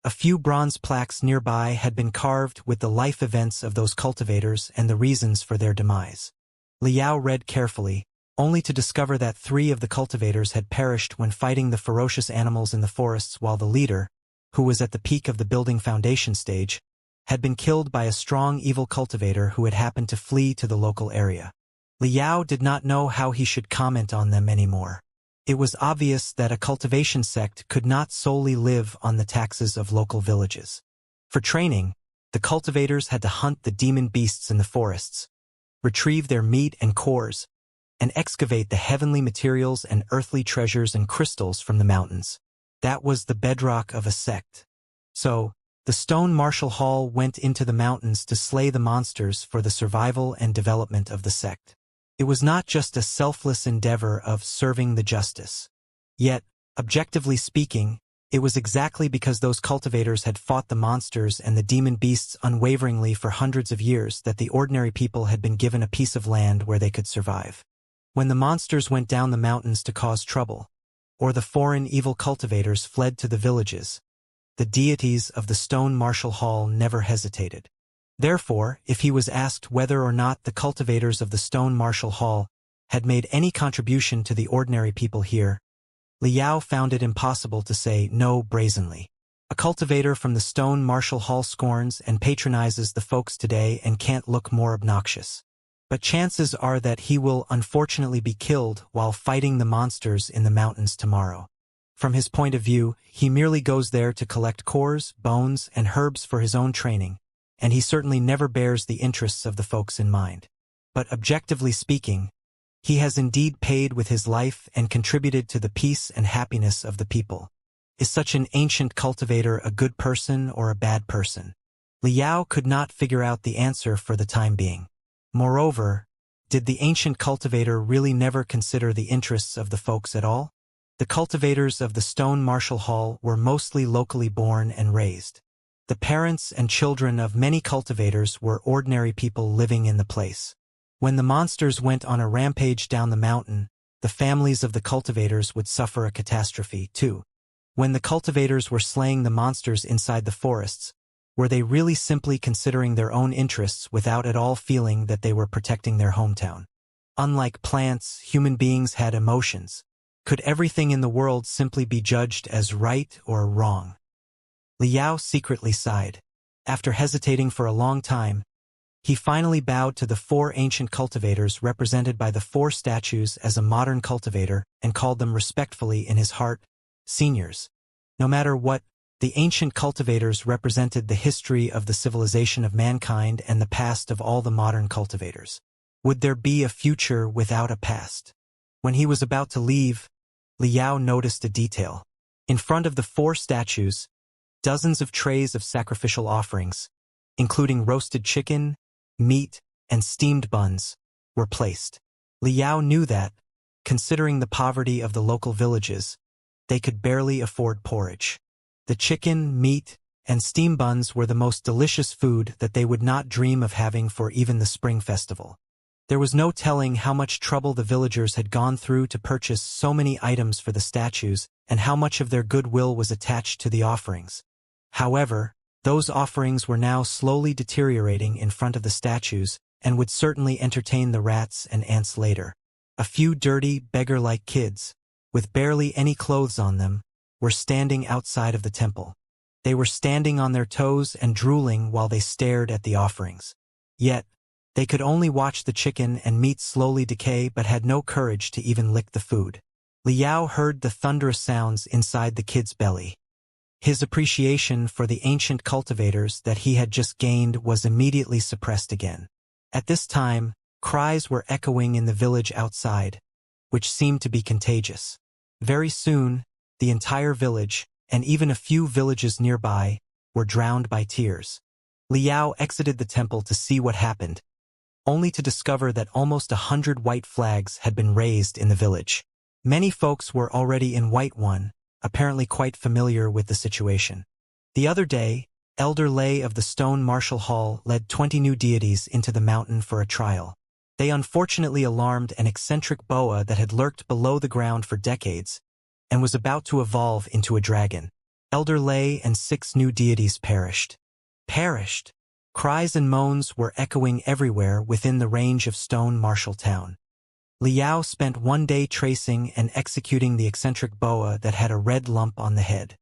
A few bronze plaques nearby had been carved with the life events of those cultivators and the reasons for their demise. Liao read carefully, only to discover that 3 of the cultivators had perished when fighting the ferocious animals in the forests, while the leader, who was at the peak of the building foundation stage, had been killed by a strong evil cultivator who had happened to flee to the local area. Liao did not know how he should comment on them anymore. It was obvious that a cultivation sect could not solely live on the taxes of local villages. For training, the cultivators had to hunt the demon beasts in the forests, retrieve their meat and cores, and excavate the heavenly materials and earthly treasures and crystals from the mountains. That was the bedrock of a sect. So, the stone martial hall went into the mountains to slay the monsters for the survival and development of the sect. It was not just a selfless endeavor of serving the justice. Yet, objectively speaking, it was exactly because those cultivators had fought the monsters and the demon beasts unwaveringly for hundreds of years that the ordinary people had been given a piece of land where they could survive. When the monsters went down the mountains to cause trouble, or the foreign evil cultivators fled to the villages, the deities of the stone martial hall never hesitated. Therefore, if he was asked whether or not the cultivators of the stone martial hall had made any contribution to the ordinary people here, Liao found it impossible to say no brazenly. A cultivator from the stone martial hall scorns and patronizes the folks today and can't look more obnoxious. But chances are that he will unfortunately be killed while fighting the monsters in the mountains tomorrow. From his point of view, he merely goes there to collect cores, bones, and herbs for his own training, and he certainly never bears the interests of the folks in mind. But objectively speaking, he has indeed paid with his life and contributed to the peace and happiness of the people. Is such an ancient cultivator a good person or a bad person? Liao could not figure out the answer for the time being. Moreover, did the ancient cultivator really never consider the interests of the folks at all? The cultivators of the stone martial hall were mostly locally born and raised. The parents and children of many cultivators were ordinary people living in the place. When the monsters went on a rampage down the mountain, the families of the cultivators would suffer a catastrophe, too. When the cultivators were slaying the monsters inside the forests, were they really simply considering their own interests without at all feeling that they were protecting their hometown? Unlike plants, human beings had emotions. Could everything in the world simply be judged as right or wrong? Liao secretly sighed. After hesitating for a long time, he finally bowed to the 4 ancient cultivators represented by the 4 statues as a modern cultivator and called them respectfully in his heart, seniors. No matter what, the ancient cultivators represented the history of the civilization of mankind and the past of all the modern cultivators. Would there be a future without a past? When he was about to leave, Liao noticed a detail. In front of the 4 statues, dozens of trays of sacrificial offerings, including roasted chicken, meat, and steamed buns, were placed. Liao knew that, considering the poverty of the local villages, they could barely afford porridge. The chicken, meat, and steam buns were the most delicious food that they would not dream of having for even the spring festival. There was no telling how much trouble the villagers had gone through to purchase so many items for the statues and how much of their goodwill was attached to the offerings. However, those offerings were now slowly deteriorating in front of the statues and would certainly entertain the rats and ants later. A few dirty, beggar-like kids, with barely any clothes on them, were standing outside of the temple. They were standing on their toes and drooling while they stared at the offerings. Yet, they could only watch the chicken and meat slowly decay but had no courage to even lick the food. Liao heard the thunderous sounds inside the kid's belly. His appreciation for the ancient cultivators that he had just gained was immediately suppressed again. At this time, cries were echoing in the village outside, which seemed to be contagious. Very soon, the entire village, and even a few villages nearby, were drowned by tears. Liao exited the temple to see what happened, only to discover that almost 100 white flags had been raised in the village. Many folks were already in white one, apparently quite familiar with the situation. The other day, Elder Lei of the Stone Martial Hall led 20 new deities into the mountain for a trial. They unfortunately alarmed an eccentric boa that had lurked below the ground for decades and was about to evolve into a dragon. Elder Lei and 6 new deities perished. Perished! Cries and moans were echoing everywhere within the range of Stone Martial Town. Liao spent one day tracing and executing the eccentric boa that had a red lump on the head.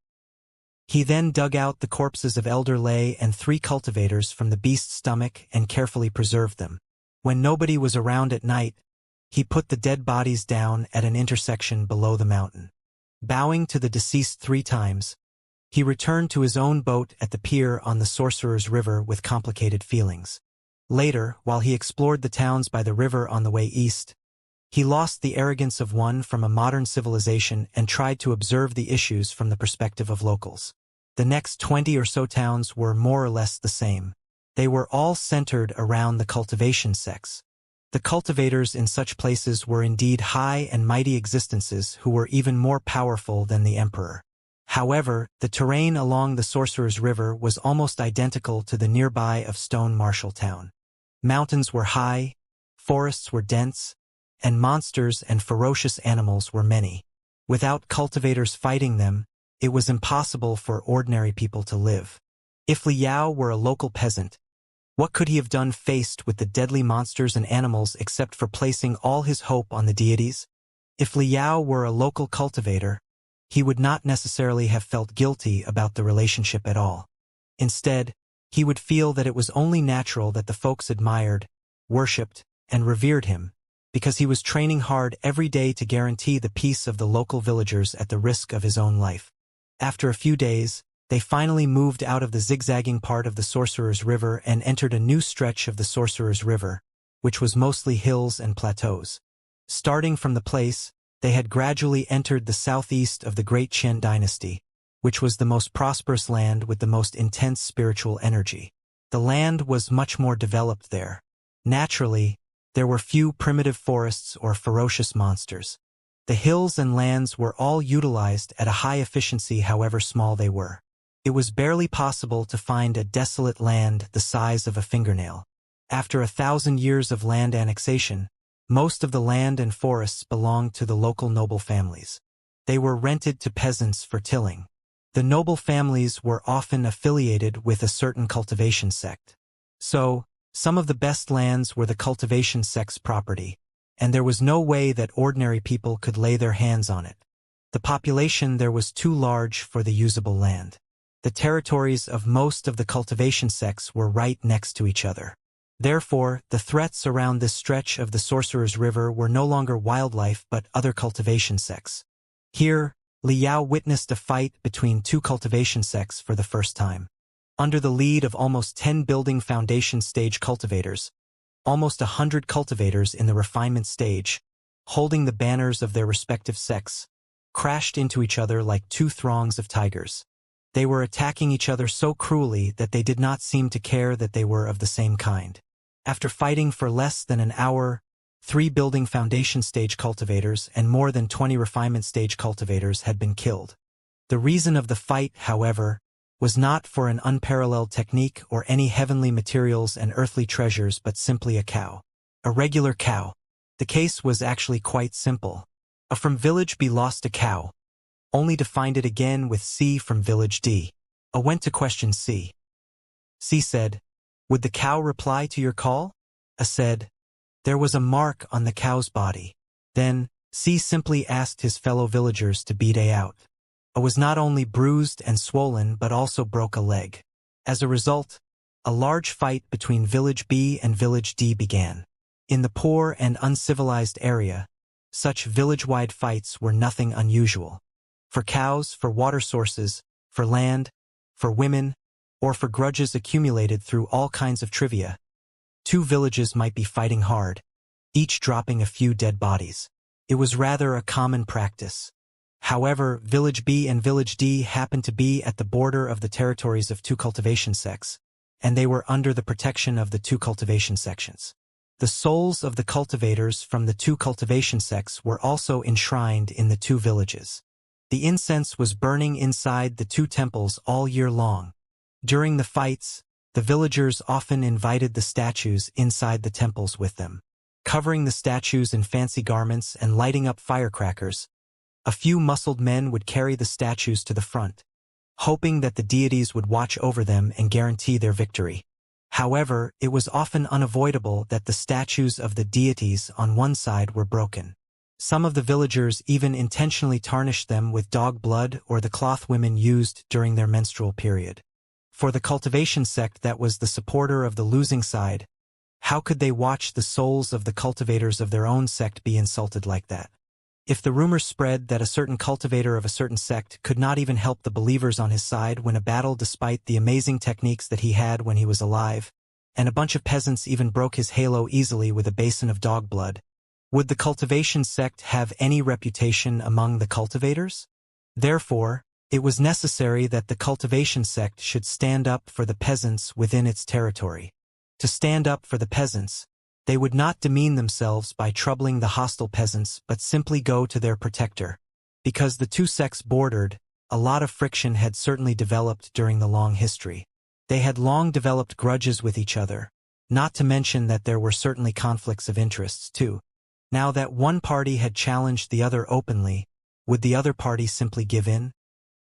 He then dug out the corpses of Elder Lei and 3 cultivators from the beast's stomach and carefully preserved them. When nobody was around at night, he put the dead bodies down at an intersection below the mountain. Bowing to the deceased 3 times, he returned to his own boat at the pier on the Sorcerer's River with complicated feelings. Later, while he explored the towns by the river on the way east, he lost the arrogance of one from a modern civilization and tried to observe the issues from the perspective of locals. The next 20 or so towns were more or less the same. They were all centered around the cultivation sects. The cultivators in such places were indeed high and mighty existences who were even more powerful than the emperor. However, the terrain along the Sorcerer's River was almost identical to the nearby of Stone Marshall Town. Mountains were high, forests were dense, and monsters and ferocious animals were many. Without cultivators fighting them, it was impossible for ordinary people to live. If Liao were a local peasant, what could he have done faced with the deadly monsters and animals except for placing all his hope on the deities? If Liao were a local cultivator, he would not necessarily have felt guilty about the relationship at all. Instead, he would feel that it was only natural that the folks admired, worshipped, and revered him, because he was training hard every day to guarantee the peace of the local villagers at the risk of his own life. After a few days, they finally moved out of the zigzagging part of the Sorcerer's River and entered a new stretch of the Sorcerer's River, which was mostly hills and plateaus. Starting from the place, they had gradually entered the southeast of the Great Qian dynasty, which was the most prosperous land with the most intense spiritual energy. The land was much more developed there. Naturally, there were few primitive forests or ferocious monsters. The hills and lands were all utilized at a high efficiency however small they were. It was barely possible to find a desolate land the size of a fingernail. After 1,000 years of land annexation, most of the land and forests belonged to the local noble families. They were rented to peasants for tilling. The noble families were often affiliated with a certain cultivation sect. So, some of the best lands were the cultivation sect's property, and there was no way that ordinary people could lay their hands on it. The population there was too large for the usable land. The territories of most of the cultivation sects were right next to each other. Therefore, the threats around this stretch of the Sorcerer's River were no longer wildlife but other cultivation sects. Here, Liao witnessed a fight between two cultivation sects for the first time. Under the lead of almost 10 building foundation stage cultivators, almost 100 cultivators in the refinement stage, holding the banners of their respective sects, crashed into each other like two throngs of tigers. They were attacking each other so cruelly that they did not seem to care that they were of the same kind. After fighting for less than an hour, 3 building foundation stage cultivators and more than 20 refinement stage cultivators had been killed. The reason of the fight, however, was not for an unparalleled technique or any heavenly materials and earthly treasures but simply a cow. A regular cow. The case was actually quite simple. A from village B lost a cow, only to find it again with C from village D. A went to question C. C said, "Would the cow reply to your call?" A said, "There was a mark on the cow's body." Then, C simply asked his fellow villagers to beat A out. A was not only bruised and swollen but also broke a leg. As a result, a large fight between village B and village D began. In the poor and uncivilized area, such village-wide fights were nothing unusual. For cows, for water sources, for land, for women, or for grudges accumulated through all kinds of trivia, 2 villages might be fighting hard, each dropping a few dead bodies. It was rather a common practice. However, Village B and Village D happened to be at the border of the territories of 2 cultivation sects, and they were under the protection of the 2 cultivation sections. The souls of the cultivators from the 2 cultivation sects were also enshrined in the 2 villages. The incense was burning inside the 2 temples all year long. During the fights, the villagers often invited the statues inside the temples with them. Covering the statues in fancy garments and lighting up firecrackers, a few muscled men would carry the statues to the front, hoping that the deities would watch over them and guarantee their victory. However, it was often unavoidable that the statues of the deities on one side were broken. Some of the villagers even intentionally tarnished them with dog blood or the cloth women used during their menstrual period. For the cultivation sect that was the supporter of the losing side, how could they watch the souls of the cultivators of their own sect be insulted like that? If the rumor spread that a certain cultivator of a certain sect could not even help the believers on his side win a battle despite the amazing techniques that he had when he was alive, and a bunch of peasants even broke his halo easily with a basin of dog blood, would the cultivation sect have any reputation among the cultivators? Therefore, It was necessary that the cultivation sect should stand up for the peasants within its territory. To stand up for the peasants, they would not demean themselves by troubling the hostile peasants but simply go to their protector. Because the two sects bordered, a lot of friction had certainly developed during the long history. They had long developed grudges with each other, not to mention that there were certainly conflicts of interests too. Now that one party had challenged the other openly, would the other party simply give in?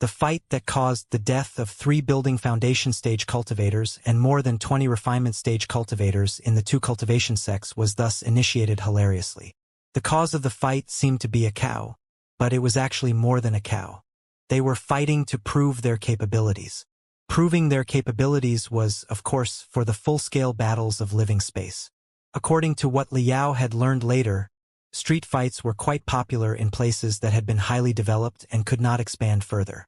The fight that caused the death of 3 building foundation stage cultivators and more than 20 refinement stage cultivators in the 2 cultivation sects was thus initiated hilariously. The cause of the fight seemed to be a cow, but it was actually more than a cow. They were fighting to prove their capabilities. Proving their capabilities was, of course, for the full-scale battles of living space. According to what Liao had learned later, street fights were quite popular in places that had been highly developed and could not expand further.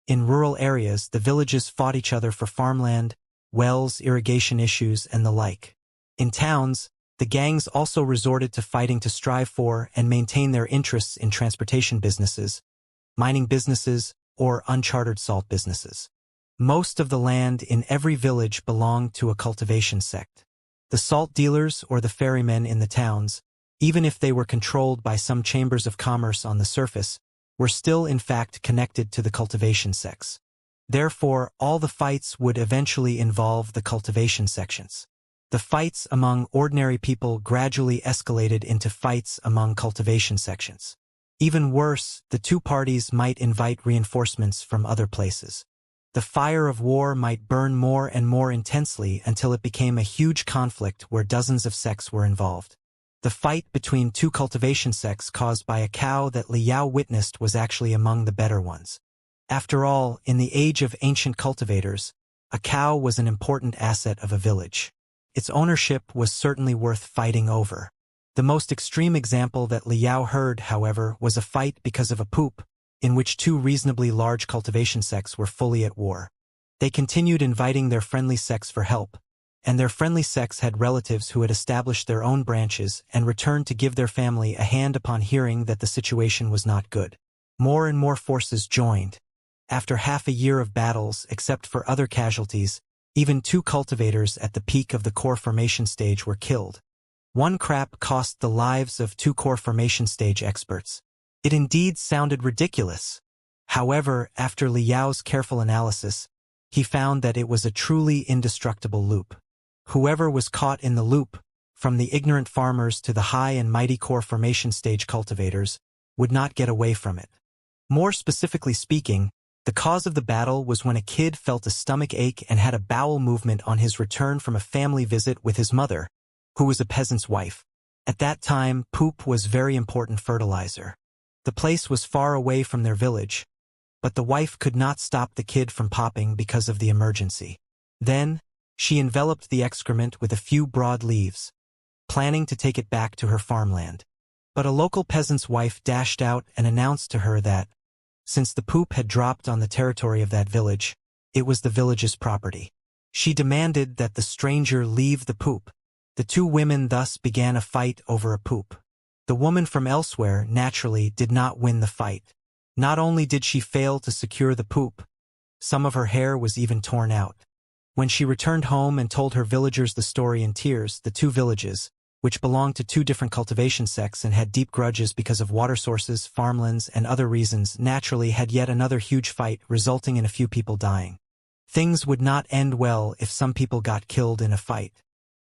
In rural areas, the villages fought each other for farmland, wells, irrigation issues, and the like. In towns, the gangs also resorted to fighting to strive for and maintain their interests in transportation businesses, mining businesses, or unchartered salt businesses. Most of the land in every village belonged to a cultivation sect. The salt dealers or the ferrymen in the towns, even if they were controlled by some chambers of commerce on the surface, were still in fact connected to the cultivation sects. Therefore, all the fights would eventually involve the cultivation sections. The fights among ordinary people gradually escalated into fights among cultivation sections. Even worse, the two parties might invite reinforcements from other places. The fire of war might burn more and more intensely until it became a huge conflict where dozens of sects were involved. The fight between 2 cultivation sects caused by a cow that Liao witnessed was actually among the better ones. After all, in the age of ancient cultivators, a cow was an important asset of a village. Its ownership was certainly worth fighting over. The most extreme example that Liao heard, however, was a fight because of a poop, in which 2 reasonably large cultivation sects were fully at war. They continued inviting their friendly sects for help, and their friendly sects had relatives who had established their own branches and returned to give their family a hand upon hearing that the situation was not good. More and more forces joined. After half a year of battles, except for other casualties, even 2 cultivators at the peak of the core formation stage were killed. One crap cost the lives of 2 core formation stage experts. It indeed sounded ridiculous. However, after Liao's careful analysis, he found that it was a truly indestructible loop. Whoever was caught in the loop, from the ignorant farmers to the high and mighty core formation stage cultivators, would not get away from it. More specifically speaking, the cause of the battle was when a kid felt a stomach ache and had a bowel movement on his return from a family visit with his mother, who was a peasant's wife. At that time, poop was very important fertilizer. The place was far away from their village, but the wife could not stop the kid from popping because of the emergency. Then, she enveloped the excrement with a few broad leaves, planning to take it back to her farmland. But a local peasant's wife dashed out and announced to her that, since the poop had dropped on the territory of that village, it was the village's property. She demanded that the stranger leave the poop. The 2 women thus began a fight over a poop. The woman from elsewhere, naturally, did not win the fight. Not only did she fail to secure the poop, some of her hair was even torn out. When she returned home and told her villagers the story in tears, the 2 villages, which belonged to 2 different cultivation sects and had deep grudges because of water sources, farmlands, and other reasons, naturally had yet another huge fight, resulting in a few people dying. Things would not end well if some people got killed in a fight.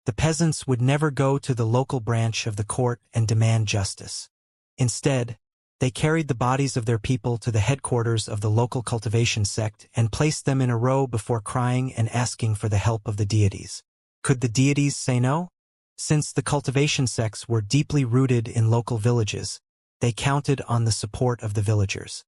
The peasants would never go to the local branch of the court and demand justice. Instead, they carried the bodies of their people to the headquarters of the local cultivation sect and placed them in a row before crying and asking for the help of the deities. Could the deities say no? Since the cultivation sects were deeply rooted in local villages, they counted on the support of the villagers.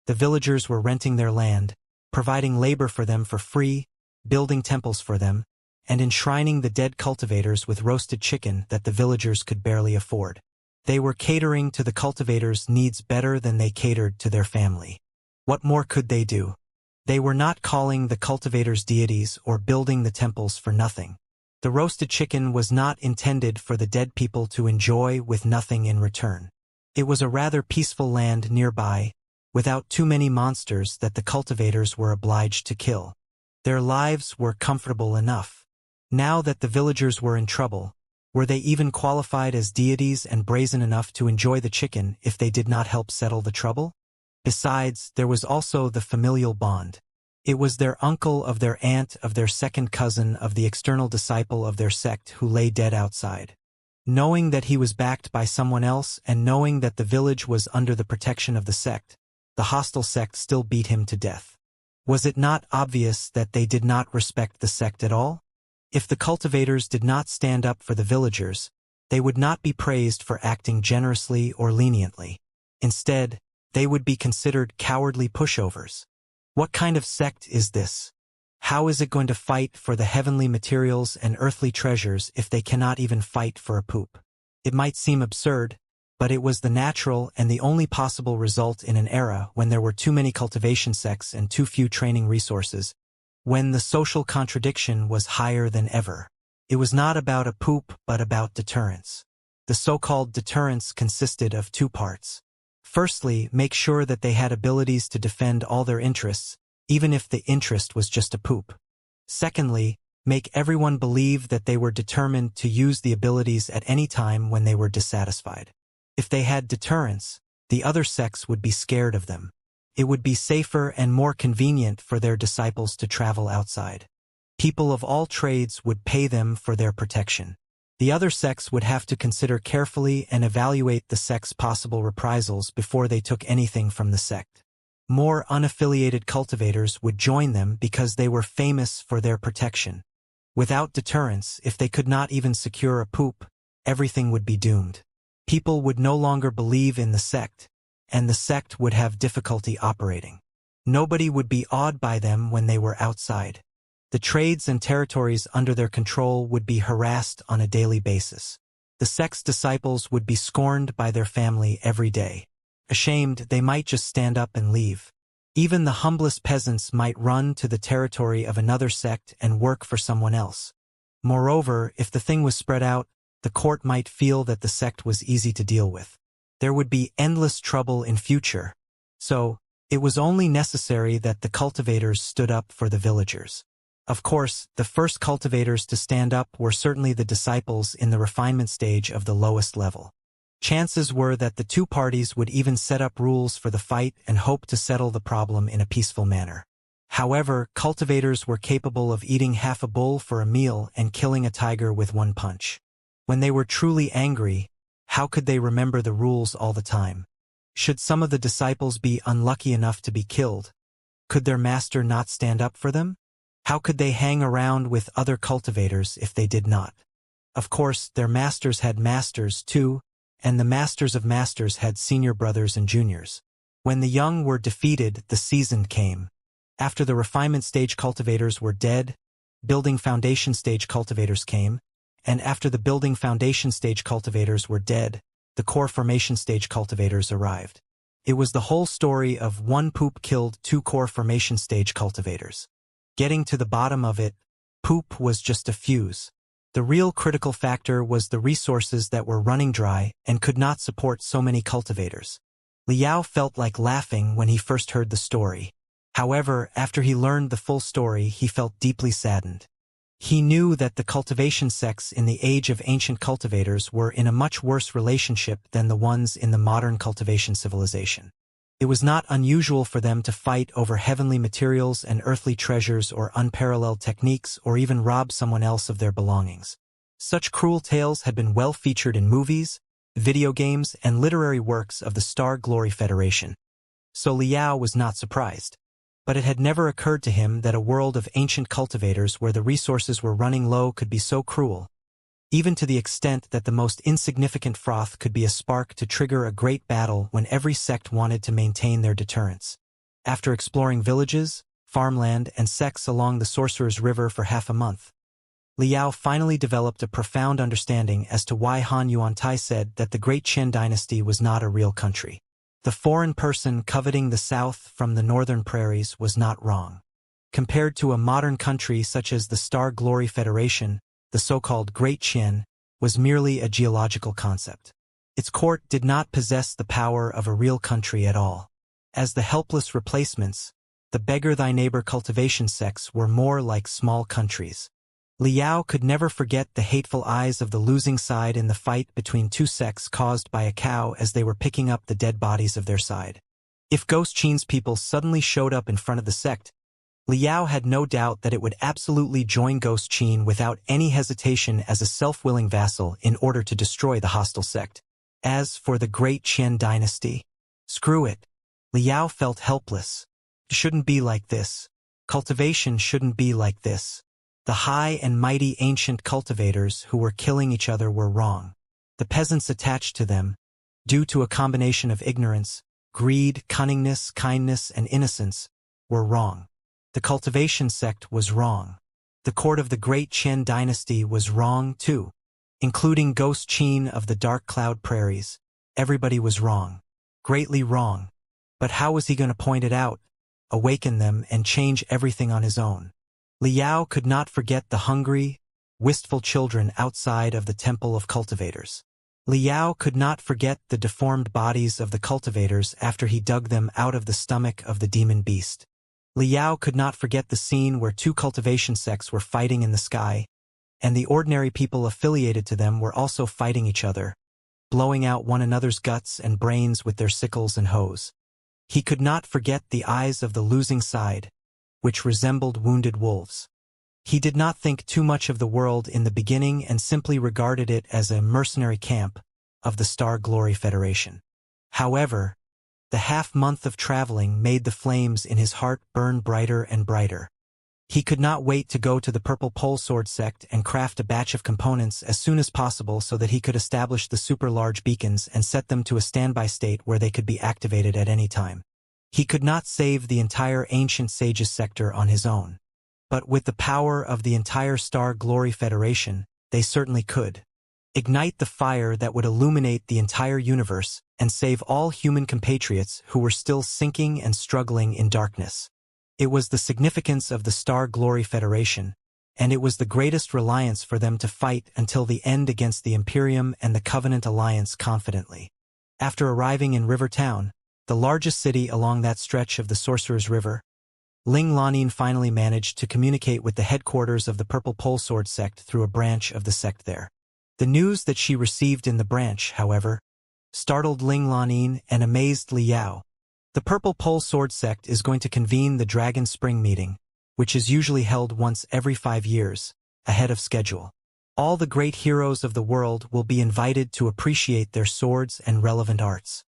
The villagers were renting their land, providing labor for them for free, building temples for them, and enshrining the dead cultivators with roasted chicken that the villagers could barely afford. They were catering to the cultivators' needs better than they catered to their family. What more could they do? They were not calling the cultivators deities or building the temples for nothing. The roasted chicken was not intended for the dead people to enjoy with nothing in return. It was a rather peaceful land nearby, without too many monsters that the cultivators were obliged to kill. Their lives were comfortable enough. Now that the villagers were in trouble, were they even qualified as deities and brazen enough to enjoy the chicken if they did not help settle the trouble? Besides, there was also the familial bond. It was their uncle of their aunt of their second cousin of the external disciple of their sect who lay dead outside. Knowing that he was backed by someone else and knowing that the village was under the protection of the sect, the hostile sect still beat him to death. Was it not obvious that they did not respect the sect at all? If the cultivators did not stand up for the villagers, they would not be praised for acting generously or leniently. Instead, they would be considered cowardly pushovers. What kind of sect is this? How is it going to fight for the heavenly materials and earthly treasures if they cannot even fight for a poop? It might seem absurd, but it was the natural and the only possible result in an era when there were too many cultivation sects and too few training resources, when the social contradiction was higher than ever. It was not about a poop but about deterrence. The so-called deterrence consisted of two parts. Firstly, make sure that they had abilities to defend all their interests, even if the interest was just a poop. Secondly, make everyone believe that they were determined to use the abilities at any time when they were dissatisfied. If they had deterrence, the other sects would be scared of them. It would be safer and more convenient for their disciples to travel outside. People of all trades would pay them for their protection. The other sects would have to consider carefully and evaluate the sect's possible reprisals before they took anything from the sect. More unaffiliated cultivators would join them because they were famous for their protection. Without deterrence, if they could not even secure a poop, everything would be doomed. People would no longer believe in the sect, and the sect would have difficulty operating. Nobody would be awed by them when they were outside. The trades and territories under their control would be harassed on a daily basis. The sect's disciples would be scorned by their family every day. Ashamed, they might just stand up and leave. Even the humblest peasants might run to the territory of another sect and work for someone else. Moreover, if the thing was spread out, the court might feel that the sect was easy to deal with. There would be endless trouble in future. So, it was only necessary that the cultivators stood up for the villagers. Of course, the first cultivators to stand up were certainly the disciples in the refinement stage of the lowest level. Chances were that the two parties would even set up rules for the fight and hope to settle the problem in a peaceful manner. However, cultivators were capable of eating half a bull for a meal and killing a tiger with one punch. When they were truly angry, how could they remember the rules all the time? Should some of the disciples be unlucky enough to be killed, could their master not stand up for them? How could they hang around with other cultivators if they did not? Of course, their masters had masters too, and the masters of masters had senior brothers and juniors. When the young were defeated, the seasoned came. After the refinement stage cultivators were dead, building foundation stage cultivators came, and after the building foundation stage cultivators were dead, the core formation stage cultivators arrived. It was the whole story of one poop killed two core formation stage cultivators. Getting to the bottom of it, poop was just a fuse. The real critical factor was the resources that were running dry and could not support so many cultivators. Liao felt like laughing when he first heard the story. However, after he learned the full story, he felt deeply saddened. He knew that the cultivation sects in the age of ancient cultivators were in a much worse relationship than the ones in the modern cultivation civilization. It was not unusual for them to fight over heavenly materials and earthly treasures or unparalleled techniques or even rob someone else of their belongings. Such cruel tales had been well featured in movies, video games, and literary works of the Star Glory Federation. So Liao was not surprised. But it had never occurred to him that a world of ancient cultivators where the resources were running low could be so cruel, even to the extent that the most insignificant froth could be a spark to trigger a great battle when every sect wanted to maintain their deterrence. After exploring villages, farmland, and sects along the Sorcerer's River for half a month, Liao finally developed a profound understanding as to why Han Yuantai said that the Great Qin dynasty was not a real country. The foreign person coveting the south from the northern prairies was not wrong. Compared to a modern country such as the Star Glory Federation, the so-called Great Qin was merely a geological concept. Its court did not possess the power of a real country at all. as the helpless replacements, the beggar-thy-neighbor cultivation sects were more like small countries. Liao could never forget the hateful eyes of the losing side in the fight between two sects caused by a cow as they were picking up the dead bodies of their side. If Ghost Qin's people suddenly showed up in front of the sect, Liao had no doubt that it would absolutely join Ghost Qin without any hesitation as a self-willing vassal in order to destroy the hostile sect. As for the great Qian dynasty, screw it. Liao felt helpless. It shouldn't be like this. Cultivation shouldn't be like this. The high and mighty ancient cultivators who were killing each other were wrong. The peasants attached to them, due to a combination of ignorance, greed, cunningness, kindness, and innocence, were wrong. The cultivation sect was wrong. The court of the great Qian dynasty was wrong too, including Ghost Qin of the Dark Cloud Prairies. Everybody was wrong. Greatly wrong. But how was he going to point it out, awaken them, and change everything on his own? Liao could not forget the hungry, wistful children outside of the Temple of Cultivators. Liao could not forget the deformed bodies of the cultivators after he dug them out of the stomach of the demon beast. Liao could not forget the scene where two cultivation sects were fighting in the sky, and the ordinary people affiliated to them were also fighting each other, blowing out one another's guts and brains with their sickles and hoes. He could not forget the eyes of the losing side, which resembled wounded wolves. He did not think too much of the world in the beginning and simply regarded it as a mercenary camp of the Star Glory Federation. However, the half-month of traveling made the flames in his heart burn brighter and brighter. He could not wait to go to the Purple Pole Sword sect and craft a batch of components as soon as possible so that he could establish the super-large beacons and set them to a standby state where they could be activated at any time. He could not save the entire Ancient Sages sector on his own. But with the power of the entire Star Glory Federation, they certainly could. Ignite the fire that would illuminate the entire universe and save all human compatriots who were still sinking and struggling in darkness. It was the significance of the Star Glory Federation, and it was the greatest reliance for them to fight until the end against the Imperium and the Covenant Alliance confidently. After arriving in River Town, the largest city along that stretch of the Sorcerer's River, Ling Lanin finally managed to communicate with the headquarters of the Purple Pole Sword sect through a branch of the sect there. The news that she received in the branch, however, startled Ling Lanin and amazed Liao. The Purple Pole Sword sect is going to convene the Dragon Spring meeting, which is usually held once every 5 years, ahead of schedule. All the great heroes of the world will be invited to appreciate their swords and relevant arts.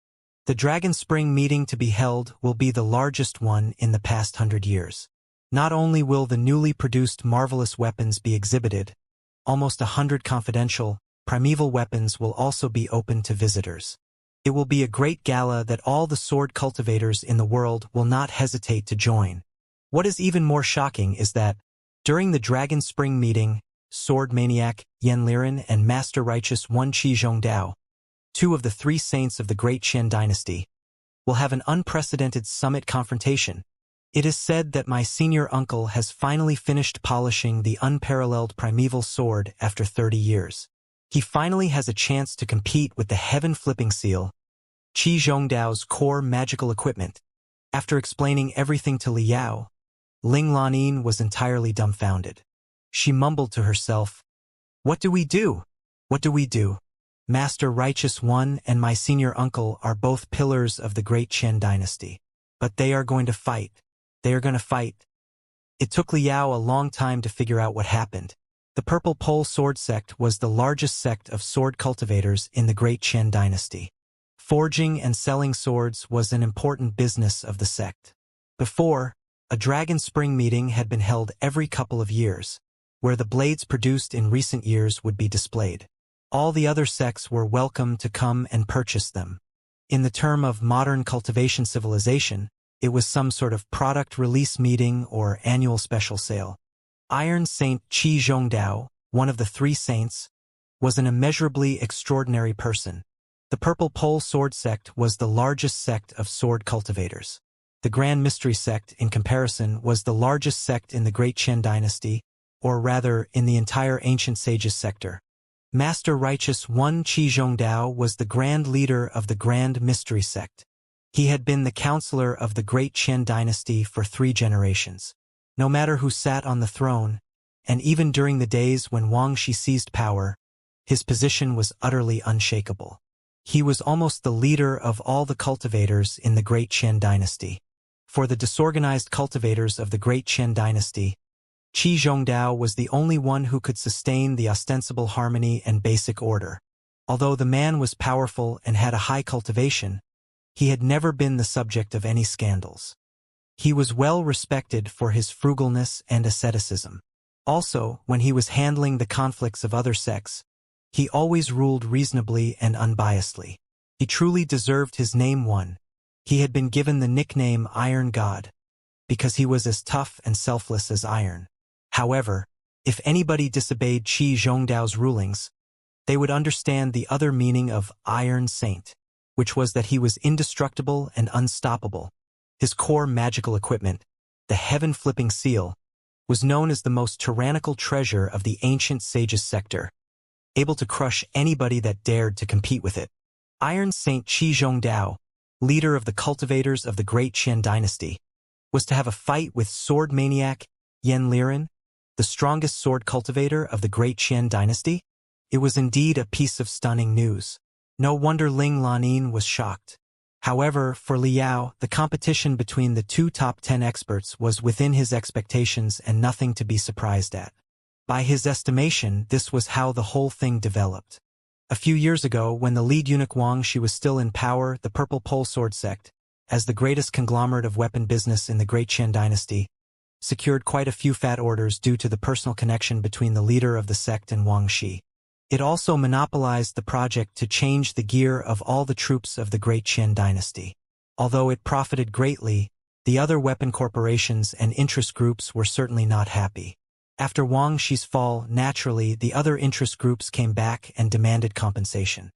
The Dragon Spring meeting to be held will be the largest one in the past 100 years. Not only will the newly produced marvelous weapons be exhibited, almost 100 confidential, primeval weapons will also be open to visitors. It will be a great gala that all the sword cultivators in the world will not hesitate to join. What is even more shocking is that, during the Dragon Spring meeting, Sword Maniac Yan Liren and Master Righteous One Qi Zhongdao, two of the 3 saints of the Great Qian dynasty, will have an unprecedented summit confrontation. It is said that my senior uncle has finally finished polishing the unparalleled primeval sword after 30 years. He finally has a chance to compete with the heaven-flipping seal, Qi Zhongdao's core magical equipment. After explaining everything to Liao, Ling Lanin was entirely dumbfounded. She mumbled to herself, "What do we do? What do we do? Master Righteous One and my senior uncle are both pillars of the Great Qian dynasty. But they are going to fight. They are going to fight." It took Liao a long time to figure out what happened. The Purple Pole Sword sect was the largest sect of sword cultivators in the Great Qian dynasty. Forging and selling swords was an important business of the sect. Before, a Dragon Spring meeting had been held every couple of years, where the blades produced in recent years would be displayed. All the other sects were welcome to come and purchase them. In the term of modern cultivation civilization, it was some sort of product release meeting or annual special sale. Iron Saint Qi Zhongdao, one of the 3 saints, was an immeasurably extraordinary person. The Purple Pole Sword sect was the largest sect of sword cultivators. The Grand Mystery sect, in comparison, was the largest sect in the Great Qian dynasty, or rather, in the entire Ancient Sages sector. Master Righteous One Qi Zhongdao was the grand leader of the Grand Mystery sect. He had been the counselor of the great Qian dynasty for 3 generations. No matter who sat on the throne, and even during the days when Wangxi seized power, his position was utterly unshakable. He was almost the leader of all the cultivators in the great Qian dynasty. For the disorganized cultivators of the great Qian dynasty, Qi Zhongdao was the only one who could sustain the ostensible harmony and basic order. Although the man was powerful and had a high cultivation, he had never been the subject of any scandals. He was well respected for his frugalness and asceticism. Also, when he was handling the conflicts of other sects, he always ruled reasonably and unbiasedly. He truly deserved his name won. He had been given the nickname Iron God, because he was as tough and selfless as iron. However, if anybody disobeyed Qi Zhongdao's rulings, they would understand the other meaning of Iron Saint, which was that he was indestructible and unstoppable. His core magical equipment, the heaven-flipping seal, was known as the most tyrannical treasure of the ancient sage's sector, able to crush anybody that dared to compete with it. Iron Saint Qi Zhongdao, leader of the cultivators of the great Qian dynasty, was to have a fight with sword maniac Yanliren, the strongest sword cultivator of the great Qian dynasty. It was indeed a piece of stunning news. No wonder Ling Lanin was shocked. However, for Liao, the competition between the 2 top 10 experts was within his expectations and nothing to be surprised at. By his estimation, this was how the whole thing developed. A few years ago, when the lead eunuch Wangxi was still in power, the Purple Pole Sword sect, as the greatest conglomerate of weapon business in the great Qian dynasty, secured quite a few fat orders due to the personal connection between the leader of the sect and Wangxi. It also monopolized the project to change the gear of all the troops of the great Qian dynasty. Although it profited greatly, the other weapon corporations and interest groups were certainly not happy. After Wangxi's fall, naturally, the other interest groups came back and demanded compensation.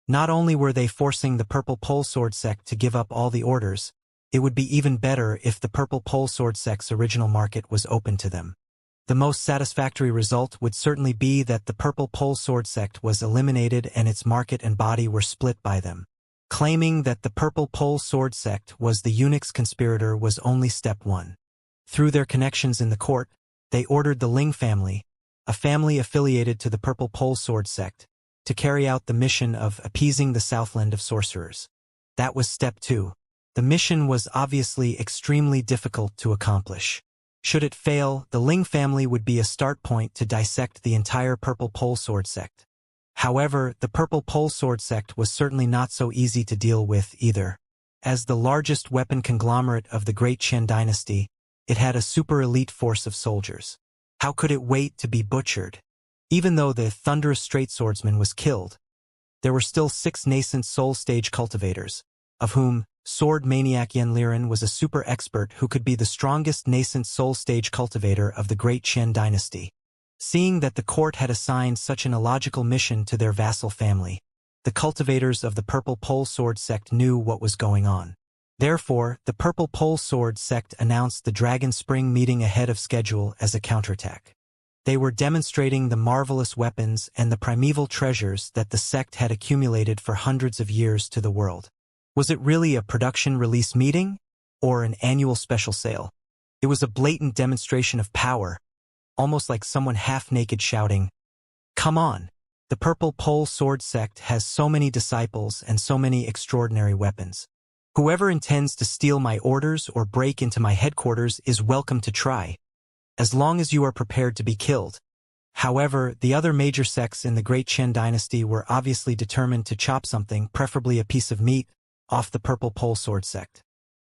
Not only were they forcing the Purple Pole Sword sect to give up all the orders, it would be even better if the Purple Pole Sword sect's original market was open to them. The most satisfactory result would certainly be that the Purple Pole Sword sect was eliminated and its market and body were split by them. Claiming that the Purple Pole Sword sect was the eunuch's conspirator was only step 1. Through their connections in the court, they ordered the Ling family, a family affiliated to the Purple Pole Sword sect, to carry out the mission of appeasing the Southland of sorcerers. That was step 2. The mission was obviously extremely difficult to accomplish. Should it fail, the Ling family would be a start point to dissect the entire Purple Pole Sword sect. However, the Purple Pole Sword sect was certainly not so easy to deal with either. As the largest weapon conglomerate of the great Qian dynasty, it had a super elite force of soldiers. How could it wait to be butchered? Even though the thunderous straight swordsman was killed, there were still 6 nascent soul stage cultivators, of whom sword maniac Yanliren was a super expert who could be the strongest nascent soul stage cultivator of the great Qian dynasty. Seeing that the court had assigned such an illogical mission to their vassal family, the cultivators of the Purple Pole Sword sect knew what was going on. Therefore, the Purple Pole Sword sect announced the Dragon Spring meeting ahead of schedule as a counterattack. They were demonstrating the marvelous weapons and the primeval treasures that the sect had accumulated for hundreds of years to the world. Was it really a production release meeting, or an annual special sale? It was a blatant demonstration of power, almost like someone half-naked shouting, "Come on! The Purple Pole Sword sect has so many disciples and so many extraordinary weapons. Whoever intends to steal my orders or break into my headquarters is welcome to try, as long as you are prepared to be killed." However, the other major sects in the great Qian dynasty were obviously determined to chop something, preferably a piece of meat, off the Purple Pole Sword sect.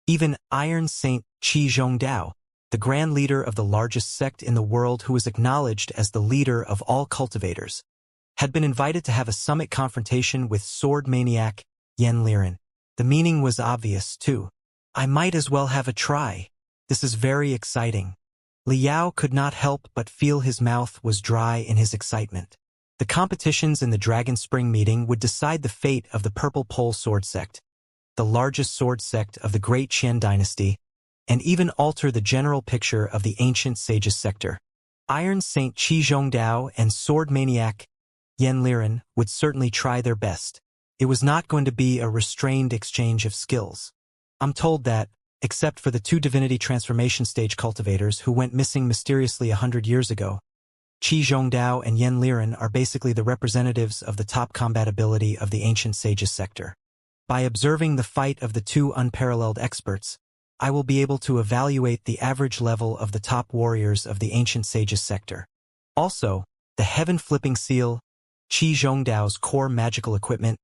Even Iron Saint Qi Zhongdao, the grand leader of the largest sect in the world who was acknowledged as the leader of all cultivators, had been invited to have a summit confrontation with sword maniac Yanliren. The meaning was obvious, too. I might as well have a try. This is very exciting. Liao could not help but feel his mouth was dry in his excitement. The competitions in the Dragon Spring meeting would decide the fate of the Purple Pole Sword sect, the largest sword sect of the great Qian dynasty, and even alter the general picture of the ancient sage's sector. Iron Saint Qi Zhongdao and sword maniac Yanliren would certainly try their best. It was not going to be a restrained exchange of skills. I'm told that, except for the two divinity transformation stage cultivators who went missing mysteriously 100 years ago, Qi Zhongdao and Yen Liren are basically the representatives of the top combat ability of the ancient sages sector. By observing the fight of the two unparalleled experts, I will be able to evaluate the average level of the top warriors of the ancient sages sector. Also, the heaven-flipping seal, Qi Zhongdao's core magical equipment,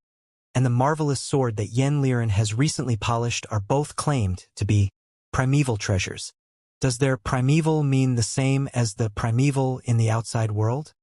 and the marvelous sword that Yen Liren has recently polished are both claimed to be primeval treasures. Does their primeval mean the same as the primeval in the outside world?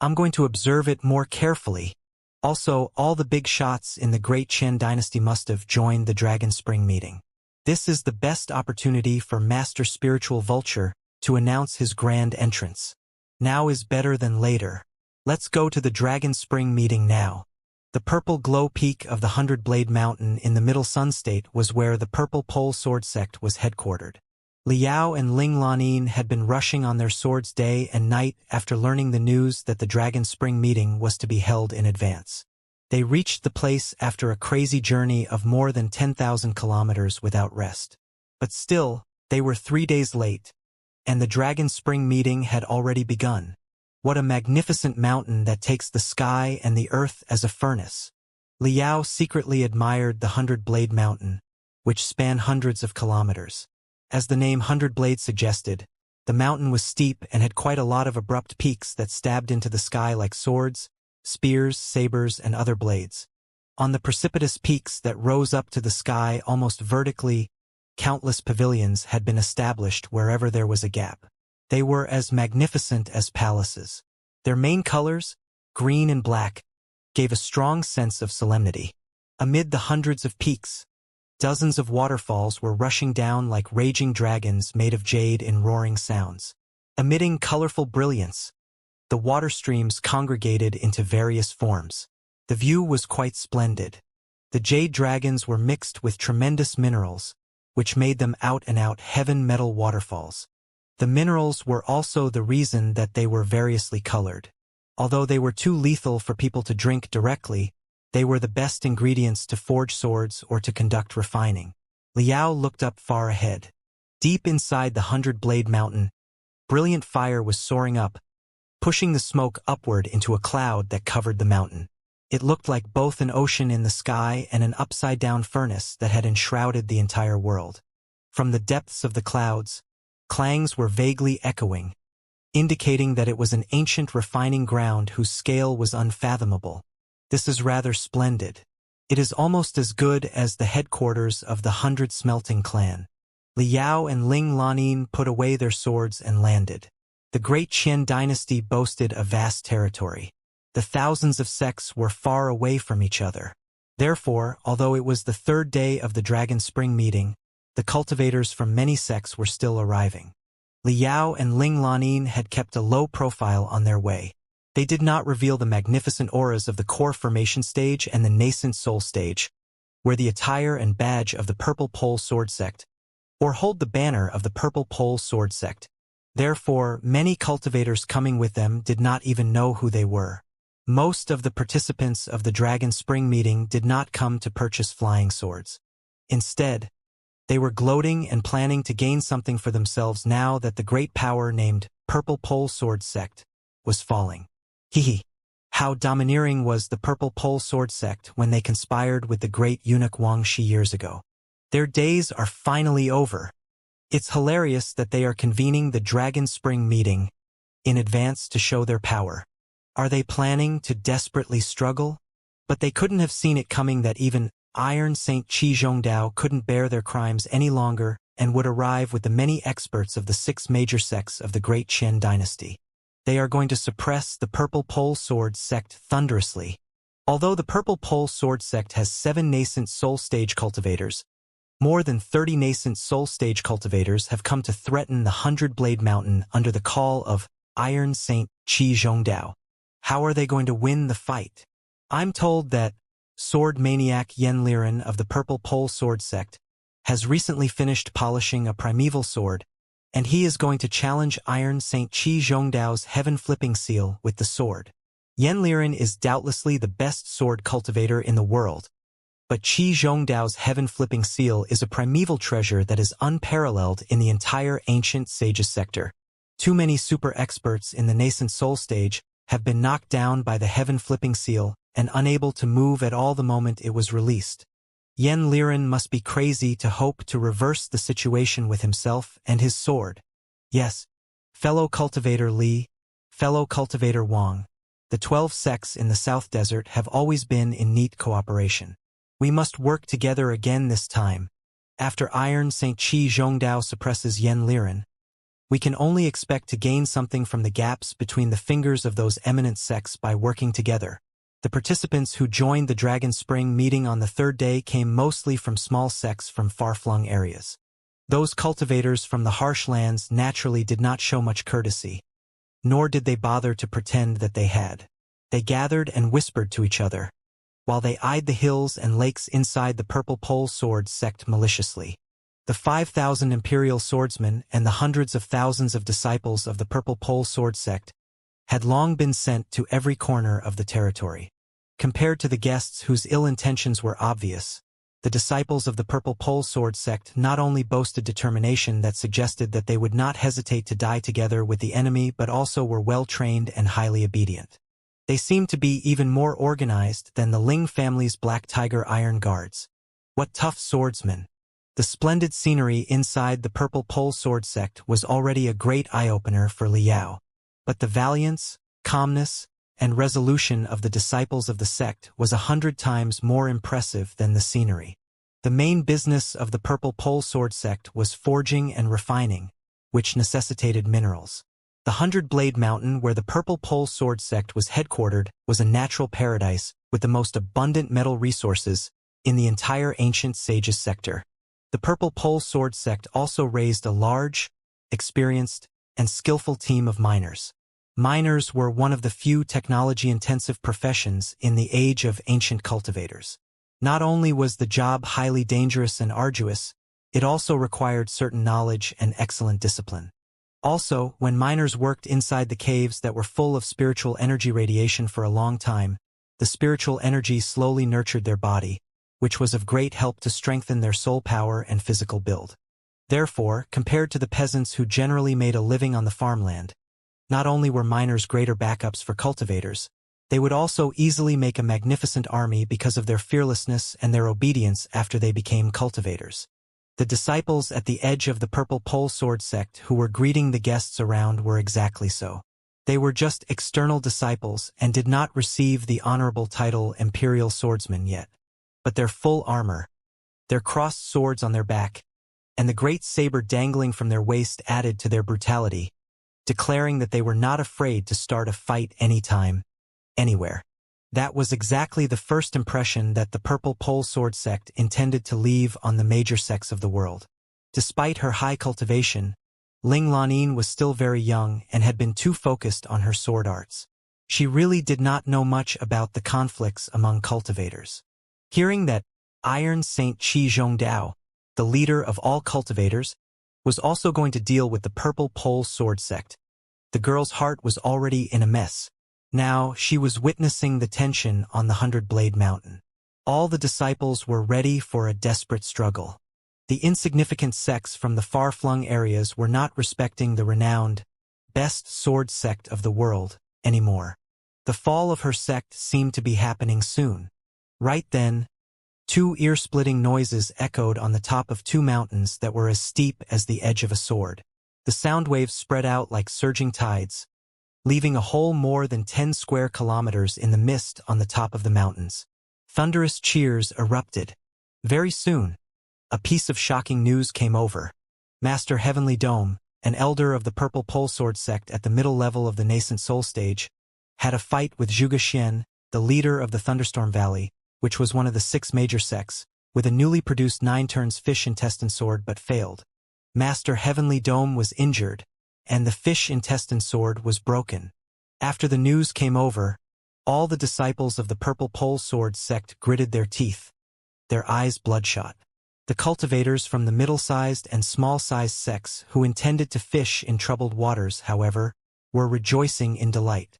I'm going to observe it more carefully. Also, all the big shots in the Great Qian dynasty must have joined the Dragon Spring meeting. This is the best opportunity for Master Spiritual Vulture to announce his grand entrance. Now is better than later. Let's go to the Dragon Spring meeting now. The purple glow peak of the 100-Blade Mountain in the Middle Sun State was where the Purple Pole Sword Sect was headquartered. Liao and Ling Lanin had been rushing on their swords day and night after learning the news that the Dragon Spring meeting was to be held in advance. They reached the place after a crazy journey of more than 10,000 kilometers without rest. But still, they were 3 days late, and the Dragon Spring meeting had already begun. What a magnificent mountain that takes the sky and the earth as a furnace. Liao secretly admired the 100-Blade Mountain, which spanned hundreds of kilometers. As the name 100 Blade suggested, the mountain was steep and had quite a lot of abrupt peaks that stabbed into the sky like swords, spears, sabers, and other blades. On the precipitous peaks that rose up to the sky almost vertically, countless pavilions had been established wherever there was a gap. They were as magnificent as palaces. Their main colors, green and black, gave a strong sense of solemnity. Amid the hundreds of peaks, dozens of waterfalls were rushing down like raging dragons made of jade in roaring sounds. Emitting colorful brilliance, the water streams congregated into various forms. The view was quite splendid. The jade dragons were mixed with tremendous minerals, which made them out-and-out heaven metal waterfalls. The minerals were also the reason that they were variously colored. Although they were too lethal for people to drink directly, they were the best ingredients to forge swords or to conduct refining. Liao looked up far ahead. Deep inside the 100-Blade Mountain, brilliant fire was soaring up, pushing the smoke upward into a cloud that covered the mountain. It looked like both an ocean in the sky and an upside-down furnace that had enshrouded the entire world. From the depths of the clouds, clangs were vaguely echoing, indicating that it was an ancient refining ground whose scale was unfathomable. This is rather splendid. It is almost as good as the headquarters of the 100 Smelting Clan. Liao and Ling Lanin put away their swords and landed. The Great Qian dynasty boasted a vast territory. The thousands of sects were far away from each other. Therefore, although it was the 3rd day of the Dragon Spring meeting, the cultivators from many sects were still arriving. Liao and Ling Lanin had kept a low profile on their way. They did not reveal the magnificent auras of the core formation stage and the nascent soul stage, where the attire and badge of the Purple Pole Sword Sect, or hold the banner of the Purple Pole Sword Sect. Therefore, many cultivators coming with them did not even know who they were. Most of the participants of the Dragon Spring meeting did not come to purchase flying swords. Instead, they were gloating and planning to gain something for themselves now that the great power named Purple Pole Sword Sect was falling. Hehe. How domineering was the Purple Pole Sword Sect when they conspired with the great eunuch Wuxia years ago. Their days are finally over. It's hilarious that they are convening the Dragon Spring meeting in advance to show their power. Are they planning to desperately struggle? But they couldn't have seen it coming that even Iron Saint Qi Zhongdao couldn't bear their crimes any longer and would arrive with the many experts of the 6 major sects of the Great Qian dynasty. They are going to suppress the Purple Pole Sword Sect thunderously. Although the Purple Pole Sword Sect has 7 nascent soul stage cultivators, more than 30 nascent soul stage cultivators have come to threaten the 100-Blade Mountain under the call of Iron Saint Qi Zhongdao. How are they going to win the fight? I'm told that sword maniac Yen Liren of the Purple Pole Sword Sect has recently finished polishing a primeval sword, and he is going to challenge Iron Saint Qi Zhongdao's heaven-flipping seal with the sword. Yen Liren is doubtlessly the best sword cultivator in the world, But Qi Zhongdao's heaven-flipping seal is a primeval treasure that is unparalleled in the entire ancient sages sector. Too many super experts in the nascent soul stage have been knocked down by the heaven-flipping seal and unable to move at all the moment it was released. Yen Liren must be crazy to hope to reverse the situation with himself and his sword. Yes, fellow cultivator Li, fellow cultivator Wang, the 12 sects in the South Desert have always been in neat cooperation. We must work together again this time. After Iron Saint Qi Zhongdao suppresses Yen Liren, we can only expect to gain something from the gaps between the fingers of those eminent sects by working together. The participants who joined the Dragon Spring meeting on the third day came mostly from small sects from far-flung areas. Those cultivators from the harsh lands naturally did not show much courtesy, nor did they bother to pretend that they had. They gathered and whispered to each other, while they eyed the hills and lakes inside the Purple Pole Sword sect maliciously. The 5,000 imperial swordsmen and the hundreds of thousands of disciples of the Purple Pole Sword sect had long been sent to every corner of the territory. Compared to the guests whose ill intentions were obvious, the disciples of the Purple Pole Sword sect not only boasted determination that suggested that they would not hesitate to die together with the enemy but also were well-trained and highly obedient. They seemed to be even more organized than the Ling family's Black Tiger Iron Guards. What tough swordsmen! The splendid scenery inside the Purple Pole Sword sect was already a great eye-opener for Liao. But the valiance, calmness, and resolution of the disciples of the sect was 100 times more impressive than the scenery. The main business of the Purple Pole Sword sect was forging and refining, which necessitated minerals. The 100-Blade Mountain where the Purple Pole Sword sect was headquartered was a natural paradise with the most abundant metal resources in the entire ancient sages sector. The Purple Pole Sword sect also raised a large, experienced, and skillful team of miners. Miners were one of the few technology-intensive professions in the age of ancient cultivators. Not only was the job highly dangerous and arduous, it also required certain knowledge and excellent discipline. Also, when miners worked inside the caves that were full of spiritual energy radiation for a long time, the spiritual energy slowly nurtured their body, which was of great help to strengthen their soul power and physical build. Therefore, compared to the peasants who generally made a living on the farmland, not only were miners greater backups for cultivators, they would also easily make a magnificent army because of their fearlessness and their obedience after they became cultivators. The disciples at the edge of the Purple Pole Sword sect who were greeting the guests around were exactly so. They were just external disciples and did not receive the honorable title Imperial Swordsman yet. But their full armor, their crossed swords on their back, and the great saber dangling from their waist added to their brutality, declaring that they were not afraid to start a fight anytime, anywhere. That was exactly the first impression that the Purple Pole Sword sect intended to leave on the major sects of the world. Despite her high cultivation, Ling Lanin was still very young and had been too focused on her sword arts. She really did not know much about the conflicts among cultivators. Hearing that Iron Saint Qi Zhongdao, the leader of all cultivators, was also going to deal with the Purple Pole Sword sect, the girl's heart was already in a mess. Now she was witnessing the tension on the 100-Blade Mountain. All the disciples were ready for a desperate struggle. The insignificant sects from the far-flung areas were not respecting the renowned, best sword sect of the world anymore. The fall of her sect seemed to be happening soon. Right then, two ear-splitting noises echoed on the top of two mountains that were as steep as the edge of a sword. The sound waves spread out like surging tides, leaving a hole more than 10 square kilometers in the mist on the top of the mountains. Thunderous cheers erupted. Very soon, a piece of shocking news came over. Master Heavenly Dome, an elder of the Purple Pole Sword sect at the middle level of the nascent soul stage, had a fight with Zhuge Xian, the leader of the Thunderstorm Valley, which was one of the 6 major sects, with a newly produced 9 turns fish intestine sword but failed. Master Heavenly Dome was injured, and the fish intestine sword was broken. After the news came over, all the disciples of the Purple Pole Sword sect gritted their teeth, their eyes bloodshot. The cultivators from the middle-sized and small-sized sects who intended to fish in troubled waters, however, were rejoicing in delight.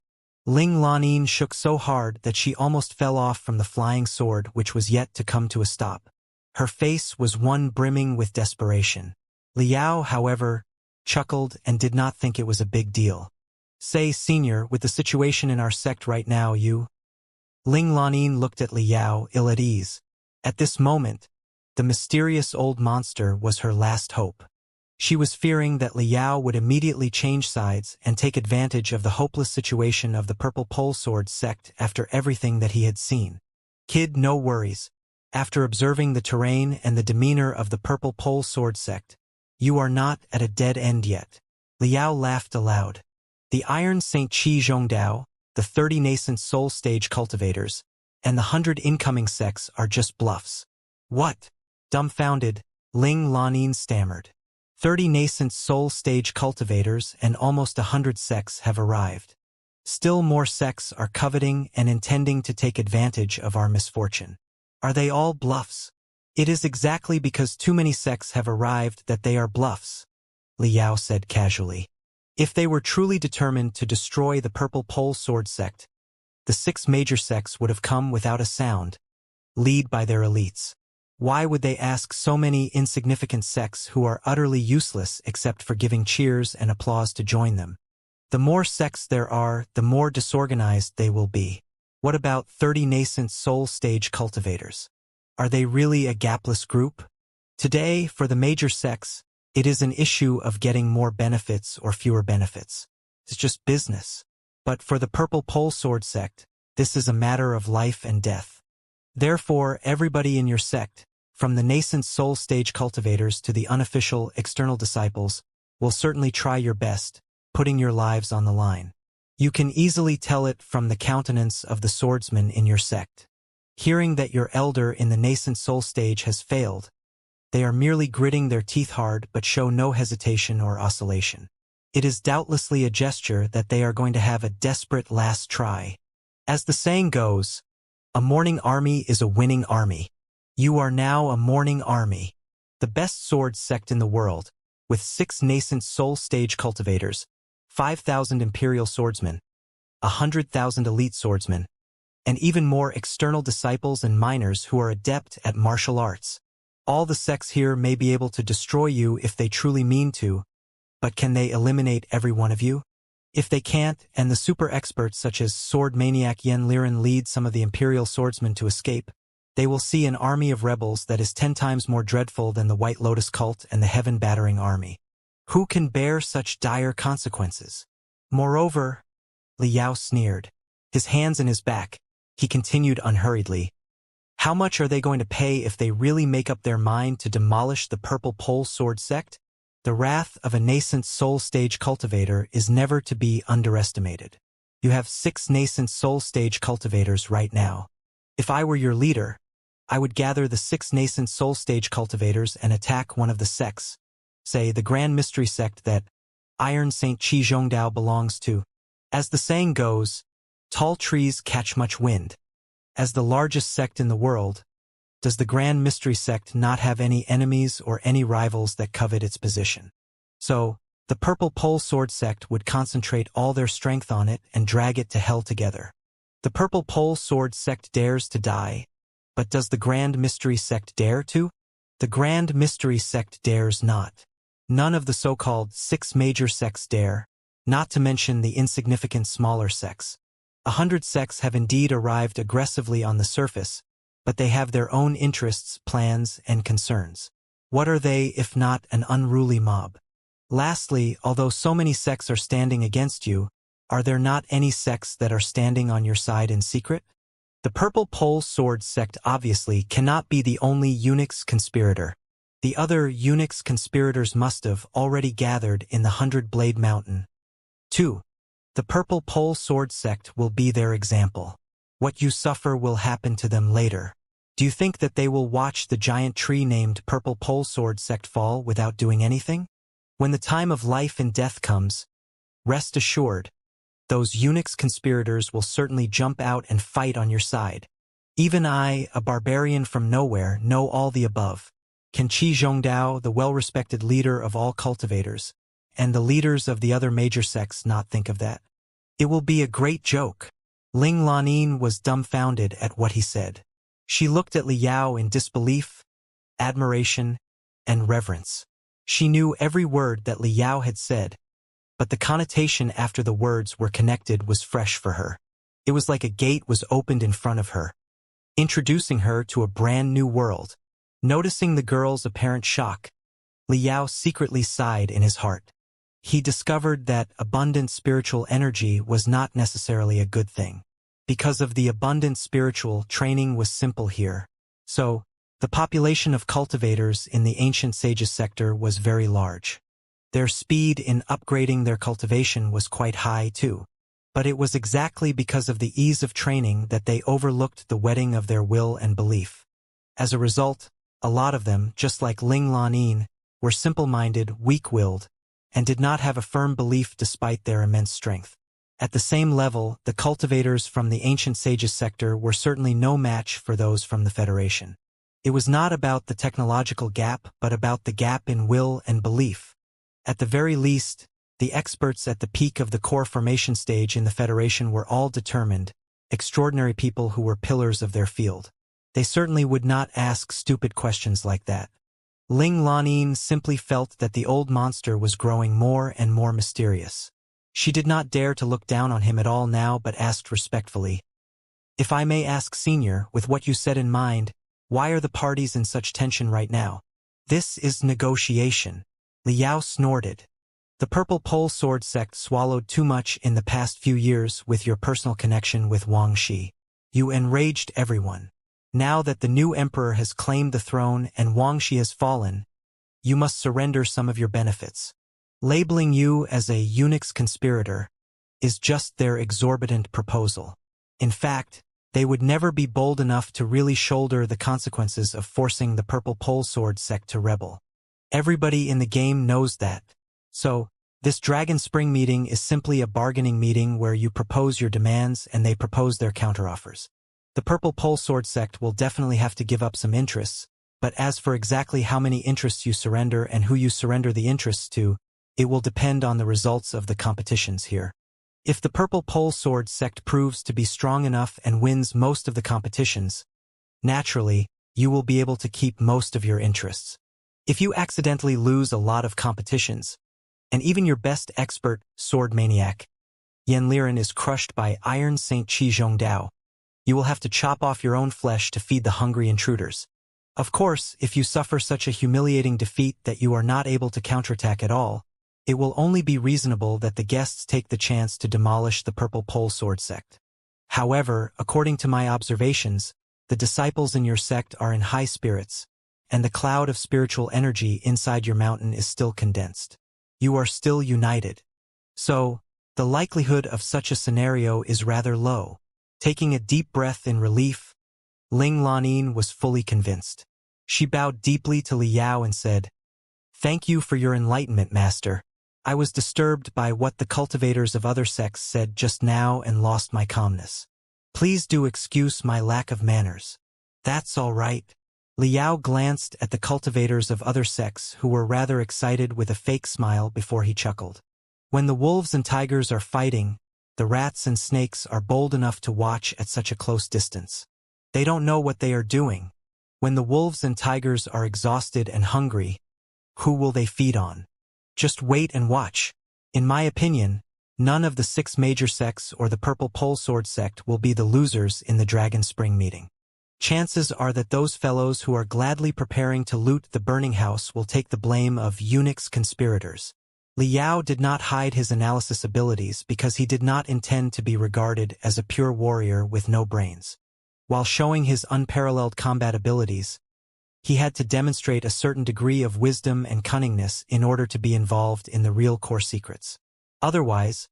Ling Lanin shook so hard that she almost fell off from the flying sword which was yet to come to a stop. Her face was one brimming with desperation. Liao, however, chuckled and did not think it was a big deal. Say, senior, with the situation in our sect right now, you... Ling Lanin looked at Liao, ill at ease. At this moment, the mysterious old monster was her last hope. She was fearing that Liao would immediately change sides and take advantage of the hopeless situation of the Purple Pole Sword sect after everything that he had seen. Kid, no worries. After observing the terrain and the demeanor of the Purple Pole Sword sect, you are not at a dead end yet. Liao laughed aloud. The Iron Saint Qi Zhongdao, the 30 nascent soul stage cultivators, and the 100 incoming sects are just bluffs. What? Dumbfounded, Ling Lanin stammered. 30 nascent soul stage cultivators and almost 100 sects have arrived. Still more sects are coveting and intending to take advantage of our misfortune. Are they all bluffs? It is exactly because too many sects have arrived that they are bluffs, Liao said casually. If they were truly determined to destroy the Purple Pole Sword sect, the 6 major sects would have come without a sound, led by their elites. Why would they ask so many insignificant sects who are utterly useless except for giving cheers and applause to join them? The more sects there are, the more disorganized they will be. What about 30 nascent soul stage cultivators? Are they really a gapless group? Today, for the major sects, it is an issue of getting more benefits or fewer benefits. It's just business. But for the Purple Pole Sword sect, this is a matter of life and death. Therefore, everybody in your sect, from the nascent soul stage cultivators to the unofficial external disciples, will certainly try your best, putting your lives on the line. You can easily tell it from the countenance of the swordsmen in your sect. Hearing that your elder in the nascent soul stage has failed, they are merely gritting their teeth hard but show no hesitation or oscillation. It is doubtlessly a gesture that they are going to have a desperate last try. As the saying goes, a mourning army is a winning army. You are now a mourning army. The best sword sect in the world, with 6 nascent soul stage cultivators, 5,000 imperial swordsmen, 100,000 elite swordsmen, and even more external disciples and minors who are adept at martial arts. All the sects here may be able to destroy you if they truly mean to, but can they eliminate every one of you? If they can't, and the super experts such as sword maniac Yen Liren lead some of the imperial swordsmen to escape, they will see an army of rebels that is 10 times more dreadful than the White Lotus cult and the heaven-battering army. Who can bear such dire consequences? Moreover, Liao sneered. His hands in his back, he continued unhurriedly. How much are they going to pay if they really make up their mind to demolish the Purple Pole Sword sect? The wrath of a nascent soul stage cultivator is never to be underestimated. You have 6 nascent soul stage cultivators right now. If I were your leader, I would gather the 6 nascent soul stage cultivators and attack one of the sects, say the Grand Mystery sect that Iron Saint Qi Zhongdao belongs to. As the saying goes, tall trees catch much wind. As the largest sect in the world, does the Grand Mystery sect not have any enemies or any rivals that covet its position? So, the Purple Pole Sword sect would concentrate all their strength on it and drag it to hell together. The Purple Pole Sword sect dares to die, but does the Grand Mystery sect dare to? The Grand Mystery sect dares not. None of the so-called 6 major sects dare, not to mention the insignificant smaller sects. 100 sects have indeed arrived aggressively on the surface, but they have their own interests, plans, and concerns. What are they if not an unruly mob? Lastly, although so many sects are standing against you, are there not any sects that are standing on your side in secret? The Purple Pole Sword sect obviously cannot be the only Unix conspirator. The other Unix conspirators must have already gathered in the 100-Blade Mountain. 2. The Purple Pole Sword sect will be their example. What you suffer will happen to them later. Do you think that they will watch the giant tree named Purple Pole Sword sect fall without doing anything? When the time of life and death comes, rest assured, those Unix conspirators will certainly jump out and fight on your side. Even I, a barbarian from nowhere, know all the above. Can Qi Zhongdao, the well-respected leader of all cultivators, and the leaders of the other major sects not think of that? It will be a great joke. Ling Lanin was dumbfounded at what he said. She looked at Li Yao in disbelief, admiration, and reverence. She knew every word that Li Yao had said, but the connotation after the words were connected was fresh for her. It was like a gate was opened in front of her, introducing her to a brand new world. Noticing the girl's apparent shock, Li Yao secretly sighed in his heart. He discovered that abundant spiritual energy was not necessarily a good thing. Because of the abundant spiritual, training was simple here. So, the population of cultivators in the ancient sages sector was very large. Their speed in upgrading their cultivation was quite high too. But it was exactly because of the ease of training that they overlooked the whetting of their will and belief. As a result, a lot of them, just like Ling Lanin, were simple-minded, weak-willed, and did not have a firm belief despite their immense strength. At the same level, the cultivators from the ancient sages sector were certainly no match for those from the Federation. It was not about the technological gap, but about the gap in will and belief. At the very least, the experts at the peak of the core formation stage in the Federation were all determined, extraordinary people who were pillars of their field. They certainly would not ask stupid questions like that. Ling Lanin simply felt that the old monster was growing more and more mysterious. She did not dare to look down on him at all now but asked respectfully, "If I may ask, Senior, with what you said in mind, why are the parties in such tension right now?" "This is negotiation." Li Yao snorted. "The Purple Pole Sword sect swallowed too much in the past few years with your personal connection with Wang Shi. You enraged everyone. Now that the new emperor has claimed the throne and Wang Shi has fallen, you must surrender some of your benefits. Labeling you as a Unix conspirator is just their exorbitant proposal. In fact, they would never be bold enough to really shoulder the consequences of forcing the Purple Pole Sword sect to rebel. Everybody in the game knows that. So, this Dragon Spring meeting is simply a bargaining meeting where you propose your demands and they propose their counteroffers. The Purple Pole Sword sect will definitely have to give up some interests, but as for exactly how many interests you surrender and who you surrender the interests to, it will depend on the results of the competitions here. If the Purple Pole Sword sect proves to be strong enough and wins most of the competitions, naturally, you will be able to keep most of your interests. If you accidentally lose a lot of competitions, and even your best expert, sword maniac, Yan Liren is crushed by Iron Saint Qi Zhongdao, you will have to chop off your own flesh to feed the hungry intruders. Of course, if you suffer such a humiliating defeat that you are not able to counterattack at all, it will only be reasonable that the guests take the chance to demolish the Purple Pole Sword sect. However, according to my observations, the disciples in your sect are in high spirits, and the cloud of spiritual energy inside your mountain is still condensed. You are still united. So, the likelihood of such a scenario is rather low. Taking a deep breath in relief, Ling Lanin was fully convinced. She bowed deeply to Li Yao and said, "Thank you for your enlightenment, Master. I was disturbed by what the cultivators of other sects said just now and lost my calmness. Please do excuse my lack of manners." "That's all right." Li Yao glanced at the cultivators of other sects who were rather excited with a fake smile before he chuckled. When the wolves and tigers are fighting, the rats and snakes are bold enough to watch at such a close distance. They don't know what they are doing. When the wolves and tigers are exhausted and hungry, who will they feed on? Just wait and watch. In my opinion, none of the 6 major sects or the Purple Pole Sword sect will be the losers in the Dragon Spring meeting. Chances are that those fellows who are gladly preparing to loot the burning house will take the blame of Unix conspirators. Li Yao did not hide his analysis abilities because he did not intend to be regarded as a pure warrior with no brains. While showing his unparalleled combat abilities, he had to demonstrate a certain degree of wisdom and cunningness in order to be involved in the real core secrets. Otherwise,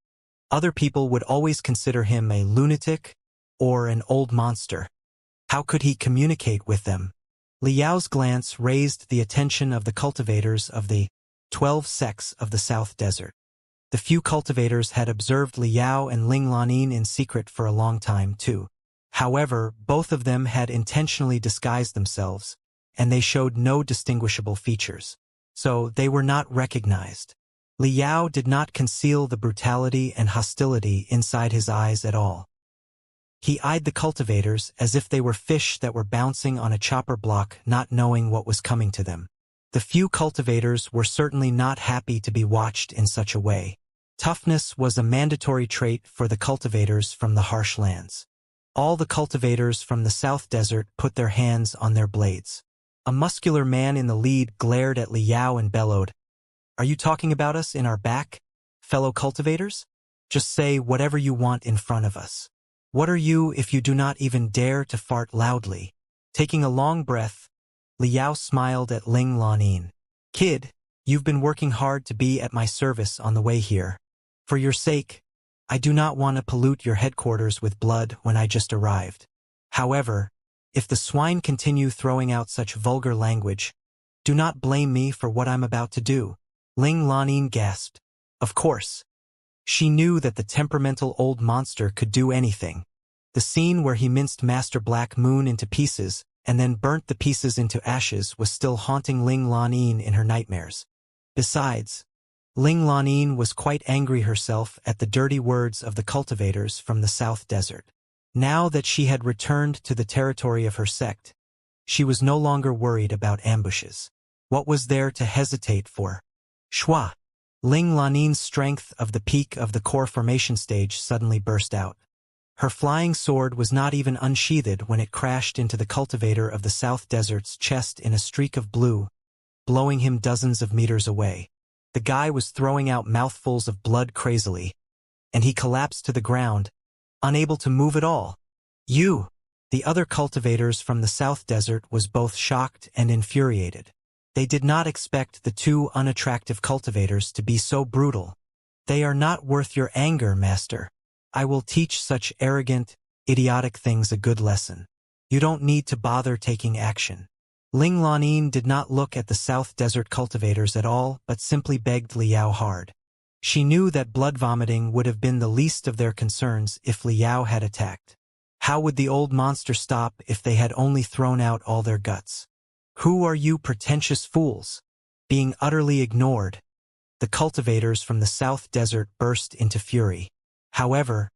other people would always consider him a lunatic or an old monster. How could he communicate with them? Li Yao's glance raised the attention of the cultivators of the 12 sects of the South Desert. The few cultivators had observed Li Yao and Ling Lanin in secret for a long time too. However, both of them had intentionally disguised themselves, and they showed no distinguishable features. So they were not recognized. Liao did not conceal the brutality and hostility inside his eyes at all. He eyed the cultivators as if they were fish that were bouncing on a chopper block, not knowing what was coming to them. The few cultivators were certainly not happy to be watched in such a way. Toughness was a mandatory trait for the cultivators from the harsh lands. All the cultivators from the South Desert put their hands on their blades. A muscular man in the lead glared at Liao and bellowed, "Are you talking about us in our back, fellow cultivators? Just say whatever you want in front of us. What are you if you do not even dare to fart loudly?" Taking a long breath, Liao smiled at Ling Lanin. "Kid, you've been working hard to be at my service on the way here. For your sake, I do not want to pollute your headquarters with blood when I just arrived. However, if the swine continue throwing out such vulgar language, do not blame me for what I'm about to do." Ling Lanin gasped. Of course. She knew that the temperamental old monster could do anything. The scene where he minced Master Black Moon into pieces and then burnt the pieces into ashes was still haunting Ling Lanin in her nightmares. Besides, Ling Lanin was quite angry herself at the dirty words of the cultivators from the South Desert. Now that she had returned to the territory of her sect, she was no longer worried about ambushes. What was there to hesitate for? Shwa! Ling Lanin's strength of the peak of the core formation stage suddenly burst out. Her flying sword was not even unsheathed when it crashed into the cultivator of the South Desert's chest in a streak of blue, blowing him dozens of meters away. The guy was throwing out mouthfuls of blood crazily, and he collapsed to the ground, unable to move at all. "You!" The other cultivators from the South Desert was both shocked and infuriated. They did not expect the two unattractive cultivators to be so brutal. "They are not worth your anger, master. I will teach such arrogant, idiotic things a good lesson. You don't need to bother taking action." Ling Lanin did not look at the South Desert cultivators at all, but simply begged Liao hard. She knew that blood vomiting would have been the least of their concerns if Liao had attacked. How would the old monster stop if they had only thrown out all their guts? "Who are you pretentious fools?" Being utterly ignored, the cultivators from the South Desert burst into fury. However,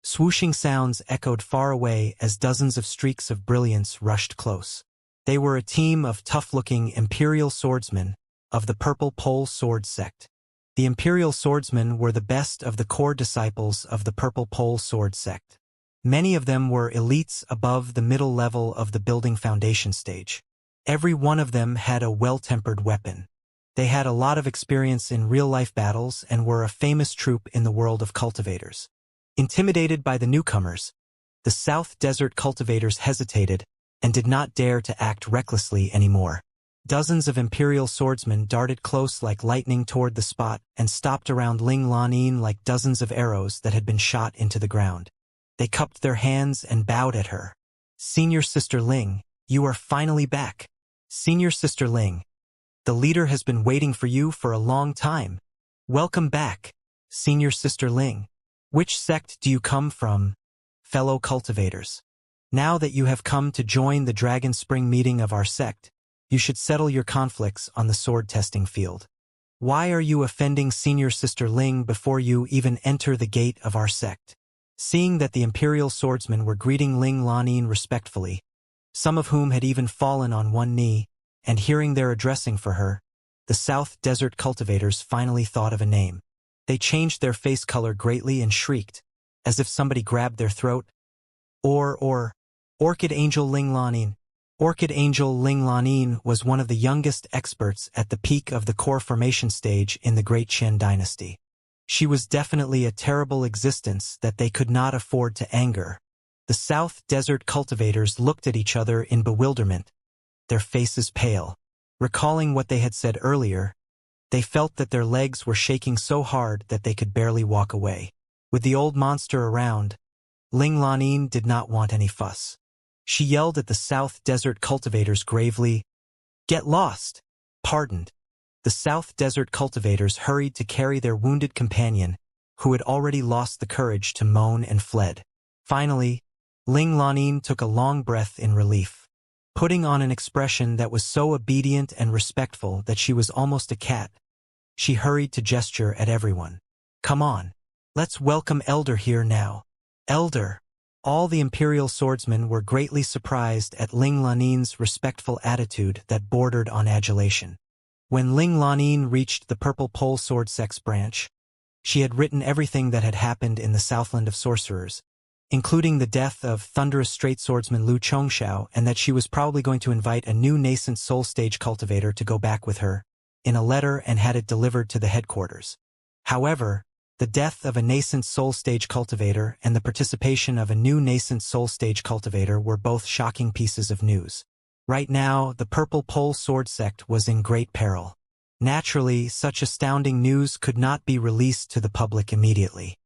swooshing sounds echoed far away as dozens of streaks of brilliance rushed close. They were a team of tough-looking Imperial swordsmen of the Purple Pole Sword sect. The Imperial swordsmen were the best of the core disciples of the Purple Pole Sword sect. Many of them were elites above the middle level of the building foundation stage. Every one of them had a well-tempered weapon. They had a lot of experience in real-life battles and were a famous troop in the world of cultivators. Intimidated by the newcomers, the South Desert cultivators hesitated and did not dare to act recklessly anymore. Dozens of Imperial swordsmen darted close like lightning toward the spot and stopped around Ling Lanin like dozens of arrows that had been shot into the ground. They cupped their hands and bowed at her. "Senior Sister Ling, you are finally back. Senior Sister Ling, the leader has been waiting for you for a long time. Welcome back, Senior Sister Ling. Which sect do you come from, fellow cultivators? Now that you have come to join the Dragon Spring meeting of our sect, you should settle your conflicts on the sword testing field. Why are you offending Senior Sister Ling before you even enter the gate of our sect?" Seeing that the Imperial swordsmen were greeting Ling Lanin respectfully, some of whom had even fallen on one knee, and hearing their addressing for her, the South Desert cultivators finally thought of a name. They changed their face color greatly and shrieked, as if somebody grabbed their throat. Orchid Angel Ling Lanin. Orchid Angel Ling Lanin was one of the youngest experts at the peak of the core formation stage in the Great Qian dynasty. She was definitely a terrible existence that they could not afford to anger. The South Desert cultivators looked at each other in bewilderment, their faces pale. Recalling what they had said earlier, they felt that their legs were shaking so hard that they could barely walk away. With the old monster around, Ling Lanin did not want any fuss. She yelled at the South Desert cultivators gravely, "Get lost!" Pardoned. The South Desert cultivators hurried to carry their wounded companion, who had already lost the courage to moan and fled. Finally, Ling Lanin took a long breath in relief, putting on an expression that was so obedient and respectful that she was almost a cat. She hurried to gesture at everyone. Come on. Let's welcome Elder here now. Elder. All the imperial swordsmen were greatly surprised at Ling Lanin's respectful attitude that bordered on adulation. When Ling Lanin reached the Purple Pole Sword Sect's branch, she had written everything that had happened in the Southland of Sorcerers, including the death of thunderous straight swordsman Lu Chongxiao, and that she was probably going to invite a new nascent soul stage cultivator to go back with her, in a letter, and had it delivered to the headquarters. However, the death of a nascent soul stage cultivator and the participation of a new nascent soul stage cultivator were both shocking pieces of news. Right now, the Purple Pole Sword Sect was in great peril. Naturally, such astounding news could not be released to the public immediately.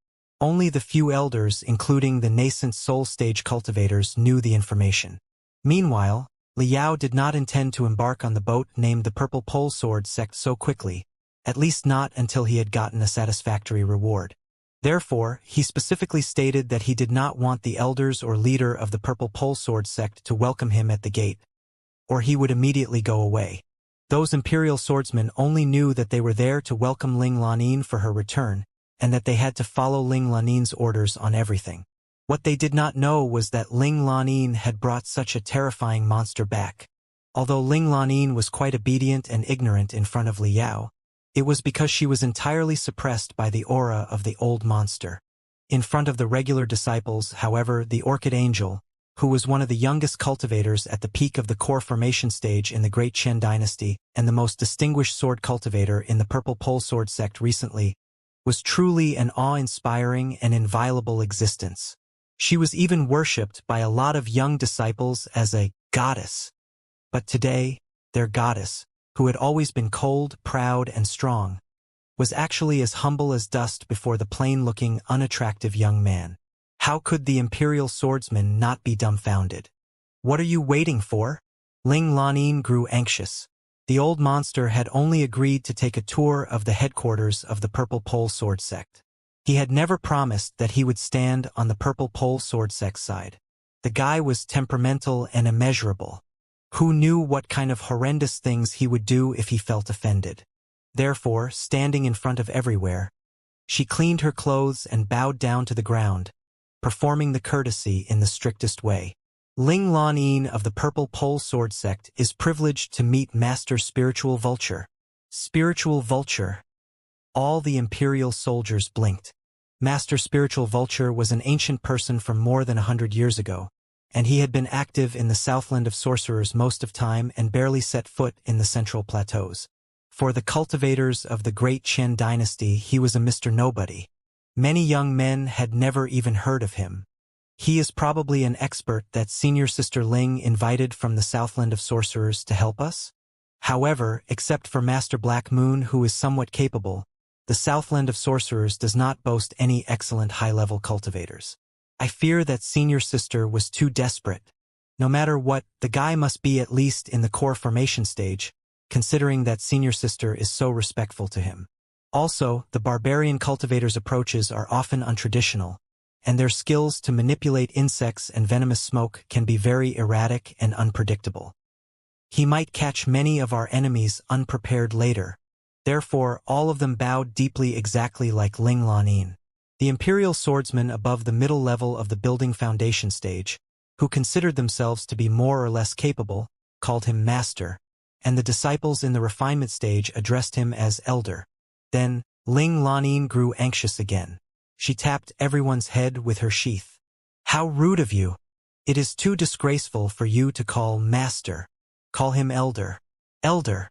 Only the few elders, including the nascent soul stage cultivators, knew the information. Meanwhile, Liao did not intend to embark on the boat named the Purple Pole Sword Sect so quickly, at least not until he had gotten a satisfactory reward. Therefore, he specifically stated that he did not want the elders or leader of the Purple Pole Sword Sect to welcome him at the gate, or he would immediately go away. Those imperial swordsmen only knew that they were there to welcome Ling Lanin for her return, and that they had to follow Ling Lanin's orders on everything. What they did not know was that Ling Lanin had brought such a terrifying monster back. Although Ling Lanin was quite obedient and ignorant in front of Liao, it was because she was entirely suppressed by the aura of the old monster. In front of the regular disciples, however, the Orchid Angel, who was one of the youngest cultivators at the peak of the core formation stage in the Great Qian dynasty and the most distinguished sword cultivator in the Purple Pole Sword Sect recently, was truly an awe-inspiring and inviolable existence. She was even worshipped by a lot of young disciples as a goddess. But today, their goddess, who had always been cold, proud, and strong, was actually as humble as dust before the plain-looking, unattractive young man. How could the imperial swordsman not be dumbfounded? What are you waiting for? Ling Lanin grew anxious. The old monster had only agreed to take a tour of the headquarters of the Purple Pole Sword Sect. He had never promised that he would stand on the Purple Pole Sword Sect's side. The guy was temperamental and immeasurable. Who knew what kind of horrendous things he would do if he felt offended? Therefore, standing in front of everywhere, she cleaned her clothes and bowed down to the ground, performing the courtesy in the strictest way. Ling Lanin of the Purple Pole Sword Sect is privileged to meet Master Spiritual Vulture. Spiritual Vulture. All the imperial soldiers blinked. Master Spiritual Vulture was an ancient person from more than 100 years ago, and he had been active in the Southland of Sorcerers most of time and barely set foot in the Central Plateaus. For the cultivators of the Great Qian dynasty, he was a Mr. Nobody. Many young men had never even heard of him. He is probably an expert that Senior Sister Ling invited from the Southland of Sorcerers to help us. However, except for Master Black Moon, who is somewhat capable, the Southland of Sorcerers does not boast any excellent high-level cultivators. I fear that Senior Sister was too desperate. No matter what, the guy must be at least in the core formation stage, considering that Senior Sister is so respectful to him. Also, the barbarian cultivators' approaches are often untraditional, and their skills to manipulate insects and venomous smoke can be very erratic and unpredictable. He might catch many of our enemies unprepared later. Therefore, all of them bowed deeply, exactly like Ling Lanin. The imperial swordsmen above the middle level of the building foundation stage, who considered themselves to be more or less capable, called him Master, and the disciples in the refinement stage addressed him as Elder. Then, Ling Lanin grew anxious again. She tapped everyone's head with her sheath. How rude of you! It is too disgraceful for you to call Master. Call him Elder. Elder.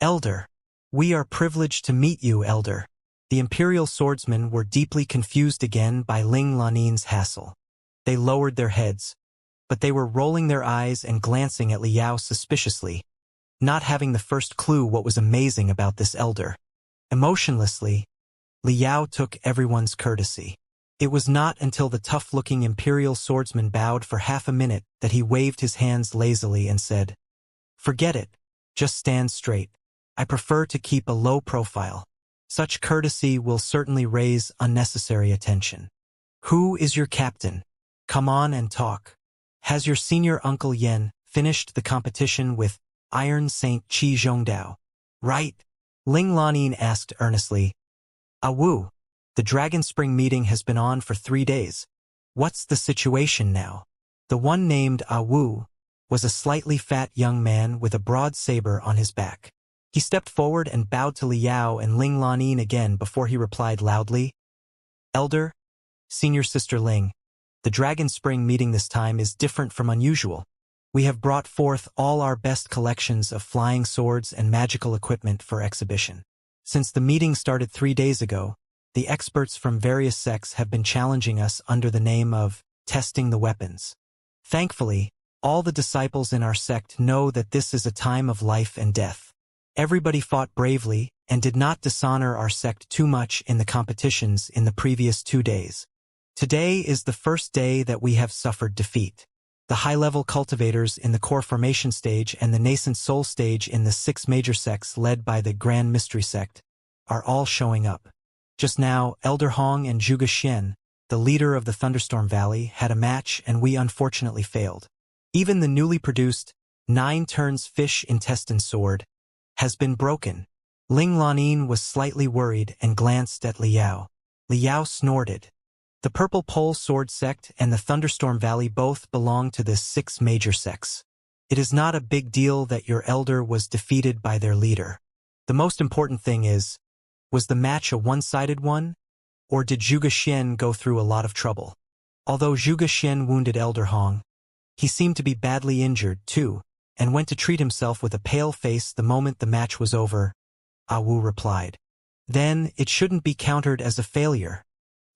Elder. We are privileged to meet you, Elder. The imperial swordsmen were deeply confused again by Ling Lanin's hassle. They lowered their heads, but they were rolling their eyes and glancing at Liao suspiciously, not having the first clue what was amazing about this elder. Emotionlessly, Liao took everyone's courtesy. It was not until the tough-looking imperial swordsman bowed for half a minute that he waved his hands lazily and said, "Forget it. Just stand straight. I prefer to keep a low profile. Such courtesy will certainly raise unnecessary attention. Who is your captain? Come on and talk. Has your senior Uncle Yen finished the competition with Iron Saint Qi Zhongdao?" "Right." Ling Lanin asked earnestly. Wu, the Dragon Spring meeting has been on for 3 days. What's the situation now? The one named Wu was a slightly fat young man with a broad saber on his back. He stepped forward and bowed to Liao and Ling Lanin again before he replied loudly, Elder, Senior Sister Ling, the Dragon Spring meeting this time is different from unusual. We have brought forth all our best collections of flying swords and magical equipment for exhibition. Since the meeting started 3 days ago, the experts from various sects have been challenging us under the name of testing the weapons. Thankfully, all the disciples in our sect know that this is a time of life and death. Everybody fought bravely and did not dishonor our sect too much in the competitions in the previous 2 days. Today is the first day that we have suffered defeat. The high-level cultivators in the core formation stage and the nascent soul stage in the 6 major sects led by the Grand Mystery sect are all showing up. Just now, Elder Hong and Zhuge Xian, the leader of the Thunderstorm Valley, had a match and we unfortunately failed. Even the newly produced 9 turns fish intestine sword has been broken. Ling Lanin was slightly worried and glanced at Liao. Liao snorted. The Purple Pole Sword Sect and the Thunderstorm Valley both belong to the 6 major sects. It is not a big deal that your elder was defeated by their leader. The most important thing is, was the match a one-sided one? Or did Zhuge Xian go through a lot of trouble? Although Zhuge Xian wounded Elder Hong, he seemed to be badly injured, too, and went to treat himself with a pale face the moment the match was over, Wu replied. Then it shouldn't be countered as a failure,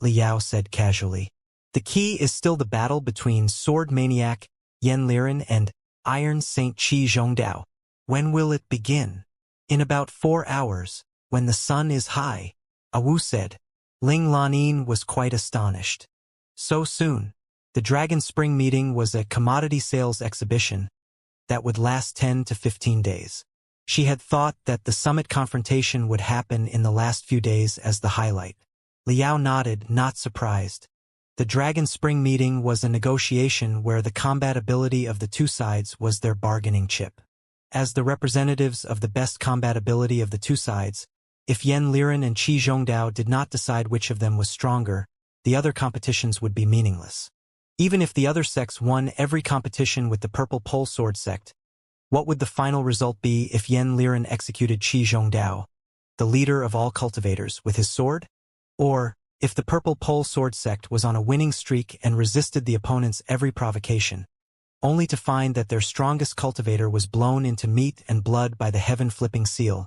Liao said casually. The key is still the battle between Sword Maniac Yan Liren and Iron Saint Qi Zhongdao. When will it begin? In about 4 hours, when the sun is high, Wu said. Ling Lanin was quite astonished. So soon? The Dragon Spring meeting was a commodity sales exhibition that would last 10 to 15 days. She had thought that the summit confrontation would happen in the last few days as the highlight. Liao nodded, not surprised. The Dragon Spring meeting was a negotiation where the combatability of the 2 sides was their bargaining chip. As the representatives of the best combatability of the 2 sides, if Yan Liren and Qi Zhongdao did not decide which of them was stronger, the other competitions would be meaningless. Even if the other sects won every competition with the Purple Pole Sword sect, what would the final result be if Yan Liren executed Qi Zhongdao, the leader of all cultivators, with his sword? Or, if the Purple Pole Sword sect was on a winning streak and resisted the opponent's every provocation, only to find that their strongest cultivator was blown into meat and blood by the heaven-flipping seal,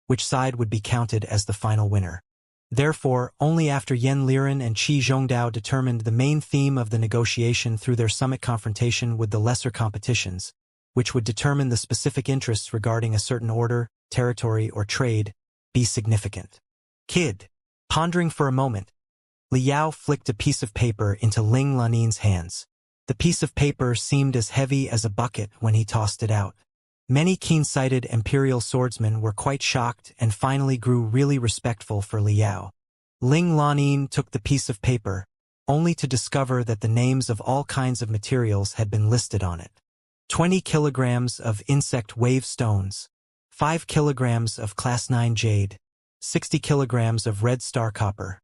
which side would be counted as the final winner? Therefore, only after Yan Liren and Qi Zhongdao determined the main theme of the negotiation through their summit confrontation with the lesser competitions, which would determine the specific interests regarding a certain order, territory, or trade, be significant. Kid. Pondering for a moment, Liao flicked a piece of paper into Ling Lanin's hands. The piece of paper seemed as heavy as a bucket when he tossed it out. Many keen-sighted imperial swordsmen were quite shocked and finally grew really respectful for Liao. Ling Lanin took the piece of paper, only to discover that the names of all kinds of materials had been listed on it. 20 kilograms of insect wave stones, 5 kilograms of Class 9 jade, 60 kilograms of red star copper.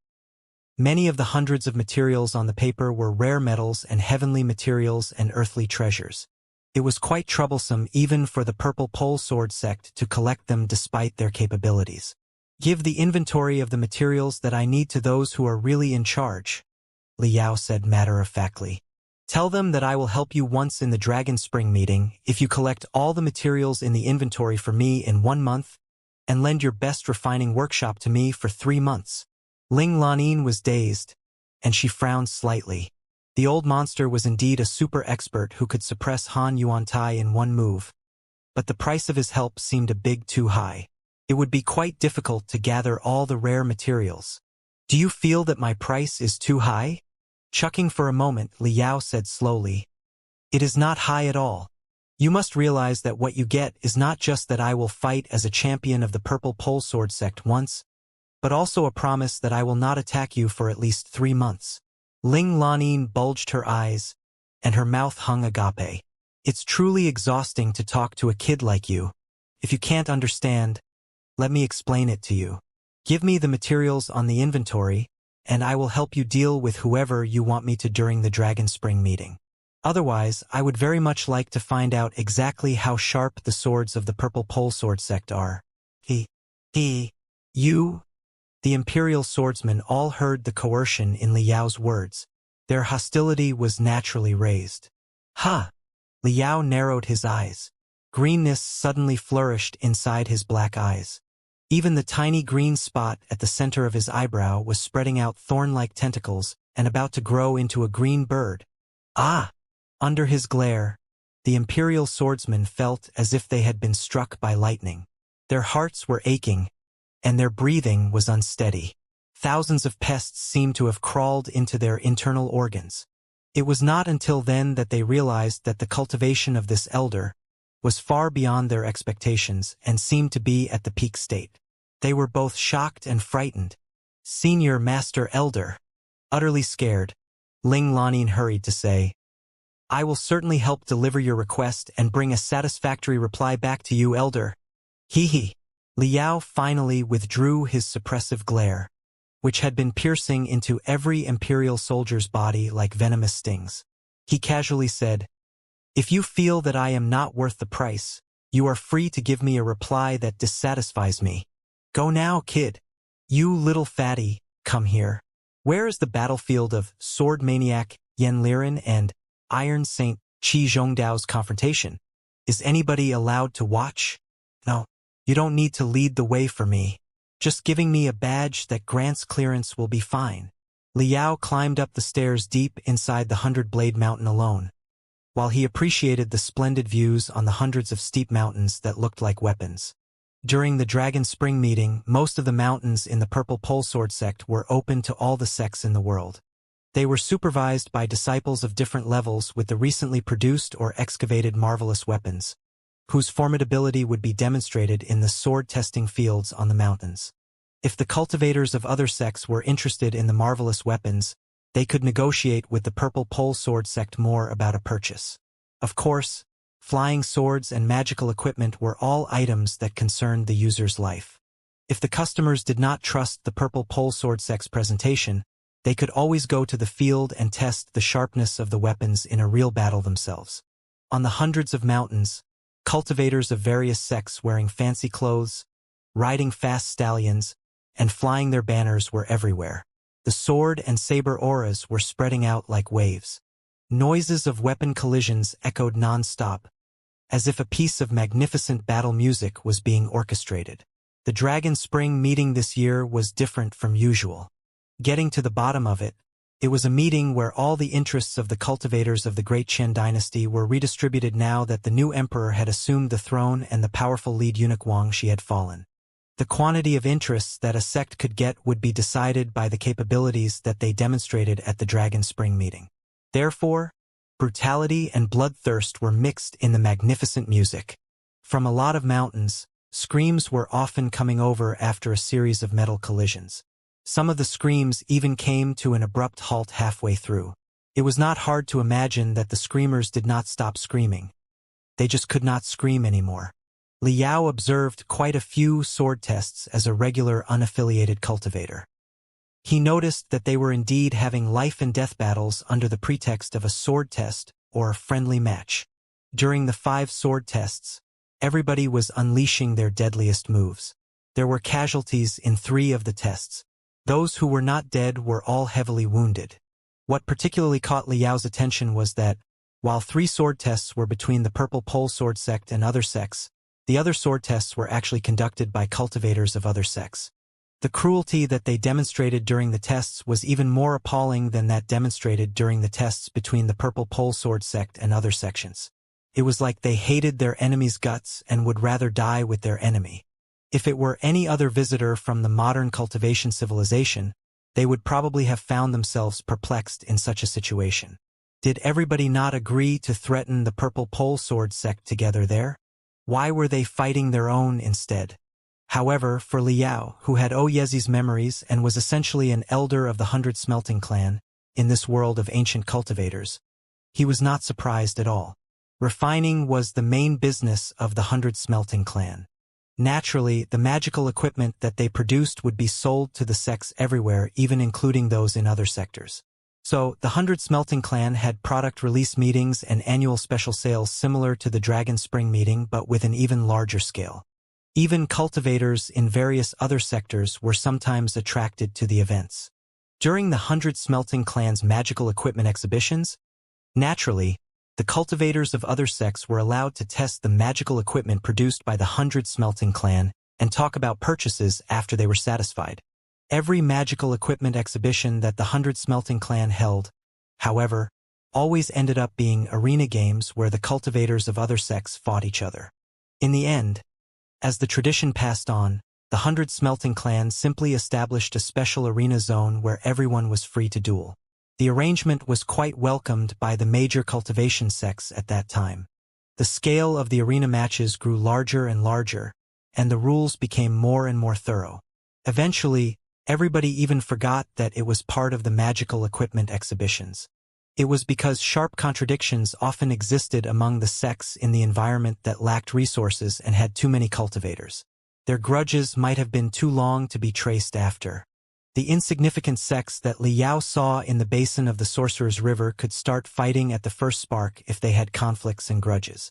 Many of the hundreds of materials on the paper were rare metals and heavenly materials and earthly treasures. It was quite troublesome even for the Purple Pole Sword sect to collect them despite their capabilities. Give the inventory of the materials that I need to those who are really in charge, Liao said matter-of-factly. Tell them that I will help you once in the Dragon Spring meeting if you collect all the materials in the inventory for me in 1 month, and lend your best refining workshop to me for 3 months. Ling Lanin was dazed, and she frowned slightly. The old monster was indeed a super expert who could suppress Han Yuantai in 1 move, but the price of his help seemed a bit too high. It would be quite difficult to gather all the rare materials. Do you feel that my price is too high? Chuckling for a moment, Liao said slowly. It is not high at all. You must realize that what you get is not just that I will fight as a champion of the Purple Pole Sword sect once, but also a promise that I will not attack you for at least 3 months. Ling Lanin bulged her eyes, and her mouth hung agape. It's truly exhausting to talk to a kid like you. If you can't understand, Let me explain it to you. Give me the materials on the inventory, and I will help you deal with whoever you want me to during the Dragon Spring meeting. Otherwise, I would very much like to find out exactly how sharp the swords of the Purple Pole Sword sect are. You, the Imperial swordsmen all heard the coercion in Liao's words. Their hostility was naturally raised. Ha! Liao narrowed his eyes. Greenness suddenly flourished inside his black eyes. Even the tiny green spot at the center of his eyebrow was spreading out thorn-like tentacles and about to grow into a green bird. Ah! Under his glare, the Imperial swordsmen felt as if they had been struck by lightning. Their hearts were aching, and their breathing was unsteady. Thousands of pests seemed to have crawled into their internal organs. It was not until then that they realized that the cultivation of this elder was far beyond their expectations and seemed to be at the peak state. They were both shocked and frightened. Senior Master Elder. Utterly scared, Ling Lanin hurried to say, I will certainly help deliver your request and bring a satisfactory reply back to you, Elder. Hee. Liao finally withdrew his suppressive glare, which had been piercing into every Imperial soldier's body like venomous stings. He casually said, If you feel that I am not worth the price, you are free to give me a reply that dissatisfies me. Go now, kid. You little fatty, come here. Where is the battlefield of Sword Maniac Yan Liren and Iron Saint Qi Zhongdao's confrontation? Is anybody allowed to watch? No, you don't need to lead the way for me. Just giving me a badge that grants clearance will be fine. Liao climbed up the stairs deep inside the 100-blade mountain alone. While he appreciated the splendid views on the hundreds of steep mountains that looked like weapons. During the Dragon Spring meeting, most of the mountains in the Purple Pole Sword sect were open to all the sects in the world. They were supervised by disciples of different levels with the recently produced or excavated marvelous weapons, whose formidability would be demonstrated in the sword-testing fields on the mountains. If the cultivators of other sects were interested in the marvelous weapons, they could negotiate with the Purple Pole Sword sect more about a purchase. Of course, flying swords and magical equipment were all items that concerned the user's life. If the customers did not trust the Purple Pole Sword sect's presentation, they could always go to the field and test the sharpness of the weapons in a real battle themselves. On the hundreds of mountains, cultivators of various sects wearing fancy clothes, riding fast stallions, and flying their banners were everywhere. The sword and saber auras were spreading out like waves. Noises of weapon collisions echoed non-stop, as if a piece of magnificent battle music was being orchestrated. The Dragon Spring meeting this year was different from usual. Getting to the bottom of it, it was a meeting where all the interests of the cultivators of the Great Qian dynasty were redistributed now that the new emperor had assumed the throne and the powerful lead eunuch Wangxi had fallen. The quantity of interests that a sect could get would be decided by the capabilities that they demonstrated at the Dragon Spring meeting. Therefore, brutality and bloodthirst were mixed in the magnificent music. From a lot of mountains, screams were often coming over after a series of metal collisions. Some of the screams even came to an abrupt halt halfway through. It was not hard to imagine that the screamers did not stop screaming. They just could not scream anymore. Liao observed quite a few sword tests as a regular unaffiliated cultivator. He noticed that they were indeed having life and death battles under the pretext of a sword test or a friendly match. During the 5 sword tests, everybody was unleashing their deadliest moves. There were casualties in 3 of the tests. Those who were not dead were all heavily wounded. What particularly caught Liao's attention was that, while 3 sword tests were between the Purple Pole Sword sect and other sects, the other sword tests were actually conducted by cultivators of other sects. The cruelty that they demonstrated during the tests was even more appalling than that demonstrated during the tests between the Purple Pole Sword sect and other sections. It was like they hated their enemy's guts and would rather die with their enemy. If it were any other visitor from the modern cultivation civilization, they would probably have found themselves perplexed in such a situation. Did everybody not agree to threaten the Purple Pole Sword sect together there? Why were they fighting their own instead? However, for Liao, who had Oyezi's memories and was essentially an elder of the 100 Smelting clan, in this world of ancient cultivators, he was not surprised at all. Refining was the main business of the 100 Smelting clan. Naturally, the magical equipment that they produced would be sold to the sects everywhere, even including those in other sectors. So, the 100 Smelting Clan had product release meetings and annual special sales similar to the Dragon Spring meeting but with an even larger scale. Even cultivators in various other sectors were sometimes attracted to the events. During the 100 Smelting Clan's magical equipment exhibitions, naturally, the cultivators of other sects were allowed to test the magical equipment produced by the 100 Smelting Clan and talk about purchases after they were satisfied. Every magical equipment exhibition that the 100 Smelting Clan held, however, always ended up being arena games where the cultivators of other sects fought each other. In the end, as the tradition passed on, the 100 Smelting Clan simply established a special arena zone where everyone was free to duel. The arrangement was quite welcomed by the major cultivation sects at that time. The scale of the arena matches grew larger and larger, and the rules became more and more thorough. Eventually, everybody even forgot that it was part of the magical equipment exhibitions. It was because sharp contradictions often existed among the sects in the environment that lacked resources and had too many cultivators. Their grudges might have been too long to be traced after. The insignificant sects that Liao saw in the basin of the Sorcerer's River could start fighting at the first spark if they had conflicts and grudges.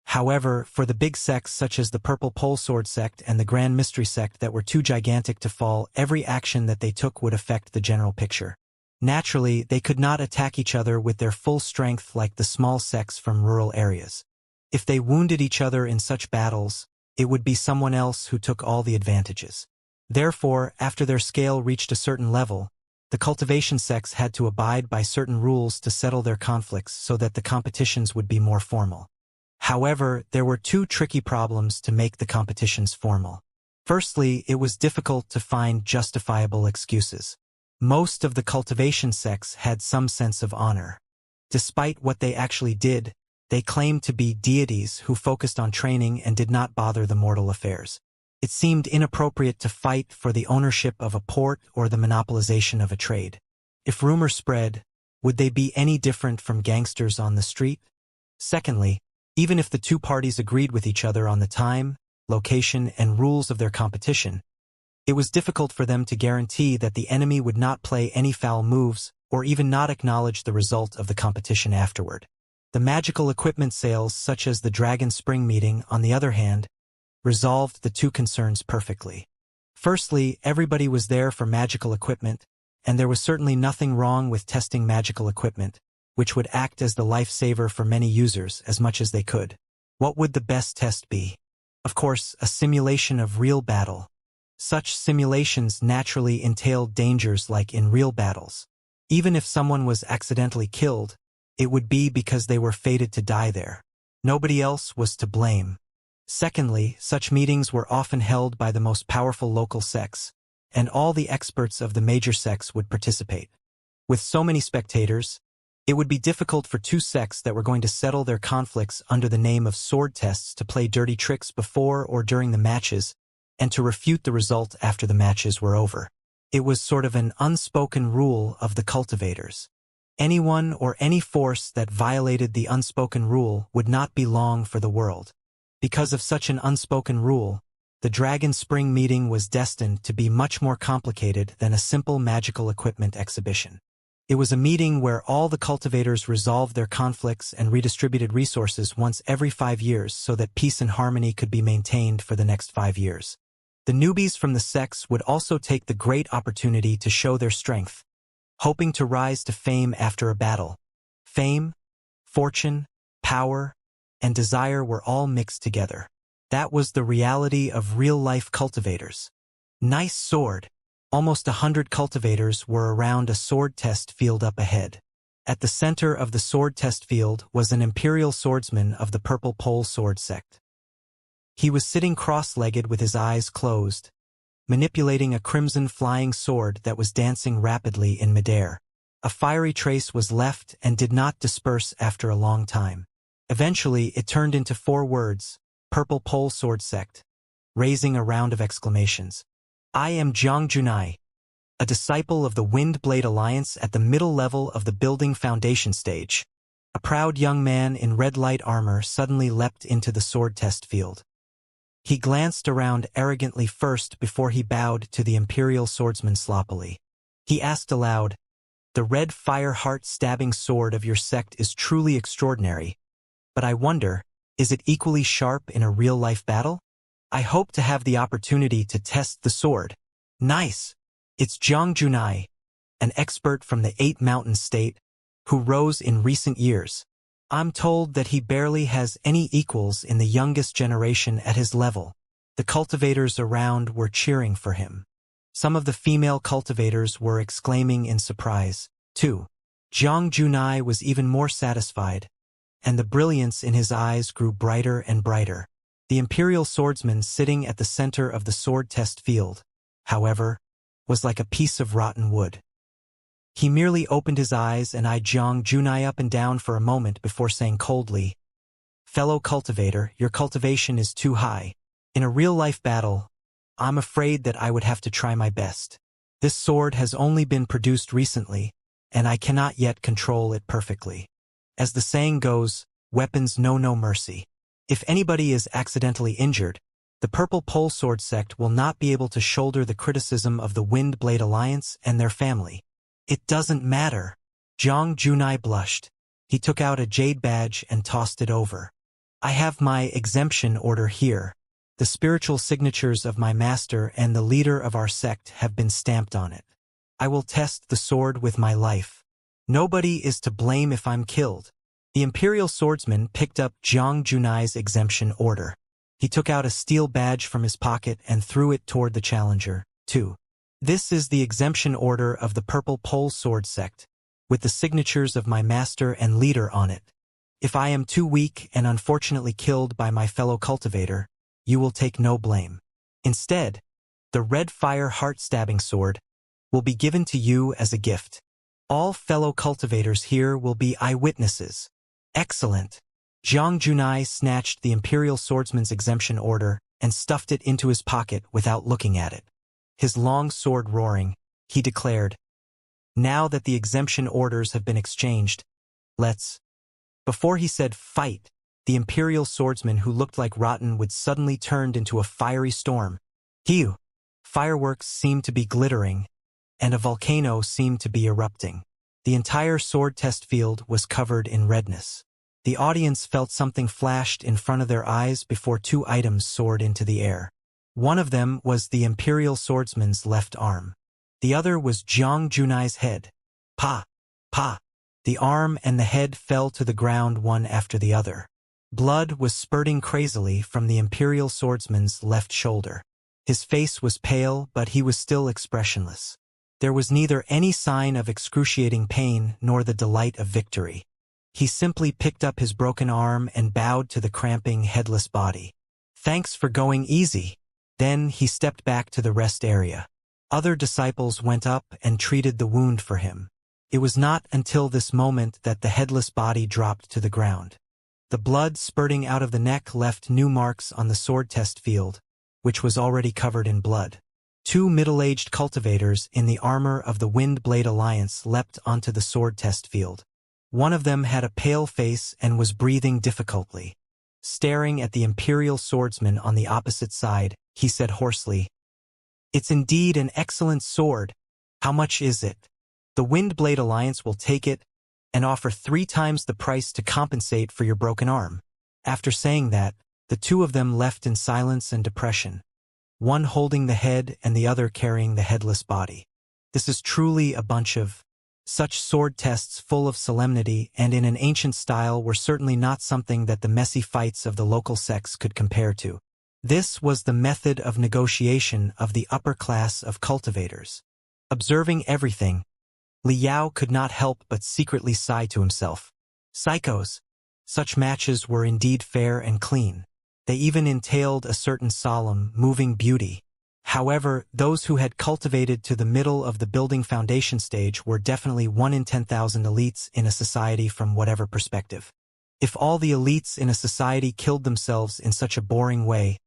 However, for the big sects such as the Purple Pole Sword sect and the Grand Mystery sect that were too gigantic to fall, every action that they took would affect the general picture. Naturally, they could not attack each other with their full strength like the small sects from rural areas. If they wounded each other in such battles, it would be someone else who took all the advantages. Therefore, after their scale reached a certain level, the cultivation sects had to abide by certain rules to settle their conflicts so that the competitions would be more formal. However, there were two tricky problems to make the competitions formal. Firstly, it was difficult to find justifiable excuses. Most of the cultivation sects had some sense of honor. Despite what they actually did, they claimed to be deities who focused on training and did not bother the mortal affairs. It seemed inappropriate to fight for the ownership of a port or the monopolization of a trade. If rumors spread, would they be any different from gangsters on the street? Secondly, even if the two parties agreed with each other on the time, location, and rules of their competition, it was difficult for them to guarantee that the enemy would not play any foul moves or even not acknowledge the result of the competition afterward. The magical equipment sales, such as the Dragon Spring meeting, on the other hand, resolved the two concerns perfectly. Firstly, everybody was there for magical equipment, and there was certainly nothing wrong with testing magical equipment, which would act as the lifesaver for many users as much as they could. What would the best test be? Of course, a simulation of real battle. Such simulations naturally entailed dangers like in real battles. Even if someone was accidentally killed, it would be because they were fated to die there. Nobody else was to blame. Secondly, such meetings were often held by the most powerful local sects, and all the experts of the major sects would participate. With so many spectators, it would be difficult for two sects that were going to settle their conflicts under the name of sword tests to play dirty tricks before or during the matches, and to refute the result after the matches were over. It was sort of an unspoken rule of the cultivators. Anyone or any force that violated the unspoken rule would not be long for the world. Because of such an unspoken rule, the Dragon Spring meeting was destined to be much more complicated than a simple magical equipment exhibition. It was a meeting where all the cultivators resolved their conflicts and redistributed resources once every 5 years so that peace and harmony could be maintained for the next 5 years. The newbies from the sects would also take the great opportunity to show their strength, hoping to rise to fame after a battle. Fame, fortune, power, and desire were all mixed together. That was the reality of real-life cultivators. Nice sword. Almost 100 cultivators were around a sword test field up ahead. At the center of the sword test field was an imperial swordsman of the Purple Pole Sword sect. He was sitting cross-legged with his eyes closed, manipulating a crimson flying sword that was dancing rapidly in midair. A fiery trace was left and did not disperse after a long time. Eventually, it turned into 4 words, Purple Pole Sword Sect, raising a round of exclamations. I am Jiang Junai, a disciple of the Wind Blade Alliance at the middle level of the building foundation stage. A proud young man in red light armor suddenly leapt into the sword test field. He glanced around arrogantly first before he bowed to the Imperial swordsman sloppily. He asked aloud, "The red fire heart-stabbing sword of your sect is truly extraordinary, but I wonder, is it equally sharp in a real-life battle? I hope to have the opportunity to test the sword." "Nice! It's Jiang Junai, an expert from the Eight Mountains state, who rose in recent years. I'm told that he barely has any equals in the youngest generation at his level." The cultivators around were cheering for him. Some of the female cultivators were exclaiming in surprise, too. Jiang Junai was even more satisfied, and the brilliance in his eyes grew brighter and brighter. The Imperial swordsman sitting at the center of the sword test field, however, was like a piece of rotten wood. He merely opened his eyes and eyed Jiang Junai up and down for a moment before saying coldly, "Fellow cultivator, your cultivation is too high. In a real-life battle, I'm afraid that I would have to try my best. This sword has only been produced recently, and I cannot yet control it perfectly. As the saying goes, weapons know no mercy. If anybody is accidentally injured, the Purple Pole Sword sect will not be able to shoulder the criticism of the Wind Blade Alliance and their family." "It doesn't matter." Jiang Junai blushed. He took out a jade badge and tossed it over. "I have my exemption order here. The spiritual signatures of my master and the leader of our sect have been stamped on it. I will test the sword with my life. Nobody is to blame if I'm killed." The Imperial swordsman picked up Jiang Junai's exemption order. He took out a steel badge from his pocket and threw it toward the challenger, too. "This is the exemption order of the Purple Pole Sword sect, with the signatures of my master and leader on it. If I am too weak and unfortunately killed by my fellow cultivator, you will take no blame. Instead, the red fire heart-stabbing sword will be given to you as a gift. All fellow cultivators here will be eyewitnesses." "Excellent." Jiang Junai snatched the Imperial swordsman's exemption order and stuffed it into his pocket without looking at it. His long sword roaring, he declared, "Now that the exemption orders have been exchanged, let's—" Before he said fight, the Imperial swordsman who looked like rotten wood suddenly turned into a fiery storm. Phew! Fireworks seemed to be glittering, and a volcano seemed to be erupting. The entire sword test field was covered in redness. The audience felt something flashed in front of their eyes before two items soared into the air. One of them was the Imperial swordsman's left arm. The other was Jiang Junai's head. Pa! Pa! The arm and the head fell to the ground one after the other. Blood was spurting crazily from the Imperial swordsman's left shoulder. His face was pale, but he was still expressionless. There was neither any sign of excruciating pain nor the delight of victory. He simply picked up his broken arm and bowed to the cramping, headless body. "Thanks for going easy." Then he stepped back to the rest area. Other disciples went up and treated the wound for him. It was not until this moment that the headless body dropped to the ground. The blood spurting out of the neck left new marks on the sword test field, which was already covered in blood. Two middle-aged cultivators in the armor of the Wind Blade Alliance leapt onto the sword test field. One of them had a pale face and was breathing difficultly. Staring at the Imperial swordsman on the opposite side, he said hoarsely, "It's indeed an excellent sword. How much is it?" "The Wind Blade Alliance will take it and offer 3 times the price to compensate for your broken arm." After saying that, the two of them left in silence and depression, one holding the head and the other carrying the headless body. This is truly a bunch of... Such sword tests full of solemnity and in an ancient style were certainly not something that the messy fights of the local sects could compare to. This was the method of negotiation of the upper class of cultivators. Observing everything, Li Yao could not help but secretly sigh to himself. Psychos! Such matches were indeed fair and clean. They even entailed a certain solemn, moving beauty. However, those who had cultivated to the middle of the building foundation stage were definitely 1 in 10,000 elites in a society from whatever perspective. If all the elites in a society killed themselves in such a boring way,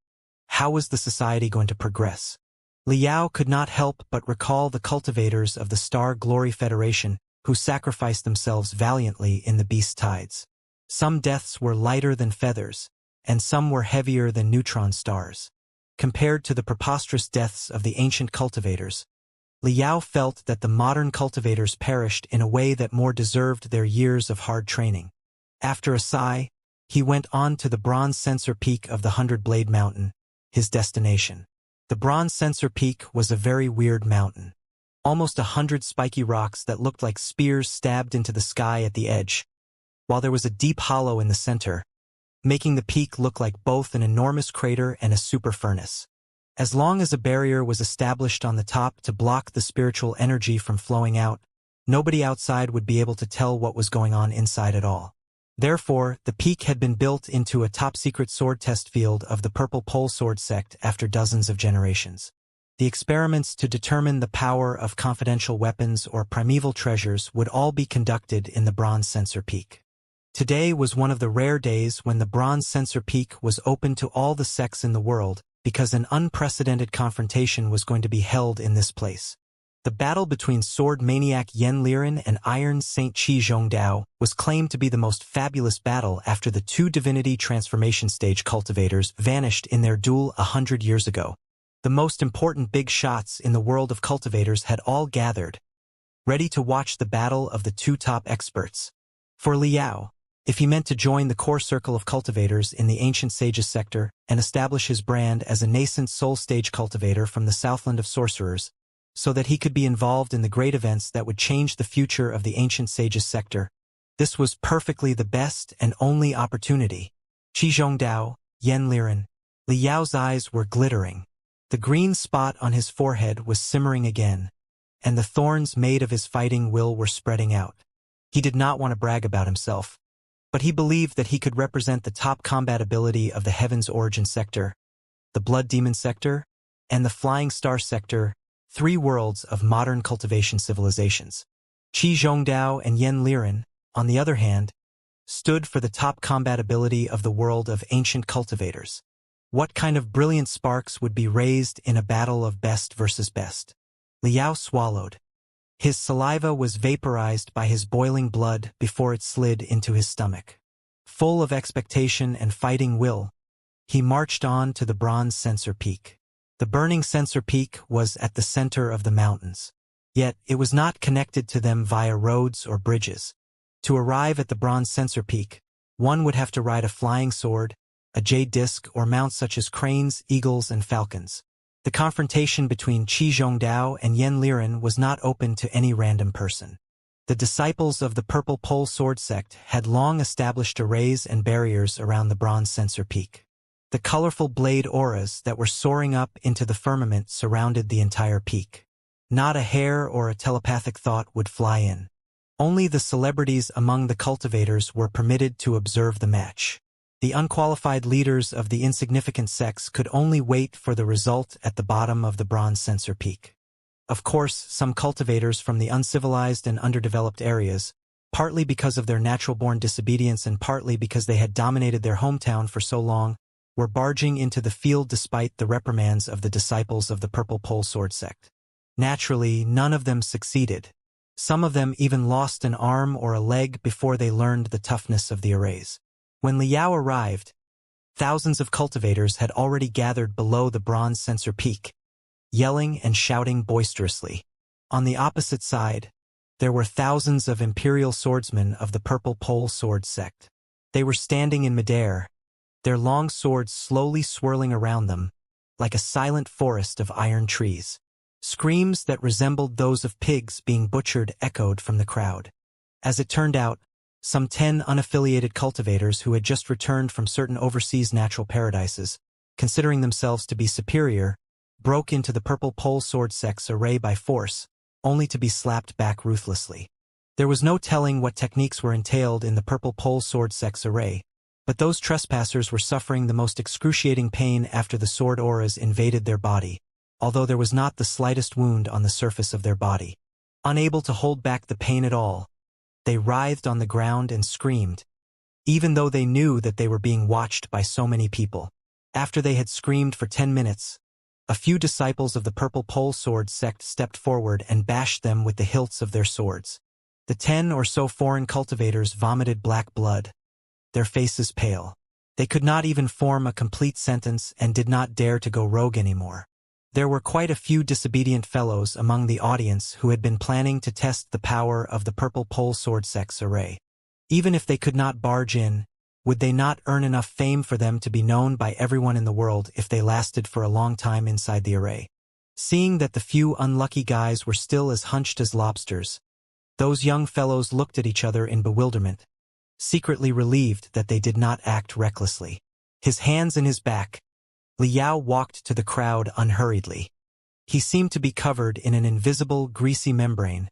how was the society going to progress? Li Yao could not help but recall the cultivators of the Star Glory Federation who sacrificed themselves valiantly in the beast tides. Some deaths were lighter than feathers, and some were heavier than neutron stars. Compared to the preposterous deaths of the ancient cultivators, Liao felt that the modern cultivators perished in a way that more deserved their years of hard training. After a sigh, he went on to the bronze censer peak of the 100-Blade Mountain, his destination. The bronze censer peak was a very weird mountain. Almost 100 spiky rocks that looked like spears stabbed into the sky at the edge, while there was a deep hollow in the center, making the peak look like both an enormous crater and a super furnace. As long as a barrier was established on the top to block the spiritual energy from flowing out, nobody outside would be able to tell what was going on inside at all. Therefore, the peak had been built into a top-secret sword test field of the Purple Pole Sword sect after dozens of generations. The experiments to determine the power of confidential weapons or primeval treasures would all be conducted in the Bronze Censer Peak. Today was one of the rare days when the Bronze Censer Peak was open to all the sects in the world, because an unprecedented confrontation was going to be held in this place. The battle between sword maniac Yan Liren and Iron Saint Qi Zhongdao was claimed to be the most fabulous battle after the two divinity transformation stage cultivators vanished in their duel 100 years ago. The most important big shots in the world of cultivators had all gathered, ready to watch the battle of the two top experts. For Liao, if he meant to join the core circle of cultivators in the ancient sages sector and establish his brand as a nascent soul stage cultivator from the Southland of Sorcerers, so that he could be involved in the great events that would change the future of the ancient sages sector, this was perfectly the best and only opportunity. Qi Zhongdao, Yan Liren, Liao's eyes were glittering. The green spot on his forehead was simmering again, and the thorns made of his fighting will were spreading out. He did not want to brag about himself, but he believed that he could represent the top combat ability of the Heaven's Origin sector, the Blood Demon sector, and the Flying Star sector, three worlds of modern cultivation civilizations. Qi Zhongdao and Yan Liren, on the other hand, stood for the top combat ability of the world of ancient cultivators. What kind of brilliant sparks would be raised in a battle of best versus best? Liao swallowed. His saliva was vaporized by his boiling blood before it slid into his stomach. Full of expectation and fighting will, he marched on to the Bronze Censer Peak. The burning censer peak was at the center of the mountains, yet it was not connected to them via roads or bridges. To arrive at the bronze censer peak, one would have to ride a flying sword, a jade disc, or mounts such as cranes, eagles, and falcons. The confrontation between Qi Zhongdao and Yan Liren was not open to any random person. The disciples of the Purple Pole Sword sect had long established arrays and barriers around the bronze censer peak. The colorful blade auras that were soaring up into the firmament surrounded the entire peak. Not a hair or a telepathic thought would fly in. Only the celebrities among the cultivators were permitted to observe the match. The unqualified leaders of the insignificant sects could only wait for the result at the bottom of the bronze censer peak. Of course, some cultivators from the uncivilized and underdeveloped areas, partly because of their natural-born disobedience and partly because they had dominated their hometown for so long, were barging into the field despite the reprimands of the disciples of the Purple Pole Sword sect. Naturally, none of them succeeded. Some of them even lost an arm or a leg before they learned the toughness of the arrays. When Liao arrived, thousands of cultivators had already gathered below the bronze censer peak, yelling and shouting boisterously. On the opposite side, there were thousands of imperial swordsmen of the Purple Pole Sword sect. They were standing in midair, their long swords slowly swirling around them, like a silent forest of iron trees. Screams that resembled those of pigs being butchered echoed from the crowd. As it turned out, some 10 unaffiliated cultivators who had just returned from certain overseas natural paradises, considering themselves to be superior, broke into the Purple Pole Sword sect's array by force, only to be slapped back ruthlessly. There was no telling what techniques were entailed in the Purple Pole Sword sect's array, but those trespassers were suffering the most excruciating pain after the sword auras invaded their body, although there was not the slightest wound on the surface of their body. Unable to hold back the pain at all, they writhed on the ground and screamed, even though they knew that they were being watched by so many people. After they had screamed for 10 minutes, a few disciples of the Purple Pole Sword sect stepped forward and bashed them with the hilts of their swords. The 10 or so foreign cultivators vomited black blood, their faces pale. They could not even form a complete sentence and did not dare to go rogue anymore. There were quite a few disobedient fellows among the audience who had been planning to test the power of the purple pole sword sex array. Even if they could not barge in, would they not earn enough fame for them to be known by everyone in the world if they lasted for a long time inside the array? Seeing that the few unlucky guys were still as hunched as lobsters, those young fellows looked at each other in bewilderment, secretly relieved that they did not act recklessly. His hands in his back, Liao walked to the crowd unhurriedly. He seemed to be covered in an invisible, greasy membrane,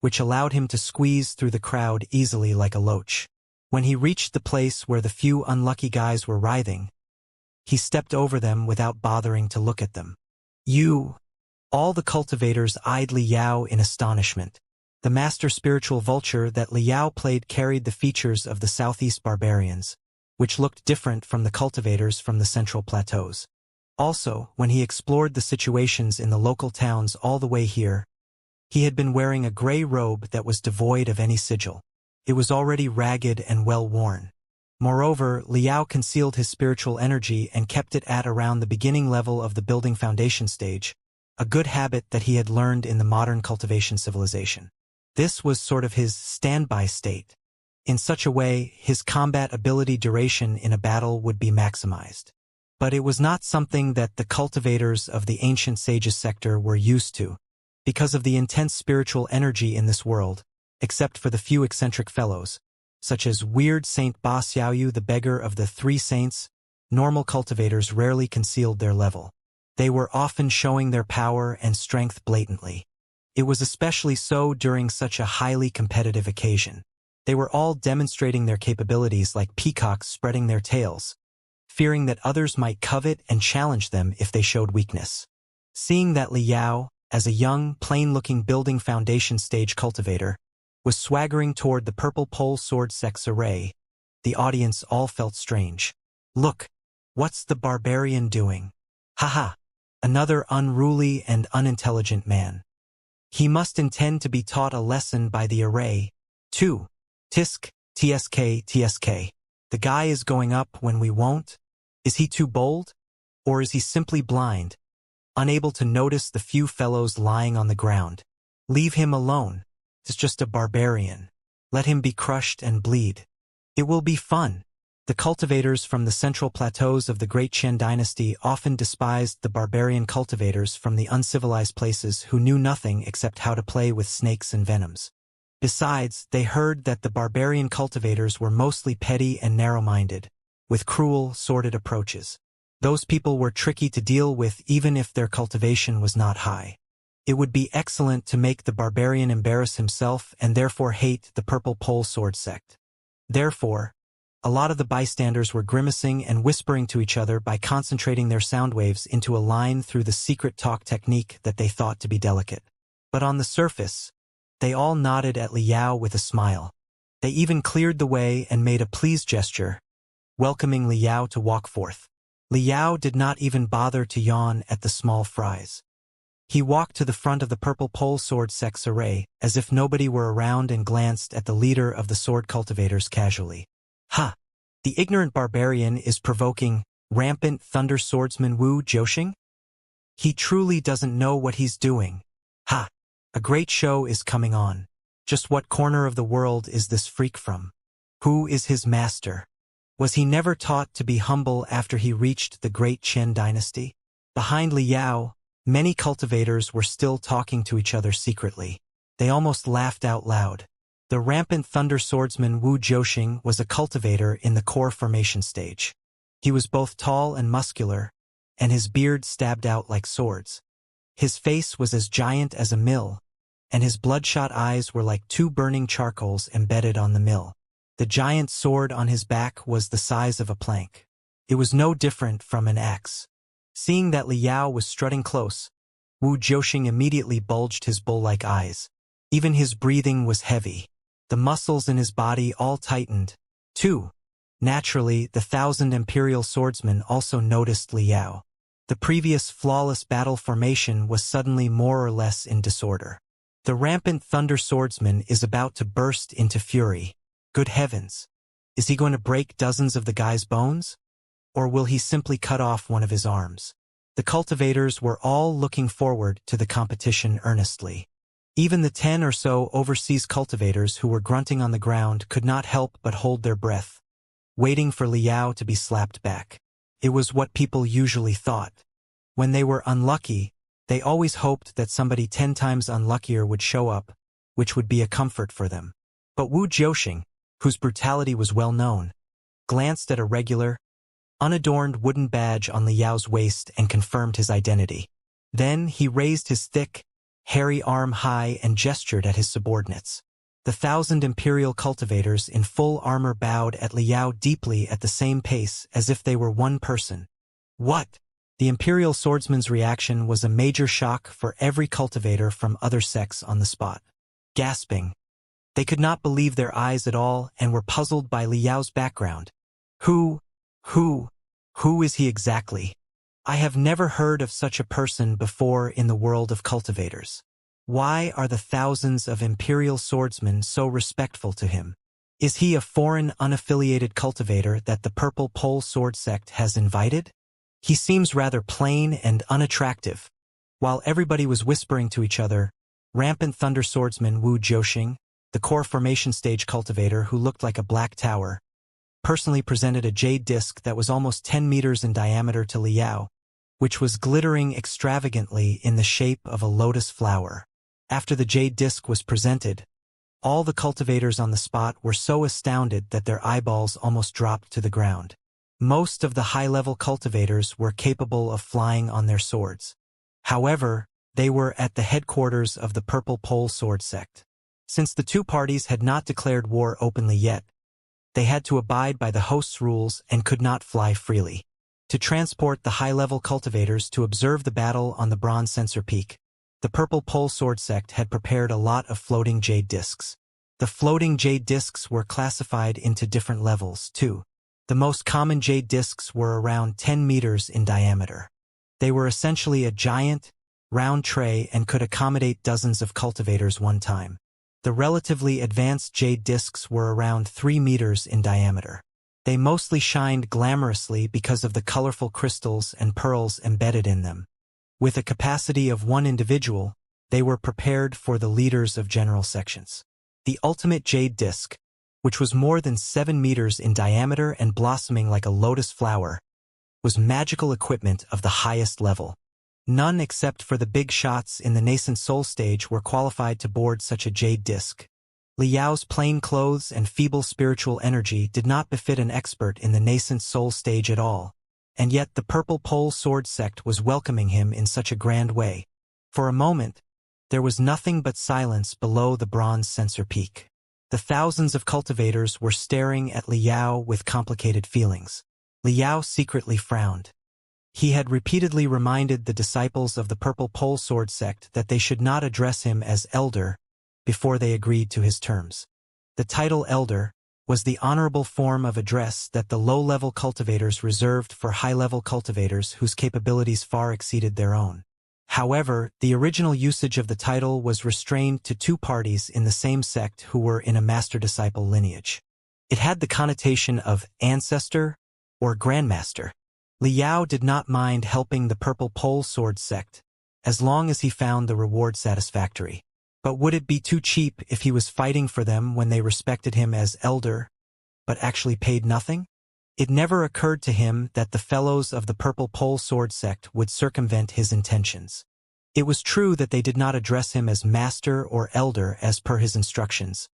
which allowed him to squeeze through the crowd easily like a loach. When he reached the place where the few unlucky guys were writhing, he stepped over them without bothering to look at them. "You!" All the cultivators eyed Liao in astonishment. The master spiritual vulture that Liao played carried the features of the southeast barbarians, which looked different from the cultivators from the central plateaus. Also, when he explored the situations in the local towns all the way here, he had been wearing a gray robe that was devoid of any sigil. It was already ragged and well-worn. Moreover, Liao concealed his spiritual energy and kept it at around the beginning level of the building foundation stage, a good habit that he had learned in the modern cultivation civilization. This was sort of his standby state. In such a way, his combat ability duration in a battle would be maximized. But it was not something that the cultivators of the ancient sages sector were used to, because of the intense spiritual energy in this world, except for the few eccentric fellows, such as weird Saint Ba Xiaoyu, the beggar of the three saints. Normal cultivators rarely concealed their level. They were often showing their power and strength blatantly. It was especially so during such a highly competitive occasion. They were all demonstrating their capabilities like peacocks spreading their tails, fearing that others might covet and challenge them if they showed weakness. Seeing that Liao, as a young, plain-looking building foundation stage cultivator, was swaggering toward the purple pole sword sex array, the audience all felt strange. "Look, what's the barbarian doing? Haha, another unruly and unintelligent man. He must intend to be taught a lesson by the array, too. Tisk, tsk, tsk. The guy is going up when we won't? Is he too bold? Or is he simply blind, unable to notice the few fellows lying on the ground? Leave him alone. He's just a barbarian. Let him be crushed and bleed. It will be fun." The cultivators from the central plateaus of the Great Qian dynasty often despised the barbarian cultivators from the uncivilized places who knew nothing except how to play with snakes and venoms. Besides, they heard that the barbarian cultivators were mostly petty and narrow-minded, with cruel, sordid approaches. Those people were tricky to deal with even if their cultivation was not high. It would be excellent to make the barbarian embarrass himself and therefore hate the purple pole sword sect. Therefore, a lot of the bystanders were grimacing and whispering to each other by concentrating their sound waves into a line through the secret talk technique that they thought to be delicate. But on the surface, they all nodded at Liao with a smile. They even cleared the way and made a pleased gesture, welcoming Liao to walk forth. Liao did not even bother to yawn at the small fries. He walked to the front of the purple pole sword sex array, as if nobody were around, and glanced at the leader of the sword cultivators casually. "Ha! The ignorant barbarian is provoking rampant thunder swordsman Wu Jiuxing? He truly doesn't know what he's doing. Ha! A great show is coming on. Just what corner of the world is this freak from? Who is his master? Was he never taught to be humble after he reached the Great Qian dynasty?" Behind Liao, many cultivators were still talking to each other secretly. They almost laughed out loud. The rampant thunder swordsman Wu Jiuxing was a cultivator in the core formation stage. He was both tall and muscular, and his beard stabbed out like swords. His face was as giant as a mill, and his bloodshot eyes were like two burning charcoals embedded on the mill. The giant sword on his back was the size of a plank. It was no different from an axe. Seeing that Liao was strutting close, Wu Jiuxing immediately bulged his bull-like eyes. Even his breathing was heavy. The muscles in his body all tightened, too. Naturally, the 1,000 imperial swordsmen also noticed Liao. The previous flawless battle formation was suddenly more or less in disorder. The rampant thunder swordsman is about to burst into fury. Good heavens! Is he going to break dozens of the guy's bones? or will he simply cut off one of his arms? The cultivators were all looking forward to the competition earnestly. Even the 10 or so overseas cultivators who were grunting on the ground could not help but hold their breath, waiting for Liao to be slapped back. It was what people usually thought. When they were unlucky, they always hoped that somebody 10 times unluckier would show up, which would be a comfort for them. But Wu Jiuxing, whose brutality was well known, glanced at a regular, unadorned wooden badge on Liao's waist and confirmed his identity. Then he raised his thick, hairy arm high and gestured at his subordinates. The 1,000 imperial cultivators in full armor bowed at Liao deeply at the same pace as if they were one person. What? The imperial swordsman's reaction was a major shock for every cultivator from other sects on the spot. Gasping, they could not believe their eyes at all and were puzzled by Liao's background. Who is he exactly? I have never heard of such a person before in the world of cultivators. Why are the thousands of imperial swordsmen so respectful to him? Is he a foreign unaffiliated cultivator that the Purple Pole Sword Sect has invited? He seems rather plain and unattractive. While everybody was whispering to each other, rampant thunder swordsman Wu Jiuxing, the core formation stage cultivator who looked like a black tower, personally presented a jade disc that was almost 10 meters in diameter to Liao, which was glittering extravagantly in the shape of a lotus flower. After the jade disc was presented, all the cultivators on the spot were so astounded that their eyeballs almost dropped to the ground. Most of the high-level cultivators were capable of flying on their swords. However, they were at the headquarters of the Purple Pole Sword Sect. Since the two parties had not declared war openly yet, they had to abide by the host's rules and could not fly freely. To transport the high-level cultivators to observe the battle on the bronze sensor peak, the Purple Pole Sword Sect had prepared a lot of floating jade discs. The floating jade discs were classified into different levels, too. The most common jade discs were around 10 meters in diameter. They were essentially a giant, round tray and could accommodate dozens of cultivators one time. The relatively advanced jade discs were around 3 meters in diameter. They mostly shined glamorously because of the colorful crystals and pearls embedded in them. With a capacity of one individual, they were prepared for the leaders of general sections. The ultimate jade disc, which was more than 7 meters in diameter and blossoming like a lotus flower, was magical equipment of the highest level. None except for the big shots in the nascent soul stage were qualified to board such a jade disc. Liao's plain clothes and feeble spiritual energy did not befit an expert in the nascent soul stage at all, and yet the Purple Pole Sword Sect was welcoming him in such a grand way. For a moment, there was nothing but silence below the bronze sensor peak. The thousands of cultivators were staring at Liao with complicated feelings. Liao secretly frowned. He had repeatedly reminded the disciples of the Purple Pole Sword Sect that they should not address him as elder before they agreed to his terms. The title elder was the honorable form of address that the low-level cultivators reserved for high-level cultivators whose capabilities far exceeded their own. However, the original usage of the title was restrained to two parties in the same sect who were in a master-disciple lineage. It had the connotation of ancestor or grandmaster. Liao did not mind helping the Purple Pole Sword Sect, as long as he found the reward satisfactory. But would it be too cheap if he was fighting for them when they respected him as elder, but actually paid nothing? It never occurred to him that the fellows of the Purple Pole Sword Sect would circumvent his intentions. It was true that they did not address him as master or elder as per his instructions,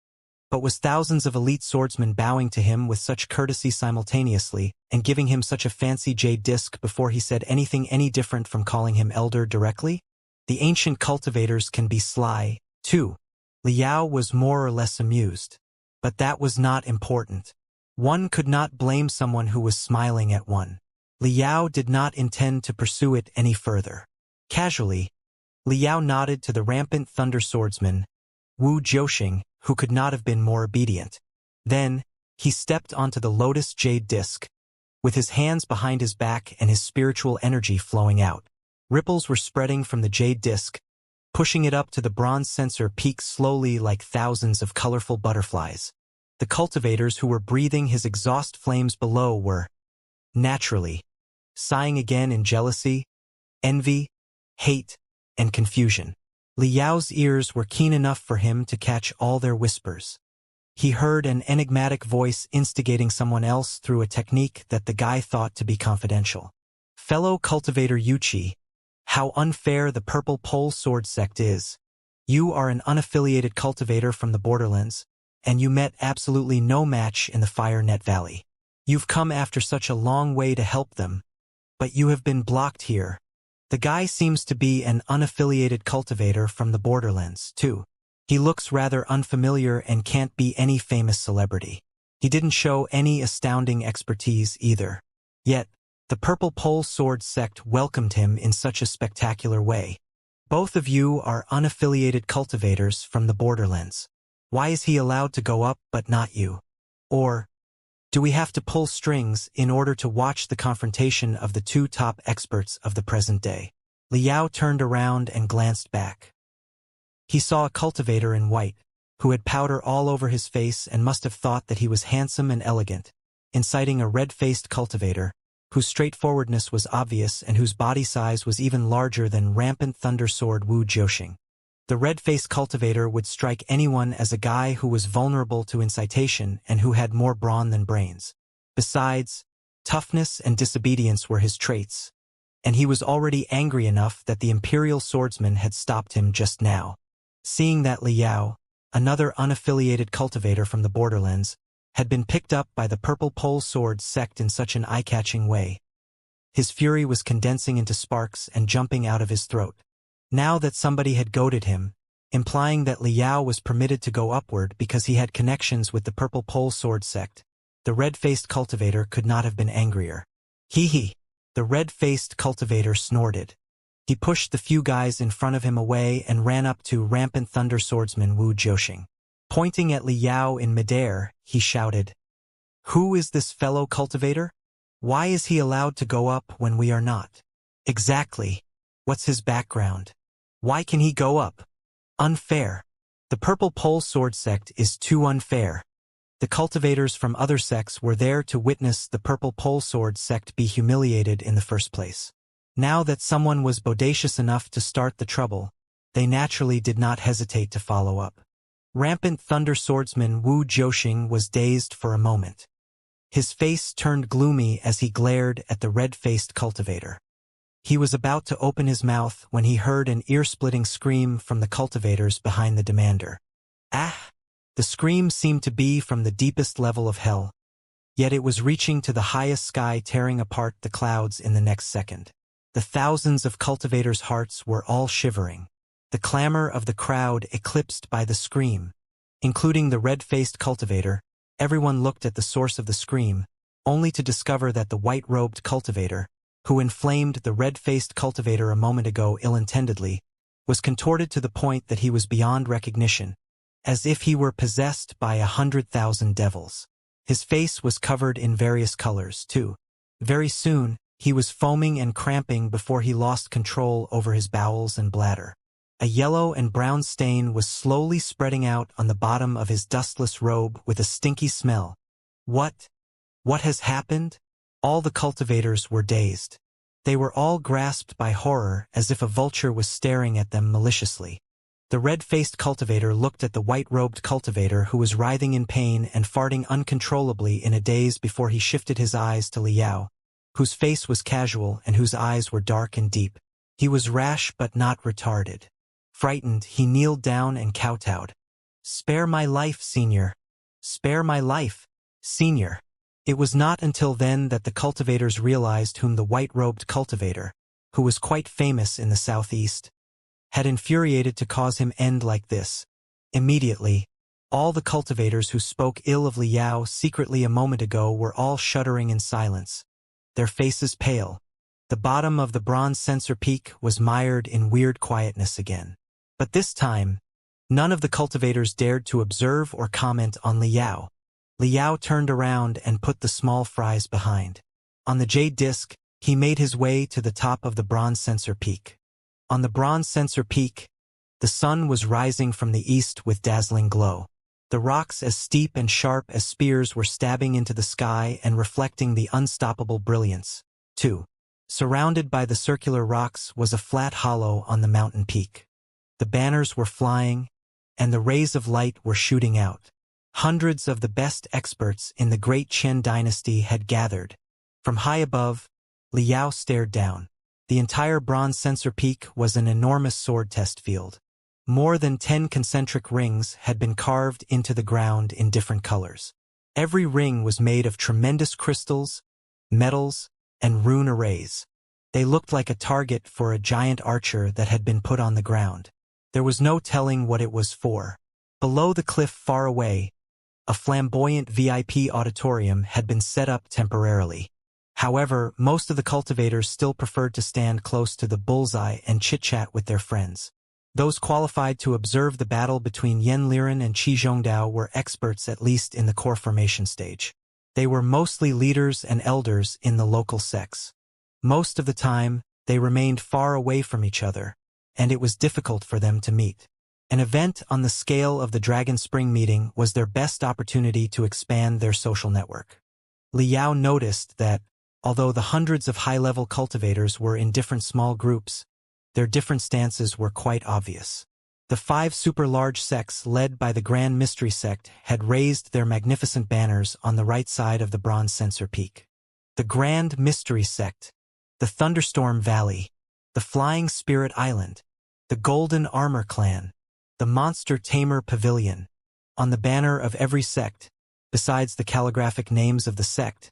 but was thousands of elite swordsmen bowing to him with such courtesy simultaneously and giving him such a fancy jade disc before he said anything any different from calling him elder directly? The ancient cultivators can be sly, too. Liao was more or less amused, but that was not important. One could not blame someone who was smiling at one. Liao did not intend to pursue it any further. Casually, Liao nodded to the rampant thunder swordsman, Wu Jiuxing, who could not have been more obedient. Then, he stepped onto the lotus jade disc, with his hands behind his back and his spiritual energy flowing out. Ripples were spreading from the jade disc, pushing it up to the bronze sensor peak slowly like thousands of colorful butterflies. The cultivators who were breathing his exhaust flames below were naturally, sighing again in jealousy, envy, hate, and confusion. Li Yao's ears were keen enough for him to catch all their whispers. He heard an enigmatic voice instigating someone else through a technique that the guy thought to be confidential. Fellow cultivator Yuchi, how unfair the Purple Pole Sword sect is. You are an unaffiliated cultivator from the borderlands, and you met absolutely no match in the Fire Net Valley. You've come after such a long way to help them, but you have been blocked here. The guy seems to be an unaffiliated cultivator from the borderlands, too. He looks rather unfamiliar and can't be any famous celebrity. He didn't show any astounding expertise either. Yet, the Purple Pole Sword sect welcomed him in such a spectacular way. Both of you are unaffiliated cultivators from the borderlands. Why is he allowed to go up but not you? Or, do we have to pull strings in order to watch the confrontation of the two top experts of the present day? Li Yao turned around and glanced back. He saw a cultivator in white, who had powder all over his face and must have thought that he was handsome and elegant, inciting a red-faced cultivator, whose straightforwardness was obvious and whose body size was even larger than rampant thunder sword Wu Jiuxing. The red-faced cultivator would strike anyone as a guy who was vulnerable to incitation and who had more brawn than brains. Besides, toughness and disobedience were his traits, and he was already angry enough that the Imperial swordsman had stopped him just now. Seeing that Li Yao, another unaffiliated cultivator from the borderlands, had been picked up by the Purple Pole Sword sect in such an eye-catching way, his fury was condensing into sparks and jumping out of his throat. Now that somebody had goaded him, implying that Li Yao was permitted to go upward because he had connections with the Purple Pole Sword sect, the red-faced cultivator could not have been angrier. Hee. The red-faced cultivator snorted. He pushed the few guys in front of him away and ran up to rampant thunder swordsman Wu Jiuxing. Pointing at Li Yao in midair, he shouted, "Who is this fellow cultivator? Why is he allowed to go up when we are not? Exactly. What's his background? Why can he go up? Unfair. The Purple Pole Sword sect is too unfair." The cultivators from other sects were there to witness the Purple Pole Sword sect be humiliated in the first place. Now that someone was bodacious enough to start the trouble, they naturally did not hesitate to follow up. Rampant thunder swordsman Wu Jiuxing was dazed for a moment. His face turned gloomy as he glared at the red-faced cultivator. He was about to open his mouth when he heard an ear-splitting scream from the cultivators behind the demander. Ah! The scream seemed to be from the deepest level of hell, yet it was reaching to the highest sky, tearing apart the clouds in the next second. The thousands of cultivators' hearts were all shivering. The clamor of the crowd eclipsed by the scream. Including the red-faced cultivator, everyone looked at the source of the scream, only to discover that the white-robed cultivator, who inflamed the red-faced cultivator a moment ago ill-intendedly, was contorted to the point that he was beyond recognition, as if he were possessed by 100,000 devils. His face was covered in various colors, too. Very soon, he was foaming and cramping before he lost control over his bowels and bladder. A yellow and brown stain was slowly spreading out on the bottom of his dustless robe with a stinky smell. What? What has happened? All the cultivators were dazed. They were all grasped by horror as if a vulture was staring at them maliciously. The red-faced cultivator looked at the white-robed cultivator who was writhing in pain and farting uncontrollably in a daze before he shifted his eyes to Li Yao, whose face was casual and whose eyes were dark and deep. He was rash but not retarded. Frightened, he kneeled down and kowtowed. "Spare my life, Senior. Spare my life, Senior." It was not until then that the cultivators realized whom the white-robed cultivator, who was quite famous in the southeast, had infuriated to cause him end like this. Immediately, all the cultivators who spoke ill of Li Yao secretly a moment ago were all shuddering in silence, their faces pale. The bottom of the bronze censer peak was mired in weird quietness again. But this time, none of the cultivators dared to observe or comment on Li Yao. Li Yao turned around and put the small fries behind. On the jade disc, he made his way to the top of the bronze censer peak. On the bronze censer peak, the sun was rising from the east with dazzling glow. The rocks as steep and sharp as spears were stabbing into the sky and reflecting the unstoppable brilliance. 2. Surrounded by the circular rocks was a flat hollow on the mountain peak. The banners were flying, and the rays of light were shooting out. Hundreds of the best experts in the great Qian dynasty had gathered. From high above, Liao stared down. The entire bronze sensor peak was an enormous sword test field. More than 10 concentric rings had been carved into the ground in different colors. Every ring was made of tremendous crystals, metals, and rune arrays. They looked like a target for a giant archer that had been put on the ground. There was no telling what it was for. Below the cliff far away, a flamboyant VIP auditorium had been set up temporarily. However, most of the cultivators still preferred to stand close to the bullseye and chit-chat with their friends. Those qualified to observe the battle between Yan Liren and Qi Zhongdao were experts at least in the core formation stage. They were mostly leaders and elders in the local sects. Most of the time, they remained far away from each other, and it was difficult for them to meet. An event on the scale of the Dragon Spring meeting was their best opportunity to expand their social network. Liao noticed that, although the hundreds of high-level cultivators were in different small groups, their different stances were quite obvious. The 5 super-large sects led by the Grand Mystery Sect had raised their magnificent banners on the right side of the bronze sensor peak. The Grand Mystery Sect, the Thunderstorm Valley, the Flying Spirit Island, the Golden Armor Clan, the Monster Tamer Pavilion. On the banner of every sect, besides the calligraphic names of the sect,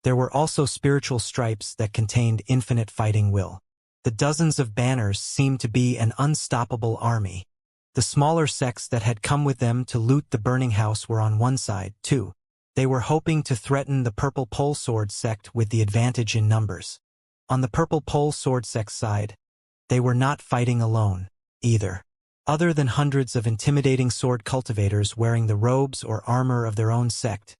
there were also spiritual stripes that contained infinite fighting will. The dozens of banners seemed to be an unstoppable army. The smaller sects that had come with them to loot the burning house were on one side, too. They were hoping to threaten the Purple Pole Sword sect with the advantage in numbers. On the Purple Pole Sword sect's side, they were not fighting alone, either. Other than hundreds of intimidating sword cultivators wearing the robes or armor of their own sect,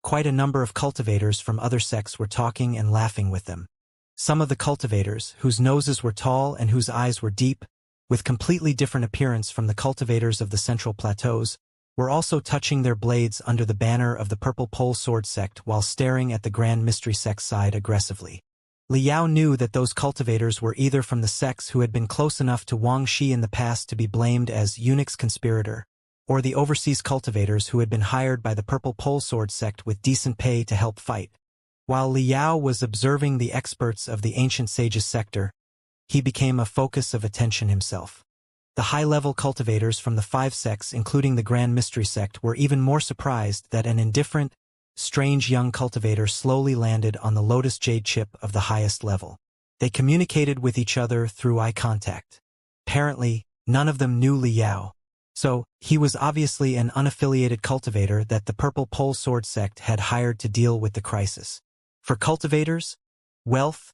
quite a number of cultivators from other sects were talking and laughing with them. Some of the cultivators, whose noses were tall and whose eyes were deep, with completely different appearance from the cultivators of the central plateaus, were also touching their blades under the banner of the Purple Pole Sword sect while staring at the Grand Mystery Sect's side aggressively. Liao knew that those cultivators were either from the sects who had been close enough to Wang Shi in the past to be blamed as eunuch's conspirator, or the overseas cultivators who had been hired by the Purple Pole Sword sect with decent pay to help fight. While Liao was observing the experts of the ancient sages sector, he became a focus of attention himself. The high-level cultivators from the 5 sects, including the Grand Mystery Sect, were even more surprised that an indifferent, strange young cultivator slowly landed on the lotus jade chip of the highest level. They communicated with each other through eye contact. Apparently, none of them knew Liao, so he was obviously an unaffiliated cultivator that the Purple Pole Sword sect had hired to deal with the crisis. For cultivators, wealth,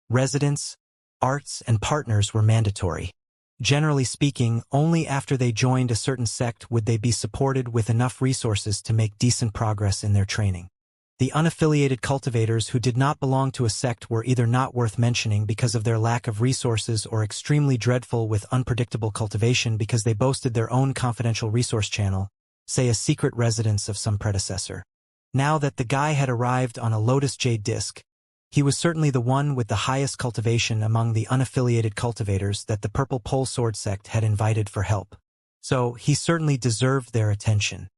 residence, arts, and partners were mandatory. Generally speaking, only after they joined a certain sect would they be supported with enough resources to make decent progress in their training. The unaffiliated cultivators who did not belong to a sect were either not worth mentioning because of their lack of resources or extremely dreadful with unpredictable cultivation because they boasted their own confidential resource channel, say a secret residence of some predecessor. Now that the guy had arrived on a lotus jade disc, he was certainly the one with the highest cultivation among the unaffiliated cultivators that the Purple Pole Sword sect had invited for help. So he certainly deserved their attention.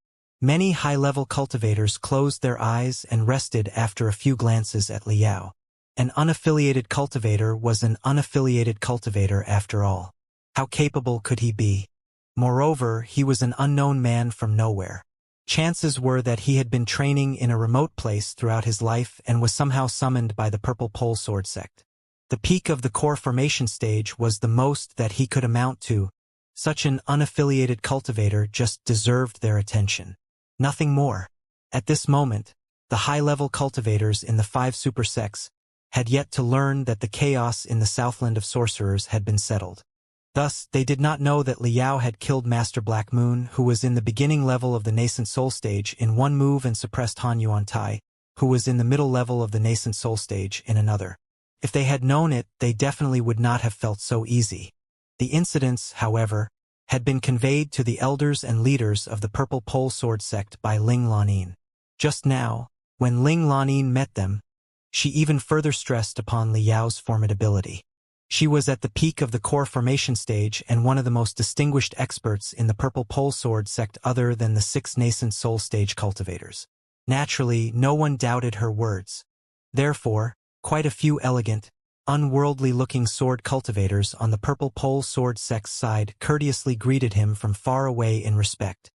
Many high-level cultivators closed their eyes and rested after a few glances at Liao. An unaffiliated cultivator was an unaffiliated cultivator after all. How capable could he be? Moreover, he was an unknown man from nowhere. Chances were that he had been training in a remote place throughout his life and was somehow summoned by the Purple Pole Sword sect. The peak of the core formation stage was the most that he could amount to. Such an unaffiliated cultivator just deserved their attention. Nothing more. At this moment, the high-level cultivators in the 5 super sects had yet to learn that the chaos in the Southland of Sorcerers had been settled. Thus, they did not know that Liao had killed Master Black Moon, who was in the beginning level of the Nascent Soul stage, in one move and suppressed Han Yuan Tai, who was in the middle level of the Nascent Soul stage, in another. If they had known it, they definitely would not have felt so easy. The incidents, however, had been conveyed to the elders and leaders of the Purple Pole Sword Sect by Ling Lanin. Just now, when Ling Lanin met them, she even further stressed upon Liao's formidability. She was at the peak of the core formation stage and one of the most distinguished experts in the Purple Pole Sword Sect other than the 6 nascent soul stage cultivators. Naturally, no one doubted her words. Therefore, quite a few elegant, unworldly-looking sword cultivators on the Purple Pole Sword Sect's side courteously greeted him from far away in respect.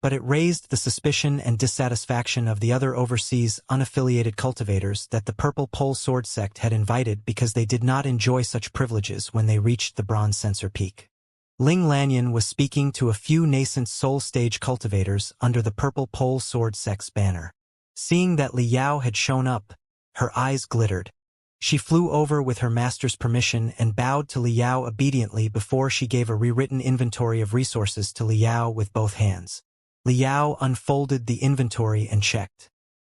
But it raised the suspicion and dissatisfaction of the other overseas unaffiliated cultivators that the Purple Pole Sword Sect had invited because they did not enjoy such privileges when they reached the Bronze Censer Peak. Ling Lanyan was speaking to a few nascent soul stage cultivators under the Purple Pole Sword Sect's banner. Seeing that Liao had shown up, her eyes glittered. She flew over with her master's permission and bowed to Liao obediently before she gave a rewritten inventory of resources to Liao with both hands. Liao unfolded the inventory and checked.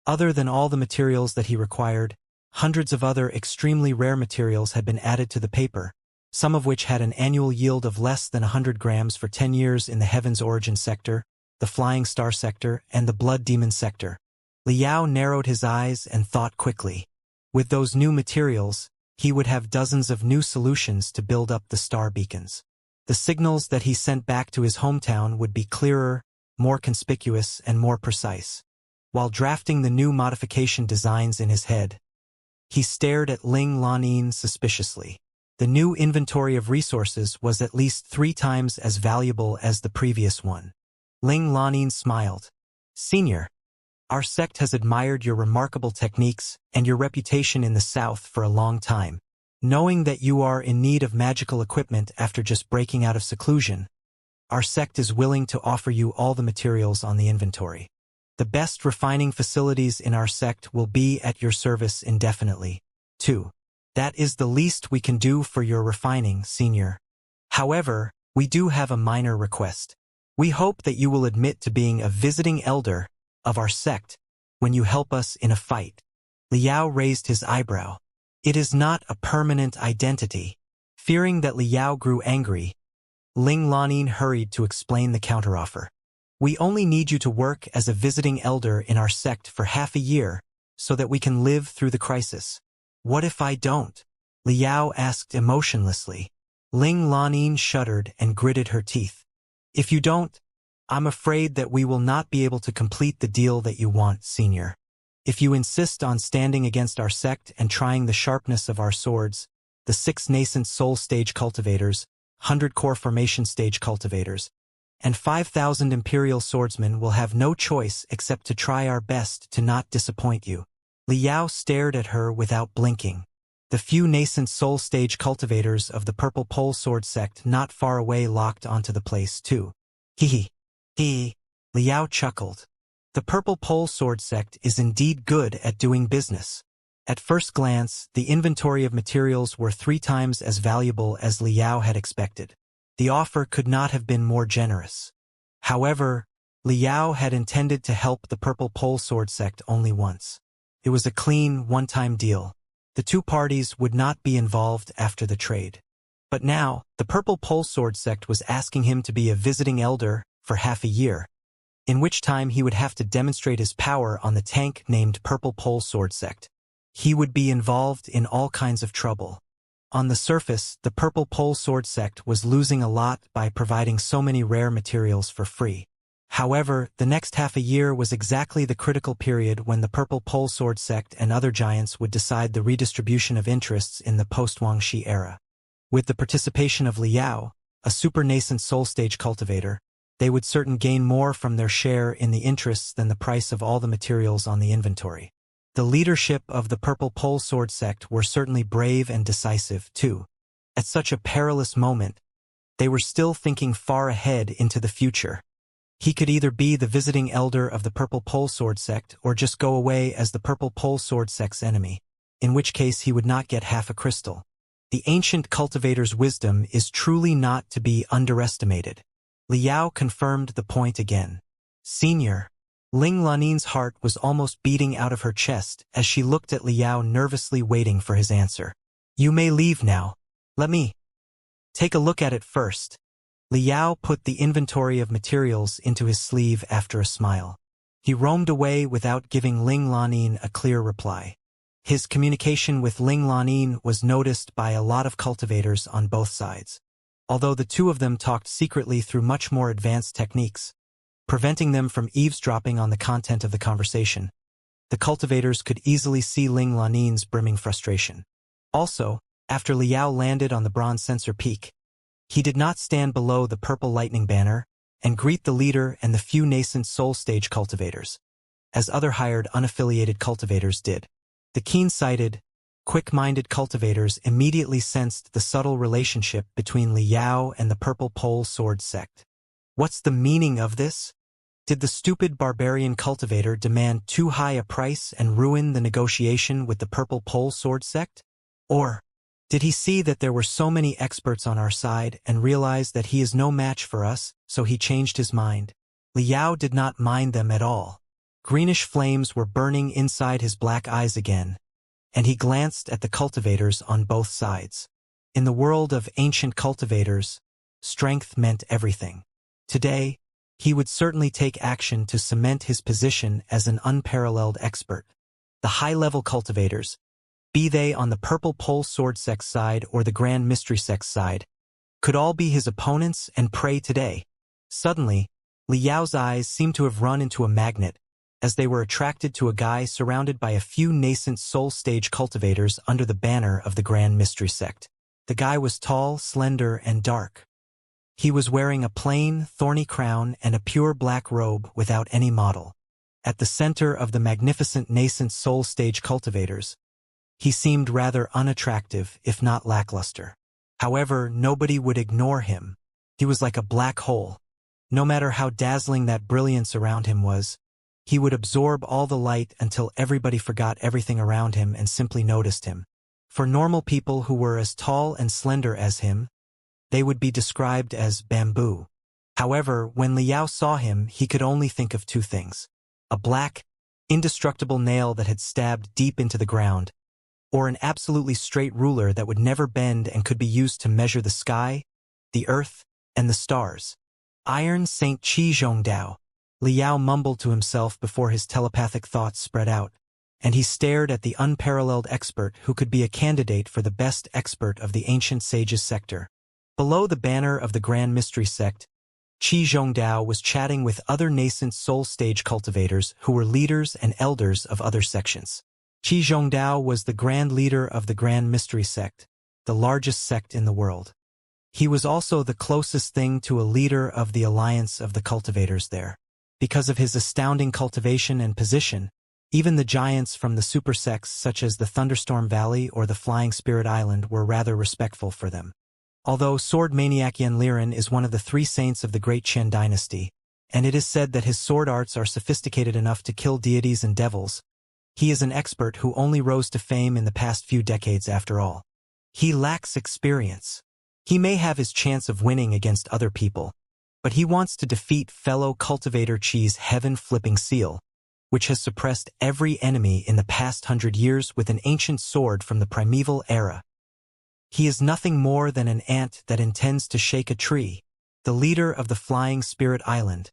Other than all the materials that he required, hundreds of other extremely rare materials had been added to the paper, some of which had an annual yield of less than 100 grams for 10 years in the Heaven's Origin sector, the Flying Star sector, and the Blood Demon sector. Liao narrowed his eyes and thought quickly. With those new materials, he would have dozens of new solutions to build up the star beacons. The signals that he sent back to his hometown would be clearer, more conspicuous, and more precise. While drafting the new modification designs in his head, he stared at Ling Lanin suspiciously. The new inventory of resources was at least 3 times as valuable as the previous one. Ling Lanin smiled. "Senior, our sect has admired your remarkable techniques and your reputation in the South for a long time. Knowing that you are in need of magical equipment after just breaking out of seclusion, our sect is willing to offer you all the materials on the inventory. The best refining facilities in our sect will be at your service indefinitely. 2. That is the least we can do for your refining, Senior. However, we do have a minor request. We hope that you will admit to being a visiting elder of our sect when you help us in a fight." Liao raised his eyebrow. "It is not a permanent identity." Fearing that Liao grew angry, Ling Lanin hurried to explain the counteroffer. "We only need you to work as a visiting elder in our sect for half a year so that we can live through the crisis." "What if I don't?" Liao asked emotionlessly. Ling Lanin shuddered and gritted her teeth. "If you don't, I'm afraid that we will not be able to complete the deal that you want, Senior. If you insist on standing against our sect and trying the sharpness of our swords, the 6 nascent soul stage cultivators, 100 core formation stage cultivators, and 5,000 imperial swordsmen will have no choice except to try our best to not disappoint you." Liao stared at her without blinking. The few nascent soul stage cultivators of the Purple Pole Sword Sect not far away locked onto the place too. He. Liao chuckled. The Purple Pole Sword Sect is indeed good at doing business. At first glance, the inventory of materials were 3 times as valuable as Liao had expected. The offer could not have been more generous. However, Liao had intended to help the Purple Pole Sword Sect only once. It was a clean, one-time deal. The 2 parties would not be involved after the trade. But now, the Purple Pole Sword Sect was asking him to be a visiting elder for half a year, in which time he would have to demonstrate his power on the tank named Purple Pole Sword Sect. He would be involved in all kinds of trouble. On the surface, the Purple Pole Sword Sect was losing a lot by providing so many rare materials for free. However, the next half a year was exactly the critical period when the Purple Pole Sword Sect and other giants would decide the redistribution of interests in the post-Wangxi era. With the participation of Liao, a super-nascent soul stage cultivator, they would certainly gain more from their share in the interests than the price of all the materials on the inventory. The leadership of the Purple Pole Sword Sect were certainly brave and decisive, too. At such a perilous moment, they were still thinking far ahead into the future. He could either be the visiting elder of the Purple Pole Sword Sect or just go away as the Purple Pole Sword Sect's enemy, in which case he would not get half a crystal. The ancient cultivator's wisdom is truly not to be underestimated. Liao confirmed the point again. "Senior." Ling Lanin's heart was almost beating out of her chest as she looked at Liao nervously waiting for his answer. "You may leave now. Let me take a look at it first." Liao put the inventory of materials into his sleeve after a smile. He roamed away without giving Ling Lanin a clear reply. His communication with Ling Lanin was noticed by a lot of cultivators on both sides. Although the two of them talked secretly through much more advanced techniques, preventing them from eavesdropping on the content of the conversation, the cultivators could easily see Ling Lanin's brimming frustration. Also, after Liao landed on the bronze sensor peak, he did not stand below the purple lightning banner and greet the leader and the few nascent soul stage cultivators, as other hired unaffiliated cultivators did. The keen-sighted, quick-minded cultivators immediately sensed the subtle relationship between Liao and the purple pole sword sect. What's the meaning of this? Did the stupid barbarian cultivator demand too high a price and ruin the negotiation with the purple pole sword sect? Or did he see that there were so many experts on our side and realize that he is no match for us, so he changed his mind? Liao did not mind them at all. Greenish flames were burning inside his black eyes again, and he glanced at the cultivators on both sides. In the world of ancient cultivators, strength meant everything. Today, he would certainly take action to cement his position as an unparalleled expert. The high-level cultivators, be they on the purple pole sword sect side or the grand mystery sect side, could all be his opponents and prey today. Suddenly, Liao's eyes seemed to have run into a magnet, as they were attracted to a guy surrounded by a few nascent soul stage cultivators under the banner of the grand mystery sect. The guy was tall, slender, and dark. He was wearing a plain, thorny crown and a pure black robe without any model. At the center of the magnificent nascent soul stage cultivators, he seemed rather unattractive, if not lackluster. However, nobody would ignore him. He was like a black hole. No matter how dazzling that brilliance around him was, he would absorb all the light until everybody forgot everything around him and simply noticed him. For normal people who were as tall and slender as him, they would be described as bamboo. However, when Liao saw him, he could only think of two things: a black, indestructible nail that had stabbed deep into the ground, or an absolutely straight ruler that would never bend and could be used to measure the sky, the earth, and the stars. Iron Saint Qi Zhongdao. Liao mumbled to himself before his telepathic thoughts spread out, and he stared at the unparalleled expert who could be a candidate for the best expert of the ancient sages sector. Below the banner of the Grand Mystery Sect, Qi Zhongdao was chatting with other nascent soul stage cultivators who were leaders and elders of other sections. Qi Zhongdao was the grand leader of the Grand Mystery Sect, the largest sect in the world. He was also the closest thing to a leader of the alliance of the cultivators there. Because of his astounding cultivation and position, even the giants from the super sects such as the Thunderstorm Valley or the Flying Spirit Island were rather respectful for them. Although sword maniac Yan Liren is one of the three saints of the Great Qian dynasty, and it is said that his sword arts are sophisticated enough to kill deities and devils, he is an expert who only rose to fame in the past few decades after all. He lacks experience. He may have his chance of winning against other people, but he wants to defeat fellow cultivator Qi's heaven-flipping seal, which has suppressed every enemy in the past 100 years with an ancient sword from the primeval era. He is nothing more than an ant that intends to shake a tree. The leader of the Flying Spirit Island,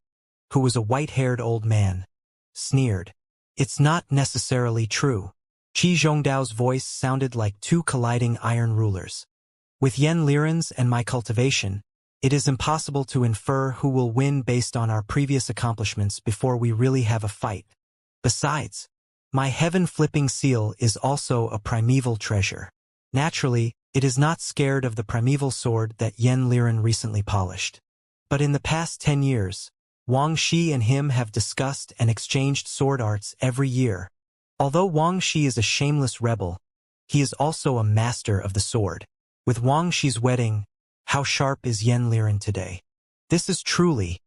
who was a white-haired old man, sneered. It's not necessarily true. Qi Zhongdao's voice sounded like two colliding iron rulers. With Yan Liren's and my cultivation, it is impossible to infer who will win based on our previous accomplishments before we really have a fight. Besides, my heaven-flipping seal is also a primeval treasure. Naturally, it is not scared of the primeval sword that Yan Liren recently polished. But in the past 10 years, Wang Shi and him have discussed and exchanged sword arts every year. Although Wang Shi is a shameless rebel, he is also a master of the sword. With Wang Shi's wedding, how sharp is Yan Liren today? This is truly...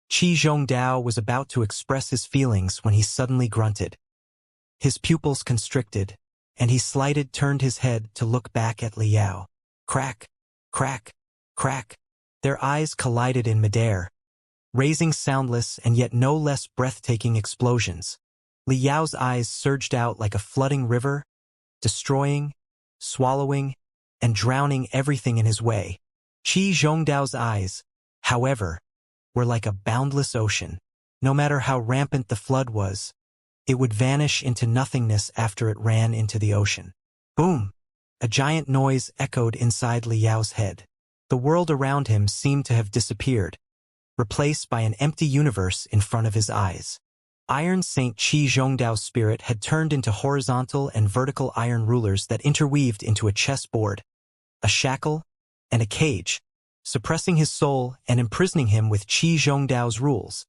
Qi Zhongdao was about to express his feelings when he suddenly grunted. His pupils constricted, and he turned his head to look back at Liao. Crack, crack, crack. Their eyes collided in midair, raising soundless and yet no less breathtaking explosions. Liao's eyes surged out like a flooding river, destroying, swallowing, and drowning everything in his way. Qi Zhongdao's eyes, however, were like a boundless ocean. No matter how rampant the flood was, it would vanish into nothingness after it ran into the ocean. Boom! A giant noise echoed inside Liao's head. The world around him seemed to have disappeared, replaced by an empty universe in front of his eyes. Iron Saint Qi Zhongdao's spirit had turned into horizontal and vertical iron rulers that interweaved into a chessboard, a shackle, and a cage, suppressing his soul and imprisoning him with Qi Zhongdao's rules.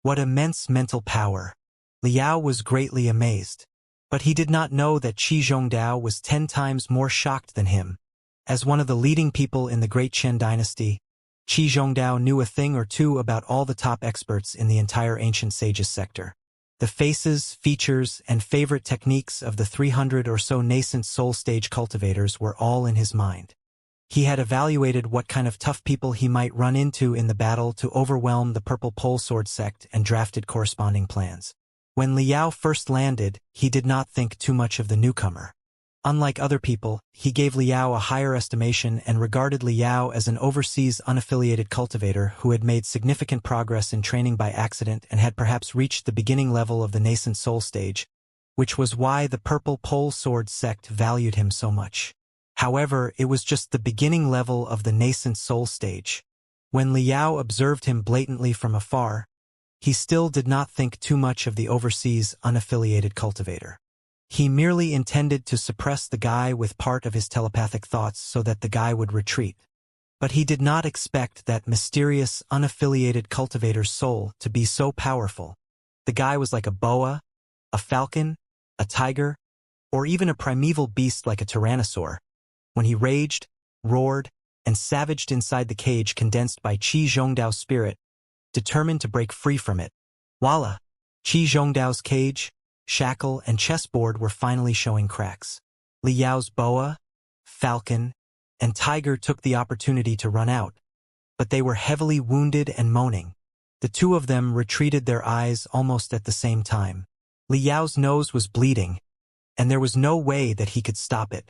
What immense mental power! Liao was greatly amazed. But he did not know that Qi Zhongdao was 10 times more shocked than him. As one of the leading people in the Great Qian dynasty, Qi Zhongdao knew a thing or two about all the top experts in the entire ancient sages sector. The faces, features, and favorite techniques of the 300 or so nascent soul stage cultivators were all in his mind. He had evaluated what kind of tough people he might run into in the battle to overwhelm the Purple Pole Sword sect and drafted corresponding plans. When Liao first landed, he did not think too much of the newcomer. Unlike other people, he gave Liao a higher estimation and regarded Liao as an overseas unaffiliated cultivator who had made significant progress in training by accident and had perhaps reached the beginning level of the nascent soul stage, which was why the Purple Pole Sword sect valued him so much. However, it was just the beginning level of the nascent soul stage. When Liao observed him blatantly from afar, he still did not think too much of the overseas unaffiliated cultivator. He merely intended to suppress the guy with part of his telepathic thoughts so that the guy would retreat. But he did not expect that mysterious unaffiliated cultivator's soul to be so powerful. The guy was like a boa, a falcon, a tiger, or even a primeval beast like a tyrannosaur. When he raged, roared, and savaged inside the cage condensed by Qi Zhongdao's spirit, determined to break free from it. Voila! Qi Zhongdao's cage, shackle, and chessboard were finally showing cracks. Liao's boa, falcon, and tiger took the opportunity to run out, but they were heavily wounded and moaning. The two of them retreated their eyes almost at the same time. Liao's nose was bleeding, and there was no way that he could stop it.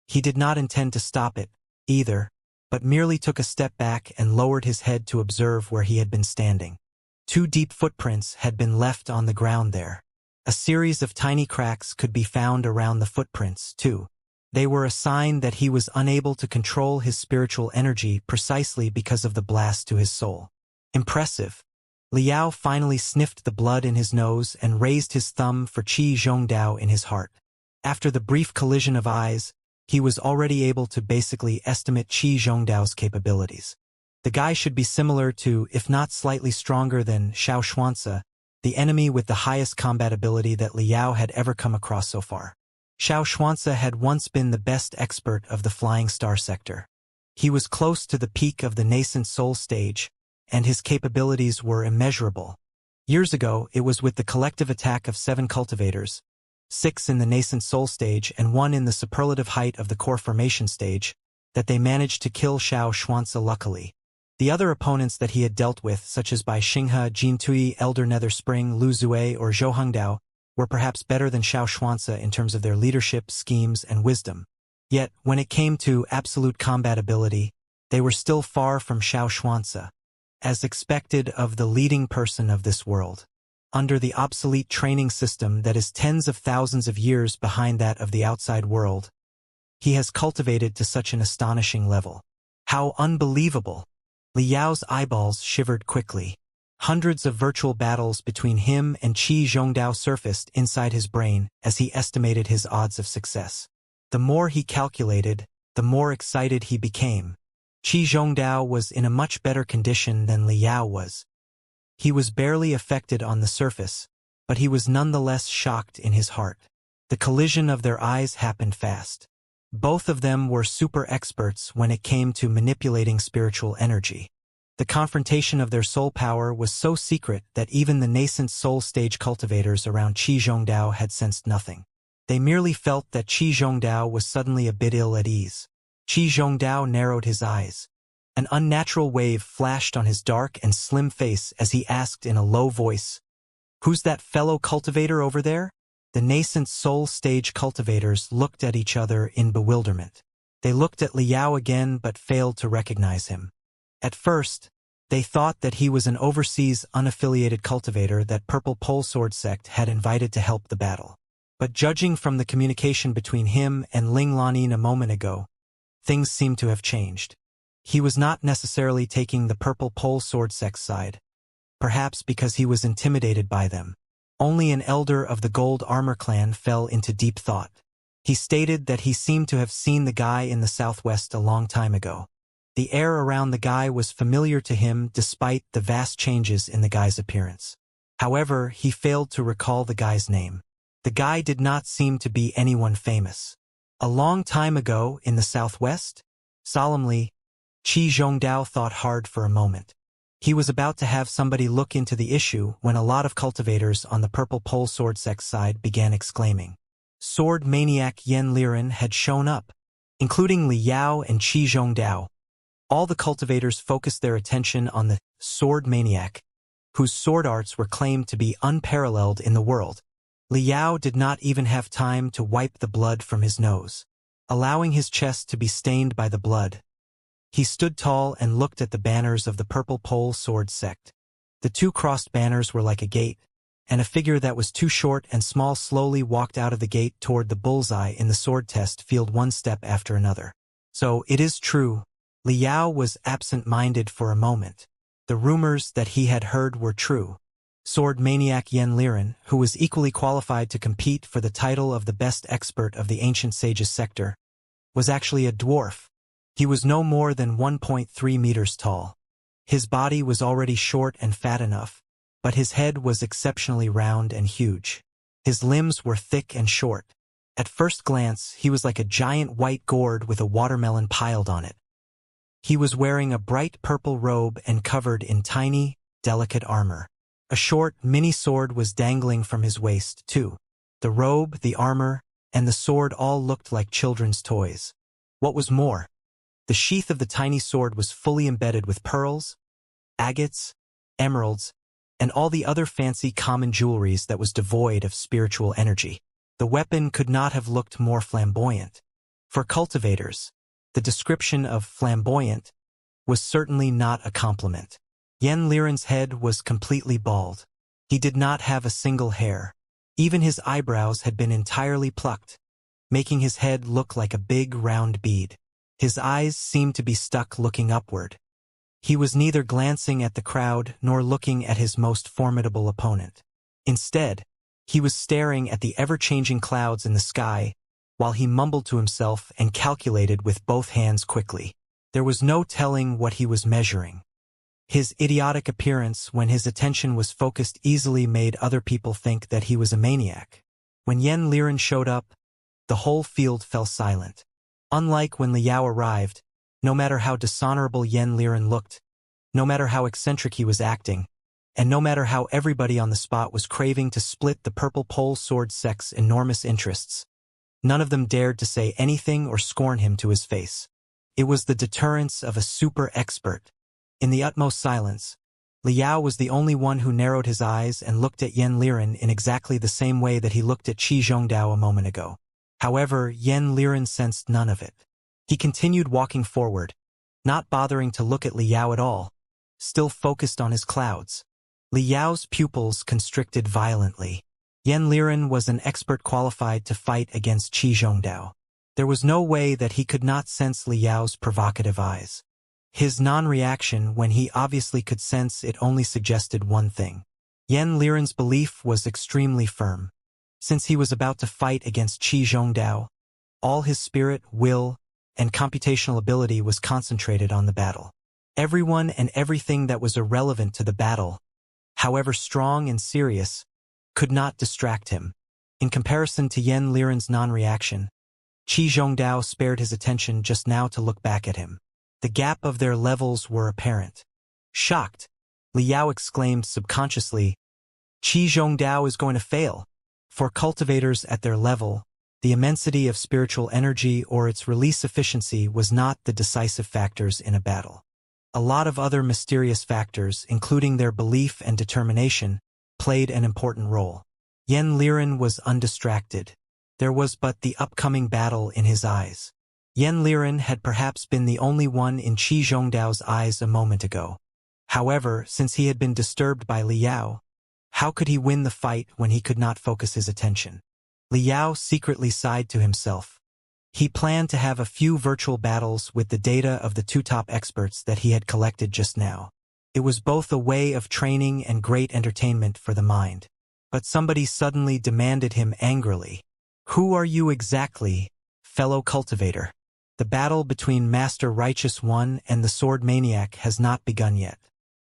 He did not intend to stop it, either, but merely took a step back and lowered his head to observe where he had been standing. 2 deep footprints had been left on the ground there. A series of tiny cracks could be found around the footprints, too. They were a sign that he was unable to control his spiritual energy precisely because of the blast to his soul. Impressive. Liao finally sniffed the blood in his nose and raised his thumb for Qi Zhongdao in his heart. After the brief collision of eyes, he was already able to basically estimate Qi Zhongdao's capabilities. The guy should be similar to, if not slightly stronger than, Xianxia, the enemy with the highest combat ability that Liao had ever come across so far. Xianxia had once been the best expert of the Flying Star sector. He was close to the peak of the nascent soul stage, and his capabilities were immeasurable. Years ago, it was with the collective attack of 7 cultivators, 6 in the nascent soul stage and 1 in the superlative height of the core formation stage, that they managed to kill Xianxia luckily. The other opponents that he had dealt with, such as Bai Xinghe, Jin Tui, Elder Nether Spring, Lu Zui, or Zhou Hengdao, were perhaps better than Xianxia in terms of their leadership, schemes, and wisdom. Yet, when it came to absolute combat ability, they were still far from Xianxia, as expected of the leading person of this world. Under the obsolete training system that is tens of thousands of years behind that of the outside world, he has cultivated to such an astonishing level. How unbelievable! Liao's eyeballs shivered quickly. Hundreds of virtual battles between him and Qi Zhongdao surfaced inside his brain as he estimated his odds of success. The more he calculated, the more excited he became. Qi Zhongdao was in a much better condition than Liao was. He was barely affected on the surface, but he was nonetheless shocked in his heart. The collision of their eyes happened fast. Both of them were super experts when it came to manipulating spiritual energy. The confrontation of their soul power was so secret that even the nascent soul stage cultivators around Qi Zhongdao had sensed nothing. They merely felt that Qi Zhongdao was suddenly a bit ill at ease. Qi Zhongdao narrowed his eyes. An unnatural wave flashed on his dark and slim face as he asked in a low voice, "Who's that fellow cultivator over there?" The nascent soul stage cultivators looked at each other in bewilderment. They looked at Liao again but failed to recognize him. At first, They thought that he was an overseas unaffiliated cultivator that Purple Pole Sword Sect had invited to help the battle. But judging from the communication between him and Ling Lanin a moment ago, things seemed to have changed. He was not necessarily taking the Purple Pole Sword Sect's side, perhaps because he was intimidated by them. Only an elder of the Gold Armor clan fell into deep thought. He stated that he seemed to have seen the guy in the southwest a long time ago. The air around the guy was familiar to him despite the vast changes in the guy's appearance. However, he failed to recall the guy's name. The guy did not seem to be anyone famous. A long time ago in the southwest? Solemnly, Qi Zhongdao thought hard for a moment. He was about to have somebody look into the issue when a lot of cultivators on the Purple Pole Sword Sect side began exclaiming. Sword maniac Yan Liren had shown up, including Li Yao and Qi Zhongdao. All the cultivators focused their attention on the sword maniac, whose sword arts were claimed to be unparalleled in the world. Li Yao did not even have time to wipe the blood from his nose, allowing his chest to be stained by the blood. He stood tall and looked at the banners of the Purple Pole Sword Sect. The two crossed banners were like a gate, and a figure that was too short and small slowly walked out of the gate toward the bullseye in the sword test field one step after another. So, it is true, Li Yao was absent-minded for a moment. The rumors that he had heard were true. Sword maniac Yan Liren, who was equally qualified to compete for the title of the best expert of the ancient sages sector, was actually a dwarf. He was no more than 1.3 meters tall. His body was already short and fat enough, but his head was exceptionally round and huge. His limbs were thick and short. At first glance, he was like a giant white gourd with a watermelon piled on it. He was wearing a bright purple robe and covered in tiny, delicate armor. A short, mini sword was dangling from his waist, too. The robe, the armor, and the sword all looked like children's toys. What was more, the sheath of the tiny sword was fully embedded with pearls, agates, emeralds, and all the other fancy common jewelries that was devoid of spiritual energy. The weapon could not have looked more flamboyant. For cultivators, the description of flamboyant was certainly not a compliment. Yan Liren's head was completely bald. He did not have a single hair. Even his eyebrows had been entirely plucked, making his head look like a big round bead. His eyes seemed to be stuck looking upward. He was neither glancing at the crowd nor looking at his most formidable opponent. Instead, he was staring at the ever-changing clouds in the sky while he mumbled to himself and calculated with both hands quickly. There was no telling what he was measuring. His idiotic appearance when his attention was focused easily made other people think that he was a maniac. When Yan Liren showed up, the whole field fell silent. Unlike when Li Yao arrived, no matter how dishonorable Yan Liren looked, no matter how eccentric he was acting, and no matter how everybody on the spot was craving to split the Purple Pole Sword Sect's enormous interests, none of them dared to say anything or scorn him to his face. It was the deterrence of a super expert. In the utmost silence, Li Yao was the only one who narrowed his eyes and looked at Yan Liren in exactly the same way that he looked at Qi Zhongdao a moment ago. However, Yan Liren sensed none of it. He continued walking forward, not bothering to look at Li Yao at all, still focused on his clouds. Li Yao's pupils constricted violently. Yan Liren was an expert qualified to fight against Qi Zhongdao. There was no way that he could not sense Li Yao's provocative eyes. His non-reaction when he obviously could sense it only suggested one thing. Yan Liren's belief was extremely firm. Since he was about to fight against Qi Zhongdao, all his spirit, will, and computational ability was concentrated on the battle. Everyone and everything that was irrelevant to the battle, however strong and serious, could not distract him. In comparison to Yan Liren's non-reaction, Qi Zhongdao spared his attention just now to look back at him. The gap of their levels were apparent. Shocked, Li Yao exclaimed subconsciously, Qi Zhongdao is going to fail. For cultivators at their level, the immensity of spiritual energy or its release efficiency was not the decisive factors in a battle. A lot of other mysterious factors, including their belief and determination, played an important role. Yan Liren was undistracted. There was but the upcoming battle in his eyes. Yan Liren had perhaps been the only one in Qi Zhongdao's eyes a moment ago. However, since he had been disturbed by Liao, how could he win the fight when he could not focus his attention? Liao secretly sighed to himself. He planned to have a few virtual battles with the data of the two top experts that he had collected just now. It was both a way of training and great entertainment for the mind. But somebody suddenly demanded him angrily. "Who are you exactly, fellow cultivator? The battle between Master Righteous One and the Sword Maniac has not begun yet.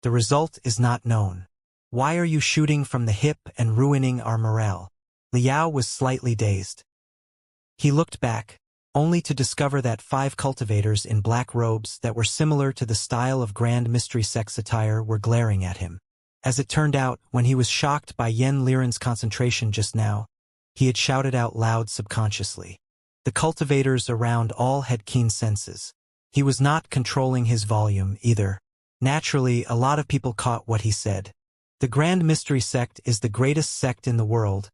The result is not known. Why are you shooting from the hip and ruining our morale?" Liao was slightly dazed. He looked back, only to discover that 5 cultivators in black robes that were similar to the style of Grand Mystery Sect's attire were glaring at him. As it turned out, when he was shocked by Yen Liren's concentration just now, he had shouted out loud subconsciously. The cultivators around all had keen senses. He was not controlling his volume either. Naturally, a lot of people caught what he said. The Grand Mystery Sect is the greatest sect in the world,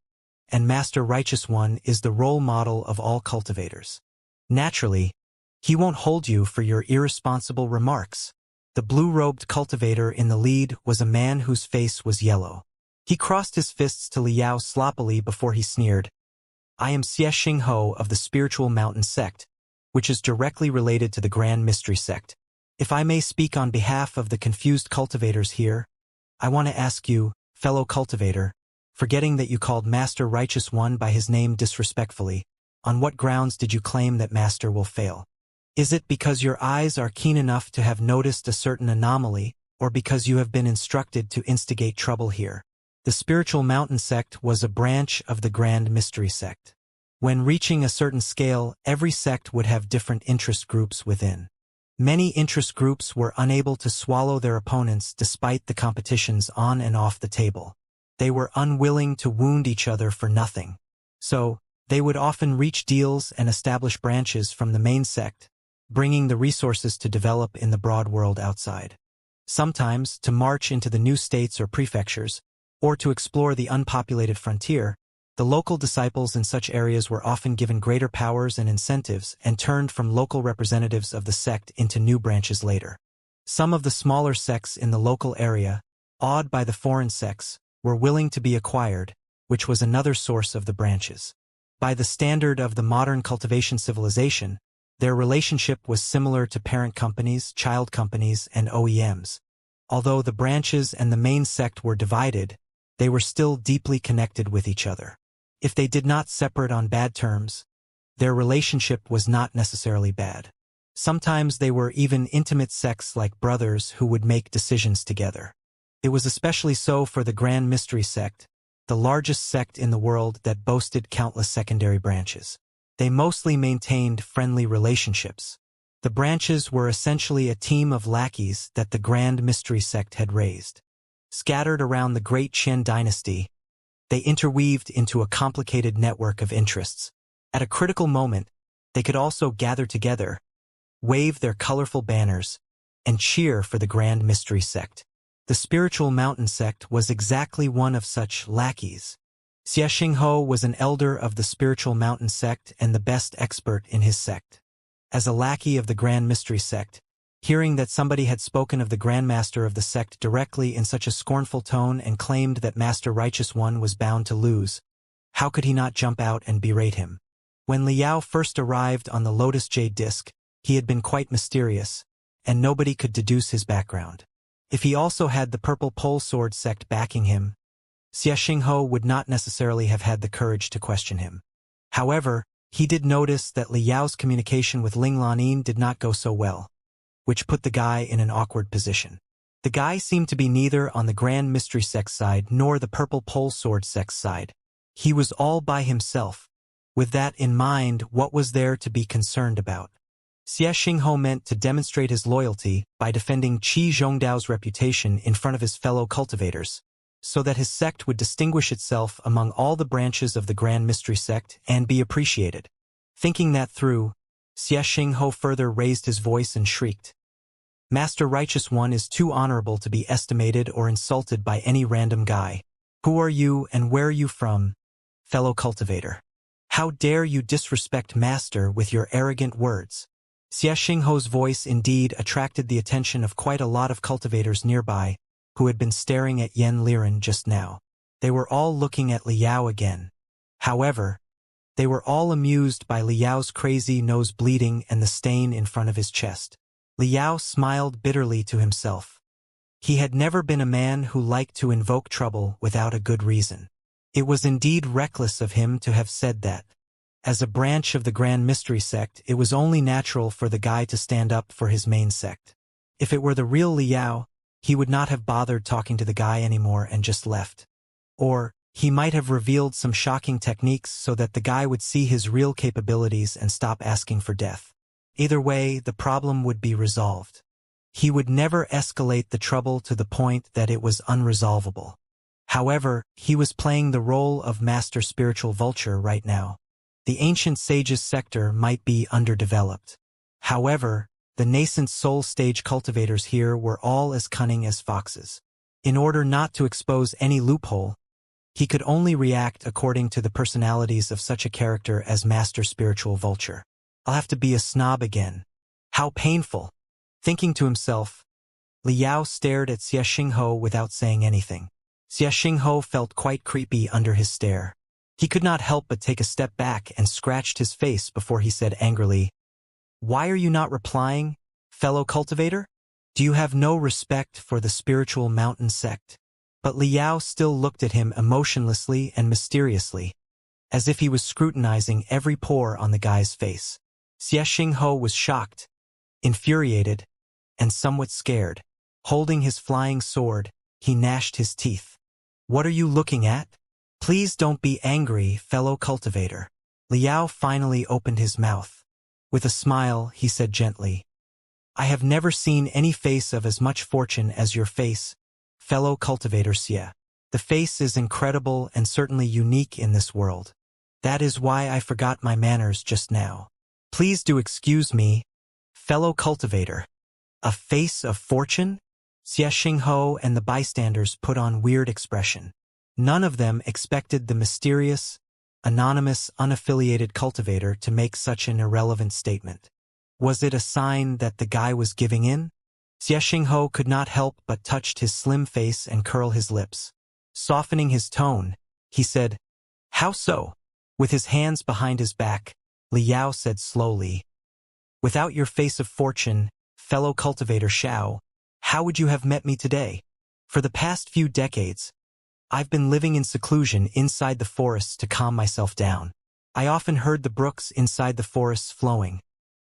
and Master Righteous One is the role model of all cultivators. Naturally, he won't hold you for your irresponsible remarks. The blue-robed cultivator in the lead was a man whose face was yellow. He crossed his fists to Liao sloppily before he sneered. "I am Xianxia of the Spiritual Mountain Sect, which is directly related to the Grand Mystery Sect. If I may speak on behalf of the confused cultivators here, I want to ask you, fellow cultivator, forgetting that you called Master Righteous One by his name disrespectfully, on what grounds did you claim that Master will fail? Is it because your eyes are keen enough to have noticed a certain anomaly, or because you have been instructed to instigate trouble here?" The Spiritual Mountain Sect was a branch of the Grand Mystery Sect. When reaching a certain scale, every sect would have different interest groups within. Many interest groups were unable to swallow their opponents despite the competitions on and off the table. They were unwilling to wound each other for nothing. So, they would often reach deals and establish branches from the main sect, bringing the resources to develop in the broad world outside. Sometimes, to march into the new states or prefectures, or to explore the unpopulated frontier, the local disciples in such areas were often given greater powers and incentives and turned from local representatives of the sect into new branches later. Some of the smaller sects in the local area, awed by the foreign sects, were willing to be acquired, which was another source of the branches. By the standard of the modern cultivation civilization, their relationship was similar to parent companies, child companies, and OEMs. Although the branches and the main sect were divided, they were still deeply connected with each other. If they did not separate on bad terms, their relationship was not necessarily bad. Sometimes they were even intimate sects like brothers who would make decisions together. It was especially so for the Grand Mystery Sect, the largest sect in the world that boasted countless secondary branches. They mostly maintained friendly relationships. The branches were essentially a team of lackeys that the Grand Mystery Sect had raised. Scattered around the Great Qian dynasty, they interweaved into a complicated network of interests. At a critical moment, they could also gather together, wave their colorful banners, and cheer for the Grand Mystery Sect. The Spiritual Mountain Sect was exactly one of such lackeys. Xianxia was an elder of the Spiritual Mountain Sect and the best expert in his sect. As a lackey of the Grand Mystery Sect, hearing that somebody had spoken of the Grandmaster of the sect directly in such a scornful tone and claimed that Master Righteous One was bound to lose, how could he not jump out and berate him? When Liao first arrived on the Lotus Jade Disc, he had been quite mysterious, and nobody could deduce his background. If he also had the Purple Pole Sword sect backing him, Xianxia would not necessarily have had the courage to question him. However, he did notice that Liao's communication with Ling Lanin did not go so well, which put the guy in an awkward position. The guy seemed to be neither on the Grand Mystery Sect side nor the Purple Pole Sword sect side. He was all by himself. With that in mind, what was there to be concerned about? Xianxia meant to demonstrate his loyalty by defending Qi Zhongdao's reputation in front of his fellow cultivators, so that his sect would distinguish itself among all the branches of the Grand Mystery Sect and be appreciated. Thinking that through, Xianxia further raised his voice and shrieked, "Master Righteous One is too honorable to be estimated or insulted by any random guy. Who are you and where are you from, fellow cultivator? How dare you disrespect Master with your arrogant words?" Xingho's voice indeed attracted the attention of quite a lot of cultivators nearby, who had been staring at Yan Liren just now. They were all looking at Liao again. However, they were all amused by Liao's crazy nose bleeding and the stain in front of his chest. Liao smiled bitterly to himself. He had never been a man who liked to invoke trouble without a good reason. It was indeed reckless of him to have said that. As a branch of the Grand Mystery sect, it was only natural for the guy to stand up for his main sect. If it were the real Liao, he would not have bothered talking to the guy anymore and just left. Or, he might have revealed some shocking techniques so that the guy would see his real capabilities and stop asking for death. Either way, the problem would be resolved. He would never escalate the trouble to the point that it was unresolvable. However, he was playing the role of master spiritual vulture right now. The ancient sage's sector might be underdeveloped. However, the nascent soul stage cultivators here were all as cunning as foxes. In order not to expose any loophole, he could only react according to the personalities of such a character as master spiritual vulture. I'll have to be a snob again. How painful. Thinking to himself, Liao stared at Xingho without saying anything. Xingho felt quite creepy under his stare. He could not help but take a step back and scratched his face before he said angrily, "Why are you not replying, fellow cultivator? Do you have no respect for the spiritual mountain sect?" But Liao still looked at him emotionlessly and mysteriously, as if he was scrutinizing every pore on the guy's face. Xingho was shocked, infuriated, and somewhat scared. Holding his flying sword, he gnashed his teeth. "What are you looking at? Please don't be angry, fellow cultivator." Liao finally opened his mouth. With a smile, he said gently, "I have never seen any face of as much fortune as your face, fellow cultivator Xia. The face is incredible and certainly unique in this world. That is why I forgot my manners just now. Please do excuse me, fellow cultivator." A face of fortune? Xingho and the bystanders put on weird expression. None of them expected the mysterious, anonymous, unaffiliated cultivator to make such an irrelevant statement. Was it a sign that the guy was giving in? Xingho could not help but touch his slim face and curl his lips. Softening his tone, he said, "How so?" With his hands behind his back, Liao said slowly, "Without your face of fortune, fellow cultivator Xiao, how would you have met me today? For the past few decades, I've been living in seclusion inside the forests to calm myself down. I often heard the brooks inside the forests flowing,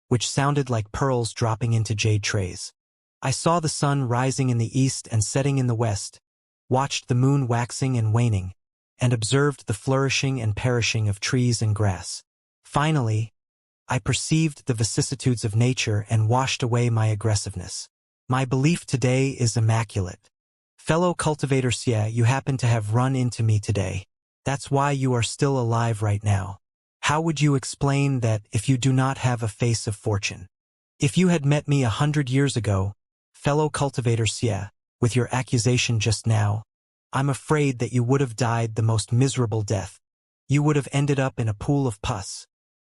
which sounded like pearls dropping into jade trays. I saw the sun rising in the east and setting in the west, watched the moon waxing and waning, and observed the flourishing and perishing of trees and grass. Finally, I perceived the vicissitudes of nature and washed away my aggressiveness. My belief today is immaculate. Fellow cultivator Xie, you happen to have run into me today. That's why you are still alive right now. How would you explain that if you do not have a face of fortune? If you had met me 100 years ago, fellow cultivator Xie, with your accusation just now, I'm afraid that you would have died the most miserable death. You would have ended up in a pool of pus,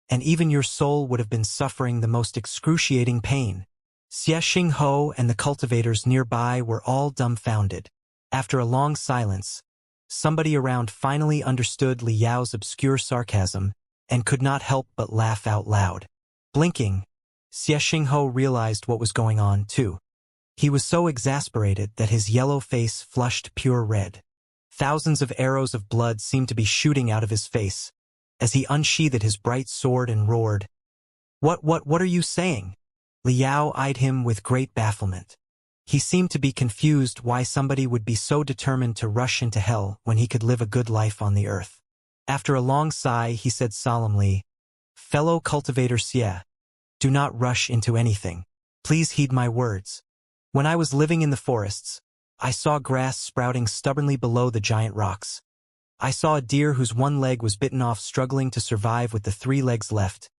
and even your soul would have been suffering the most excruciating pain. Xingho and the cultivators nearby were all dumbfounded. After a long silence, somebody around finally understood Liao's obscure sarcasm and could not help but laugh out loud. Blinking, Xingho realized what was going on, too. He was so exasperated that his yellow face flushed pure red. Thousands of arrows of blood seemed to be shooting out of his face as he unsheathed his bright sword and roared, What are you saying?" Liao eyed him with great bafflement. He seemed to be confused why somebody would be so determined to rush into hell when he could live a good life on the earth. After a long sigh, he said solemnly, "Fellow cultivator Xie, do not rush into anything. Please heed my words. When I was living in the forests, I saw grass sprouting stubbornly below the giant rocks. I saw a deer whose one leg was bitten off struggling to survive with the 3 legs left,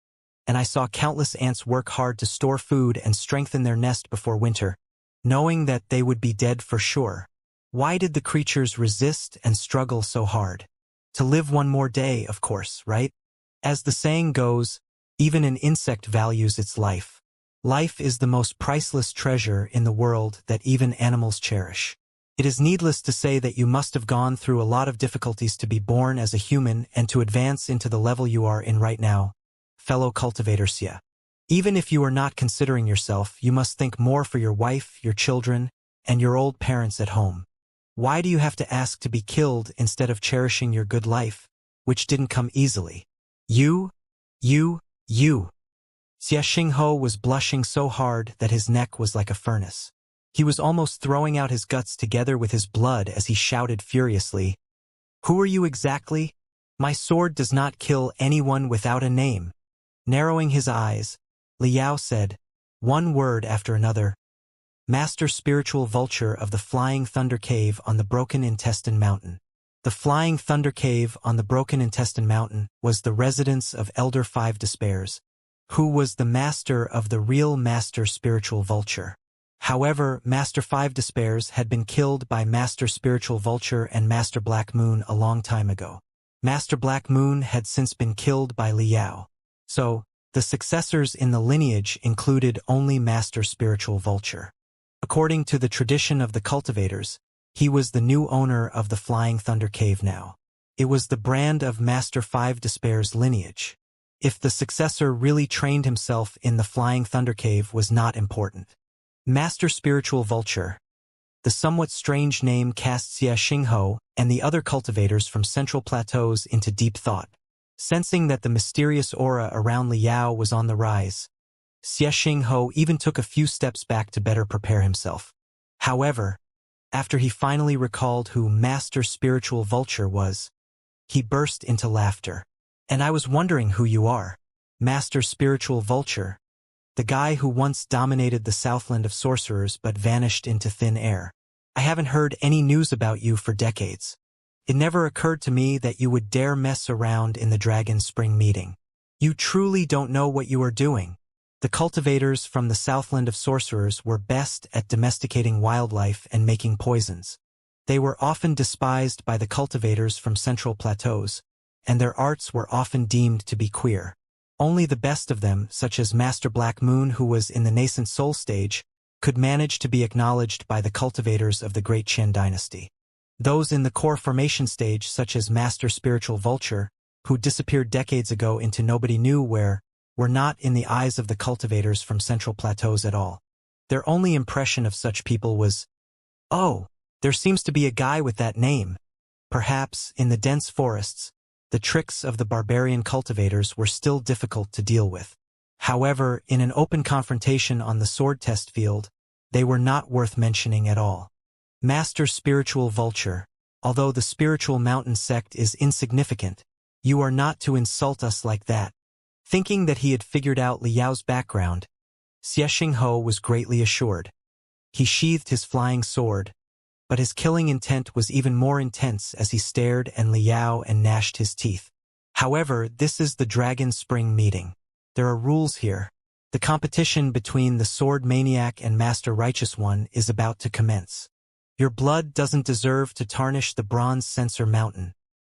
and I saw countless ants work hard to store food and strengthen their nest before winter, knowing that they would be dead for sure. Why did the creatures resist and struggle so hard? To live one more day, of course, right? As the saying goes, even an insect values its life. Life is the most priceless treasure in the world that even animals cherish. It is needless to say that you must have gone through a lot of difficulties to be born as a human and to advance into the level you are in right now, fellow cultivators. Even if you are not considering yourself, you must think more for your wife, your children, and your old parents at home. Why do you have to ask to be killed instead of cherishing your good life, which didn't come easily? You. Xianxia was blushing so hard that his neck was like a furnace. He was almost throwing out his guts together with his blood as he shouted furiously, "Who are you exactly? My sword does not kill anyone without a name." Narrowing his eyes, Liao said, one word after another, "Master Spiritual Vulture of the Flying Thunder Cave on the Broken Intestine Mountain." The Flying Thunder Cave on the Broken Intestine Mountain was the residence of Elder Five Despairs, who was the master of the real Master Spiritual Vulture. However, Master Five Despairs had been killed by Master Spiritual Vulture and Master Black Moon a long time ago. Master Black Moon had since been killed by Liao. So, the successors in the lineage included only Master Spiritual Vulture. According to the tradition of the cultivators, he was the new owner of the Flying Thunder Cave now. It was the brand of Master Five Despairs lineage. If the successor really trained himself in the Flying Thunder Cave was not important. Master Spiritual Vulture. The somewhat strange name cast Xianxia and the other cultivators from Central Plateaus into deep thought. Sensing that the mysterious aura around Liao was on the rise, Xianxia even took a few steps back to better prepare himself. However, after he finally recalled who Master Spiritual Vulture was, he burst into laughter. "And I was wondering who you are. Master Spiritual Vulture, the guy who once dominated the Southland of Sorcerers but vanished into thin air. I haven't heard any news about you for decades. It never occurred to me that you would dare mess around in the Dragon Spring meeting. You truly don't know what you are doing." The cultivators from the Southland of Sorcerers were best at domesticating wildlife and making poisons. They were often despised by the cultivators from Central Plateaus, and their arts were often deemed to be queer. Only the best of them, such as Master Black Moon, who was in the nascent soul stage, could manage to be acknowledged by the cultivators of the Great Qian dynasty. Those in the core formation stage, such as Master Spiritual Vulture, who disappeared decades ago into nobody knew where, were not in the eyes of the cultivators from Central Plateaus at all. Their only impression of such people was, "Oh, there seems to be a guy with that name." Perhaps, in the dense forests, the tricks of the barbarian cultivators were still difficult to deal with. However, in an open confrontation on the sword test field, they were not worth mentioning at all. Master Spiritual Vulture, although the Spiritual Mountain sect is insignificant, you are not to insult us like that. Thinking that he had figured out Liao's background, Xianxia was greatly assured. He sheathed his flying sword, but his killing intent was even more intense as he stared at Liao and gnashed his teeth. However, this is the Dragon Spring meeting. There are rules here. The competition between the Sword Maniac and Master Righteous One is about to commence. Your blood doesn't deserve to tarnish the Bronze Censer Mountain.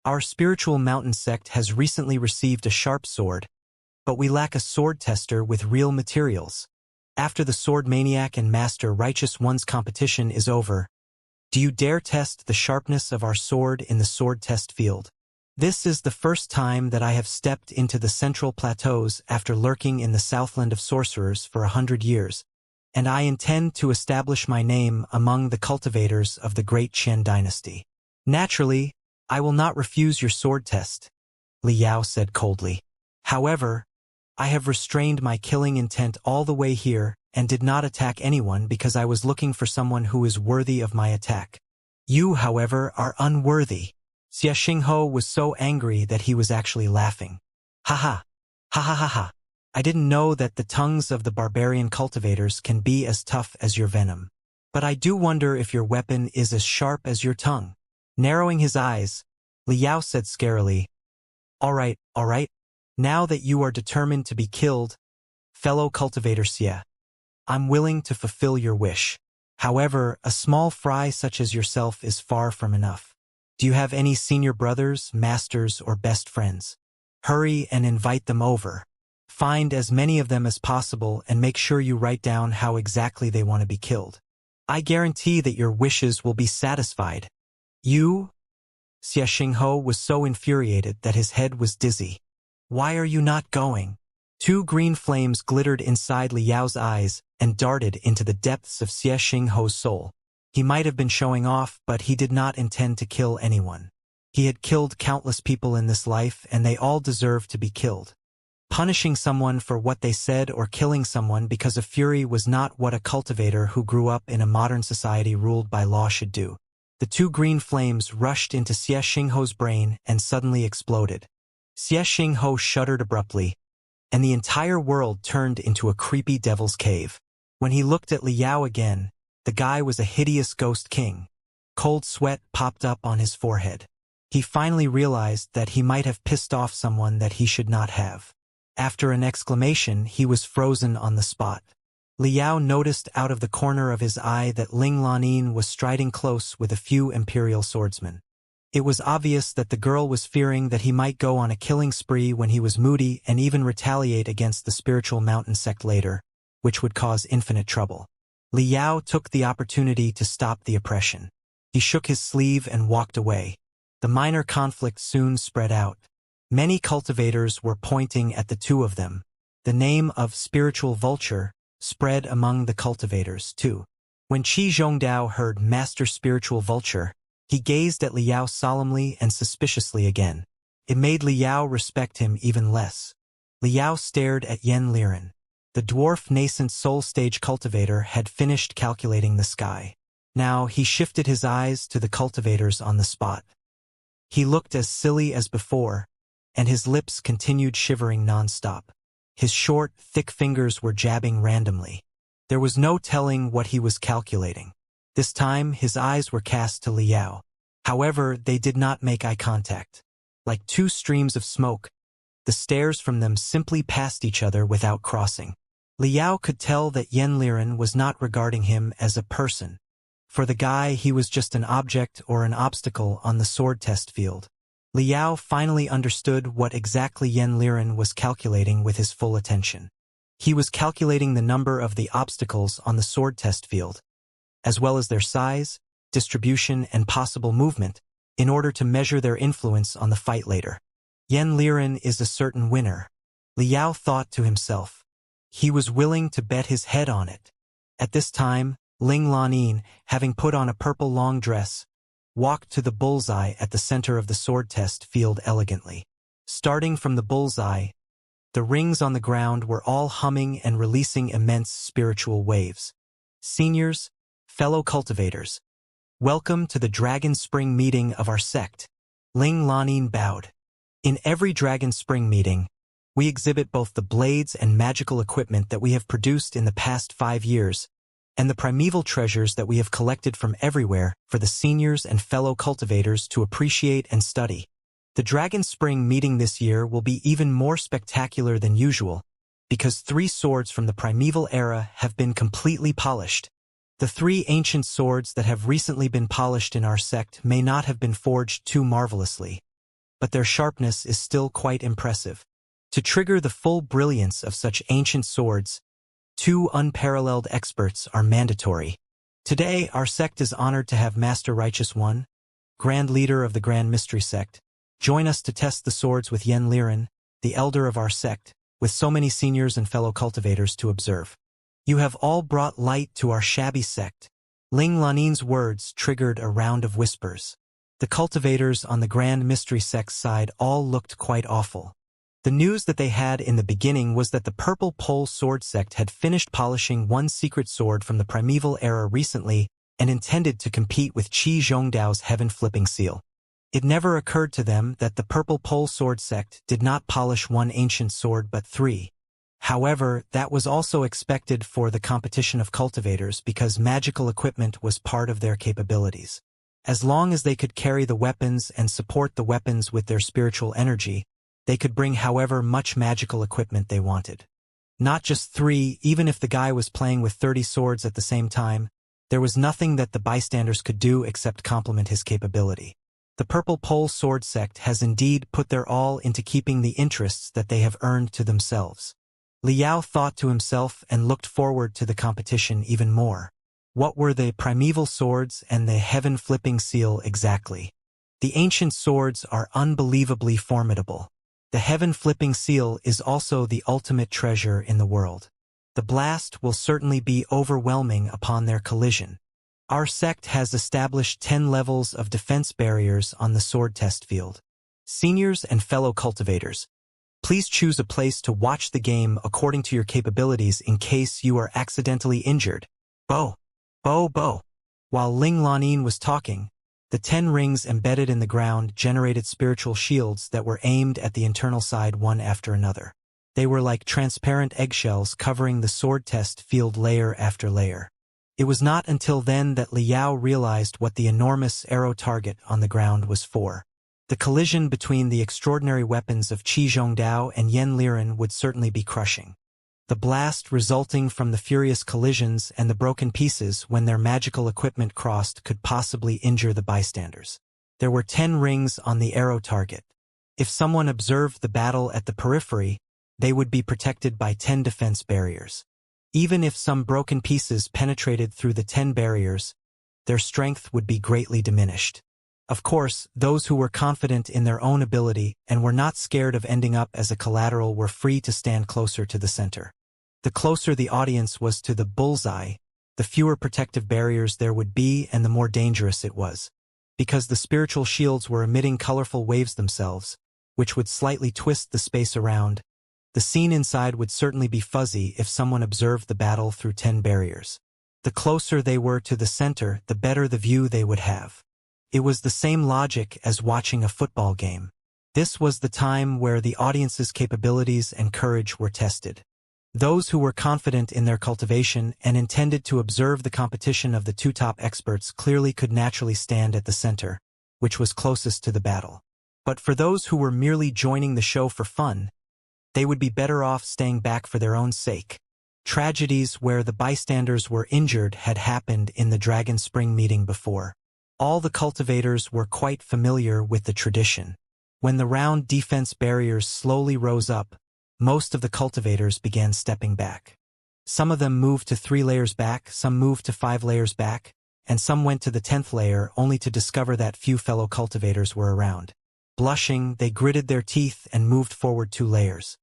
Our Spiritual Mountain sect has recently received a sharp sword, but we lack a sword tester with real materials. After the Sword Maniac and Master Righteous One's competition is over, do you dare test the sharpness of our sword in the sword test field? This is the first time that I have stepped into the Central Plateaus after lurking in the Southland of Sorcerers for 100 years, and I intend to establish my name among the cultivators of the Great Qian dynasty. Naturally, I will not refuse your sword test, Liao said coldly. However, I have restrained my killing intent all the way here and did not attack anyone because I was looking for someone who is worthy of my attack. You, however, are unworthy. Xianxia was so angry that he was actually laughing. Ha ha. Ha ha ha ha. I didn't know that the tongues of the barbarian cultivators can be as tough as your venom. But I do wonder if your weapon is as sharp as your tongue. Narrowing his eyes, Liao said scarily, All right. Now that you are determined to be killed, fellow cultivator Xia, I'm willing to fulfill your wish. However, a small fry such as yourself is far from enough. Do you have any senior brothers, masters, or best friends? Hurry and invite them over. Find as many of them as possible and make sure you write down how exactly they want to be killed. I guarantee that your wishes will be satisfied. You? Xianxia was so infuriated that his head was dizzy. Why are you not going? Two green flames glittered inside Liao's eyes and darted into the depths of Xianxia's soul. He might have been showing off, but he did not intend to kill anyone. He had killed countless people in this life, and they all deserved to be killed. Punishing someone for what they said or killing someone because of fury was not what a cultivator who grew up in a modern society ruled by law should do. The two green flames rushed into Xianxia's brain and suddenly exploded. Xianxia shuddered abruptly, and the entire world turned into a creepy devil's cave. When he looked at Liao again, the guy was a hideous ghost king. Cold sweat popped up on his forehead. He finally realized that he might have pissed off someone that he should not have. After an exclamation, he was frozen on the spot. Liao noticed out of the corner of his eye that Ling Lanin was striding close with a few imperial swordsmen. It was obvious that the girl was fearing that he might go on a killing spree when he was moody and even retaliate against the spiritual mountain sect later, which would cause infinite trouble. Liao took the opportunity to stop the oppression. He shook his sleeve and walked away. The minor conflict soon spread out. Many cultivators were pointing at the two of them. The name of spiritual vulture spread among the cultivators, too. When Qi Zhongdao heard Master Spiritual Vulture, he gazed at Liao solemnly and suspiciously again. It made Liao respect him even less. Liao stared at Yen Liren. The dwarf nascent soul stage cultivator had finished calculating the sky. Now he shifted his eyes to the cultivators on the spot. He looked as silly as before, and his lips continued shivering non-stop. His short, thick fingers were jabbing randomly. There was no telling what he was calculating. This time, his eyes were cast to Liao. However, they did not make eye contact. Like two streams of smoke, the stares from them simply passed each other without crossing. Liao could tell that Yen Liren was not regarding him as a person. For the guy, he was just an object or an obstacle on the sword test field. Liao finally understood what exactly Yen Liren was calculating with his full attention. He was calculating the number of the obstacles on the sword test field, as well as their size, distribution, and possible movement, in order to measure their influence on the fight later. Yen Liren is a certain winner. Liao thought to himself. He was willing to bet his head on it. At this time, Ling Lanin, having put on a purple long dress, walked to the bullseye at the center of the sword test field elegantly. Starting from the bullseye, the rings on the ground were all humming and releasing immense spiritual waves. Seniors, fellow cultivators, welcome to the Dragon Spring meeting of our sect. Ling Lanin bowed. In every Dragon Spring meeting, we exhibit both the blades and magical equipment that we have produced in the past 5 years, and the primeval treasures that we have collected from everywhere for the seniors and fellow cultivators to appreciate and study. The Dragon Spring meeting this year will be even more spectacular than usual, because 3 swords from the primeval era have been completely polished. The 3 ancient swords that have recently been polished in our sect may not have been forged too marvelously, but their sharpness is still quite impressive. To trigger the full brilliance of such ancient swords, 2 unparalleled experts are mandatory. Today, our sect is honored to have Master Righteous One, Grand Leader of the Grand Mystery Sect, join us to test the swords with Yen Liren, the elder of our sect, with so many seniors and fellow cultivators to observe. You have all brought light to our shabby sect. Ling Lanin's words triggered a round of whispers. The cultivators on the Grand Mystery Sect's side all looked quite awful. The news that they had in the beginning was that the Purple Pole Sword Sect had finished polishing one secret sword from the primeval era recently and intended to compete with Qi Zhongdao's heaven-flipping seal. It never occurred to them that the Purple Pole Sword Sect did not polish one ancient sword but 3. However, that was also expected for the competition of cultivators because magical equipment was part of their capabilities. As long as they could carry the weapons and support the weapons with their spiritual energy, they could bring however much magical equipment they wanted. Not just 3, even if the guy was playing with 30 swords at the same time, there was nothing that the bystanders could do except complement his capability. The Purple Pole Sword Sect has indeed put their all into keeping the interests that they have earned to themselves. Liao thought to himself and looked forward to the competition even more. What were the primeval swords and the heaven-flipping seal exactly? The ancient swords are unbelievably formidable. The heaven-flipping seal is also the ultimate treasure in the world. The blast will certainly be overwhelming upon their collision. Our sect has established 10 levels of defense barriers on the sword test field. Seniors and fellow cultivators, please choose a place to watch the game according to your capabilities in case you are accidentally injured. Bo. Bo bo. While Ling Lanin was talking, the 10 rings embedded in the ground generated spiritual shields that were aimed at the internal side one after another. They were like transparent eggshells covering the sword test field layer after layer. It was not until then that Liao realized what the enormous arrow target on the ground was for. The collision between the extraordinary weapons of Qi Zhongdao and Yen Liren would certainly be crushing. The blast resulting from the furious collisions and the broken pieces when their magical equipment crossed could possibly injure the bystanders. There were 10 rings on the arrow target. If someone observed the battle at the periphery, they would be protected by 10 defense barriers. Even if some broken pieces penetrated through the 10 barriers, their strength would be greatly diminished. Of course, those who were confident in their own ability and were not scared of ending up as a collateral were free to stand closer to the center. The closer the audience was to the bullseye, the fewer protective barriers there would be and the more dangerous it was. Because the spiritual shields were emitting colorful waves themselves, which would slightly twist the space around, the scene inside would certainly be fuzzy if someone observed the battle through 10 barriers. The closer they were to the center, the better the view they would have. It was the same logic as watching a football game. This was the time where the audience's capabilities and courage were tested. Those who were confident in their cultivation and intended to observe the competition of the 2 top experts clearly could naturally stand at the center, which was closest to the battle. But for those who were merely joining the show for fun, they would be better off staying back for their own sake. Tragedies where the bystanders were injured had happened in the Dragon Spring meeting before. All the cultivators were quite familiar with the tradition. When the round defense barriers slowly rose up, most of the cultivators began stepping back. Some of them moved to 3 layers back, some moved to 5 layers back, and some went to the 10th layer only to discover that few fellow cultivators were around. Blushing, they gritted their teeth and moved forward 2 layers.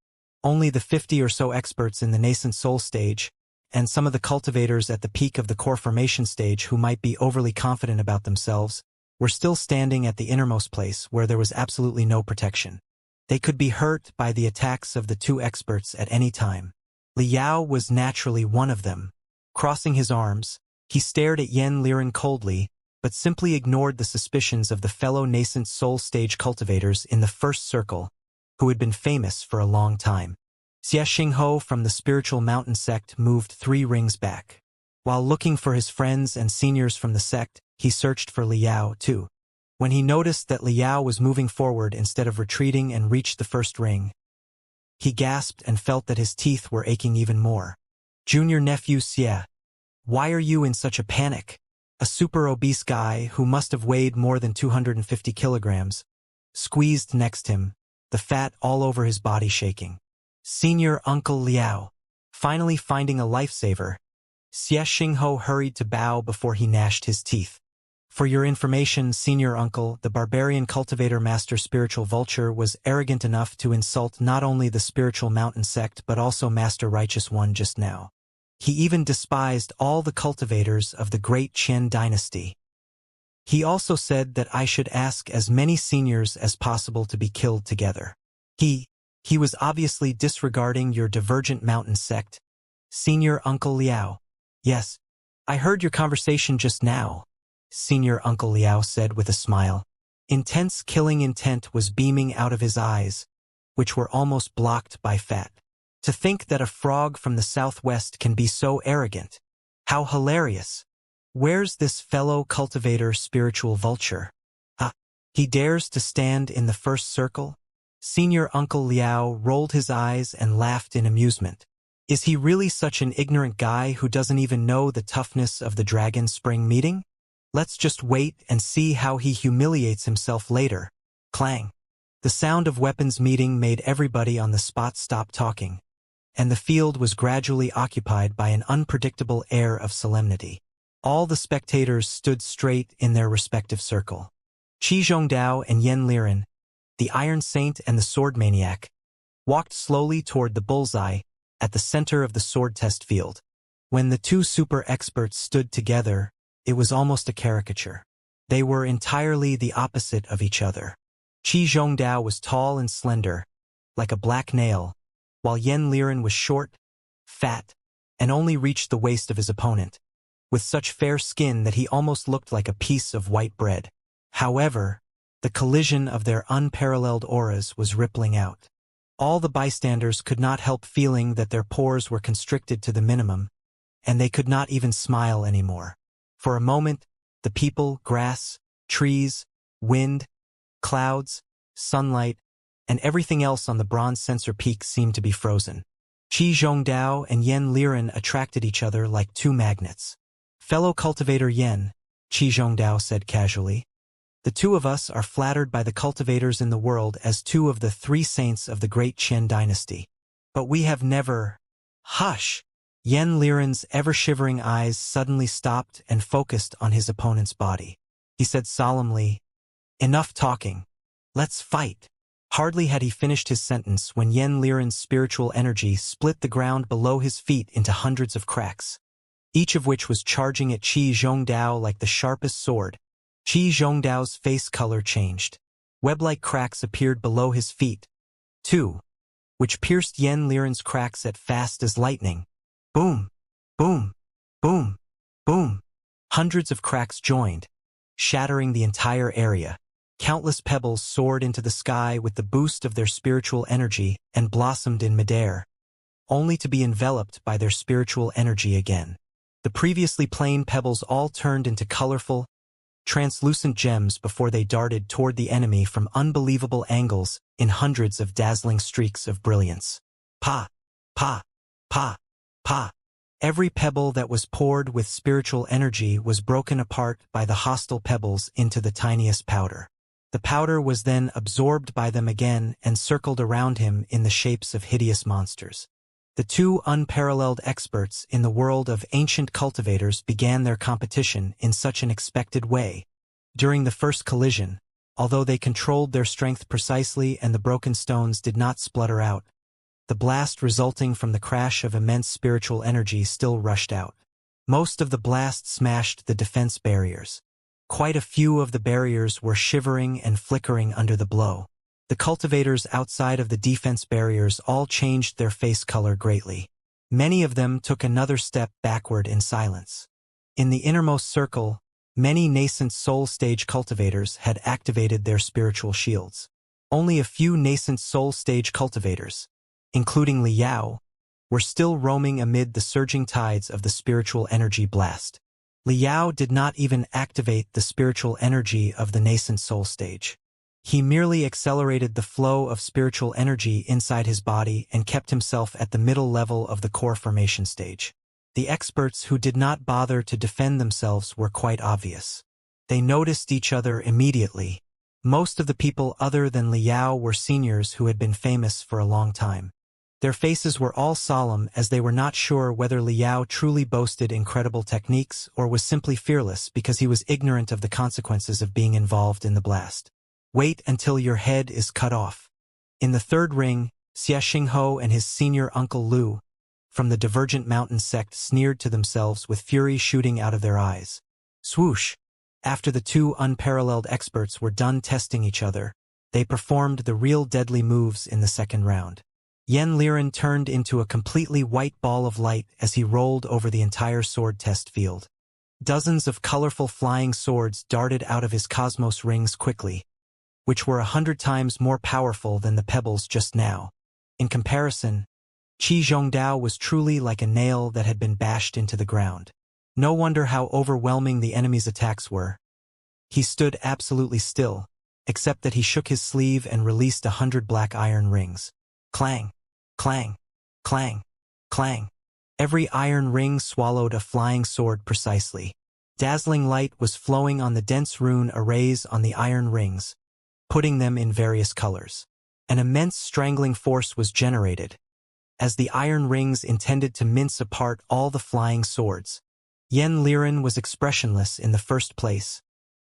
Only the 50 or so experts in the nascent soul stage, and some of the cultivators at the peak of the core formation stage who might be overly confident about themselves, were still standing at the innermost place where there was absolutely no protection. They could be hurt by the attacks of the 2 experts at any time. Liao was naturally one of them. Crossing his arms, he stared at Yen Liren coldly, but simply ignored the suspicions of the fellow nascent soul stage cultivators in the first circle, who had been famous for a long time. Xianxia from the spiritual mountain sect moved 3 rings back. While looking for his friends and seniors from the sect, he searched for Liao too. When he noticed that Liao was moving forward instead of retreating and reached the first ring, he gasped and felt that his teeth were aching even more. Junior nephew Xie, why are you in such a panic? A super obese guy who must have weighed more than 250 kilograms, squeezed next him, the fat all over his body shaking. Senior Uncle Liao, finally finding a lifesaver, Xianxia hurried to bow before he gnashed his teeth. For your information, Senior Uncle, the barbarian cultivator Master Spiritual Vulture was arrogant enough to insult not only the spiritual mountain sect but also Master Righteous One just now. He even despised all the cultivators of the great Qian dynasty. He also said that I should ask as many seniors as possible to be killed together. He was obviously disregarding your divergent mountain sect, Senior Uncle Liao. Yes, I heard your conversation just now, Senior Uncle Liao said with a smile. Intense killing intent was beaming out of his eyes, which were almost blocked by fat. To think that a frog from the southwest can be so arrogant. How hilarious. Where's this fellow cultivator spiritual vulture? He dares to stand in the first circle? Senior Uncle Liao rolled his eyes and laughed in amusement. Is he really such an ignorant guy who doesn't even know the toughness of the Dragon Spring meeting? Let's just wait and see how he humiliates himself later. Clang. The sound of weapons meeting made everybody on the spot stop talking. and the field was gradually occupied by an unpredictable air of solemnity. All the spectators stood straight in their respective circle. Qi Zhongdao and Yen Liren, the Iron Saint and the Sword Maniac, walked slowly toward the bullseye at the center of the sword test field. When the two super experts stood together, it was almost a caricature. They were entirely the opposite of each other. Qi Zhongdao was tall and slender, like a black nail, while Yen Liren was short, fat, and only reached the waist of his opponent, with such fair skin that he almost looked like a piece of white bread. However, the collision of their unparalleled auras was rippling out. All the bystanders could not help feeling that their pores were constricted to the minimum, and they could not even smile anymore. For a moment, the people, grass, trees, wind, clouds, sunlight, and everything else on the bronze sensor peak seemed to be frozen. Qi Zhongdao and Yen Liren attracted each other like two magnets. "Fellow cultivator Yen," Qi Zhongdao said casually, "the two of us are flattered by the cultivators in the world as two of the three saints of the great Qian dynasty. But we have never—" "Hush!" Yen Liren's ever-shivering eyes suddenly stopped and focused on his opponent's body. He said solemnly, "Enough talking. Let's fight." Hardly had he finished his sentence when Yen Liren's spiritual energy split the ground below his feet into hundreds of cracks, each of which was charging at Qi Zhongdao like the sharpest sword. Qi Zhongdao's face color changed. Web-like cracks appeared below his feet, too, which pierced Yen Liren's cracks at fast as lightning. Boom, boom, boom, boom. Hundreds of cracks joined, shattering the entire area. Countless pebbles soared into the sky with the boost of their spiritual energy and blossomed in midair, only to be enveloped by their spiritual energy again. The previously plain pebbles all turned into colorful, translucent gems before they darted toward the enemy from unbelievable angles in hundreds of dazzling streaks of brilliance. Pa, pa, pa, pa. Every pebble that was poured with spiritual energy was broken apart by the hostile pebbles into the tiniest powder. The powder was then absorbed by them again and circled around him in the shapes of hideous monsters. The two unparalleled experts in the world of ancient cultivators began their competition in such an expected way. During the first collision, although they controlled their strength precisely and the broken stones did not splutter out, the blast resulting from the crash of immense spiritual energy still rushed out. Most of the blast smashed the defense barriers. Quite a few of the barriers were shivering and flickering under the blow. The cultivators outside of the defense barriers all changed their face color greatly. Many of them took another step backward in silence. In the innermost circle, many nascent soul stage cultivators had activated their spiritual shields. Only a few nascent soul stage cultivators, including Li Yao, were still roaming amid the surging tides of the spiritual energy blast. Li Yao did not even activate the spiritual energy of the nascent soul stage. He merely accelerated the flow of spiritual energy inside his body and kept himself at the middle level of the core formation stage. The experts who did not bother to defend themselves were quite obvious. They noticed each other immediately. Most of the people other than Li Yao were seniors who had been famous for a long time. Their faces were all solemn as they were not sure whether Li Yao truly boasted incredible techniques or was simply fearless because he was ignorant of the consequences of being involved in the blast. Wait until your head is cut off. In the third ring, Xie Xingho and his senior uncle Lu, from the Divergent Mountain sect, sneered to themselves with fury shooting out of their eyes. Swoosh! After the two unparalleled experts were done testing each other, they performed the real deadly moves in the second round. Yen Liren turned into a completely white ball of light as he rolled over the entire sword test field. Dozens of colorful flying swords darted out of his cosmos rings quickly, which were 100 times more powerful than the pebbles just now. In comparison, Qi Zhongdao was truly like a nail that had been bashed into the ground. No wonder how overwhelming the enemy's attacks were. He stood absolutely still, except that he shook his sleeve and released 100 black iron rings. Clang! Clang! Clang! Clang! Every iron ring swallowed a flying sword precisely. Dazzling light was flowing on the dense rune arrays on the iron rings, putting them in various colors. An immense strangling force was generated, as the iron rings intended to mince apart all the flying swords. Yen Liren was expressionless in the first place,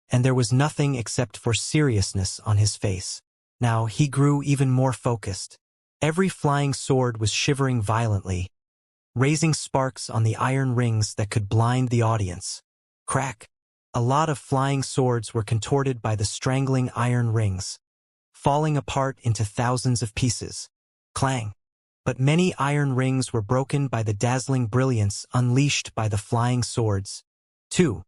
and there was nothing except for seriousness on his face. Now he grew even more focused. Every flying sword was shivering violently, raising sparks on the iron rings that could blind the audience. Crack! A lot of flying swords were contorted by the strangling iron rings, falling apart into thousands of pieces. Clang! But many iron rings were broken by the dazzling brilliance unleashed by the flying swords. 2.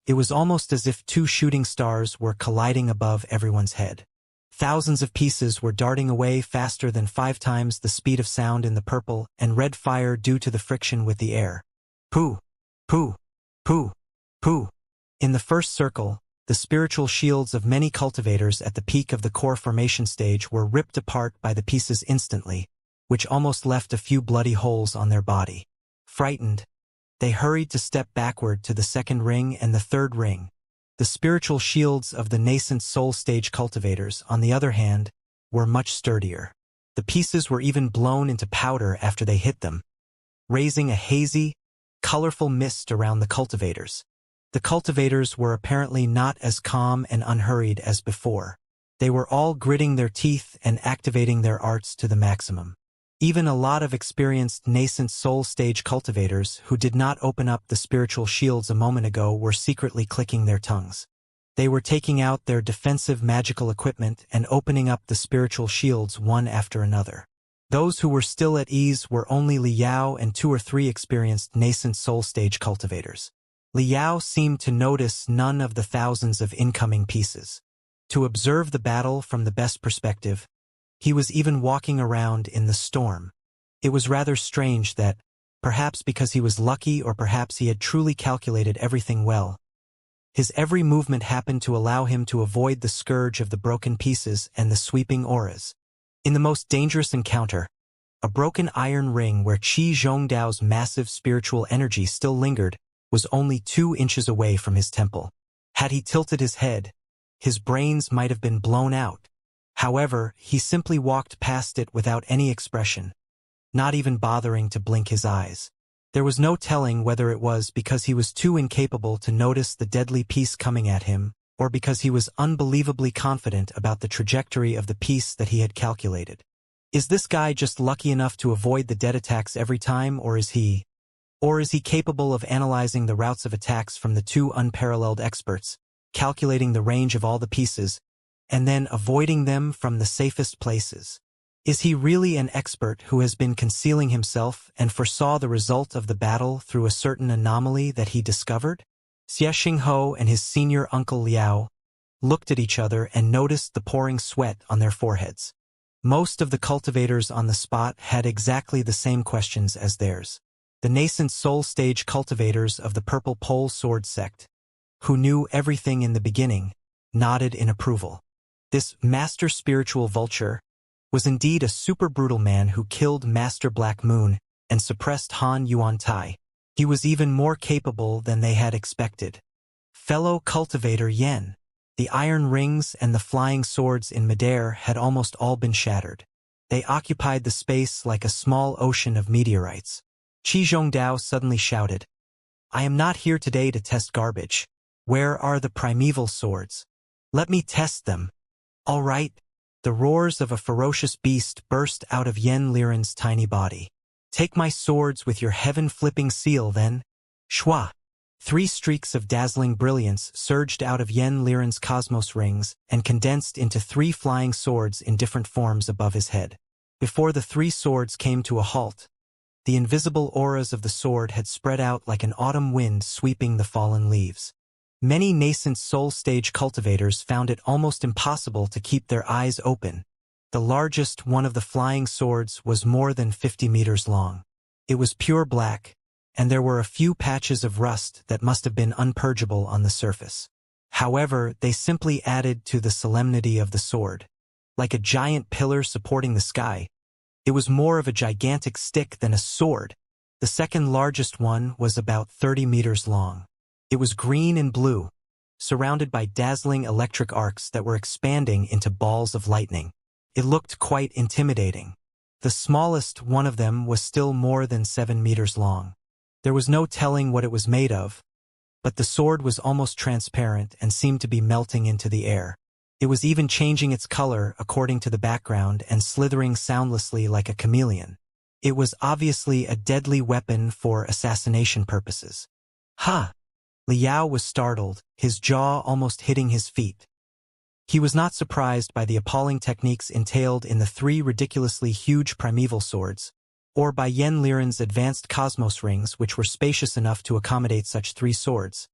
It was almost as if two shooting stars were colliding above everyone's head. Thousands of pieces were darting away faster than 5 times the speed of sound in the purple and red fire due to the friction with the air. Pooh! Pooh! Pooh! Pooh! In the first circle, the spiritual shields of many cultivators at the peak of the core formation stage were ripped apart by the pieces instantly, which almost left a few bloody holes on their body. Frightened, they hurried to step backward to the second ring and the third ring. The spiritual shields of the nascent soul stage cultivators, on the other hand, were much sturdier. The pieces were even blown into powder after they hit them, raising a hazy, colorful mist around the cultivators. The cultivators were apparently not as calm and unhurried as before. They were all gritting their teeth and activating their arts to the maximum. Even a lot of experienced nascent soul stage cultivators who did not open up the spiritual shields a moment ago were secretly clicking their tongues. They were taking out their defensive magical equipment and opening up the spiritual shields one after another. Those who were still at ease were only Liao and 2 or 3 experienced nascent soul stage cultivators. Liao seemed to notice none of the thousands of incoming pieces. To observe the battle from the best perspective, he was even walking around in the storm. It was rather strange that, perhaps because he was lucky or perhaps he had truly calculated everything well, his every movement happened to allow him to avoid the scourge of the broken pieces and the sweeping auras. In the most dangerous encounter, a broken iron ring where Qi Zhongdao's massive spiritual energy still lingered was only 2 inches away from his temple. Had he tilted his head, his brains might have been blown out. However, he simply walked past it without any expression, not even bothering to blink his eyes. There was no telling whether it was because he was too incapable to notice the deadly piece coming at him, or because he was unbelievably confident about the trajectory of the piece that he had calculated. Is this guy just lucky enough to avoid the dead attacks every time, or is he capable of analyzing the routes of attacks from the 2 unparalleled experts, calculating the range of all the pieces, and then avoiding them from the safest places? Is he really an expert who has been concealing himself and foresaw the result of the battle through a certain anomaly that he discovered? Xie Xingho and his senior uncle Liao looked at each other and noticed the pouring sweat on their foreheads. Most of the cultivators on the spot had exactly the same questions as theirs. The nascent soul stage cultivators of the Purple Pole Sword sect, who knew everything in the beginning, nodded in approval. This Master Spiritual Vulture was indeed a super brutal man who killed Master Black Moon and suppressed Han Yuantai. He was even more capable than they had expected. Fellow cultivator Yen, the iron rings and the flying swords in midair had almost all been shattered. They occupied the space like a small ocean of meteorites. Qi Zhongdao suddenly shouted, "I am not here today to test garbage. Where are the primeval swords? Let me test them." "All right." The roars of a ferocious beast burst out of Yen Liren's tiny body. "Take my swords with your heaven-flipping seal, then." Shwa! 3 streaks of dazzling brilliance surged out of Yen Liren's cosmos rings and condensed into 3 flying swords in different forms above his head. Before the 3 swords came to a halt, the invisible auras of the sword had spread out like an autumn wind sweeping the fallen leaves. Many nascent soul stage cultivators found it almost impossible to keep their eyes open. The largest one of the flying swords was more than 50 meters long. It was pure black, and there were a few patches of rust that must have been unpurgeable on the surface. However, they simply added to the solemnity of the sword. Like a giant pillar supporting the sky, it was more of a gigantic stick than a sword. The second largest one was about 30 meters long. It was green and blue, surrounded by dazzling electric arcs that were expanding into balls of lightning. It looked quite intimidating. The smallest one of them was still more than 7 meters long. There was no telling what it was made of, but the sword was almost transparent and seemed to be melting into the air. It was even changing its color according to the background and slithering soundlessly like a chameleon. It was obviously a deadly weapon for assassination purposes. Ha! Liao was startled, his jaw almost hitting his feet. He was not surprised by the appalling techniques entailed in the 3 ridiculously huge primeval swords, or by Yen Liren's advanced cosmos rings which were spacious enough to accommodate such 3 swords.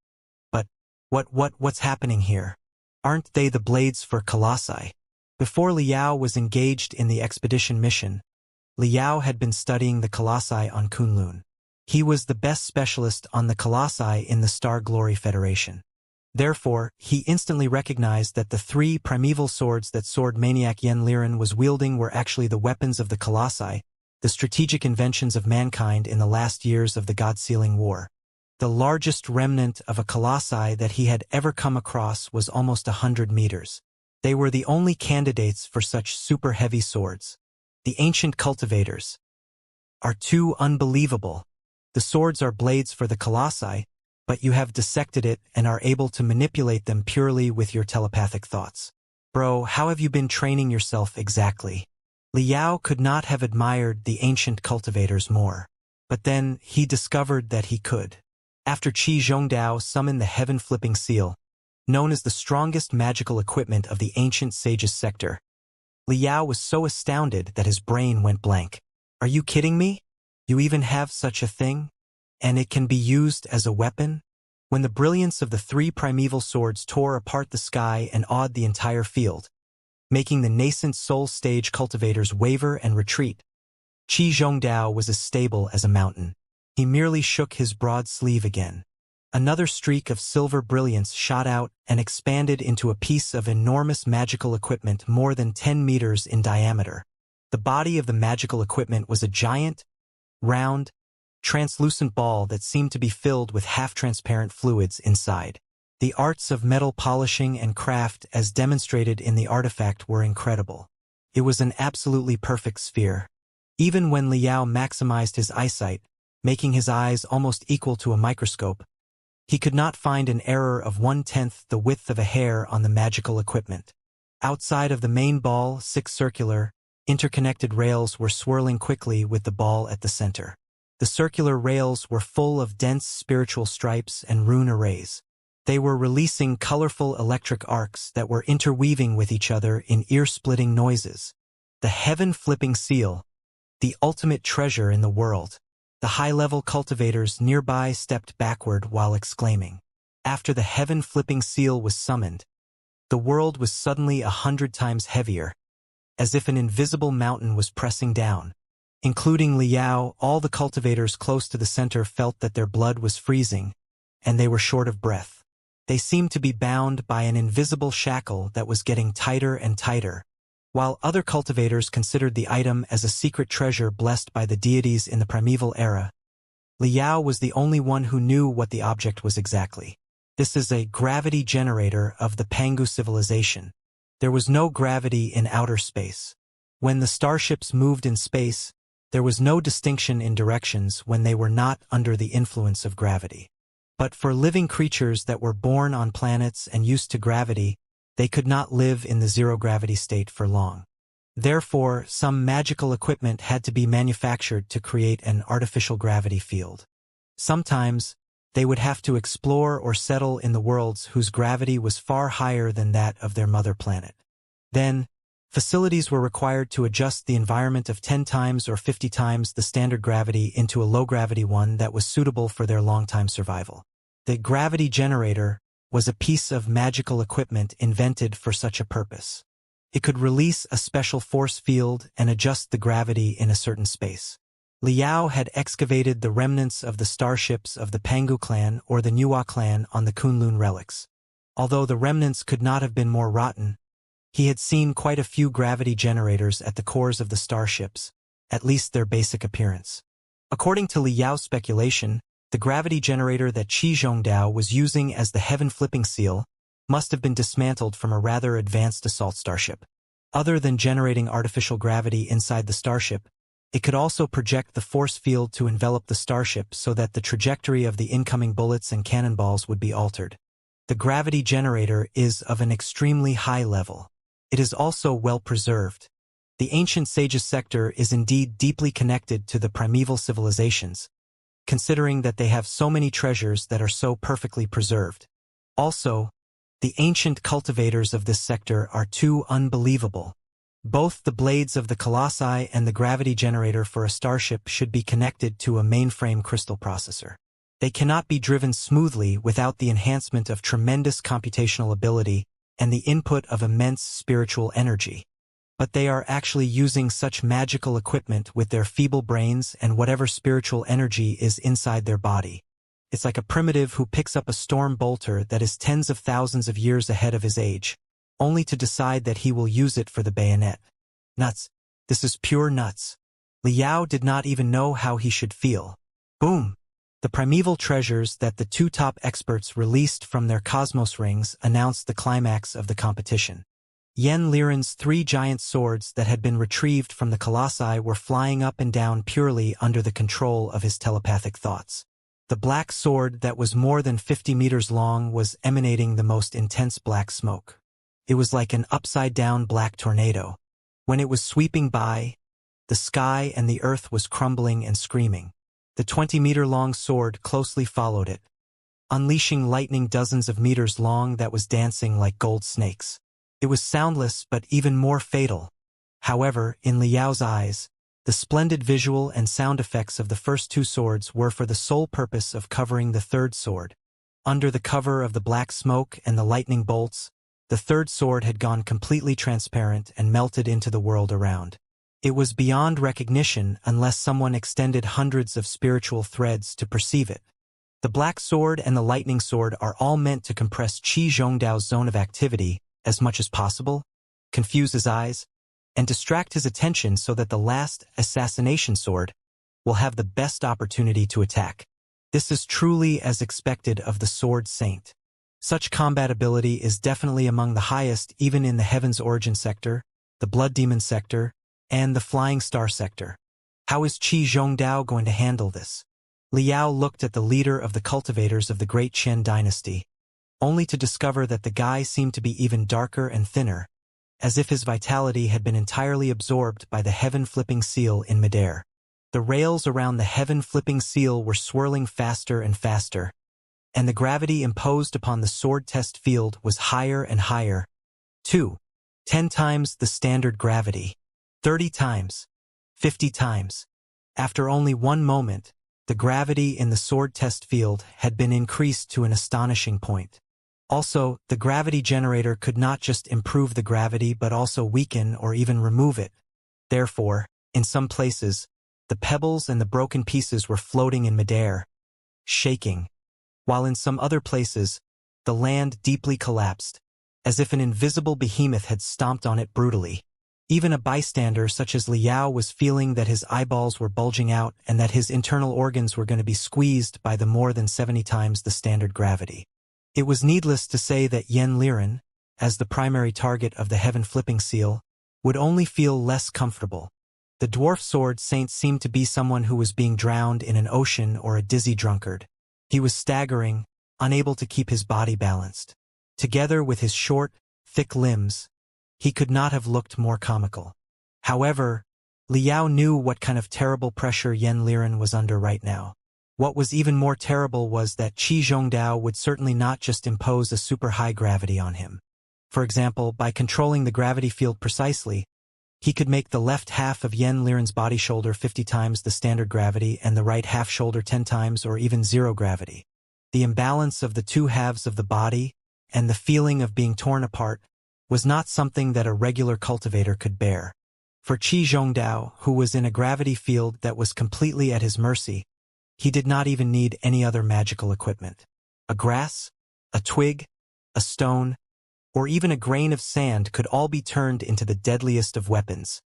But, what's happening here? Aren't they the blades for colossi? Before Liao was engaged in the expedition mission, Liao had been studying the colossi on Kunlun. He was the best specialist on the colossi in the Star Glory Federation. Therefore, he instantly recognized that the 3 primeval swords that sword maniac Yen Liren was wielding were actually the weapons of the colossi, the strategic inventions of mankind in the last years of the God-Sealing War. The largest remnant of a colossi that he had ever come across was almost 100 meters. They were the only candidates for such super-heavy swords. The ancient cultivators are too unbelievable. The swords are blades for the colossi, but you have dissected it and are able to manipulate them purely with your telepathic thoughts. Bro, how have you been training yourself exactly? Liao could not have admired the ancient cultivators more. But then, he discovered that he could. After Qi Zhongdao summoned the heaven-flipping seal, known as the strongest magical equipment of the ancient sage's sector, Liao was so astounded that his brain went blank. Are you kidding me? You even have such a thing? And it can be used as a weapon? When the brilliance of the 3 primeval swords tore apart the sky and awed the entire field, making the nascent soul stage cultivators waver and retreat, Qi Zhongdao was as stable as a mountain. He merely shook his broad sleeve again. Another streak of silver brilliance shot out and expanded into a piece of enormous magical equipment more than 10 meters in diameter. The body of the magical equipment was a giant, round, translucent ball that seemed to be filled with half-transparent fluids inside. The arts of metal polishing and craft as demonstrated in the artifact were incredible. It was an absolutely perfect sphere. Even when Liao maximized his eyesight, making his eyes almost equal to a microscope, he could not find an error of 1/10 the width of a hair on the magical equipment. Outside of the main ball, 6 circular, interconnected rails were swirling quickly with the ball at the center. The circular rails were full of dense spiritual stripes and rune arrays. They were releasing colorful electric arcs that were interweaving with each other in ear-splitting noises. The heaven-flipping seal, the ultimate treasure in the world. The high-level cultivators nearby stepped backward while exclaiming. After the heaven-flipping seal was summoned, the world was suddenly 100 times heavier, as if an invisible mountain was pressing down. Including Liao, all the cultivators close to the center felt that their blood was freezing, and they were short of breath. They seemed to be bound by an invisible shackle that was getting tighter and tighter. While other cultivators considered the item as a secret treasure blessed by the deities in the primeval era, Liao was the only one who knew what the object was exactly. This is a gravity generator of the Pangu civilization. There was no gravity in outer space. When the starships moved in space, there was no distinction in directions when they were not under the influence of gravity. But for living creatures that were born on planets and used to gravity, they could not live in the zero-gravity state for long. Therefore, some magical equipment had to be manufactured to create an artificial gravity field. Sometimes, they would have to explore or settle in the worlds whose gravity was far higher than that of their mother planet. Then, facilities were required to adjust the environment of 10 times or 50 times the standard gravity into a low-gravity one that was suitable for their long-time survival. The gravity generator was a piece of magical equipment invented for such a purpose. It could release a special force field and adjust the gravity in a certain space. Liao had excavated the remnants of the starships of the Pangu clan or the Nuwa clan on the Kunlun relics. Although the remnants could not have been more rotten, he had seen quite a few gravity generators at the cores of the starships, at least their basic appearance. According to Liao's speculation, the gravity generator that Qi Zhongdao was using as the heaven-flipping seal must have been dismantled from a rather advanced assault starship. Other than generating artificial gravity inside the starship, It could also project the force field to envelop the starship so that the trajectory of the incoming bullets and cannonballs would be altered. The gravity generator is of an extremely high level. It is also well preserved. The ancient sages sector is indeed deeply connected to the primeval civilizations, considering that they have so many treasures that are so perfectly preserved. Also, the ancient cultivators of this sector are too unbelievable. Both the blades of the colossi and the gravity generator for a starship should be connected to a mainframe crystal processor. They cannot be driven smoothly without the enhancement of tremendous computational ability and the input of immense spiritual energy. But they are actually using such magical equipment with their feeble brains and whatever spiritual energy is inside their body. It's like a primitive who picks up a storm bolter that is tens of thousands of years ahead of his age, only to decide that he will use it for the bayonet. Nuts. This is pure nuts. Liao did not even know how he should feel. Boom! The primeval treasures that the two top experts released from their cosmos rings announced the climax of the competition. Yen Liren's 3 giant swords that had been retrieved from the colossi were flying up and down purely under the control of his telepathic thoughts. The black sword that was more than 50 meters long was emanating the most intense black smoke. It was like an upside-down black tornado. When it was sweeping by, the sky and the earth was crumbling and screaming. The 20-meter-long sword closely followed it, unleashing lightning dozens of meters long that was dancing like gold snakes. It was soundless but even more fatal. However, in Liao's eyes, the splendid visual and sound effects of the first 2 swords were for the sole purpose of covering the third sword. Under the cover of the black smoke and the lightning bolts, the third sword had gone completely transparent and melted into the world around. It was beyond recognition unless someone extended hundreds of spiritual threads to perceive it. The black sword and the lightning sword are all meant to compress Qi Zhongdao's zone of activity as much as possible, confuse his eyes, and distract his attention so that the last assassination sword will have the best opportunity to attack. This is truly as expected of the Sword Saint. Such combat ability is definitely among the highest even in the Heaven's Origin sector, the Blood Demon sector, and the Flying Star sector. How is Qi Zhongdao going to handle this? Liao looked at the leader of the cultivators of the Great Qian dynasty, only to discover that the guy seemed to be even darker and thinner, as if his vitality had been entirely absorbed by the heaven-flipping seal in midair. The rails around the heaven-flipping seal were swirling faster and faster, and the gravity imposed upon the sword test field was higher and higher. 10 times the standard gravity. 30 times. 50 times. After only 1 moment, the gravity in the sword test field had been increased to an astonishing point. Also, the gravity generator could not just improve the gravity but also weaken or even remove it. Therefore, in some places, the pebbles and the broken pieces were floating in midair, shaking, while in some other places, the land deeply collapsed, as if an invisible behemoth had stomped on it brutally. Even a bystander such as Liao was feeling that his eyeballs were bulging out and that his internal organs were going to be squeezed by the more than 70 times the standard gravity. It was needless to say that Yen Liren, as the primary target of the heaven-flipping seal, would only feel less comfortable. The dwarf sword saint seemed to be someone who was being drowned in an ocean or a dizzy drunkard. He was staggering, unable to keep his body balanced. Together with his short, thick limbs, he could not have looked more comical. However, Liao knew what kind of terrible pressure Yen Liren was under right now. What was even more terrible was that Qi Zhongdao would certainly not just impose a super high gravity on him. For example, by controlling the gravity field precisely, he could make the left half of Yen Liren's body shoulder 50 times the standard gravity and the right half shoulder 10 times or even 0 gravity. The imbalance of the 2 halves of the body and the feeling of being torn apart was not something that a regular cultivator could bear. For Qi Zhongdao, who was in a gravity field that was completely at his mercy, he did not even need any other magical equipment. A grass, a twig, a stone, or even a grain of sand could all be turned into the deadliest of weapons.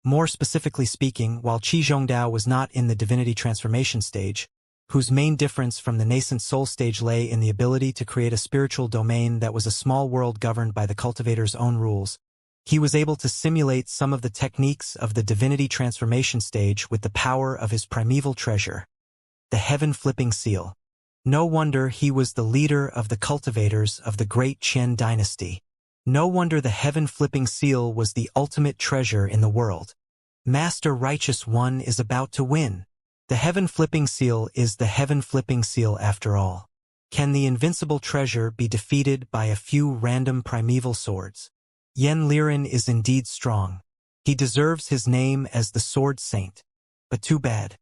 More specifically speaking, while Qi Zhongdao was not in the divinity transformation stage, whose main difference from the nascent soul stage lay in the ability to create a spiritual domain that was a small world governed by the cultivator's own rules, He was able to simulate some of the techniques of the divinity transformation stage with the power of his primeval treasure, the heaven-flipping seal. No wonder he was the leader of the cultivators of the great Qian dynasty. No wonder the heaven-flipping seal was the ultimate treasure in the world. Master Righteous One is about to win. The heaven-flipping seal is the heaven-flipping seal after all. Can the invincible treasure be defeated by a few random primeval swords? Yen Liren is indeed strong. He deserves his name as the Sword Saint. But too bad.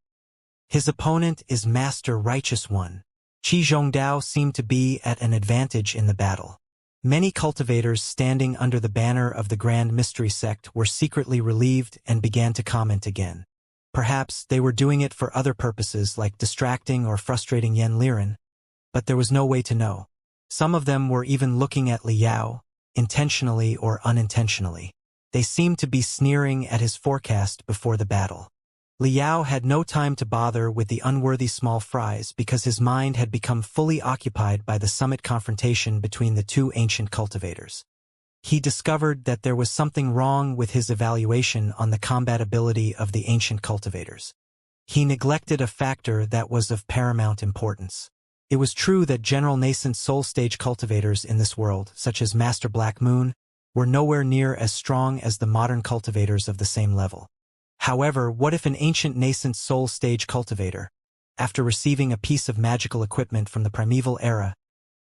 His opponent is Master Righteous One. Qi Zhongdao seemed to be at an advantage in the battle. Many cultivators standing under the banner of the Grand Mystery Sect were secretly relieved and began to comment again. Perhaps they were doing it for other purposes like distracting or frustrating Yen Liren, but there was no way to know. Some of them were even looking at Li Yao, intentionally or unintentionally. They seemed to be sneering at his forecast before the battle. Li Yao had no time to bother with the unworthy small fries because his mind had become fully occupied by the summit confrontation between the two ancient cultivators. He discovered that there was something wrong with his evaluation on the combatability of the ancient cultivators. He neglected a factor that was of paramount importance. It was true that general nascent soul stage cultivators in this world, such as Master Black Moon, were nowhere near as strong as the modern cultivators of the same level. However, what if an ancient nascent soul stage cultivator, after receiving a piece of magical equipment from the primeval era,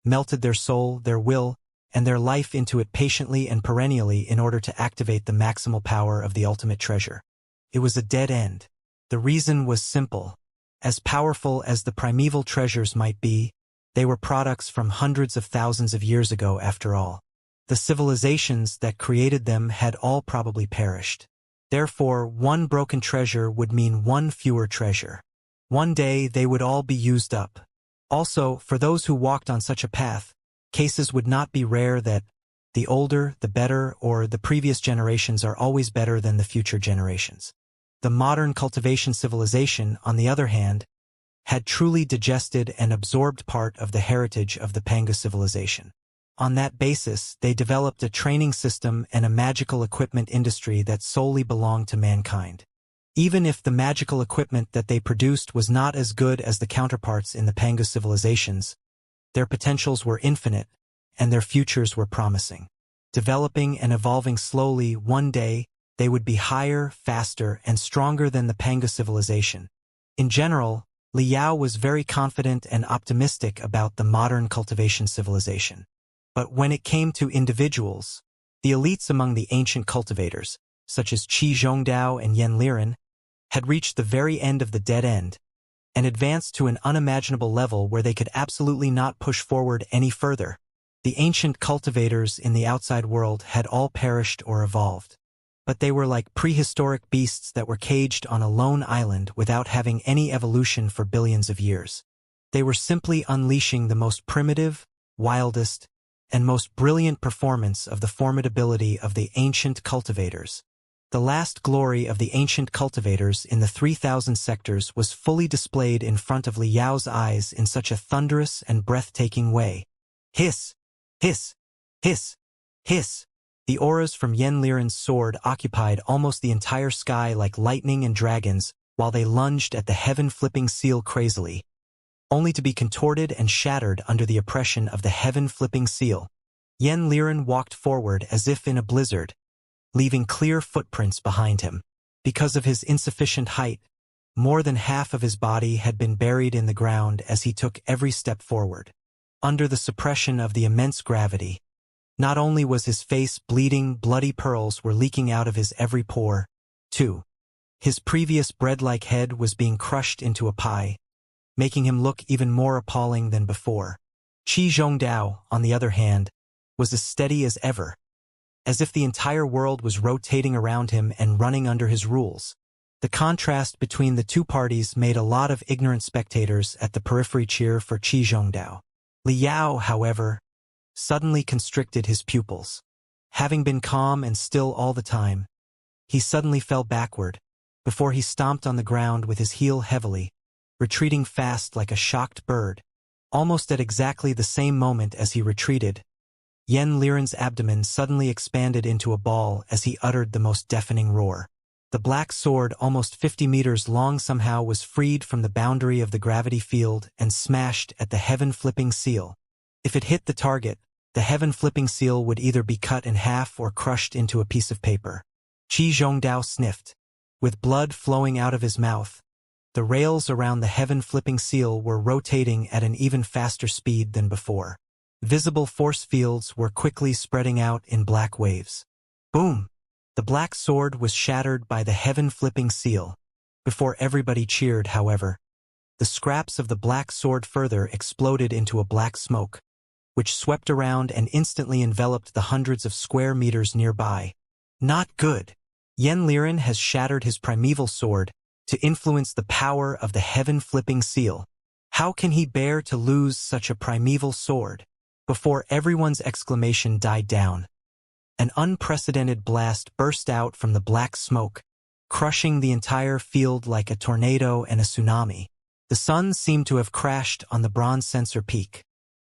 melted their soul, their will, and their life into it patiently and perennially in order to activate the maximal power of the ultimate treasure? It was a dead end. The reason was simple. As powerful as the primeval treasures might be, they were products from hundreds of thousands of years ago after all. The civilizations that created them had all probably perished. Therefore, one broken treasure would mean one fewer treasure. One day they would all be used up. Also, for those who walked on such a path, cases would not be rare that the older, the better, or the previous generations are always better than the future generations. The modern cultivation civilization, on the other hand, had truly digested and absorbed part of the heritage of the Panga civilization. On that basis, they developed a training system and a magical equipment industry that solely belonged to mankind. Even if the magical equipment that they produced was not as good as the counterparts in the Panga civilizations, their potentials were infinite, and their futures were promising. Developing and evolving slowly, one day, they would be higher, faster, and stronger than the Panga civilization. In general, Li Yao was very confident and optimistic about the modern cultivation civilization. But when it came to individuals, the elites among the ancient cultivators, such as Qi Zhongdao and Yen Liren, had reached the very end of the dead end, and advanced to an unimaginable level where they could absolutely not push forward any further. The ancient cultivators in the outside world had all perished or evolved. But they were like prehistoric beasts that were caged on a lone island without having any evolution for billions of years. They were simply unleashing the most primitive, wildest, and most brilliant performance of the formidability of the ancient cultivators. The last glory of the ancient cultivators in the 3,000 sectors was fully displayed in front of Li Yao's eyes in such a thunderous and breathtaking way. Hiss! Hiss! Hiss! Hiss! The auras from Yen Liren's sword occupied almost the entire sky like lightning and dragons while they lunged at the heaven-flipping seal crazily, only to be contorted and shattered under the oppression of the heaven-flipping seal. Yen Liren walked forward as if in a blizzard, leaving clear footprints behind him. Because of his insufficient height, more than half of his body had been buried in the ground as he took every step forward. Under the suppression of the immense gravity, not only was his face bleeding, bloody pearls were leaking out of his every pore, too. His previous bread-like head was being crushed into a pie, making him look even more appalling than before. Qi Zhongdao, on the other hand, was as steady as ever, as if the entire world was rotating around him and running under his rules. The contrast between the two parties made a lot of ignorant spectators at the periphery cheer for Qi Zhongdao. Li Yao, however, suddenly constricted his pupils. Having been calm and still all the time, he suddenly fell backward, before he stomped on the ground with his heel heavily, retreating fast like a shocked bird. Almost at exactly the same moment as he retreated, Yen Liren's abdomen suddenly expanded into a ball as he uttered the most deafening roar. The black sword, almost 50 meters long, somehow was freed from the boundary of the gravity field and smashed at the heaven-flipping seal. If it hit the target, the heaven-flipping seal would either be cut in half or crushed into a piece of paper. Qi Zhongdao sniffed. With blood flowing out of his mouth, the rails around the heaven-flipping seal were rotating at an even faster speed than before. Visible force fields were quickly spreading out in black waves. Boom! The black sword was shattered by the heaven-flipping seal. Before everybody cheered, however, the scraps of the black sword further exploded into a black smoke, which swept around and instantly enveloped the hundreds of square meters nearby. Not good. Yen Liren has shattered his primeval sword to influence the power of the heaven-flipping seal. How can he bear to lose such a primeval sword? Before everyone's exclamation died down, an unprecedented blast burst out from the black smoke, crushing the entire field like a tornado and a tsunami. The sun seemed to have crashed on the bronze sensor peak.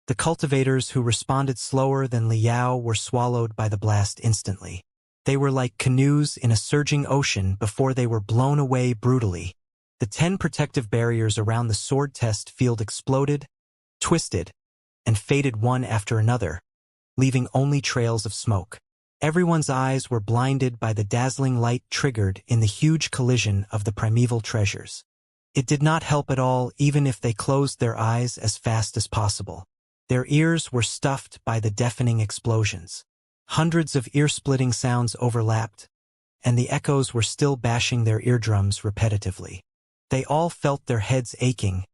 The cultivators who responded slower than Liao were swallowed by the blast instantly. They were like canoes in a surging ocean before they were blown away brutally. The 10 protective barriers around the sword test field exploded, twisted, and faded one after another, leaving only trails of smoke. Everyone's eyes were blinded by the dazzling light triggered in the huge collision of the primeval treasures. It did not help at all even if they closed their eyes as fast as possible. Their ears were stuffed by the deafening explosions. Hundreds of ear-splitting sounds overlapped, and the echoes were still bashing their eardrums repetitively. They all felt their heads aching,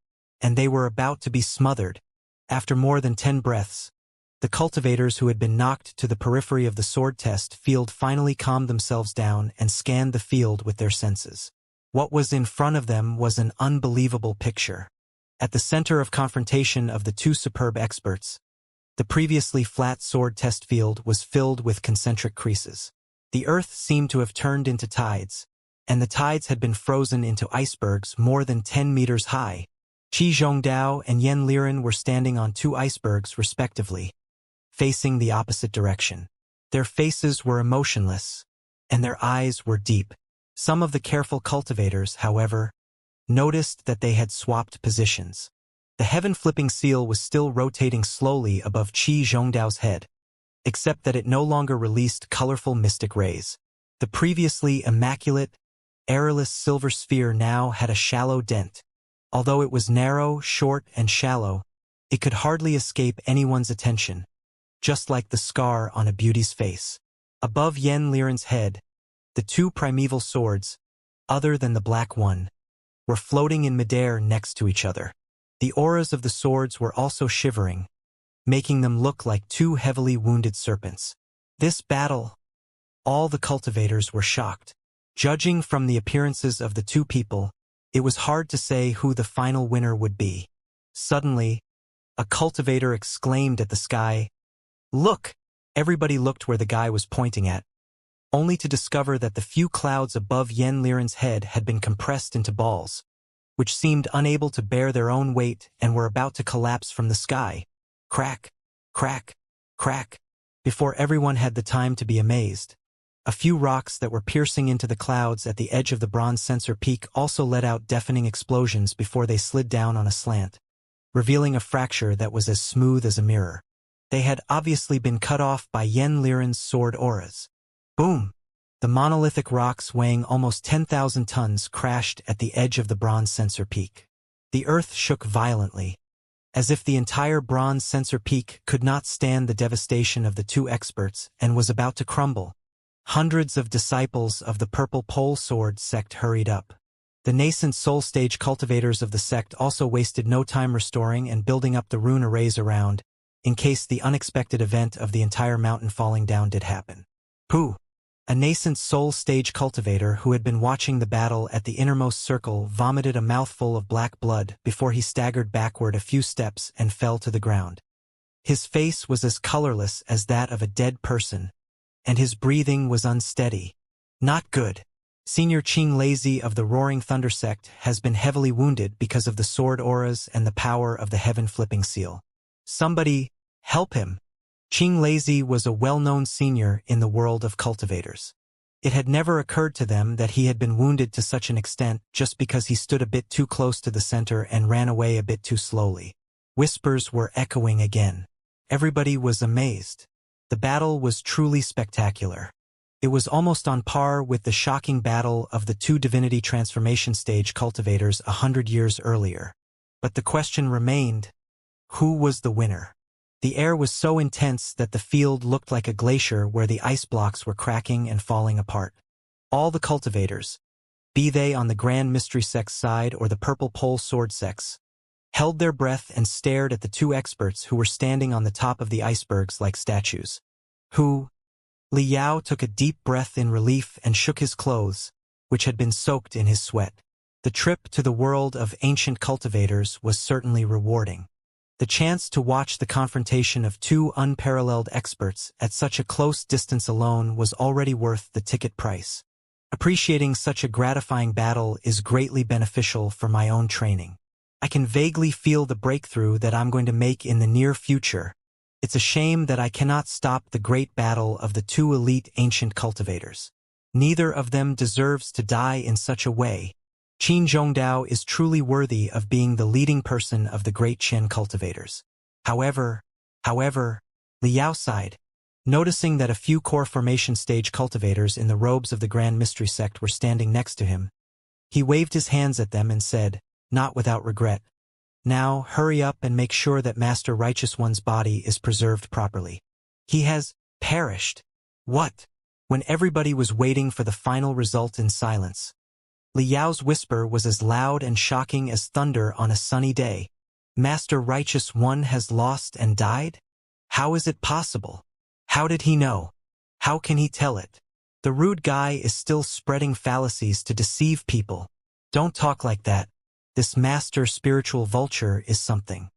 and they were about to be smothered. After more than 10 breaths, the cultivators who had been knocked to the periphery of the sword test field finally calmed themselves down and scanned the field with their senses. What was in front of them was an unbelievable picture. At the center of confrontation of the two superb experts, the previously flat sword test field was filled with concentric creases. The earth seemed to have turned into tides, and the tides had been frozen into icebergs more than 10 meters high. Qi Zhongdao and Yen Liren were standing on 2 icebergs respectively, facing the opposite direction. Their faces were emotionless, and their eyes were deep. Some of the careful cultivators, however, noticed that they had swapped positions. The heaven-flipping seal was still rotating slowly above Qi Zhongdao's head, except that it no longer released colorful mystic rays. The previously immaculate, airless silver sphere now had a shallow dent. Although it was narrow, short, and shallow, it could hardly escape anyone's attention, just like the scar on a beauty's face. Above Yen Liren's head, the 2 primeval swords, other than the black one, were floating in midair next to each other. The auras of the swords were also shivering, making them look like 2 heavily wounded serpents. This battle, all the cultivators were shocked. Judging from the appearances of the 2 people, it was hard to say who the final winner would be. Suddenly, a cultivator exclaimed at the sky, "Look!" Everybody looked where the guy was pointing at, only to discover that the few clouds above Yen Liren's head had been compressed into balls, which seemed unable to bear their own weight and were about to collapse from the sky. Crack, crack, crack. Before everyone had the time to be amazed, a few rocks that were piercing into the clouds at the edge of the bronze sensor peak also let out deafening explosions before they slid down on a slant, revealing a fracture that was as smooth as a mirror. They had obviously been cut off by Yen Liren's sword auras. Boom! The monolithic rocks weighing almost 10,000 tons crashed at the edge of the bronze sensor peak. The earth shook violently, as if the entire bronze sensor peak could not stand the devastation of the 2 experts and was about to crumble. Hundreds of disciples of the Purple Pole Sword sect hurried up. The nascent soul stage cultivators of the sect also wasted no time restoring and building up the rune arrays around, in case the unexpected event of the entire mountain falling down did happen. Pooh! A nascent soul stage cultivator who had been watching the battle at the innermost circle vomited a mouthful of black blood before he staggered backward a few steps and fell to the ground. His face was as colorless as that of a dead person, and his breathing was unsteady. Not good. Senior Qing Lazy of the Roaring Thunder sect has been heavily wounded because of the sword auras and the power of the heaven-flipping seal. Somebody, help him! Qing Lazy was a well-known senior in the world of cultivators. It had never occurred to them that he had been wounded to such an extent just because he stood a bit too close to the center and ran away a bit too slowly. Whispers were echoing again. Everybody was amazed. The battle was truly spectacular. It was almost on par with the shocking battle of the two divinity transformation stage cultivators 100 years earlier. But the question remained, who was the winner? The air was so intense that the field looked like a glacier where the ice blocks were cracking and falling apart. All the cultivators, be they on the Grand Mystery Sect's side or the Purple Pole Sword Sect's, held their breath and stared at the two experts who were standing on the top of the icebergs like statues. Li Yao took a deep breath in relief and shook his clothes, which had been soaked in his sweat. The trip to the world of ancient cultivators was certainly rewarding. The chance to watch the confrontation of two unparalleled experts at such a close distance alone was already worth the ticket price. Appreciating such a gratifying battle is greatly beneficial for my own training. I can vaguely feel the breakthrough that I'm going to make in the near future. It's a shame that I cannot stop the great battle of the two elite ancient cultivators. Neither of them deserves to die in such a way. Qin Zhongdao is truly worthy of being the leading person of the great Qian cultivators. However, Li Yao sighed, noticing that a few core formation stage cultivators in the robes of the Grand Mystery Sect were standing next to him. He waved his hands at them and said, not without regret, "Now, hurry up and make sure that Master Righteous One's body is preserved properly. He has perished." What? When everybody was waiting for the final result in silence, Li Yao's whisper was as loud and shocking as thunder on a sunny day. Master Righteous One has lost and died? How is it possible? How did he know? How can he tell it? The rude guy is still spreading fallacies to deceive people. Don't talk like that. This master spiritual vulture is something.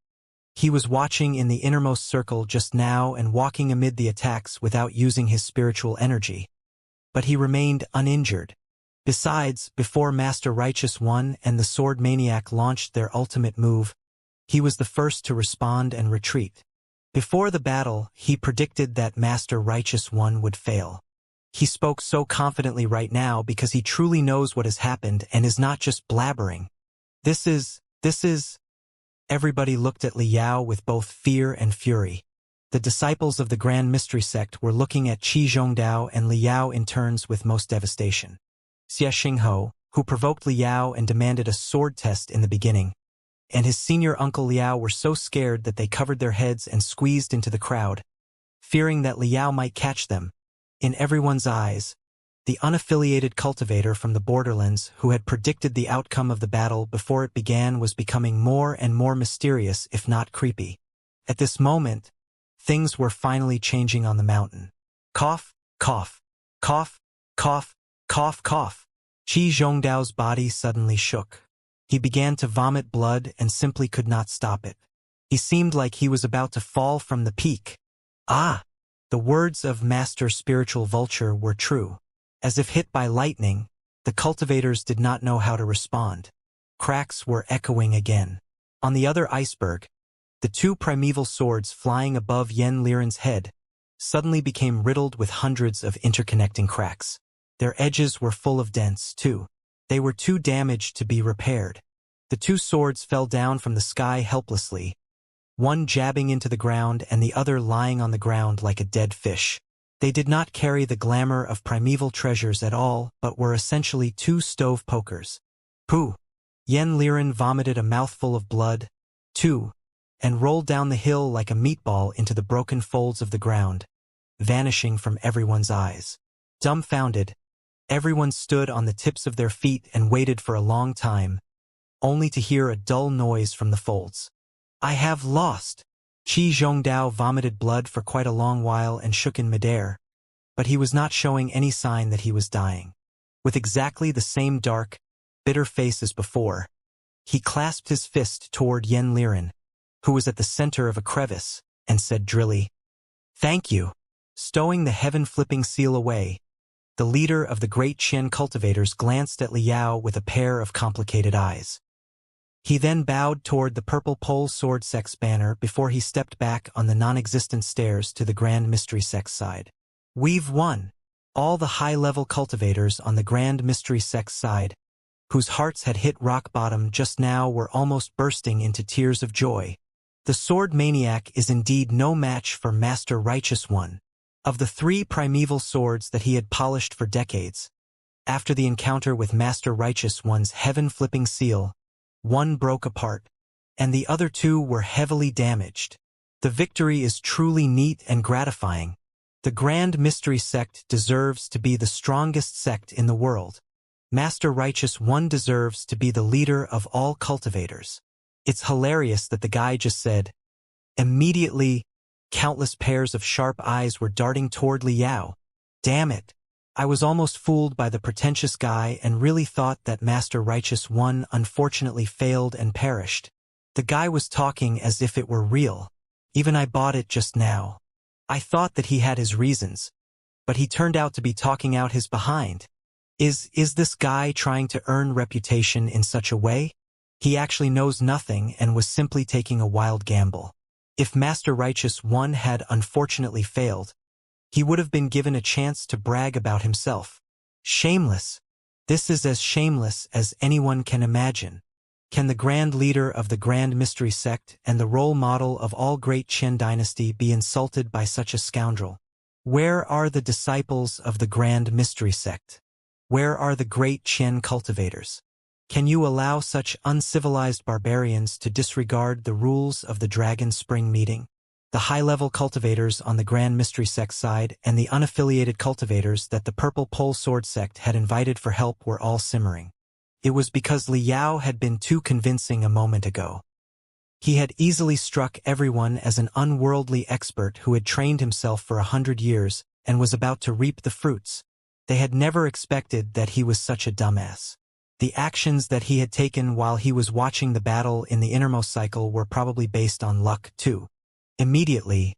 He was watching in the innermost circle just now and walking amid the attacks without using his spiritual energy. But he remained uninjured. Besides, before Master Righteous One and the Sword Maniac launched their ultimate move, he was the first to respond and retreat. Before the battle, he predicted that Master Righteous One would fail. He spoke so confidently right now because he truly knows what has happened and is not just blabbering. This is... Everybody looked at Li Yao with both fear and fury. The disciples of the Grand Mystery Sect were looking at Qi Zhongdao and Li Yao in turns with most devastation. Xie Xingho, who provoked Li Yao and demanded a sword test in the beginning, and his senior uncle Liao were so scared that they covered their heads and squeezed into the crowd, fearing that Li Yao might catch them. In everyone's eyes, the unaffiliated cultivator from the borderlands who had predicted the outcome of the battle before it began was becoming more and more mysterious, if not creepy. At this moment, things were finally changing on the mountain. Cough, cough, cough, cough, cough, cough. Qi Zhongdao's body suddenly shook. He began to vomit blood and simply could not stop it. He seemed like he was about to fall from the peak. Ah! The words of Master Spiritual Vulture were true. As if hit by lightning, the cultivators did not know how to respond. Cracks were echoing again. On the other iceberg, the two primeval swords flying above Yen Liren's head suddenly became riddled with hundreds of interconnecting cracks. Their edges were full of dents, too. They were too damaged to be repaired. The two swords fell down from the sky helplessly, one jabbing into the ground and the other lying on the ground like a dead fish. They did not carry the glamour of primeval treasures at all, but were essentially two stove pokers. Pooh! Yen Liren vomited a mouthful of blood, too, and rolled down the hill like a meatball into the broken folds of the ground, vanishing from everyone's eyes. Dumbfounded, everyone stood on the tips of their feet and waited for a long time, only to hear a dull noise from the folds. "I have lost!" Qi Zhongdao vomited blood for quite a long while and shook in midair, but he was not showing any sign that he was dying. With exactly the same dark, bitter face as before, he clasped his fist toward Yen Liren, who was at the center of a crevice, and said drily, "Thank you." Stowing the heaven-flipping seal away, the leader of the great Qian cultivators glanced at Li Yao with a pair of complicated eyes. He then bowed toward the purple pole sword sect's banner before he stepped back on the non-existent stairs to the Grand Mystery sect's side. We've won! All the high-level cultivators on the Grand Mystery sect's side, whose hearts had hit rock bottom just now, were almost bursting into tears of joy. The sword maniac is indeed no match for Master Righteous One. Of the 3 primeval swords that he had polished for decades, after the encounter with Master Righteous One's heaven-flipping seal, one broke apart, and the other 2 were heavily damaged. The victory is truly neat and gratifying. The Grand Mystery sect deserves to be the strongest sect in the world. Master Righteous One deserves to be the leader of all cultivators. It's hilarious that the guy just said. Immediately, countless pairs of sharp eyes were darting toward Liao. Damn it! I was almost fooled by the pretentious guy and really thought that Master Righteous One unfortunately failed and perished. The guy was talking as if it were real. Even I bought it just now. I thought that he had his reasons, but he turned out to be talking out his behind. Is this guy trying to earn reputation in such a way? He actually knows nothing and was simply taking a wild gamble. If Master Righteous One had unfortunately failed, he would have been given a chance to brag about himself. Shameless. This is as shameless as anyone can imagine. Can the Grand Leader of the Grand Mystery sect and the role model of all great Qin dynasty be insulted by such a scoundrel? Where are the disciples of the Grand Mystery sect? Where are the great Qin cultivators? Can you allow such uncivilized barbarians to disregard the rules of the Dragon Spring meeting? The high-level cultivators on the Grand Mystery sect side and the unaffiliated cultivators that the Purple Pole Sword sect had invited for help were all simmering. It was because Liao had been too convincing a moment ago. He had easily struck everyone as an unworldly expert who had trained himself for 100 years and was about to reap the fruits. They had never expected that he was such a dumbass. The actions that he had taken while he was watching the battle in the innermost cycle were probably based on luck, too. Immediately,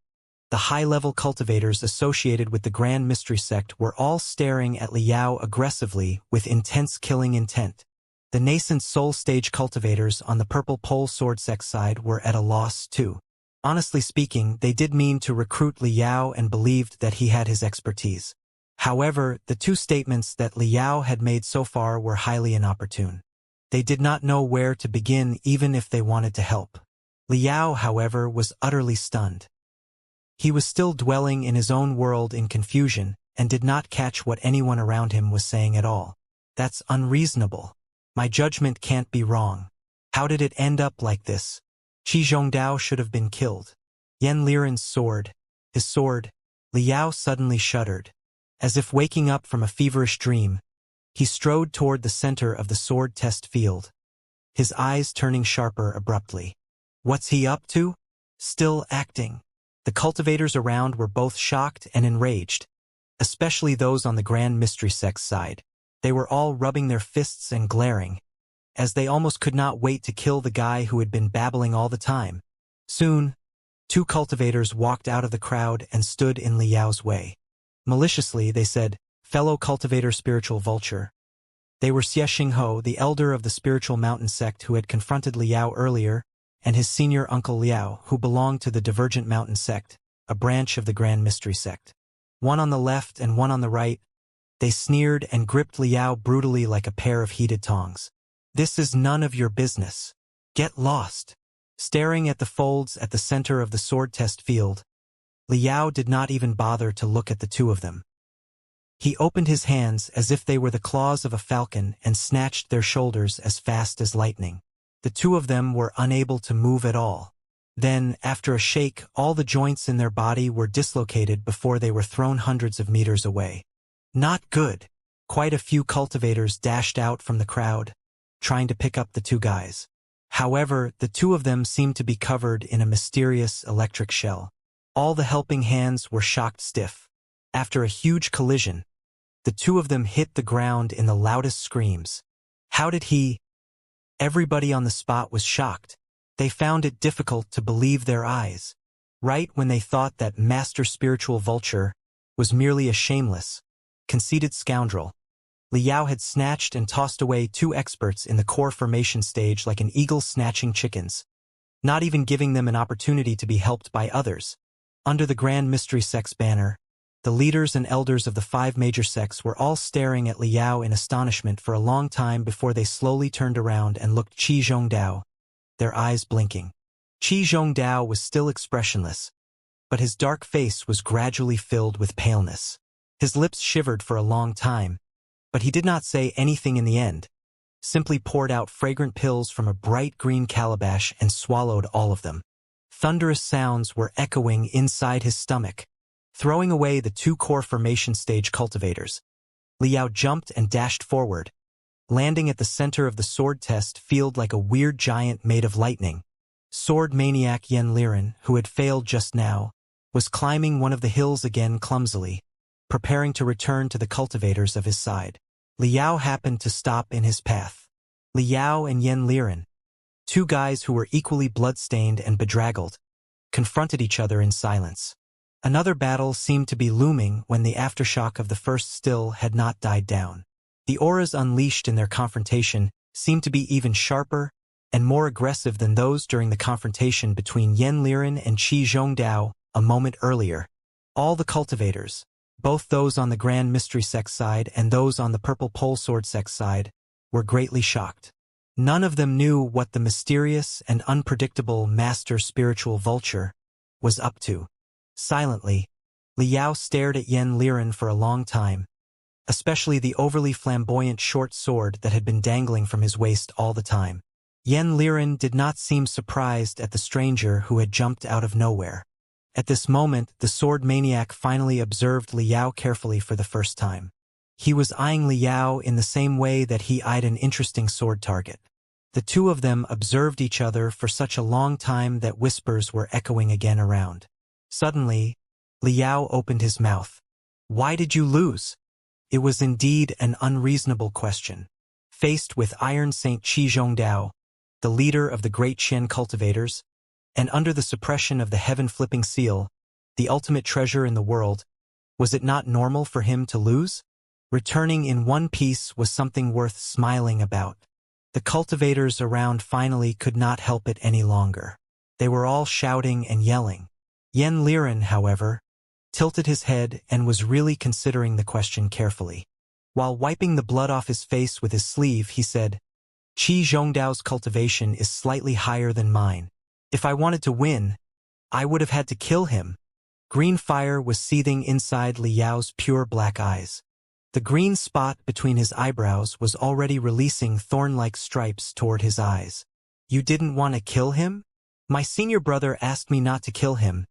the high-level cultivators associated with the Grand Mystery sect were all staring at Liao aggressively with intense killing intent. The nascent soul stage cultivators on the Purple Pole Sword sect side were at a loss, too. Honestly speaking, they did mean to recruit Liao and believed that he had his expertise. However, the 2 statements that Liao had made so far were highly inopportune. They did not know where to begin even if they wanted to help. Liao, however, was utterly stunned. He was still dwelling in his own world in confusion and did not catch what anyone around him was saying at all. That's unreasonable. My judgment can't be wrong. How did it end up like this? Qi Zhongdao should have been killed. Yan Liren's sword. His sword. Liao suddenly shuddered. As if waking up from a feverish dream, he strode toward the center of the sword test field, his eyes turning sharper abruptly. What's he up to? Still acting. The cultivators around were both shocked and enraged, especially those on the Grand Mystery sect's side. They were all rubbing their fists and glaring, as they almost could not wait to kill the guy who had been babbling all the time. Soon, 2 cultivators walked out of the crowd and stood in Liao's way. Maliciously, they said, "Fellow cultivator spiritual vulture." They were Xie Xingho, the elder of the spiritual mountain sect who had confronted Liao earlier, and his senior uncle Liao, who belonged to the divergent mountain sect, a branch of the Grand Mystery sect. One on the left and one on the right, they sneered and gripped Liao brutally like a pair of heated tongs. "This is none of your business. Get lost." Staring at the folds at the center of the sword test field, Liao did not even bother to look at the 2 of them. He opened his hands as if they were the claws of a falcon and snatched their shoulders as fast as lightning. The 2 of them were unable to move at all. Then, after a shake, all the joints in their body were dislocated before they were thrown hundreds of meters away. Not good. Quite a few cultivators dashed out from the crowd, trying to pick up the 2 guys. However, the 2 of them seemed to be covered in a mysterious electric shell. All the helping hands were shocked stiff. After a huge collision, the 2 of them hit the ground in the loudest screams. How did he? Everybody on the spot was shocked. They found it difficult to believe their eyes. Right when they thought that Master Spiritual Vulture was merely a shameless, conceited scoundrel, Liao had snatched and tossed away two experts in the core formation stage like an eagle snatching chickens, not even giving them an opportunity to be helped by others. Under the Grand Mystery Sect's banner, the leaders and elders of the 5 major sects were all staring at Liao in astonishment for a long time before they slowly turned around and looked Qi Zhongdao, their eyes blinking. Qi Zhongdao was still expressionless, but his dark face was gradually filled with paleness. His lips shivered for a long time, but he did not say anything in the end, simply poured out fragrant pills from a bright green calabash and swallowed all of them. Thunderous sounds were echoing inside his stomach. Throwing away the 2 core formation stage cultivators, Liao jumped and dashed forward, landing at the center of the sword test field like a weird giant made of lightning. Sword maniac Yen Liren, who had failed just now, was climbing one of the hills again clumsily, preparing to return to the cultivators of his side. Liao happened to stop in his path. Liao and Yen Liren, 2 guys who were equally blood-stained and bedraggled, confronted each other in silence. Another battle seemed to be looming when the aftershock of the first still had not died down. The auras unleashed in their confrontation seemed to be even sharper and more aggressive than those during the confrontation between Yen Liren and Qi Zhongdao a moment earlier. All the cultivators, both those on the Grand Mystery Sect side and those on the Purple Pole Sword Sect side, were greatly shocked. None of them knew what the mysterious and unpredictable Master Spiritual Vulture was up to. Silently, Liao stared at Yen Liren for a long time, especially the overly flamboyant short sword that had been dangling from his waist all the time. Yen Liren did not seem surprised at the stranger who had jumped out of nowhere. At this moment, the sword maniac finally observed Liao carefully for the first time. He was eyeing Liao in the same way that he eyed an interesting sword target. The 2 of them observed each other for such a long time that whispers were echoing again around. Suddenly, Liao opened his mouth. "Why did you lose?" It was indeed an unreasonable question. Faced with Iron Saint Qi Zhongdao, the leader of the Great Qian Cultivators, and under the suppression of the heaven-flipping seal, the ultimate treasure in the world, was it not normal for him to lose? Returning in one piece was something worth smiling about. The cultivators around finally could not help it any longer. They were all shouting and yelling. Yen Liren, however, tilted his head and was really considering the question carefully. While wiping the blood off his face with his sleeve, he said, "Qi Zhongdao's cultivation is slightly higher than mine. If I wanted to win, I would have had to kill him." Green fire was seething inside Liao's pure black eyes. The green spot between his eyebrows was already releasing thorn-like stripes toward his eyes. "You didn't want to kill him? My senior brother asked me not to kill him,"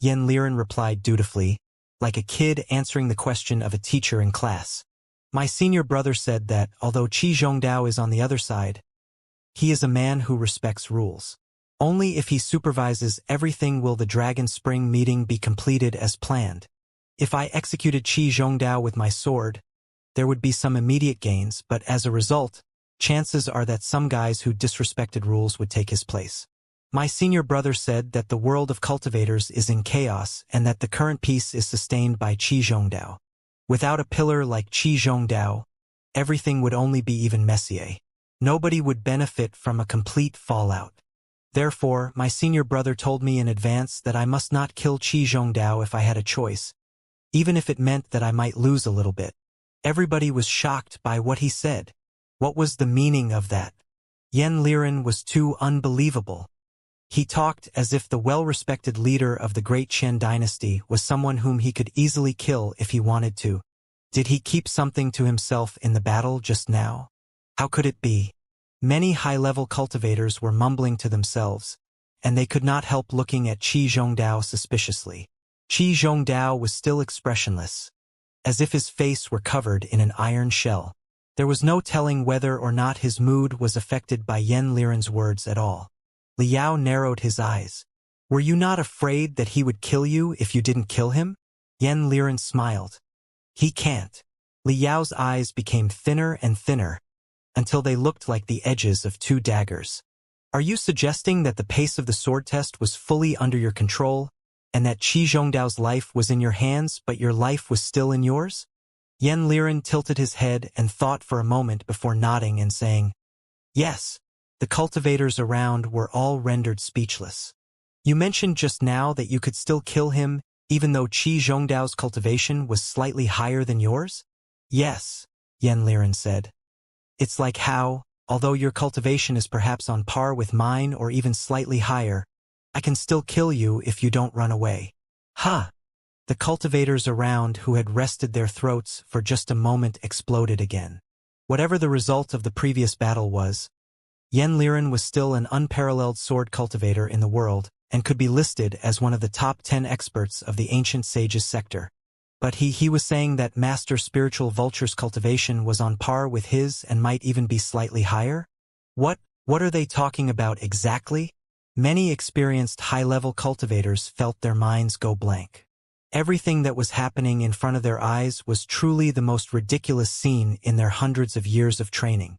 Yen Liren replied dutifully, like a kid answering the question of a teacher in class. "My senior brother said that, although Qi Zhongdao is on the other side, he is a man who respects rules. Only if he supervises everything will the Dragon Spring meeting be completed as planned. If I executed Qi Zhongdao with my sword, there would be some immediate gains, but as a result, chances are that some guys who disrespected rules would take his place. My senior brother said that the world of cultivators is in chaos and that the current peace is sustained by Qi Zhongdao. Without a pillar like Qi Zhongdao, everything would only be even messier. Nobody would benefit from a complete fallout. Therefore, my senior brother told me in advance that I must not kill Qi Zhongdao if I had a choice, even if it meant that I might lose a little bit." Everybody was shocked by what he said. What was the meaning of that? Yen Liren was too unbelievable. He talked as if the well-respected leader of the Great Qian dynasty was someone whom he could easily kill if he wanted to. Did he keep something to himself in the battle just now? How could it be? Many high-level cultivators were mumbling to themselves, and they could not help looking at Qi Zhongdao suspiciously. Qi Zhongdao was still expressionless, as if his face were covered in an iron shell. There was no telling whether or not his mood was affected by Yen Liren's words at all. Liao narrowed his eyes. "Were you not afraid that he would kill you if you didn't kill him?" Yen Liren smiled. "He can't." Liao's eyes became thinner and thinner, until they looked like the edges of 2 daggers. "Are you suggesting that the pace of the sword test was fully under your control, and that Qi Zhongdao's life was in your hands but your life was still in yours?" Yan Liren tilted his head and thought for a moment before nodding and saying, "Yes." The cultivators around were all rendered speechless. "You mentioned just now that you could still kill him even though Qi Zhongdao's cultivation was slightly higher than yours?" "Yes," Yan Liren said. "It's like how, although your cultivation is perhaps on par with mine or even slightly higher, I can still kill you if you don't run away." "Huh!" The cultivators around who had rested their throats for just a moment exploded again. Whatever the result of the previous battle was, Yan Liren was still an unparalleled sword cultivator in the world and could be listed as one of the top 10 experts of the ancient sages sector. But he was saying that Master Spiritual Vulture's cultivation was on par with his and might even be slightly higher? What are they talking about exactly? Many experienced high-level cultivators felt their minds go blank. Everything that was happening in front of their eyes was truly the most ridiculous scene in their hundreds of years of training.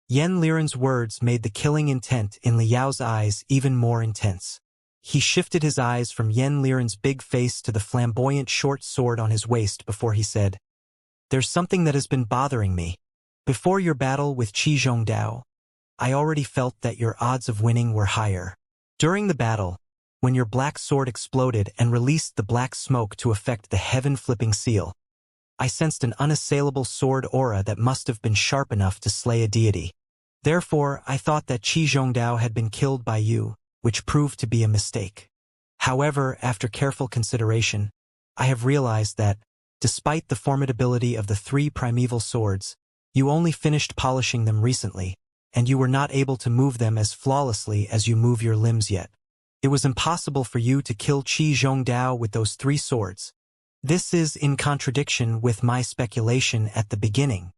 Yan Liren's words made the killing intent in Liao's eyes even more intense. He shifted his eyes from Yan Liren's big face to the flamboyant short sword on his waist before he said, "There's something that has been bothering me. Before your battle with Qi Zhongdao, I already felt that your odds of winning were higher. During the battle, when your black sword exploded and released the black smoke to effect the heaven-flipping seal, I sensed an unassailable sword aura that must have been sharp enough to slay a deity. Therefore, I thought that Qi Zhongdao had been killed by you, which proved to be a mistake. However, after careful consideration, I have realized that, despite the formidability of the 3 primeval swords, you only finished polishing them recently, and you were not able to move them as flawlessly as you move your limbs yet. It was impossible for you to kill Qi Zhongdao with those 3 swords. This is in contradiction with my speculation at the beginning.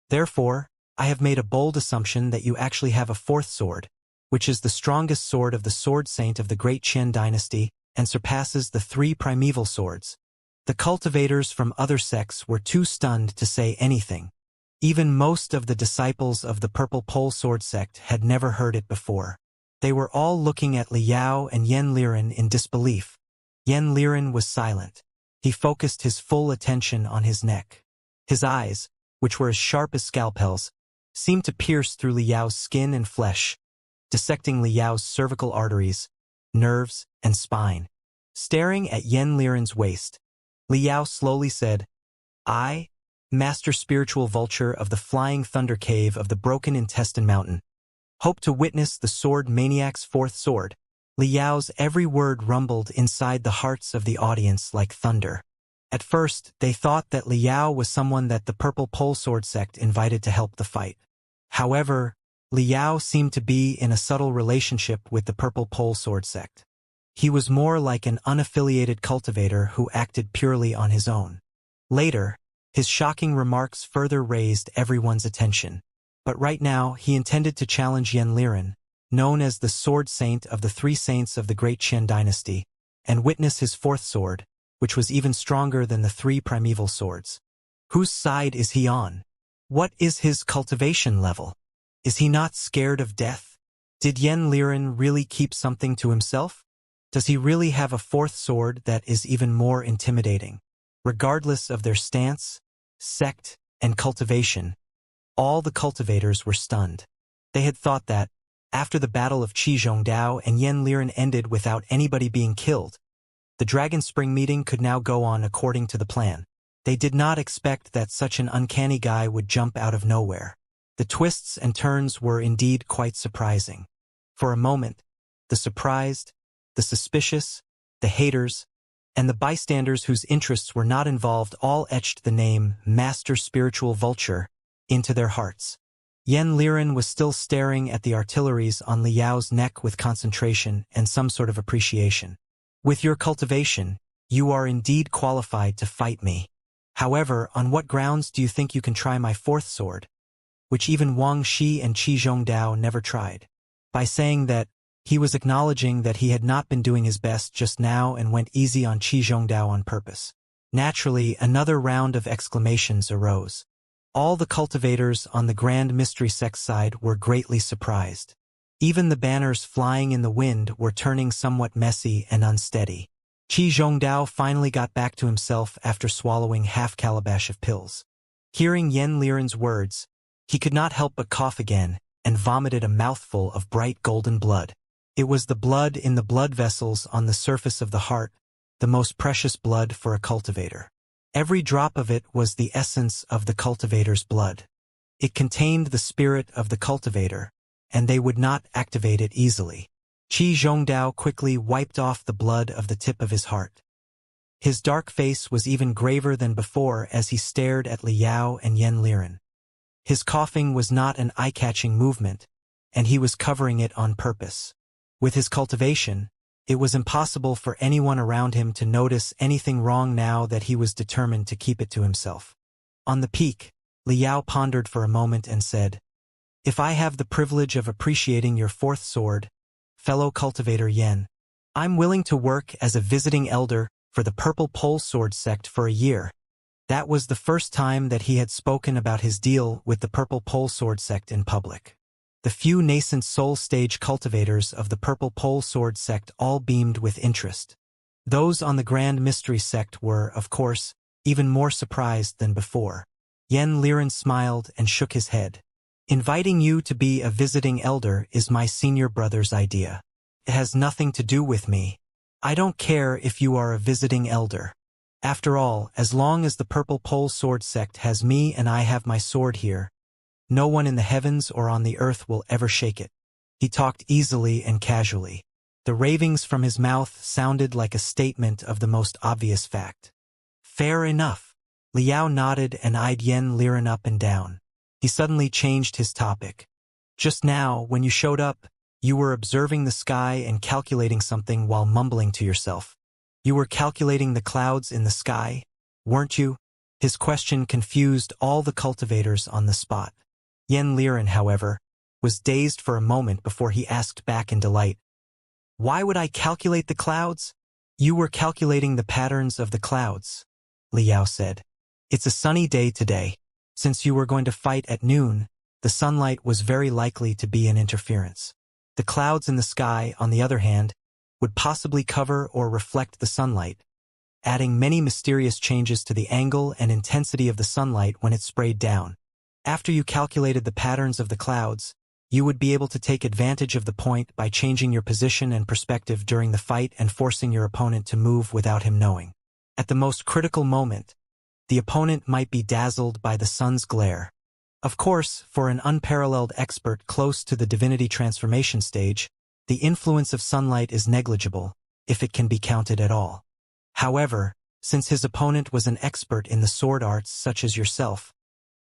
Therefore, I have made a bold assumption that you actually have a 4th sword, which is the strongest sword of the sword saint of the Great Qian dynasty and surpasses the 3 primeval swords." The cultivators from other sects were too stunned to say anything. Even most of the disciples of the Purple Pole Sword sect had never heard it before. They were all looking at Liao and Yan Liren in disbelief. Yan Liren was silent. He focused his full attention on his neck. His eyes, which were as sharp as scalpels, seemed to pierce through Liao's skin and flesh, dissecting Liao's cervical arteries, nerves, and spine. Staring at Yan Liren's waist, Liao slowly said, "I, Master Spiritual Vulture of the Flying Thunder Cave of the Broken Intestine Mountain, hope to witness the Sword Maniac's 4th sword." Liao's every word rumbled inside the hearts of the audience like thunder. At first, they thought that Liao was someone that the Purple Pole Sword sect invited to help the fight. However, Liao seemed to be in a subtle relationship with the Purple Pole Sword sect. He was more like an unaffiliated cultivator who acted purely on his own. Later, his shocking remarks further raised everyone's attention. But right now, he intended to challenge Yan Liren, known as the Sword Saint of the 3 saints of the Great Qian dynasty, and witness his 4th sword, which was even stronger than the 3 primeval swords. Whose side is he on? What is his cultivation level? Is he not scared of death? Did Yan Liren really keep something to himself? Does he really have a 4th sword that is even more intimidating? Regardless of their stance, sect, and cultivation, all the cultivators were stunned. They had thought that, after the battle of Qi Zhongdao and Yan Liren ended without anybody being killed, the Dragon Spring meeting could now go on according to the plan. They did not expect that such an uncanny guy would jump out of nowhere. The twists and turns were indeed quite surprising. For a moment, the surprised, the suspicious, the haters, and the bystanders whose interests were not involved all etched the name Master Spiritual Vulture into their hearts. Yan Liren was still staring at the artilleries on Liao's neck with concentration and some sort of appreciation. "With your cultivation, you are indeed qualified to fight me. However, on what grounds do you think you can try my 4th sword, which even Wang Shi and Qi Zhongdao never tried?" By saying that, he was acknowledging that he had not been doing his best just now and went easy on Qi Zhongdao on purpose. Naturally, another round of exclamations arose. All the cultivators on the Grand Mystery Sect side were greatly surprised. Even the banners flying in the wind were turning somewhat messy and unsteady. Qi Zhongdao finally got back to himself after swallowing half calabash of pills. Hearing Yen Liren's words, he could not help but cough again, and vomited a mouthful of bright golden blood. It was the blood in the blood vessels on the surface of the heart, the most precious blood for a cultivator. Every drop of it was the essence of the cultivator's blood. It contained the spirit of the cultivator, and they would not activate it easily. Qi Zhongdao quickly wiped off the blood of the tip of his heart. His dark face was even graver than before as he stared at Liao and Yen Liren. His coughing was not an eye-catching movement, and he was covering it on purpose. With his cultivation, it was impossible for anyone around him to notice anything wrong now that he was determined to keep it to himself. On the peak, Liao pondered for a moment and said, "If I have the privilege of appreciating your fourth sword, fellow cultivator Yen, I'm willing to work as a visiting elder for the Purple Pole Sword sect for a year." That was the first time that he had spoken about his deal with the Purple Pole Sword sect in public. The few nascent soul stage cultivators of the Purple Pole Sword sect all beamed with interest. Those on the Grand Mystery sect were, of course, even more surprised than before. Yen Liren smiled and shook his head. "Inviting you to be a visiting elder is my senior brother's idea. It has nothing to do with me. I don't care if you are a visiting elder. After all, as long as the Purple Pole Sword sect has me and I have my sword here, no one in the heavens or on the earth will ever shake it." He talked easily and casually. The ravings from his mouth sounded like a statement of the most obvious fact. "Fair enough." Liao nodded and eyed Yen Liren up and down. He suddenly changed his topic. "Just now, when you showed up, you were observing the sky and calculating something while mumbling to yourself. You were calculating the clouds in the sky, weren't you?" His question confused all the cultivators on the spot. Yen Liren, however, was dazed for a moment before he asked back in delight, "Why would I calculate the clouds?" "You were calculating the patterns of the clouds," Liao said. "It's a sunny day today. Since you were going to fight at noon, the sunlight was very likely to be an interference. The clouds in the sky, on the other hand, would possibly cover or reflect the sunlight, adding many mysterious changes to the angle and intensity of the sunlight when it sprayed down. After you calculated the patterns of the clouds, you would be able to take advantage of the point by changing your position and perspective during the fight and forcing your opponent to move without him knowing. At the most critical moment, the opponent might be dazzled by the sun's glare. Of course, for an unparalleled expert close to the divinity transformation stage, the influence of sunlight is negligible, if it can be counted at all. However, since his opponent was an expert in the sword arts such as yourself,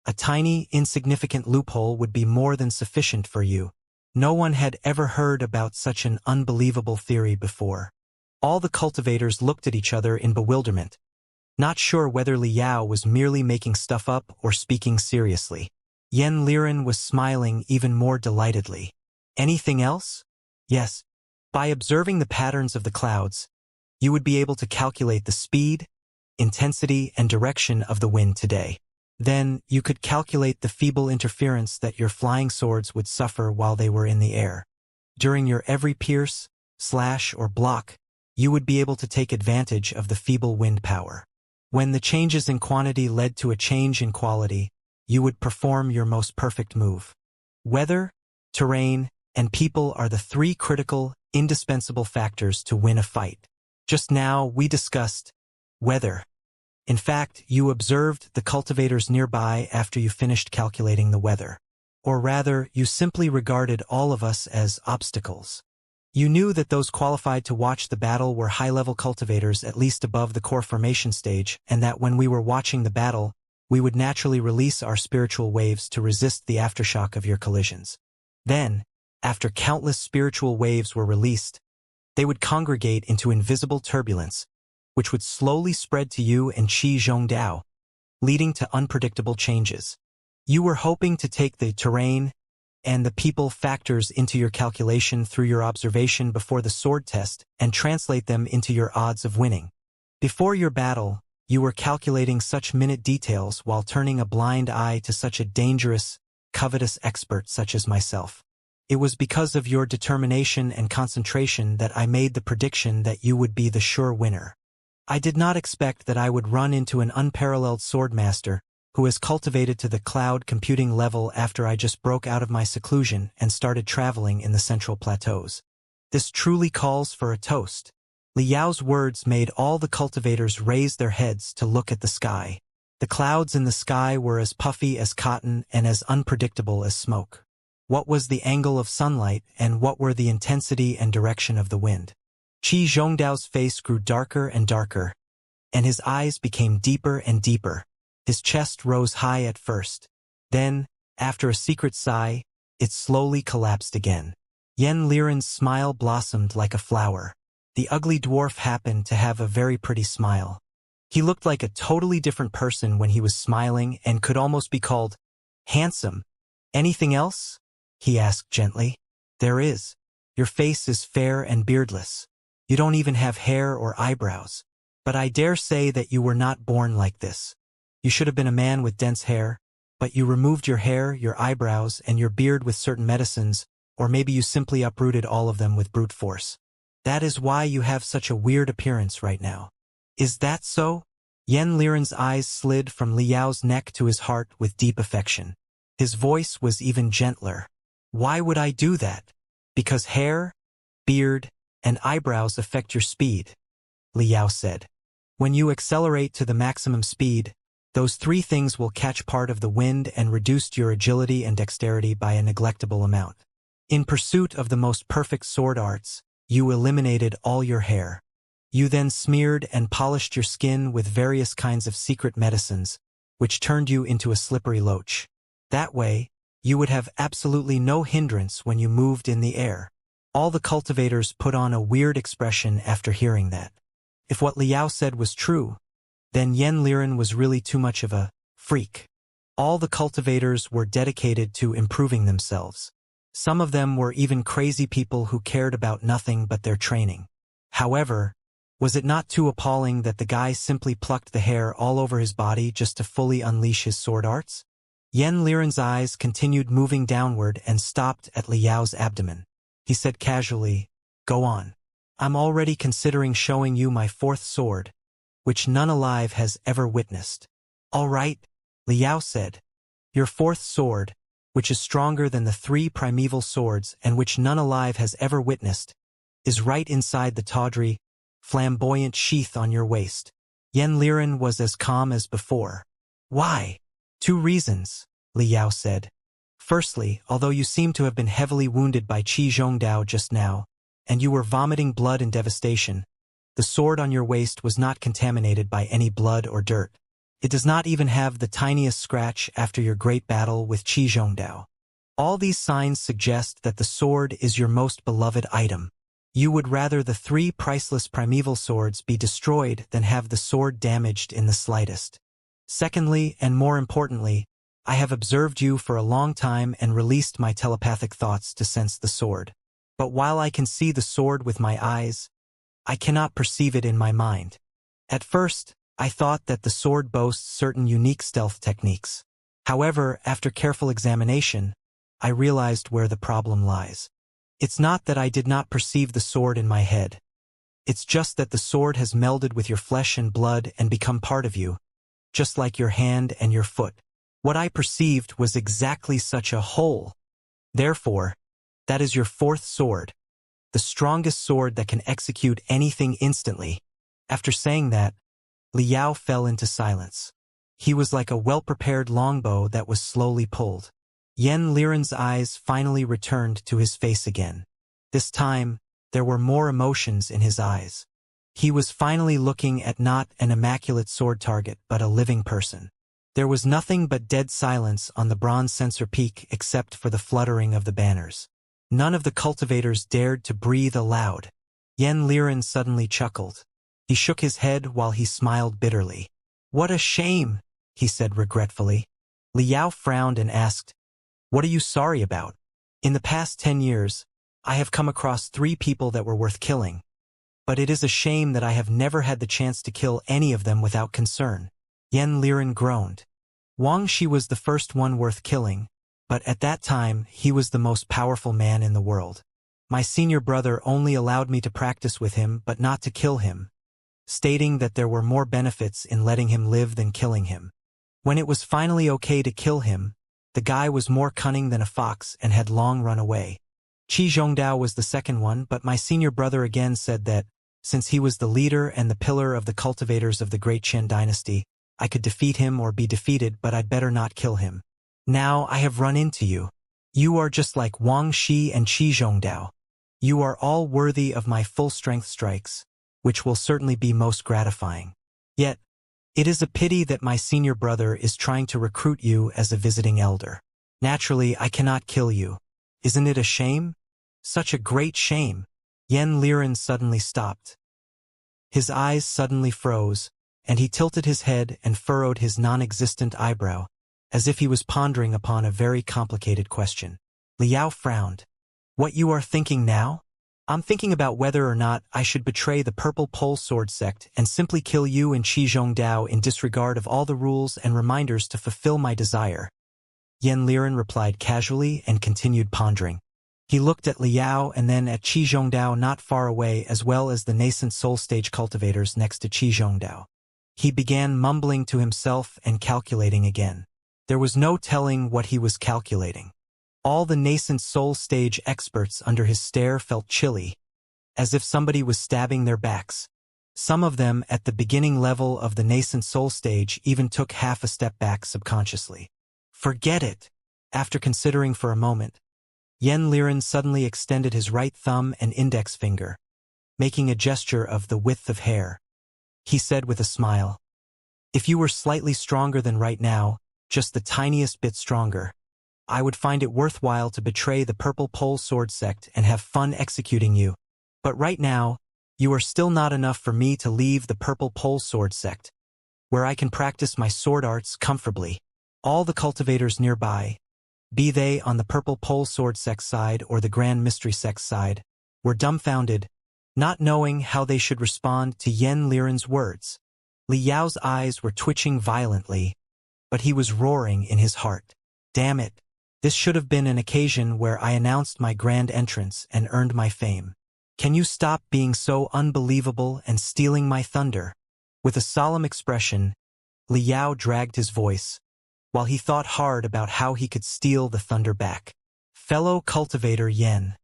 a tiny, insignificant loophole would be more than sufficient for you. No one had ever heard about such an unbelievable theory before. All the cultivators looked at each other in bewilderment, not sure whether Liao was merely making stuff up or speaking seriously. Yen Liren was smiling even more delightedly. "Anything else?" "Yes. By observing the patterns of the clouds, you would be able to calculate the speed, intensity, and direction of the wind today. Then, you could calculate the feeble interference that your flying swords would suffer while they were in the air. During your every pierce, slash, or block, you would be able to take advantage of the feeble wind power. When the changes in quantity led to a change in quality, you would perform your most perfect move. Weather, terrain, and people are the three critical, indispensable factors to win a fight. Just now, we discussed weather. In fact, you observed the cultivators nearby after you finished calculating the weather. Or rather, you simply regarded all of us as obstacles. You knew that those qualified to watch the battle were high-level cultivators at least above the core formation stage, and that when we were watching the battle, we would naturally release our spiritual waves to resist the aftershock of your collisions. Then, after countless spiritual waves were released, they would congregate into invisible turbulence, which would slowly spread to you and Qi Zhongdao, leading to unpredictable changes. You were hoping to take the terrain and the people factors into your calculation through your observation before the sword test and translate them into your odds of winning. Before your battle, you were calculating such minute details while turning a blind eye to such a dangerous, covetous expert such as myself. It was because of your determination and concentration that I made the prediction that you would be the sure winner. I did not expect that I would run into an unparalleled swordmaster who has cultivated to the cloud computing level after I just broke out of my seclusion and started traveling in the central plateaus. This truly calls for a toast. Liao's words made all the cultivators raise their heads to look at the sky. The clouds in the sky were as puffy as cotton and as unpredictable as smoke. What was the angle of sunlight and what were the intensity and direction of the wind? Qi Zhongdao's face grew darker and darker, and his eyes became deeper and deeper. His chest rose high at first. Then, after a secret sigh, it slowly collapsed again. Yan Liren's smile blossomed like a flower. The ugly dwarf happened to have a very pretty smile. He looked like a totally different person when he was smiling and could almost be called handsome. Anything else? He asked gently. There is. Your face is fair and beardless. You don't even have hair or eyebrows. But I dare say that you were not born like this. You should have been a man with dense hair, but you removed your hair, your eyebrows, and your beard with certain medicines, or maybe you simply uprooted all of them with brute force. That is why you have such a weird appearance right now. Is that so? Yan Liren's eyes slid from Liao's neck to his heart with deep affection. His voice was even gentler. Why would I do that? Because hair, beard, and eyebrows affect your speed, Liao said. When you accelerate to the maximum speed, those three things will catch part of the wind and reduce your agility and dexterity by a neglectable amount. In pursuit of the most perfect sword arts, you eliminated all your hair. You then smeared and polished your skin with various kinds of secret medicines, which turned you into a slippery loach. That way, you would have absolutely no hindrance when you moved in the air. All the cultivators put on a weird expression after hearing that. If what Liao said was true, then Yan Liren was really too much of a freak. All the cultivators were dedicated to improving themselves. Some of them were even crazy people who cared about nothing but their training. However, was it not too appalling that the guy simply plucked the hair all over his body just to fully unleash his sword arts? Yan Liren's eyes continued moving downward and stopped at Liao's abdomen. He said casually, "Go on. I'm already considering showing you my fourth sword, which none alive has ever witnessed." "All right," Liao said. "Your fourth sword, which is stronger than the three primeval swords and which none alive has ever witnessed, is right inside the tawdry, flamboyant sheath on your waist." Yan Liren was as calm as before. "Why?" "Two reasons," Liao said. "Firstly, although you seem to have been heavily wounded by Qi Zhongdao just now, and you were vomiting blood and devastation, the sword on your waist was not contaminated by any blood or dirt. It does not even have the tiniest scratch after your great battle with Qi Zhongdao. All these signs suggest that the sword is your most beloved item. You would rather the three priceless primeval swords be destroyed than have the sword damaged in the slightest. Secondly, and more importantly, I have observed you for a long time and released my telepathic thoughts to sense the sword. But while I can see the sword with my eyes, I cannot perceive it in my mind. At first, I thought that the sword boasts certain unique stealth techniques. However, after careful examination, I realized where the problem lies. It's not that I did not perceive the sword in my head. It's just that the sword has melded with your flesh and blood and become part of you, just like your hand and your foot. What I perceived was exactly such a whole. Therefore, that is your fourth sword, the strongest sword that can execute anything instantly." After saying that, Liao fell into silence. He was like a well-prepared longbow that was slowly pulled. Yan Liren's eyes finally returned to his face again. This time, there were more emotions in his eyes. He was finally looking at not an immaculate sword target but a living person. There was nothing but dead silence on the bronze censer peak except for the fluttering of the banners. None of the cultivators dared to breathe aloud. Yan Liren suddenly chuckled. He shook his head while he smiled bitterly. "What a shame," he said regretfully. Liao frowned and asked, "What are you sorry about?" "In the past 10 years, I have come across 3 people that were worth killing. But it is a shame that I have never had the chance to kill any of them without concern." Yan Liren groaned. Wang Shi was the first one worth killing, but at that time he was the most powerful man in the world. My senior brother only allowed me to practice with him but not to kill him, stating that there were more benefits in letting him live than killing him. When it was finally okay to kill him, the guy was more cunning than a fox and had long run away. Qi Zhongdao was the second one, but my senior brother again said that, since he was the leader and the pillar of the cultivators of the Great Qin dynasty, I could defeat him or be defeated, but I'd better not kill him. Now I have run into you. You are just like Wang Shi and Qi Zhongdao. You are all worthy of my full-strength strikes, which will certainly be most gratifying. Yet, it is a pity that my senior brother is trying to recruit you as a visiting elder. Naturally, I cannot kill you. Isn't it a shame? Such a great shame. Yen Liren suddenly stopped. His eyes suddenly froze, and he tilted his head and furrowed his non-existent eyebrow, as if he was pondering upon a very complicated question. Liao frowned. What you are thinking now? I'm thinking about whether or not I should betray the Purple Pole Sword sect and simply kill you and Qi Zhongdao in disregard of all the rules and reminders to fulfill my desire. Yen Liren replied casually and continued pondering. He looked at Liao and then at Qi Zhongdao not far away, as well as the nascent soul stage cultivators next to Qi Zhongdao. He began mumbling to himself and calculating again. There was no telling what he was calculating. All the nascent soul stage experts under his stare felt chilly, as if somebody was stabbing their backs. Some of them at the beginning level of the nascent soul stage even took half a step back subconsciously. Forget it. After considering for a moment, Yen Liren suddenly extended his right thumb and index finger, making a gesture of the width of hair. He said with a smile, "If you were slightly stronger than right now, just the tiniest bit stronger, I would find it worthwhile to betray the Purple Pole Sword sect and have fun executing you. But right now, you are still not enough for me to leave the Purple Pole Sword sect, where I can practice my sword arts comfortably." All the cultivators nearby, be they on the Purple Pole Sword sect side or the Grand Mystery sect side, were dumbfounded, not knowing how they should respond to Yen Liren's words. Li Yao's eyes were twitching violently, but he was roaring in his heart. Damn it! This should have been an occasion where I announced my grand entrance and earned my fame. Can you stop being so unbelievable and stealing my thunder? With a solemn expression, Li Yao dragged his voice, while he thought hard about how he could steal the thunder back. Fellow cultivator Yen.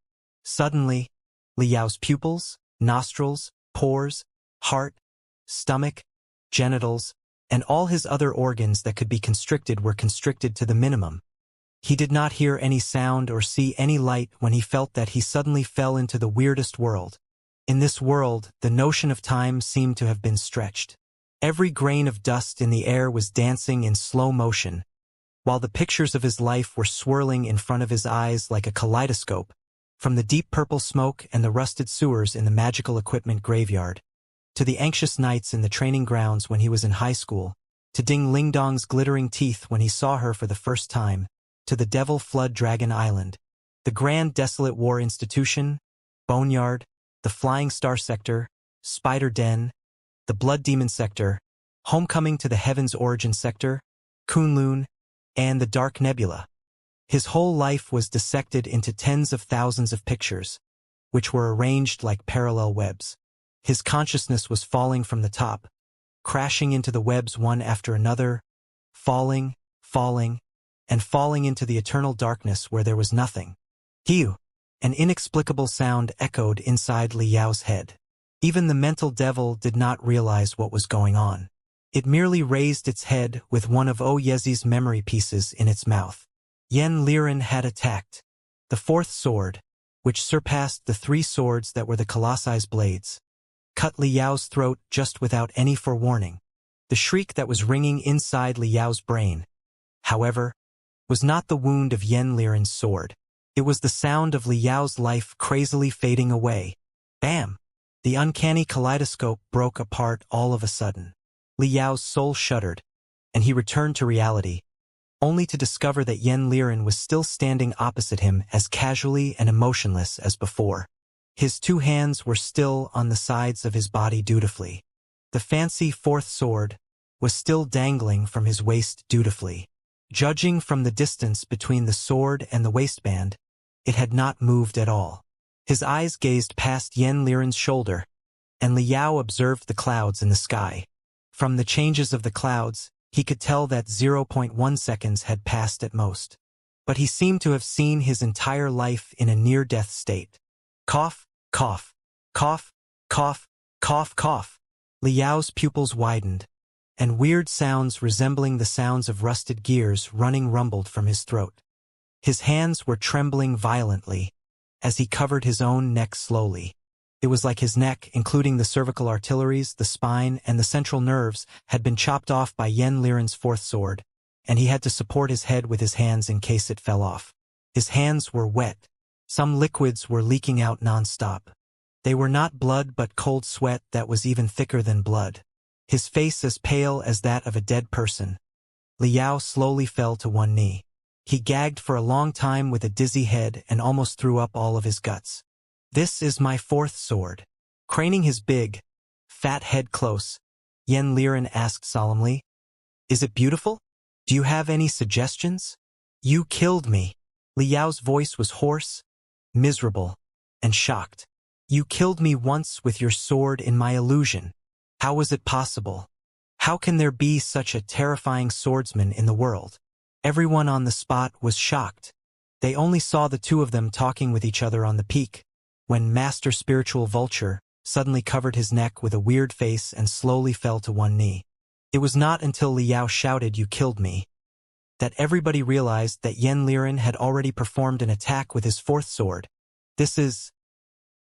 Suddenly, Li Yao's pupils, nostrils, pores, heart, stomach, genitals, and all his other organs that could be constricted were constricted to the minimum. He did not hear any sound or see any light when he felt that he suddenly fell into the weirdest world. In this world, the notion of time seemed to have been stretched. Every grain of dust in the air was dancing in slow motion, while the pictures of his life were swirling in front of his eyes like a kaleidoscope, from the deep purple smoke and the rusted sewers in the magical equipment graveyard, to the anxious nights in the training grounds when he was in high school, to Ding Lingdong's glittering teeth when he saw her for the first time, to the Devil Flood Dragon Island, the Grand Desolate War Institution, Boneyard, the Flying Star Sector, Spider Den, the Blood Demon Sector, Homecoming to the Heavens Origin Sector, Kunlun, and the Dark Nebula. His whole life was dissected into tens of thousands of pictures, which were arranged like parallel webs. His consciousness was falling from the top, crashing into the webs one after another, falling, and falling into the eternal darkness where there was nothing. Hew! An inexplicable sound echoed inside Li Yao's head. Even the mental devil did not realize what was going on. It merely raised its head with one of Yezi's memory pieces in its mouth. Yen Liren had attacked. The fourth sword, which surpassed the three swords that were the Colosse's blades, cut Li Yao's throat just without any forewarning. The shriek that was ringing inside Li Yao's brain, however, was not the wound of Yen Liren's sword. It was the sound of Li Yao's life crazily fading away. Bam! The uncanny kaleidoscope broke apart all of a sudden. Li Yao's soul shuddered, and he returned to reality, only to discover that Yen Liren was still standing opposite him as casually and emotionless as before. His two hands were still on the sides of his body dutifully. The fancy fourth sword was still dangling from his waist dutifully. Judging from the distance between the sword and the waistband, it had not moved at all. His eyes gazed past Yen Liren's shoulder, and Li Yao observed the clouds in the sky. From the changes of the clouds, He could tell that 0.1 seconds had passed at most. But he seemed to have seen his entire life in a near-death state. Cough, cough, cough, cough, cough, cough. Liao's pupils widened, and weird sounds resembling the sounds of rusted gears running rumbled from his throat. His hands were trembling violently as he covered his own neck slowly. It was like his neck, including the cervical arteries, the spine, and the central nerves, had been chopped off by Yen Liren's fourth sword, and he had to support his head with his hands in case it fell off. His hands were wet. Some liquids were leaking out non-stop. They were not blood but cold sweat that was even thicker than blood. His face as pale as that of a dead person. Liao slowly fell to one knee. He gagged for a long time with a dizzy head and almost threw up all of his guts. "This is my fourth sword." Craning his big, fat head close, Yen Liren asked solemnly, "Is it beautiful? Do you have any suggestions?" "You killed me." Liao's voice was hoarse, miserable, and shocked. "You killed me once with your sword in my illusion. How was it possible? How can there be such a terrifying swordsman in the world?" Everyone on the spot was shocked. They only saw the two of them talking with each other on the peak, when Master Spiritual Vulture suddenly covered his neck with a weird face and slowly fell to one knee. It was not until Liao shouted, "You killed me," that everybody realized that Yen Liren had already performed an attack with his fourth sword.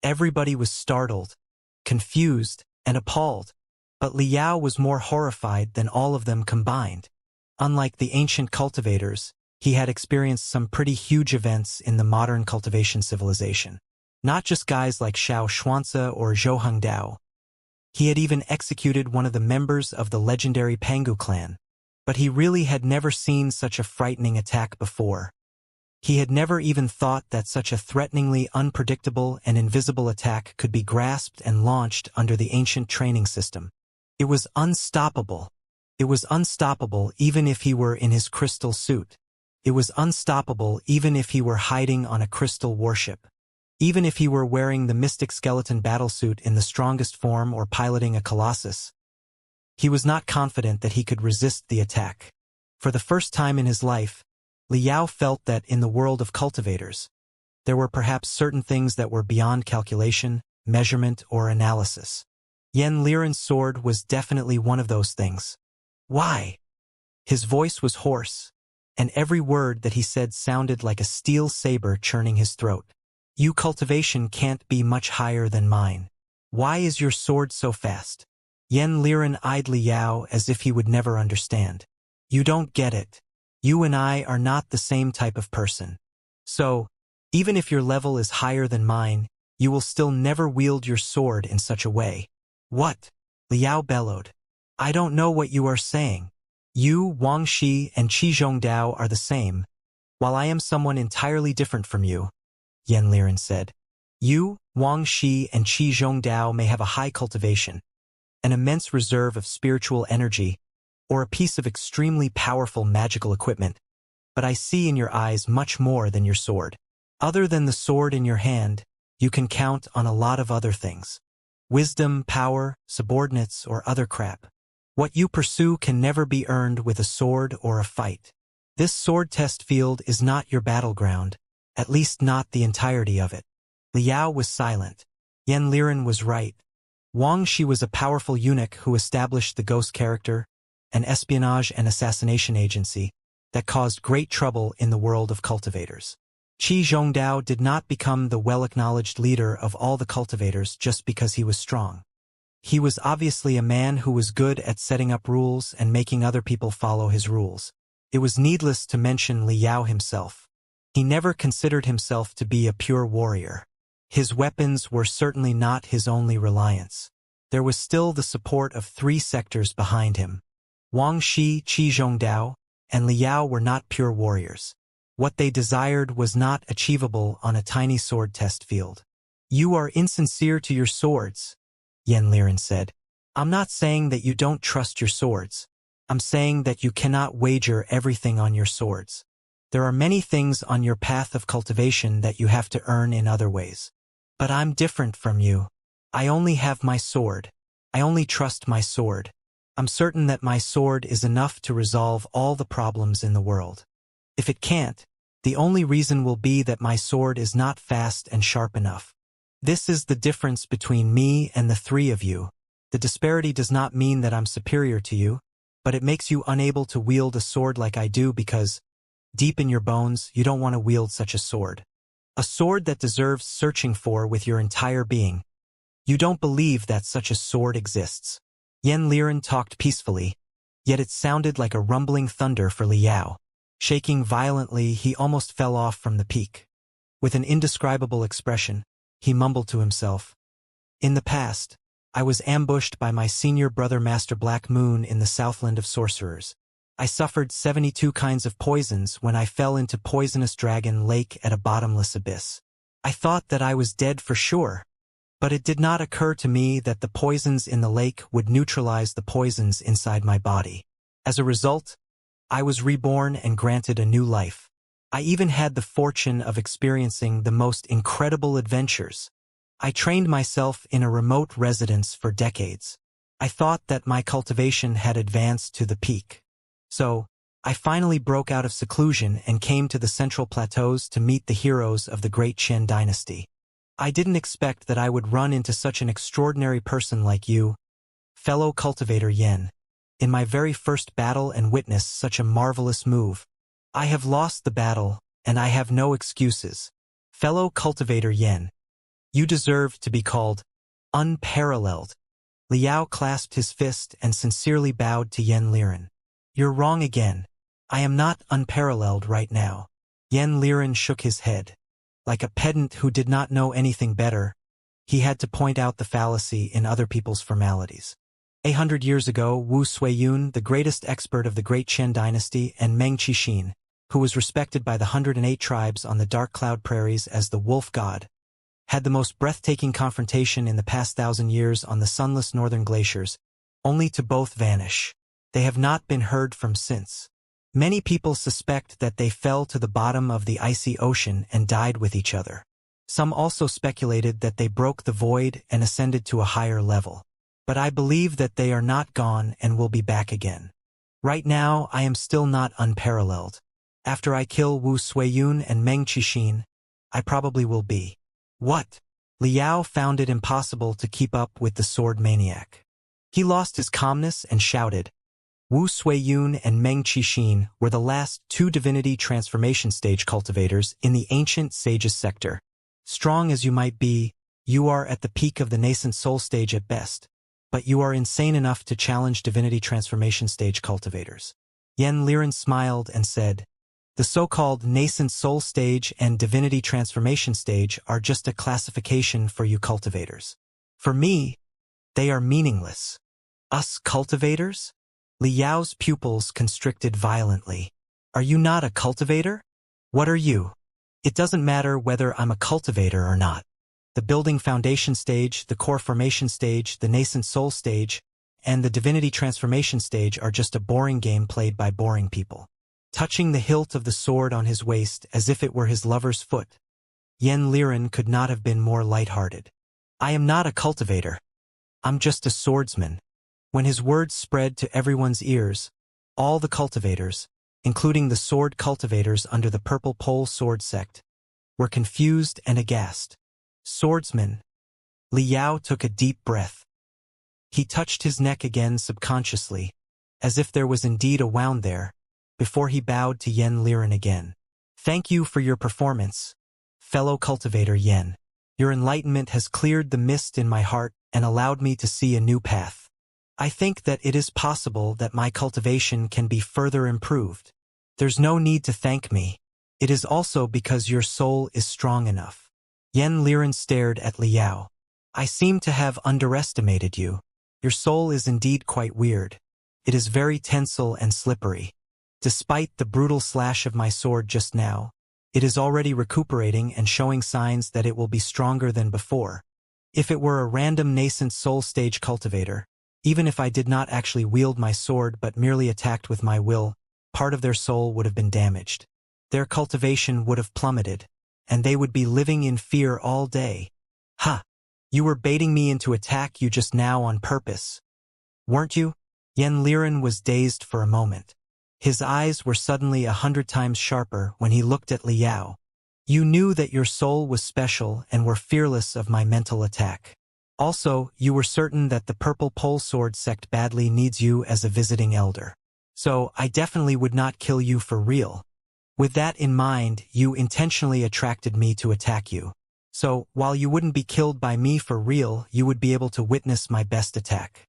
Everybody was startled, confused, and appalled, but Liao was more horrified than all of them combined. Unlike the ancient cultivators, he had experienced some pretty huge events in the modern cultivation civilization. Not just guys like Xianxia or Zhou Hengdao. He had even executed one of the members of the legendary Pangu clan. But he really had never seen such a frightening attack before. He had never even thought that such a threateningly unpredictable and invisible attack could be grasped and launched under the ancient training system. It was unstoppable. It was unstoppable even if he were in his crystal suit. It was unstoppable even if he were hiding on a crystal warship. Even if he were wearing the mystic skeleton battlesuit in the strongest form or piloting a colossus. He was not confident that he could resist the attack. For the first time in his life, Liao felt that in the world of cultivators, there were perhaps certain things that were beyond calculation, measurement, or analysis. Yen Liren's sword was definitely one of those things. "Why?" His voice was hoarse, and every word that he said sounded like a steel saber churning his throat. "You cultivation can't be much higher than mine. Why is your sword so fast?" Yen Liren eyed Liao as if he would never understand. "You don't get it. You and I are not the same type of person. So, even if your level is higher than mine, you will still never wield your sword in such a way." "What?" Liao bellowed. "I don't know what you are saying. You, Wang Shi, and Qi Zhongdao are the same, while I am someone entirely different from you," Yen Liren said. "You, Wang Shi, and Qi Zhongdao may have a high cultivation, an immense reserve of spiritual energy, or a piece of extremely powerful magical equipment, but I see in your eyes much more than your sword. Other than the sword in your hand, you can count on a lot of other things. Wisdom, power, subordinates, or other crap. What you pursue can never be earned with a sword or a fight. This sword test field is not your battleground, at least not the entirety of it." Liao was silent. Yen Liren was right. Wang Shi was a powerful eunuch who established the Ghost character, an espionage and assassination agency that caused great trouble in the world of cultivators. Qi Zhongdao did not become the well-acknowledged leader of all the cultivators just because he was strong. He was obviously a man who was good at setting up rules and making other people follow his rules. It was needless to mention Liao himself. He never considered himself to be a pure warrior. His weapons were certainly not his only reliance. There was still the support of three sectors behind him. Wang Shi, Qi Zhongdao, and Liao were not pure warriors. What they desired was not achievable on a tiny sword test field. "You are insincere to your swords," Yen Liren said. "I'm not saying that you don't trust your swords. I'm saying that you cannot wager everything on your swords. There are many things on your path of cultivation that you have to earn in other ways. But I'm different from you. I only have my sword. I only trust my sword. I'm certain that my sword is enough to resolve all the problems in the world. If it can't, the only reason will be that my sword is not fast and sharp enough. This is the difference between me and the three of you. The disparity does not mean that I'm superior to you, but it makes you unable to wield a sword like I do because, deep in your bones, you don't want to wield such a sword. A sword that deserves searching for with your entire being. You don't believe that such a sword exists. Yen Liren talked peacefully, yet it sounded like a rumbling thunder for Liao. Shaking violently, he almost fell off from the peak. With an indescribable expression, he mumbled to himself, "In the past, I was ambushed by my senior brother Master Black Moon in the Southland of Sorcerers. I suffered 72 kinds of poisons when I fell into Poisonous Dragon Lake at a bottomless abyss. I thought that I was dead for sure, but it did not occur to me that the poisons in the lake would neutralize the poisons inside my body. As a result, I was reborn and granted a new life. I even had the fortune of experiencing the most incredible adventures. I trained myself in a remote residence for decades. I thought that my cultivation had advanced to the peak. So, I finally broke out of seclusion and came to the Central Plateaus to meet the heroes of the Great Qian dynasty. I didn't expect that I would run into such an extraordinary person like you, fellow cultivator Yen, in my very first battle and witness such a marvelous move. I have lost the battle, and I have no excuses. Fellow cultivator Yen, you deserve to be called unparalleled." Liao clasped his fist and sincerely bowed to Yen Liren. "You're wrong again. I am not unparalleled right now." Yen Liren shook his head. Like a pedant who did not know anything better, he had to point out the fallacy in other people's formalities. 800 years ago, Wu Suiyun, the greatest expert of the Great Qian dynasty, and Meng Qixin, who was respected by the 108 tribes on the Dark Cloud Prairies as the Wolf God, had the most breathtaking confrontation in the past 1,000 years on the sunless northern glaciers, only to both vanish. They have not been heard from since. Many people suspect that they fell to the bottom of the icy ocean and died with each other. Some also speculated that they broke the void and ascended to a higher level. But I believe that they are not gone and will be back again. Right now, I am still not unparalleled. After I kill Wu Suiyun and Meng Qixin, I probably will be. What? Liao found it impossible to keep up with the sword maniac. He lost his calmness and shouted, "Wu Suiyun and Meng Qixin were the last two divinity transformation stage cultivators in the ancient sages sector. Strong as you might be, you are at the peak of the nascent soul stage at best, but you are insane enough to challenge divinity transformation stage cultivators." Yen Liren smiled and said, "The so-called nascent soul stage and divinity transformation stage are just a classification for you cultivators. For me, they are meaningless." "Us cultivators?" Liao's pupils constricted violently. "Are you not a cultivator? What are you?" "It doesn't matter whether I'm a cultivator or not. The building foundation stage, the core formation stage, the nascent soul stage, and the divinity transformation stage are just a boring game played by boring people." Touching the hilt of the sword on his waist as if it were his lover's foot, Yen Liren could not have been more light-hearted. "I am not a cultivator. I'm just a swordsman." When his words spread to everyone's ears, all the cultivators, including the sword cultivators under the Purple Pole Sword Sect, were confused and aghast. "Swordsman." Liao took a deep breath. He touched his neck again subconsciously, as if there was indeed a wound there, before he bowed to Yen Liren again. "Thank you for your performance, fellow cultivator Yen. Your enlightenment has cleared the mist in my heart and allowed me to see a new path. I think that it is possible that my cultivation can be further improved. There's no need to thank me. It is also because your soul is strong enough." Yen Liren stared at Liao. "I seem to have underestimated you. Your soul is indeed quite weird. It is very tensile and slippery. Despite the brutal slash of my sword just now, it is already recuperating and showing signs that it will be stronger than before. If it were a random nascent soul stage cultivator, even if I did not actually wield my sword but merely attacked with my will, part of their soul would have been damaged. Their cultivation would have plummeted, and they would be living in fear all day." "Ha! You were baiting me into attack you just now on purpose, weren't you?" Yen Liren was dazed for a moment. His eyes were suddenly 100 times sharper when he looked at Liao. You knew that your soul was special and were fearless of my mental attack. Also, you were certain that the Purple Pole Sword sect badly needs you as a visiting elder. So, I definitely would not kill you for real. With that in mind, you intentionally attracted me to attack you. So, while you wouldn't be killed by me for real, you would be able to witness my best attack.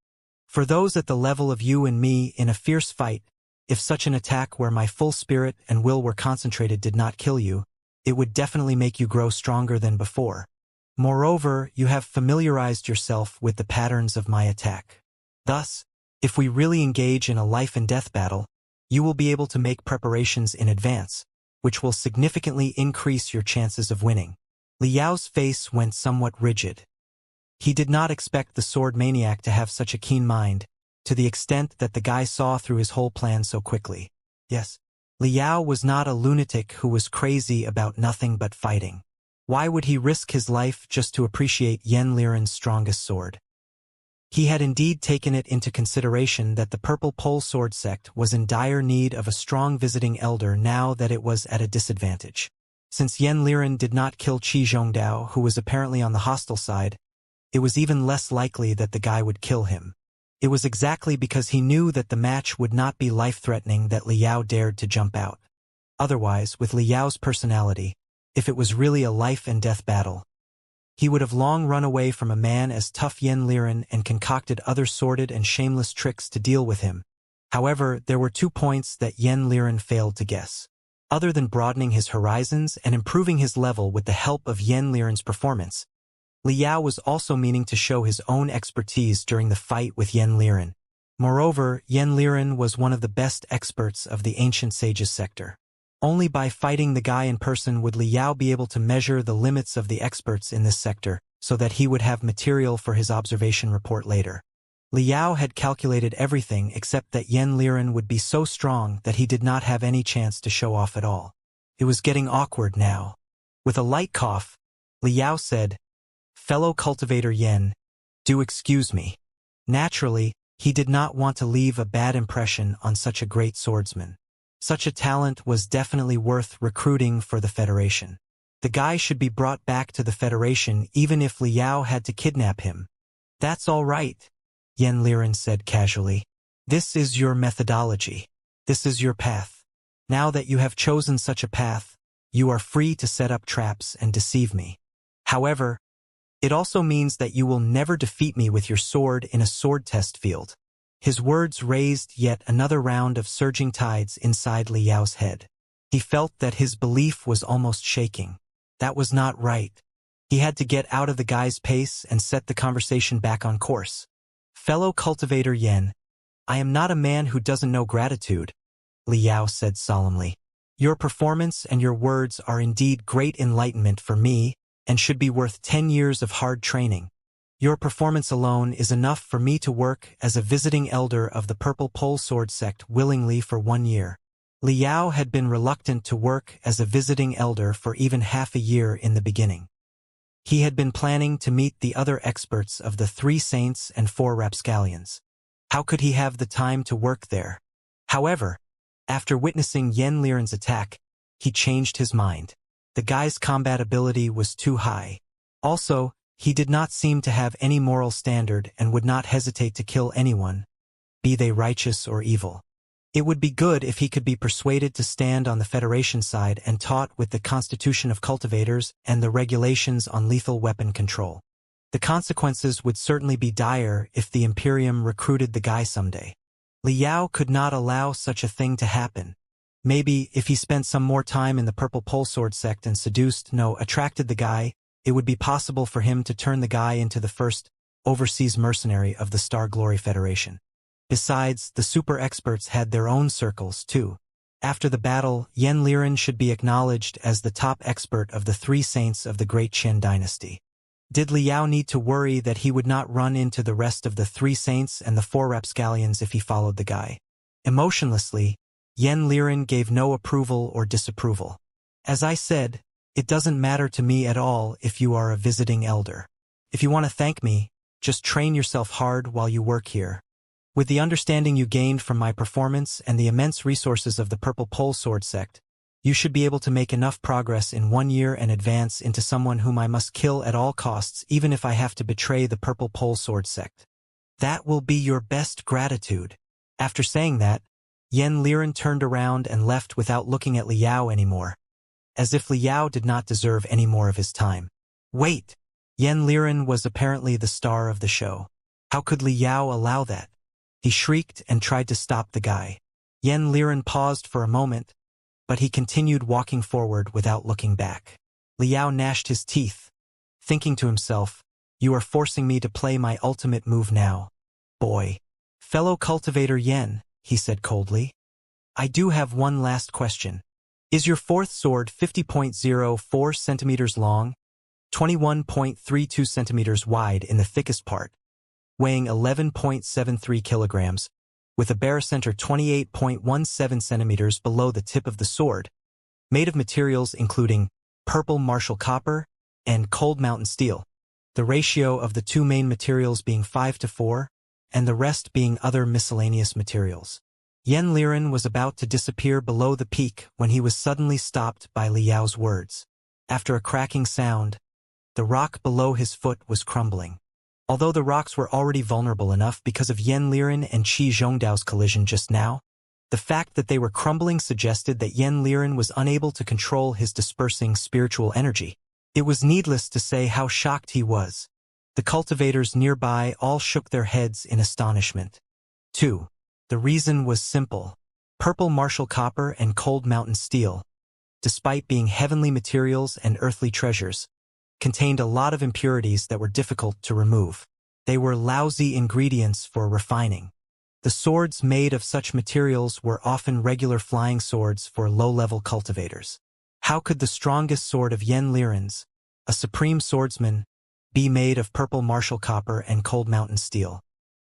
For those at the level of you and me in a fierce fight, if such an attack where my full spirit and will were concentrated did not kill you, it would definitely make you grow stronger than before. Moreover, you have familiarized yourself with the patterns of my attack. Thus, if we really engage in a life and death battle, you will be able to make preparations in advance, which will significantly increase your chances of winning. Liao's face went somewhat rigid. He did not expect the sword maniac to have such a keen mind, to the extent that the guy saw through his whole plan so quickly. Yes, Liao was not a lunatic who was crazy about nothing but fighting. Why would he risk his life just to appreciate Yen Liren's strongest sword? He had indeed taken it into consideration that the Purple Pole Sword sect was in dire need of a strong visiting elder now that it was at a disadvantage. Since Yen Liren did not kill Qi Zhongdao, who was apparently on the hostile side, it was even less likely that the guy would kill him. It was exactly because he knew that the match would not be life-threatening that Liao dared to jump out. Otherwise, with Liao's personality, if it was really a life-and-death battle, he would have long run away from a man as tough Yen Liren and concocted other sordid and shameless tricks to deal with him. However, there were 2 points that Yen Liren failed to guess. Other than broadening his horizons and improving his level with the help of Yen Liren's performance, Liao was also meaning to show his own expertise during the fight with Yen Liren. Moreover, Yen Liren was one of the best experts of the ancient sages sector. Only by fighting the guy in person would Liao be able to measure the limits of the experts in this sector, so that he would have material for his observation report later. Liao had calculated everything except that Yen Liren would be so strong that he did not have any chance to show off at all. It was getting awkward now. With a light cough, Liao said, "Fellow cultivator Yen, do excuse me." Naturally, he did not want to leave a bad impression on such a great swordsman. Such a talent was definitely worth recruiting for the Federation. The guy should be brought back to the Federation even if Liao had to kidnap him. "That's all right," Yen Liren said casually. "This is your methodology. This is your path. Now that you have chosen such a path, you are free to set up traps and deceive me. However, it also means that you will never defeat me with your sword in a sword test field." His words raised yet another round of surging tides inside Liao's head. He felt that his belief was almost shaking. That was not right. He had to get out of the guy's pace and set the conversation back on course. "Fellow cultivator Yen, I am not a man who doesn't know gratitude," Liao said solemnly. "Your performance and your words are indeed great enlightenment for me and should be worth 10 years of hard training. Your performance alone is enough for me to work as a visiting elder of the Purple Pole Sword sect willingly for 1 year." Liao had been reluctant to work as a visiting elder for even half a year in the beginning. He had been planning to meet the other experts of the 3 saints and 4 rapscallions. How could he have the time to work there? However, after witnessing Yen Liren's attack, he changed his mind. The guy's combat ability was too high. Also, he did not seem to have any moral standard and would not hesitate to kill anyone, be they righteous or evil. It would be good if he could be persuaded to stand on the Federation side and taught with the Constitution of Cultivators and the regulations on lethal weapon control. The consequences would certainly be dire if the Imperium recruited the guy someday. Liao could not allow such a thing to happen. Maybe if he spent some more time in the Purple Pole Sword sect and attracted the guy, it would be possible for him to turn the guy into the first overseas mercenary of the Star Glory Federation. Besides, the super experts had their own circles, too. After the battle, Yen Liren should be acknowledged as the top expert of the 3 saints of the Great Qin dynasty. Did Liao need to worry that he would not run into the rest of the 3 saints and the 4 rapscallions if he followed the guy? Emotionlessly, Yen Liren gave no approval or disapproval. "As I said, it doesn't matter to me at all if you are a visiting elder. If you want to thank me, just train yourself hard while you work here. With the understanding you gained from my performance and the immense resources of the Purple Pole Sword sect, you should be able to make enough progress in 1 year and advance into someone whom I must kill at all costs even if I have to betray the Purple Pole Sword sect. That will be your best gratitude. After saying that, Yen Liren turned around and left without looking at Liao anymore, as if Liao did not deserve any more of his time. Wait! Yen Liren was apparently the star of the show. How could Liao allow that? He shrieked and tried to stop the guy. Yen Liren paused for a moment, but he continued walking forward without looking back. Liao gnashed his teeth, thinking to himself, "You are forcing me to play my ultimate move now, boy." "Fellow cultivator Yen," he said coldly, "I do have one last question. Is your fourth sword 50.04 centimeters long, 21.32 centimeters wide in the thickest part, weighing 11.73 kilograms, with a barycenter 28.17 centimeters below the tip of the sword, made of materials including purple Martial copper and cold mountain steel, the ratio of the two main materials being 5:4, and the rest being other miscellaneous materials?" Yen Liren was about to disappear below the peak when he was suddenly stopped by Liao's words. After a cracking sound, the rock below his foot was crumbling. Although the rocks were already vulnerable enough because of Yen Liren and Qi Zhongdao's collision just now, the fact that they were crumbling suggested that Yen Liren was unable to control his dispersing spiritual energy. It was needless to say how shocked he was. The cultivators nearby all shook their heads in astonishment. 2. The reason was simple. Purple Martial copper and cold mountain steel, despite being heavenly materials and earthly treasures, contained a lot of impurities that were difficult to remove. They were lousy ingredients for refining. The swords made of such materials were often regular flying swords for low-level cultivators. How could the strongest sword of Yen Liren's, a supreme swordsman, be made of purple Martial copper and cold mountain steel?